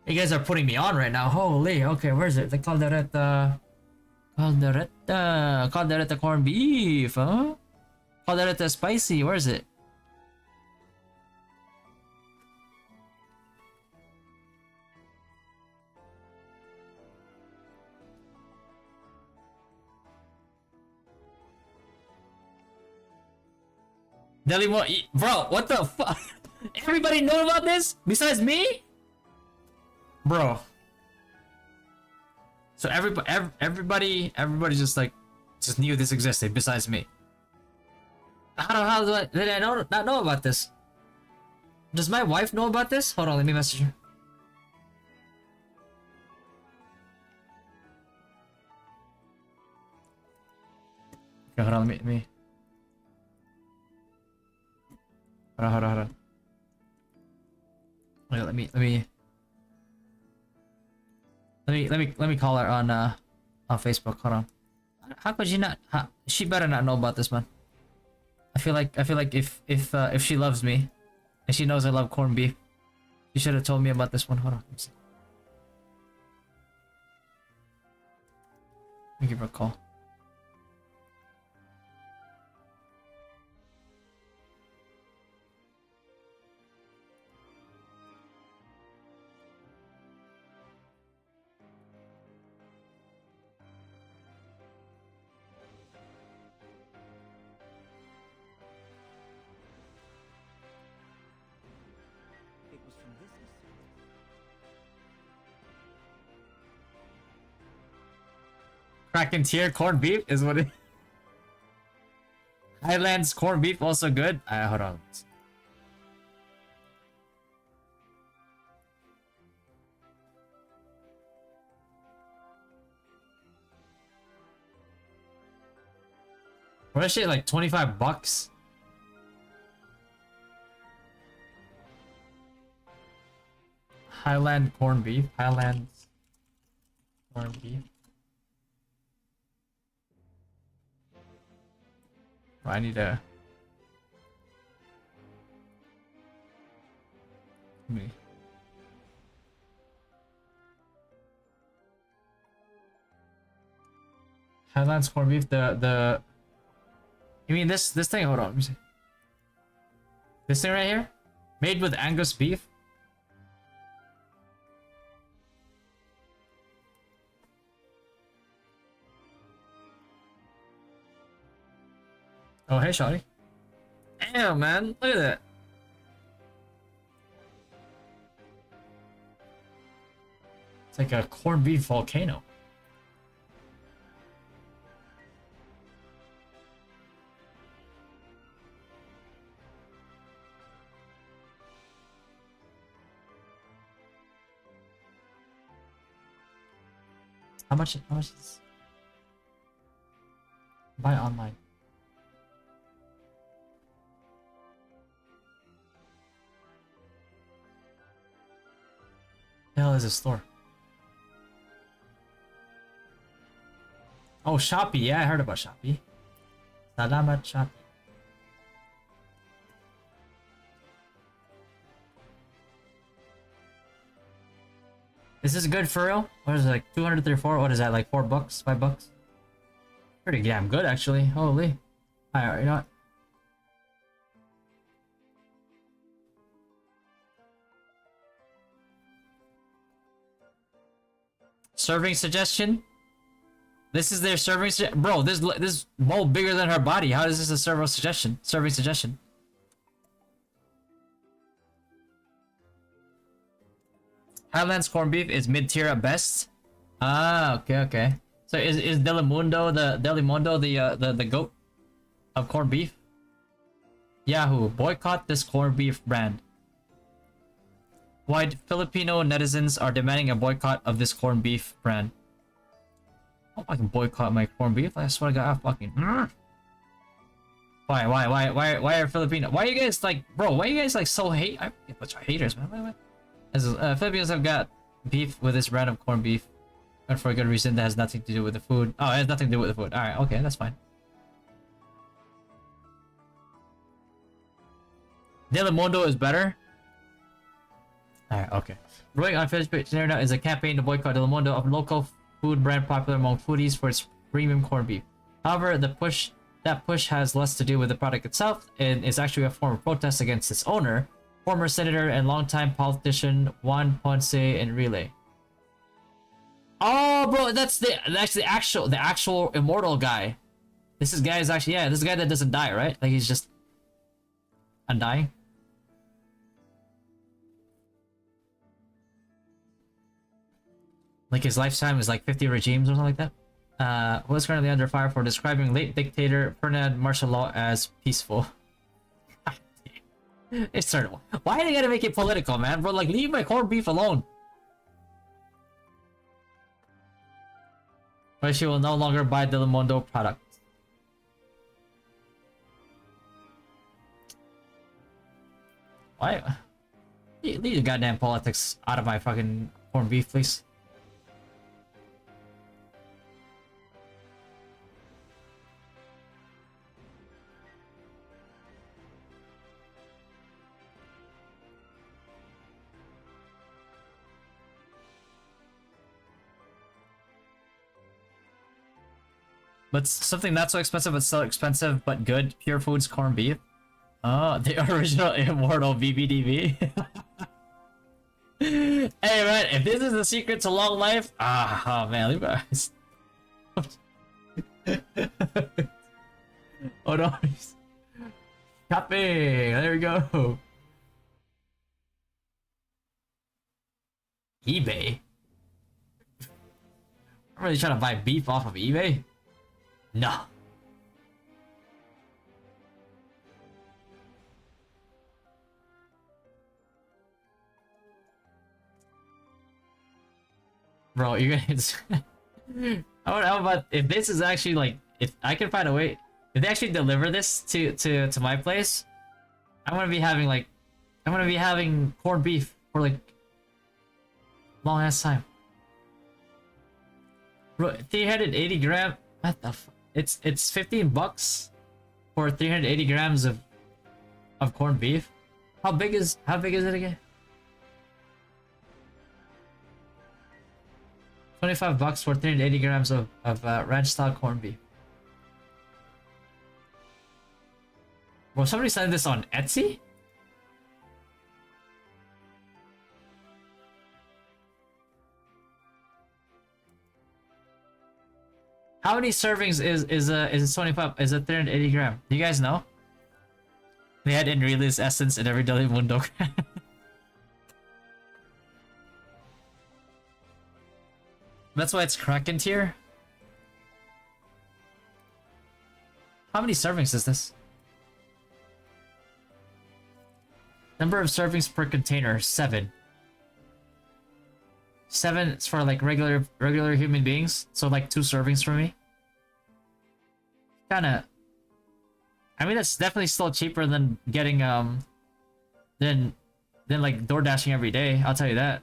[SPEAKER 3] You guys are putting me on right now. Holy, okay, where is it? The caldereta. Caldereta corned beef, huh? Caldereta spicy, where is it? Bro, what the fuck? Everybody know about this besides me? Bro. So everybody just like just knew this existed besides me. How did I not know about this? Does my wife know about this? Hold on, let me message her. Okay, hold on, let me. Hold on. Wait, let me call her on Facebook. Hold on. How could you not? She better not know about this, man. I feel like if she loves me, and she knows I love corned beef, she should have told me about this one. Hold on. Let me see. Let me give her a call.
[SPEAKER 4] It was from this history.
[SPEAKER 3] Kraken tier corned beef is what it. Highlands corned beef also good. Hold on. What is shit like $25? Highland corned beef. Highlands corned beef. I need a. Me. Highlands corned beef. The. You mean this thing? Hold on. Let me see. This thing right here, made with Angus beef. Oh, hey, shawty. Damn, man. Look at that. It's like a corned beef volcano. How much is buy online? The hell is a store? Oh, Shopee. Yeah, I heard about Shopee. Salamat Shopee. Is this good for real? What is it, like 234? What is that, like $4? $5? Pretty damn good, actually. Holy. Alright, you know what? Serving suggestion? This is their serving suggestion? Bro, this bowl bigger than her body. How is this a serving suggestion? Serving suggestion. Highlands corned beef is mid-tier at best. Ah, okay. So is Delimundo the goat of corned beef? Yahoo! Boycott this corned beef brand. why Filipino netizens are demanding a boycott of this corned beef brand. I don't fucking boycott my corned beef. I swear to God, I fucking. Why are Filipino? Why are you guys like, bro? Why are you guys like so hate? A bunch of haters, man. Why? As Filipinos have got beef with this brand of corned beef, and for a good reason that has nothing to do with the food. Oh, it has nothing to do with the food. All right, okay, that's fine. Telemundo is better. Alright, okay. Growing on Facebook internet is a campaign to boycott Telemundo, a local food brand popular among foodies for its premium corned beef. However, that push has less to do with the product itself and is actually a form of protest against its owner, former senator and longtime politician Juan Ponce Enrile. Oh, bro, that's the actual immortal guy. This is guy is actually this guy that doesn't die, right? Like he's just undying. Like his lifetime is like 50 regimes or something like that. Who is currently under fire for describing late dictator Ferdinand martial law as peaceful. It's terrible. Why do they gotta make it political, man? Bro, like leave my corned beef alone. But she will no longer buy Telemundo product. Why? Leave the goddamn politics out of my fucking corned beef, please. But something not so expensive but still expensive but good. Pure Foods corned beef. Oh, the original immortal BBDB. Hey man, if this is the secret to long life, oh man, leave us. Oh no. Shopping. There we go. eBay. I'm really trying to buy beef off of eBay. No. Bro, you guys. How about if this is actually like, if I can find a way, if they actually deliver this to my place, I'm gonna be having corned beef for like long ass time. Bro, 380 gram. What the f? It's 15 bucks for 380 grams of corned beef. How big is it again? 25 bucks for 380 grams of ranch style corned beef. Well, somebody selling this on Etsy? How many servings is it 25? Is it 380 gram? Do you guys know? They had Enrile's essence in every Telemundo. That's why it's Kraken tier. How many servings is this? Number of servings per container, 7. 7 is for like regular human beings, so like 2 servings for me. Kinda. I mean, that's definitely still cheaper than getting than like door dashing every day. I'll tell you that.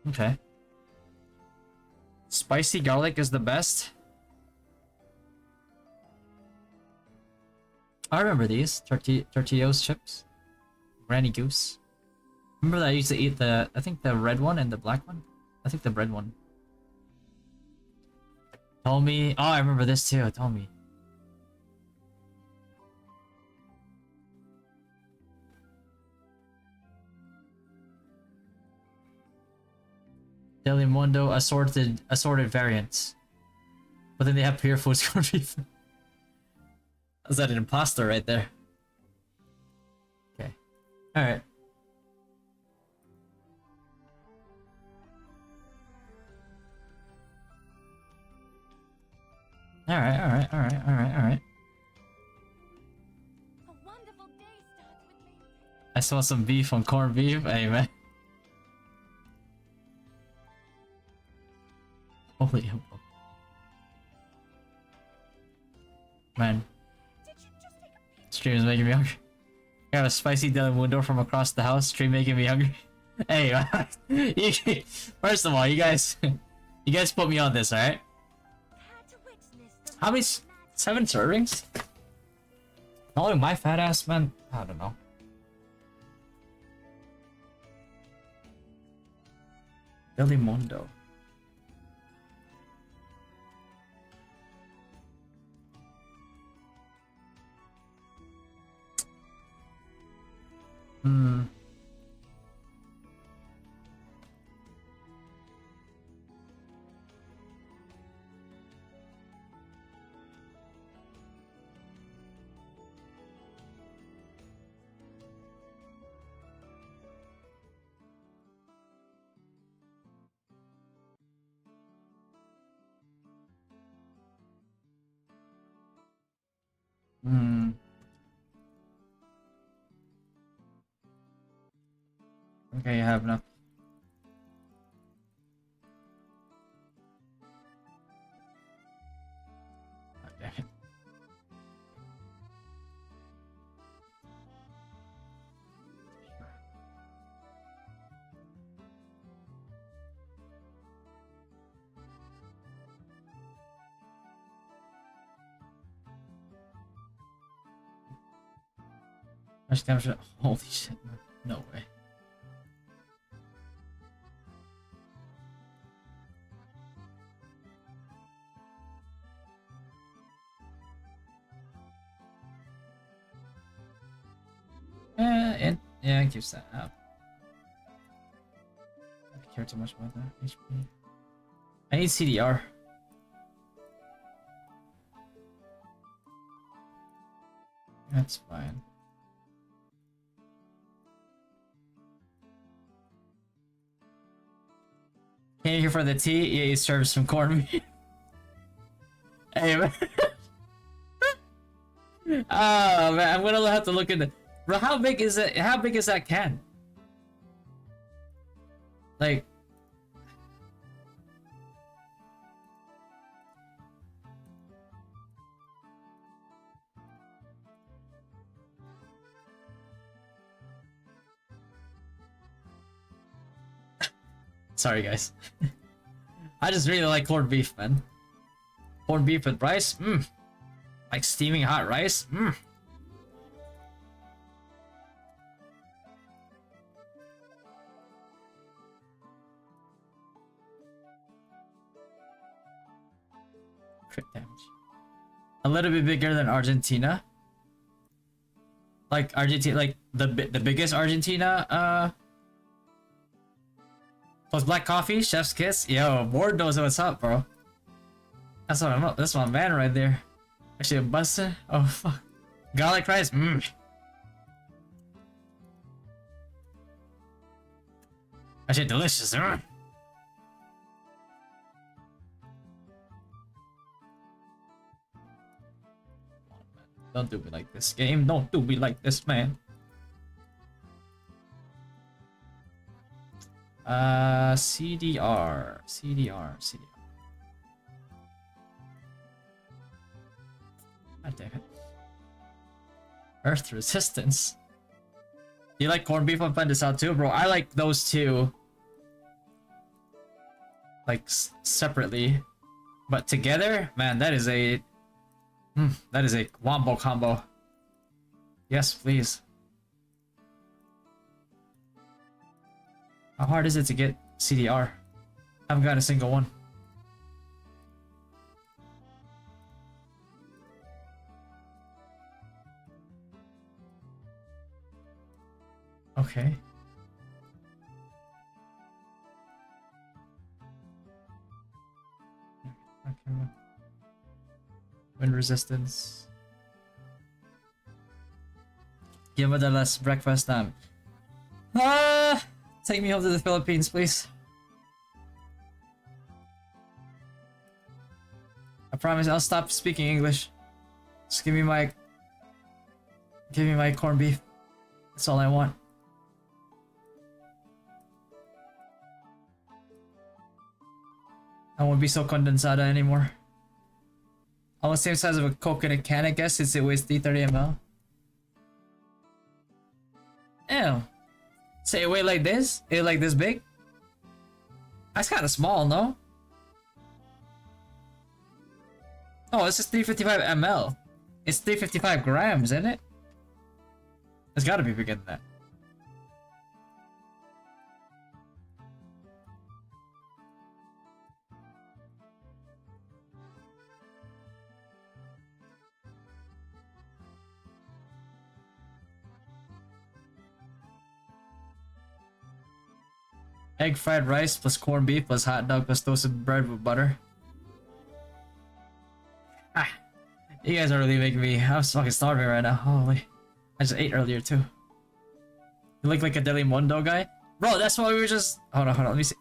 [SPEAKER 3] Okay. Spicy garlic is the best. I remember these tortillos chips. Granny Goose. Remember that I used to eat I think the red one and the black one? I think the red one. Told me. Oh, I remember this too. Told me. Telemundo assorted variants. But then they have Pure Foods corned beef. Is that an imposter right there? Alright. Alright.
[SPEAKER 6] A wonderful day starts with me.
[SPEAKER 3] I saw some beef on corned beef. Hey, man. Holy hell. Man.
[SPEAKER 6] Did you just take a peek?
[SPEAKER 3] Stream is making me hungry. I have a spicy Telemundo from across the house. Stream making me hungry. Hey, first of all, you guys put me on this, alright?
[SPEAKER 6] Had to witness the
[SPEAKER 3] How many? 7 servings? Not only my fat ass, man. I don't know. Telemundo. Hmm. Hmm. Okay, I have enough. God damn it. Much damage. Holy shit, man. No way. Yeah, it keeps that up. I don't care too much about that. HP. I need CDR. That's fine. Came here for the tea. Yeah, he serves some corned beef. Hey, man. Oh man, I'm gonna have to look into. Bro, how big is it? How big is that can? Like. Sorry, guys. I just really like corned beef, man. Corned beef with rice? Mmm. Like steaming hot rice? Mmm. Crit damage. A little bit bigger than Argentina. Like Argentina, like the biggest Argentina, plus black coffee, chef's kiss. Yo, Ward knows what's up, bro. That's what I'm up. That's my man right there. Actually, a busted. Oh fuck. Garlic rice. Mmm. Actually, delicious. Mm. Don't do me like this, game. Don't do me like this, man. CDR. God damn it. Earth resistance. You like corned beef? I'm finding this out too, bro. I like those two. Like separately, but together, man, that is a wombo combo. Yes, please. How hard is it to get CDR? I haven't got a single one. Okay. Okay. Wind resistance. Give it a less breakfast time. Take me home to the Philippines, please. I promise I'll stop speaking English. Just give me my corned beef. That's all I want. I won't be so condensada anymore. Almost same size of a Coke in a can, I guess, since it weighs 330 ml. Ew. Say it weigh like this? It like this big? That's kind of small, no? Oh, this is 355 ml. It's 355 grams, isn't it? It's gotta be bigger than that. Egg fried rice plus corned beef plus hot dog plus toasted bread with butter. Ah, you guys are really making me. I'm fucking starving right now. Holy, I just ate earlier too. You look like a Delimundo guy, bro. That's why we were just. Hold on. Let me see.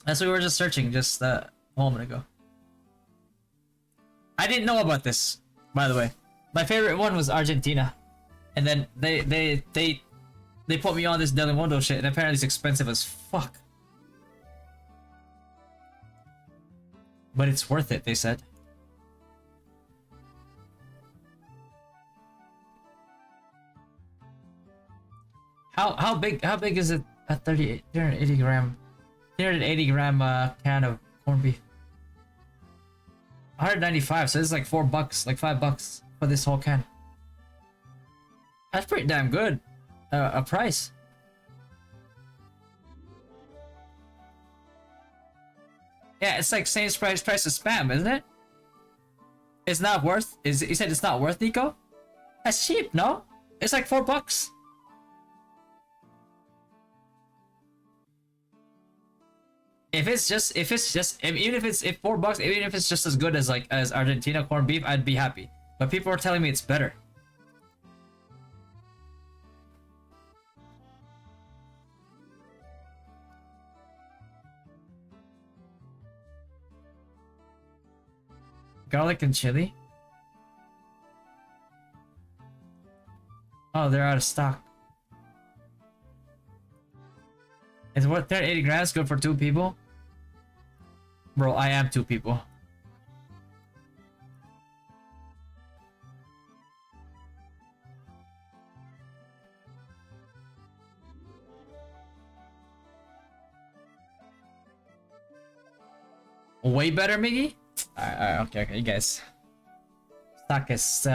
[SPEAKER 3] That's what we were just searching just a moment ago. I didn't know about this, by the way. My favorite one was Argentina, and then they put me on this Delimundo shit, and apparently it's expensive as fuck. But it's worth it, they said. How big is it? A 380 gram can of corned beef. 195, so it's like $4, like $5 for this whole can. That's pretty damn good. A price. Yeah, it's like same price as Spam, isn't it? It's not worth. You said it's not worth, Nico? That's cheap, no? It's like $4. If $4, even if it's just as good as Argentina corned beef, I'd be happy. But people are telling me it's better. Garlic and chili? Oh, they're out of stock. Is what 80 grams good for 2 people? Bro, I am 2 people. Way better, Miggy? Alright, okay, you guys. Stock is,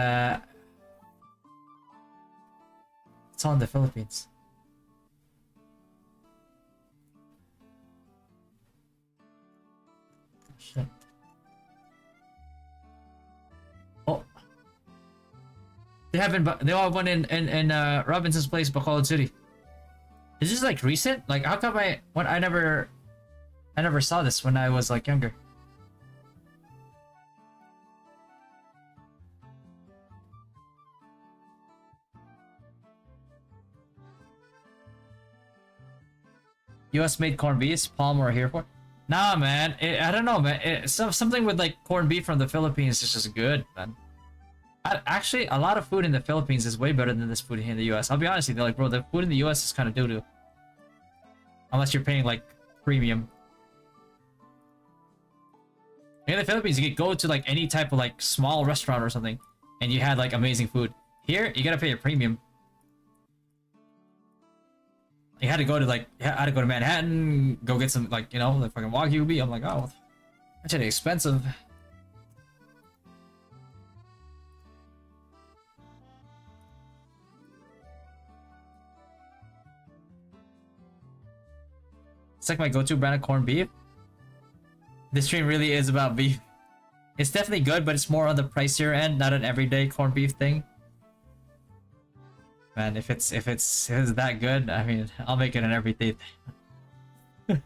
[SPEAKER 3] it's all in the Philippines. Oh, shit. Oh. They all have one in Robinson's Place, Bacolod City. Is this like recent? Like, how come I never saw this when I was like younger. US made corned beef, Palm or here for? Nah, man. I don't know, man. Something with like corned beef from the Philippines is just good, man. Actually, a lot of food in the Philippines is way better than this food here in the US. I'll be honest with you, like, bro, the food in the US is kind of doo-doo. Unless you're paying like premium. In the Philippines, you could go to like any type of like small restaurant or something, and you had like amazing food. Here, you gotta pay a premium. You had to go to like, I had to go to Manhattan, go get some like, you know, like fucking Wagyu beef. I'm like, oh, that's really expensive. It's like my go-to brand of corned beef. This stream really is about beef. It's definitely good, but it's more on the pricier end, not an everyday corned beef thing. Man, if it's that good, I mean, I'll make it an everyday thing.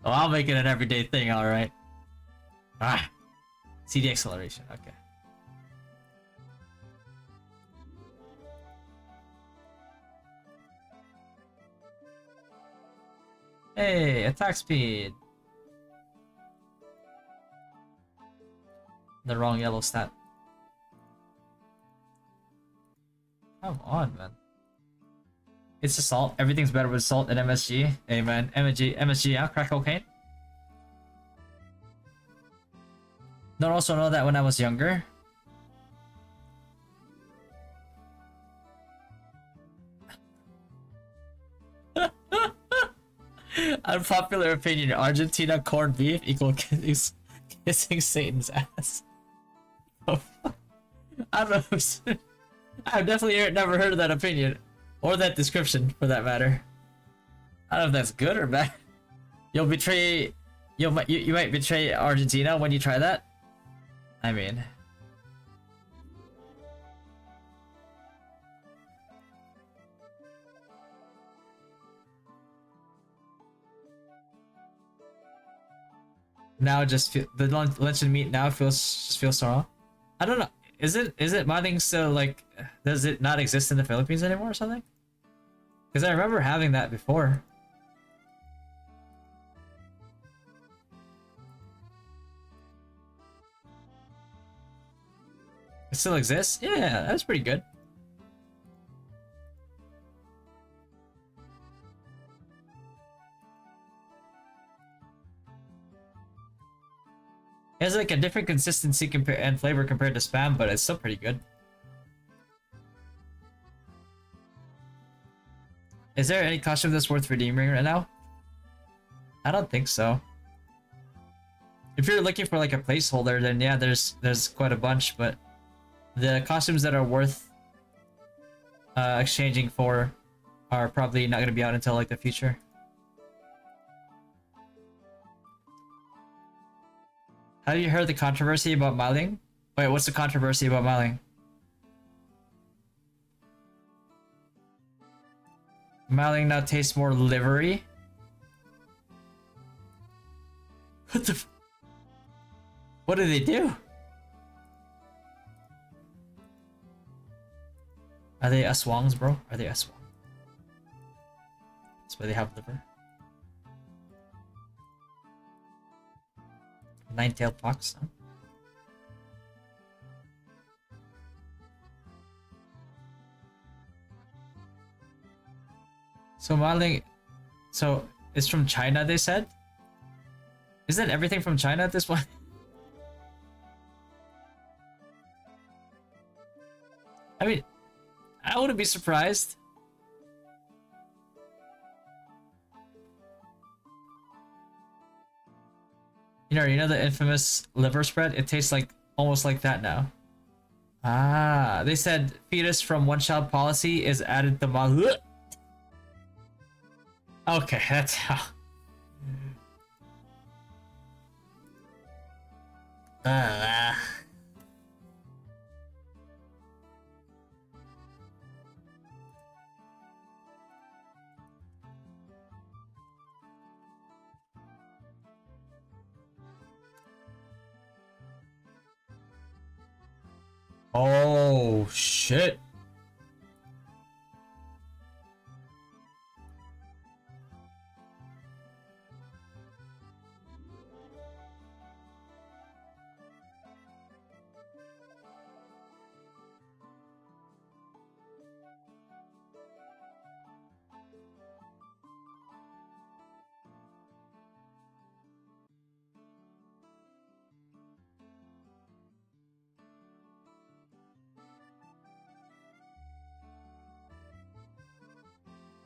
[SPEAKER 3] Oh, I'll make it an everyday thing, all right. Ah, CD acceleration. Okay. Hey, attack speed. The wrong yellow stat. Come on, man. It's assault. Everything's better with salt and MSG. Hey, man. MSG, yeah? Crack cocaine? Don't also know that when I was younger. Unpopular opinion: Argentina corned beef equal kissing Satan's ass. I don't know. I've definitely never heard of that opinion or that description, for that matter. I don't know if that's good or bad. You'll betray. You might betray Argentina when you try that. I mean. Now just feel the luncheon meat now feels so wrong. I don't know. Is it mining still like, does it not exist in the Philippines anymore or something? Because I remember having that before. It still exists? Yeah, that's pretty good. It has like a different consistency and flavor compared to Spam, but it's still pretty good. Is there any costume that's worth redeeming right now? I don't think so. If you're looking for like a placeholder, then yeah, there's quite a bunch, but the costumes that are worth exchanging for are probably not going to be out until like the future. Have you heard the controversy about Maling? Wait, what's the controversy about Maling? Maling now tastes more livery? What the What do they do? Are they Aswangs, bro? Are they Aswang? That's why they have liver. Nine-tailed fox, huh? So Maling, so it's from China, they said? Isn't everything from China at this point? I mean, I wouldn't be surprised. You know the infamous liver spread? It tastes like almost like that now. Ah, they said fetus from one child policy is added to mal. Okay, that's how. Oh shit.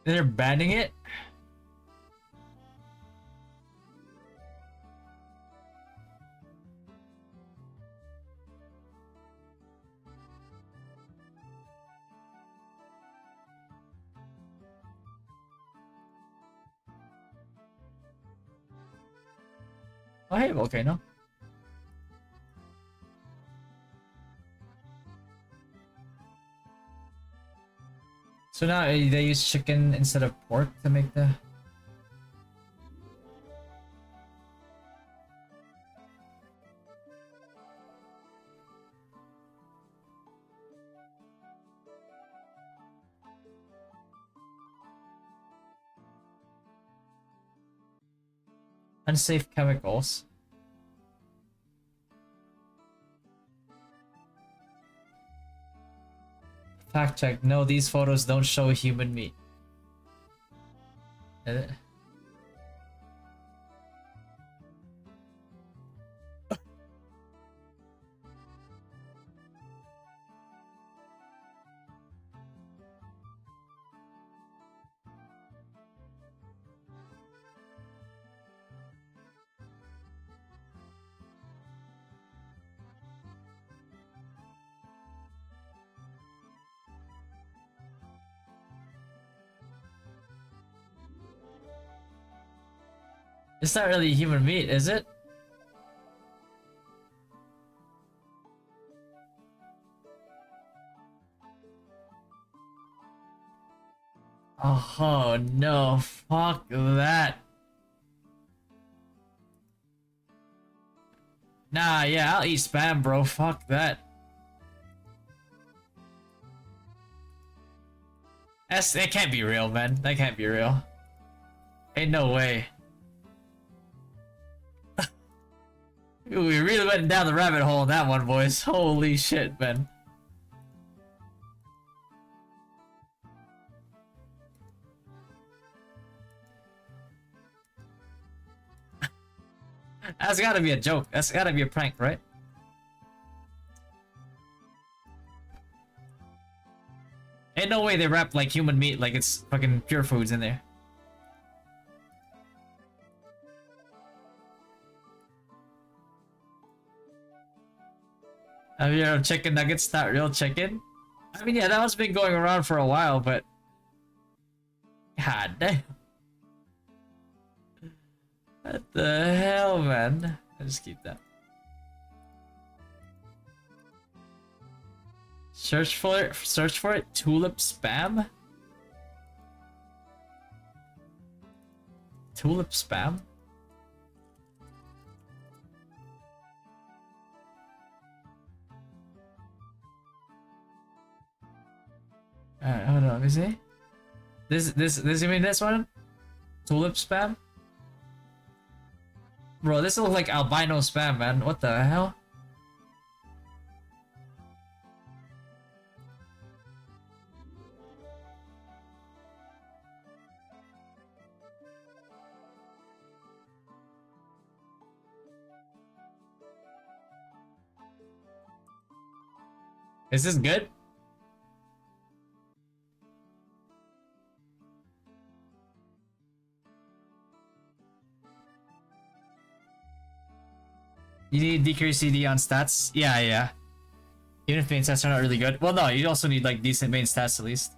[SPEAKER 3] They're banning it? Oh hey, volcano. So now they use chicken instead of pork to make the... Unsafe chemicals. Fact check. No, these photos don't show human meat. Uh, It's not really human meat, is it? Oh no, fuck that. Nah, yeah, I'll eat spam, bro. Fuck that. It can't be real, man. That can't be real. Ain't no way. We really went down the rabbit hole in that one, boys. Holy shit, man. That's gotta be a joke. That's gotta be a prank, right? Ain't no way they wrap like human meat like it's fucking pure foods in there. Have you heard of chicken nuggets, not real chicken? I mean, yeah, that one's been going around for a while, but... God damn. What the hell, man? I just keep that. Search for it. Tulip spam? Tulip spam? Hold on, let me see. This you mean this one? Tulip spam? Bro, this looks like albino spam, man. What the hell? Is this good? You need decrease CD on stats? Yeah, yeah. Even if main stats are not really good. Well, no, you also need like decent main stats at least.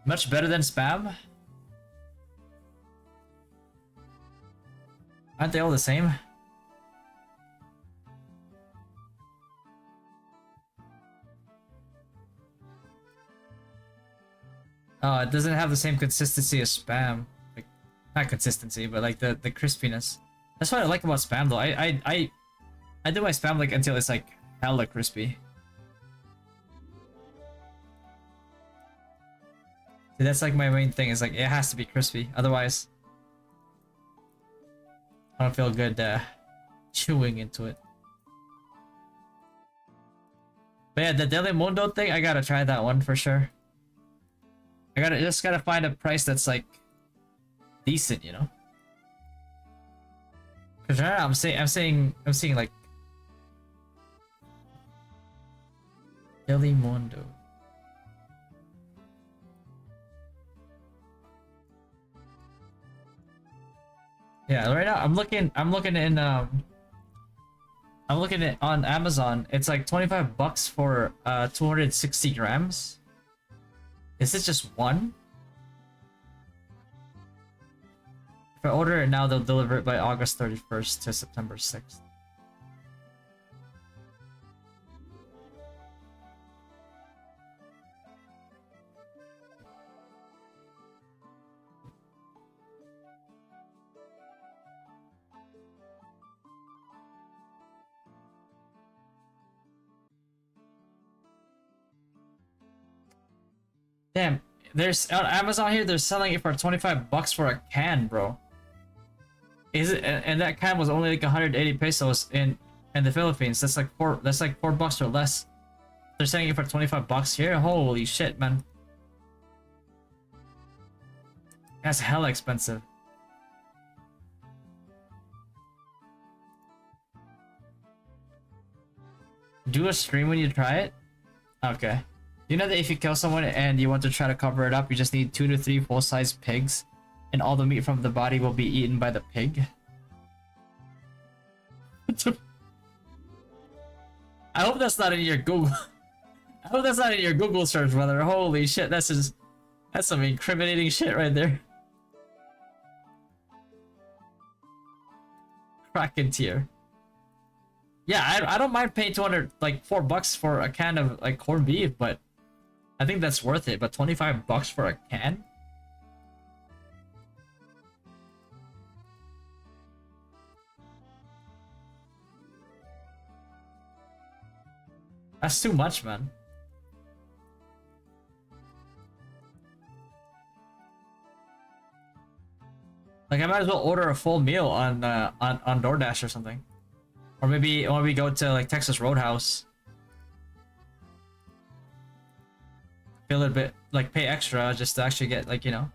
[SPEAKER 3] Much better than spam? Aren't they all the same? Oh, it doesn't have the same consistency as spam. Like, not consistency, but like the crispiness. That's what I like about spam though. I do my spam like until it's like hella crispy. See, that's like my main thing is like it has to be crispy. Otherwise, I don't feel good chewing into it. But yeah, the Deli Mundo thing, I gotta try that one for sure. I just gotta find a price that's like decent, you know. Cause right now I'm seeing like Deli Mundo. Yeah, right now I'm looking at on Amazon. It's like 25 bucks for 260 grams. Is this just one? If I order it now, they'll deliver it by August 31st to September 6th. Damn, there's on Amazon here, they're selling it for 25 bucks for a can, bro. Is it? And that can was only like 180 pesos in the Philippines. That's like four. That's like $4 or less. They're selling it for 25 bucks here. Holy shit, man! That's hella expensive. Do a stream when you try it. Okay. You know that if you kill someone and you want to try to cover it up, you just need 2 to 3 full-size pigs, and all the meat from the body will be eaten by the pig. I hope that's not in your Google. I hope that's not in your Google search, brother. Holy shit, that's some incriminating shit right there. Kraken tier. Yeah, I don't mind paying 200 like $4 for a can of like corned beef, but I think that's worth it. But 25 bucks for a can? That's too much, man. Like I might as well order a full meal on DoorDash or something. Or maybe when we go to like Texas Roadhouse, pay a little bit, like pay extra just to actually get like, you know.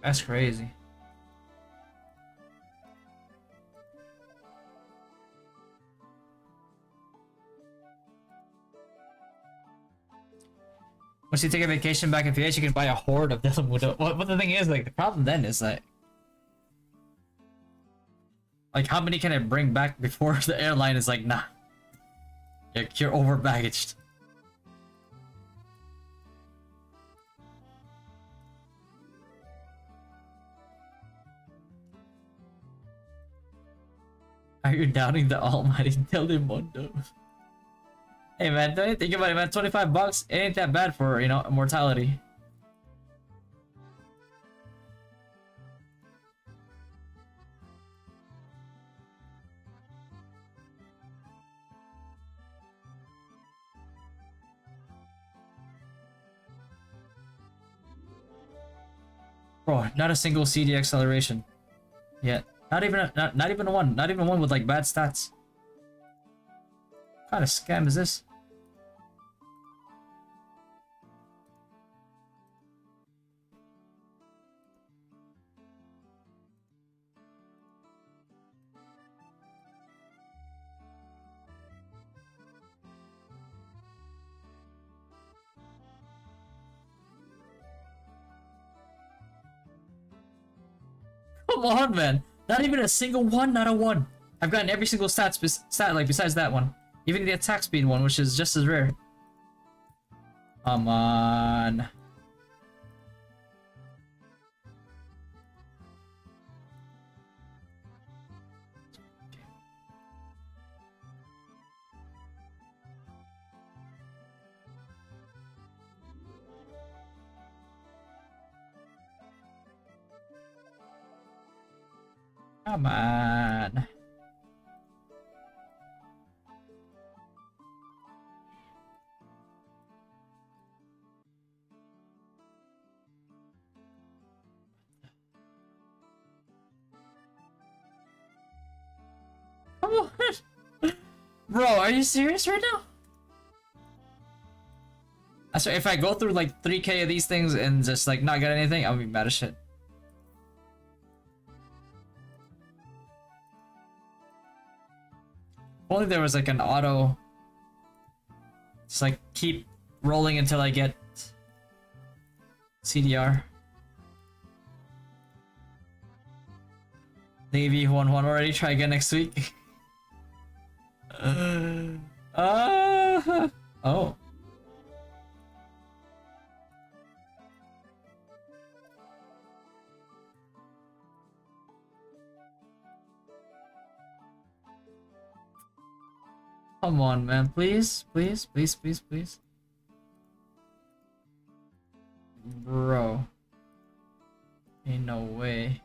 [SPEAKER 3] That's crazy. Once you take a vacation back in PH, you can buy a horde of Delamudo. But the thing is, like, the problem then is that, like, how many can I bring back before the airline is like, nah, you're over baggaged. Are you doubting the almighty Telemundo? Hey man, don't you think about it, man? 25 bucks, it ain't that bad for, you know, immortality. Bro, not a single CD acceleration yet. Not even one. Not even one with like bad stats. What kind of scam is this? Come on, man. Not even a single one, not a one. I've gotten every single stat like besides that one. Even the attack speed one, which is just as rare. Come on. Come on. Come on. Bro, are you serious right now? I swear, if I go through like 3k of these things and just like not get anything, I'll be mad as shit. If only there was like an auto. Just like keep rolling until I get CDR. Navy 1-1 already. Try again next week. Oh. Come on, man. Please, please, please, please, please. Bro. Ain't no way.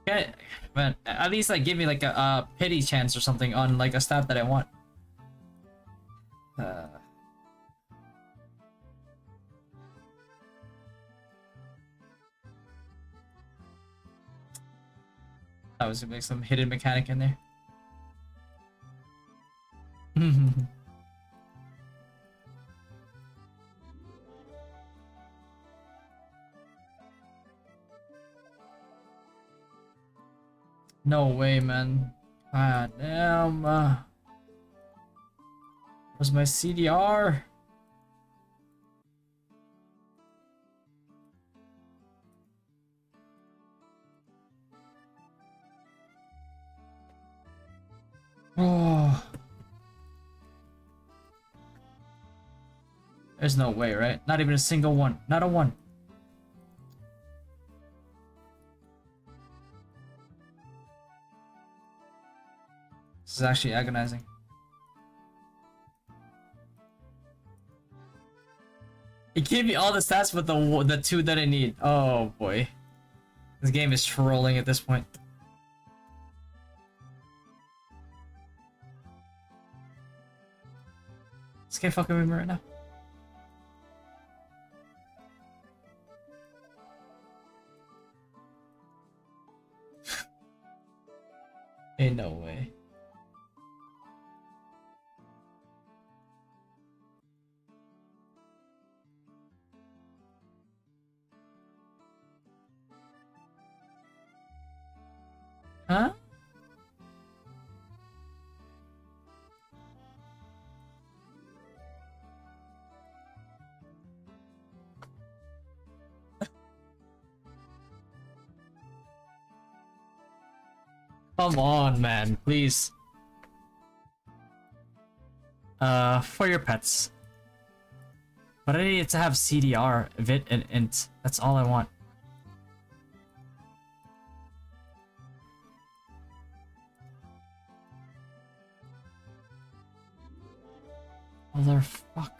[SPEAKER 3] Okay, man, at least like give me like a pity chance or something on like a stat that I want. I was gonna make some hidden mechanic in there. No way, man. God damn. Where's my CDR? Oh. There's no way, right? Not even a single one. Not a one. This is actually agonizing. It gave me all the stats but the two that I need. Oh boy. This game is trolling at this point. This guy fucking with me right now. Ain't no way. Huh? Come on, man, please. For your pets. But I need to have CDR, VIT, and INT. That's all I want. Motherfucker.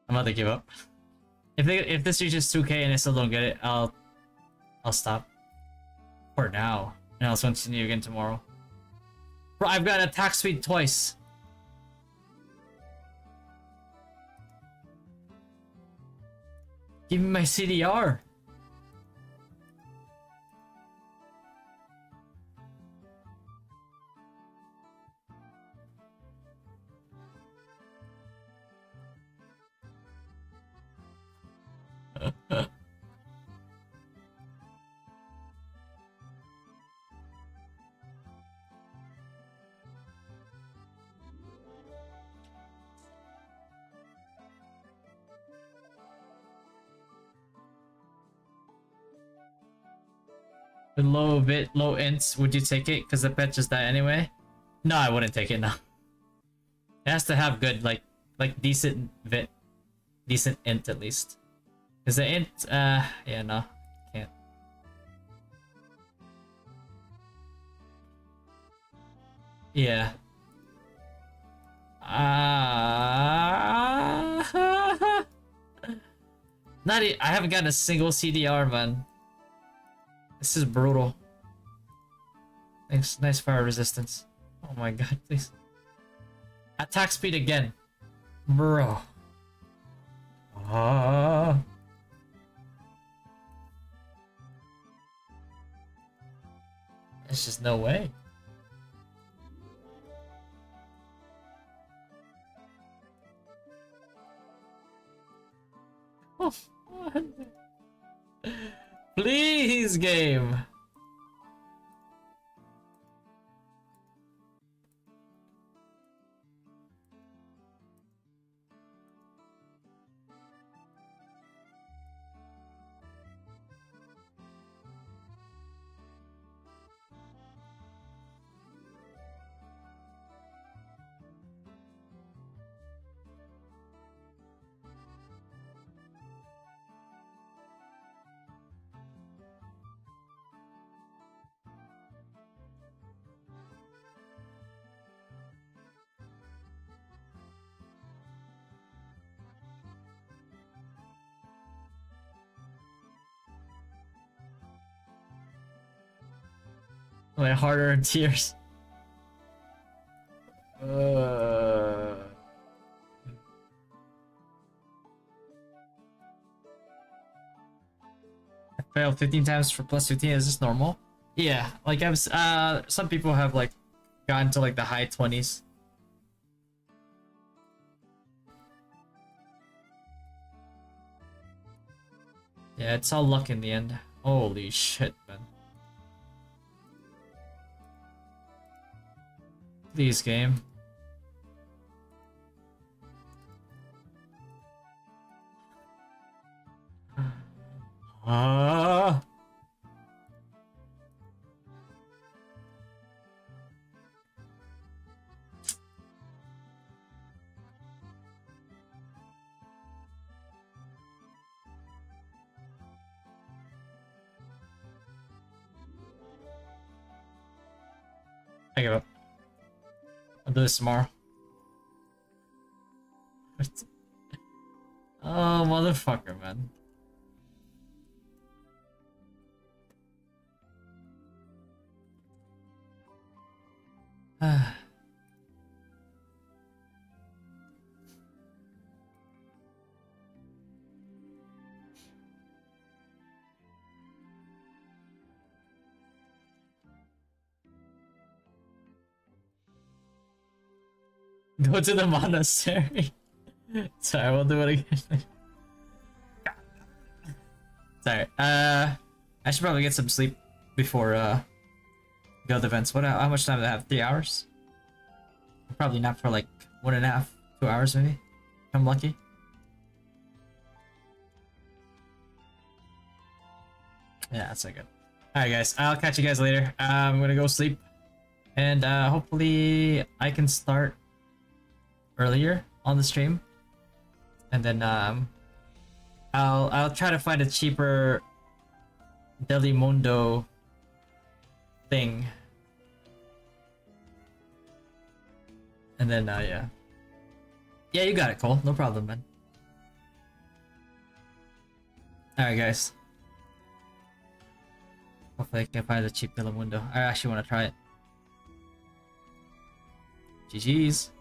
[SPEAKER 3] I'm about to give up. If this reaches 2K and I still don't get it, I'll stop. For now. And I'll continue again tomorrow. Bro, I've got attack speed twice. Give me my CDR. The low bit, low ints, would you take it? Because the pet just died anyway? No, I wouldn't take it, no. It has to have good, like decent vit. Decent int at least. Because the int, yeah, no. Can't. Yeah. I haven't gotten a single CDR, man. This is brutal. Thanks, nice fire resistance. Oh my god, please. Attack speed again. Bro. Ah. There's just no way. Oh, please, game. My hard-earned tears. I failed 15 times for plus 15. Is this normal? Yeah, like I've some people have like gotten to like the high 20s. Yeah, it's all luck in the end. Holy shit, man. Please, game. Ah. I give up. I'll do this tomorrow. Oh, motherfucker, man. Go to the monastery. Sorry, we'll do it again. Sorry. I should probably get some sleep before go to events. How much time do I have? 3 hours? I'll probably nap for like 1.5, 2 hours maybe. If I'm lucky. Yeah, that's so good. Alright guys, I'll catch you guys later. I'm gonna go sleep. And hopefully I can start earlier on the stream. And then I'll try to find a cheaper Delimundo thing. And then yeah. Yeah, you got it, Cole. No problem, man. Alright guys. Hopefully I can find a cheap Delimundo. I actually want to try it. GG's.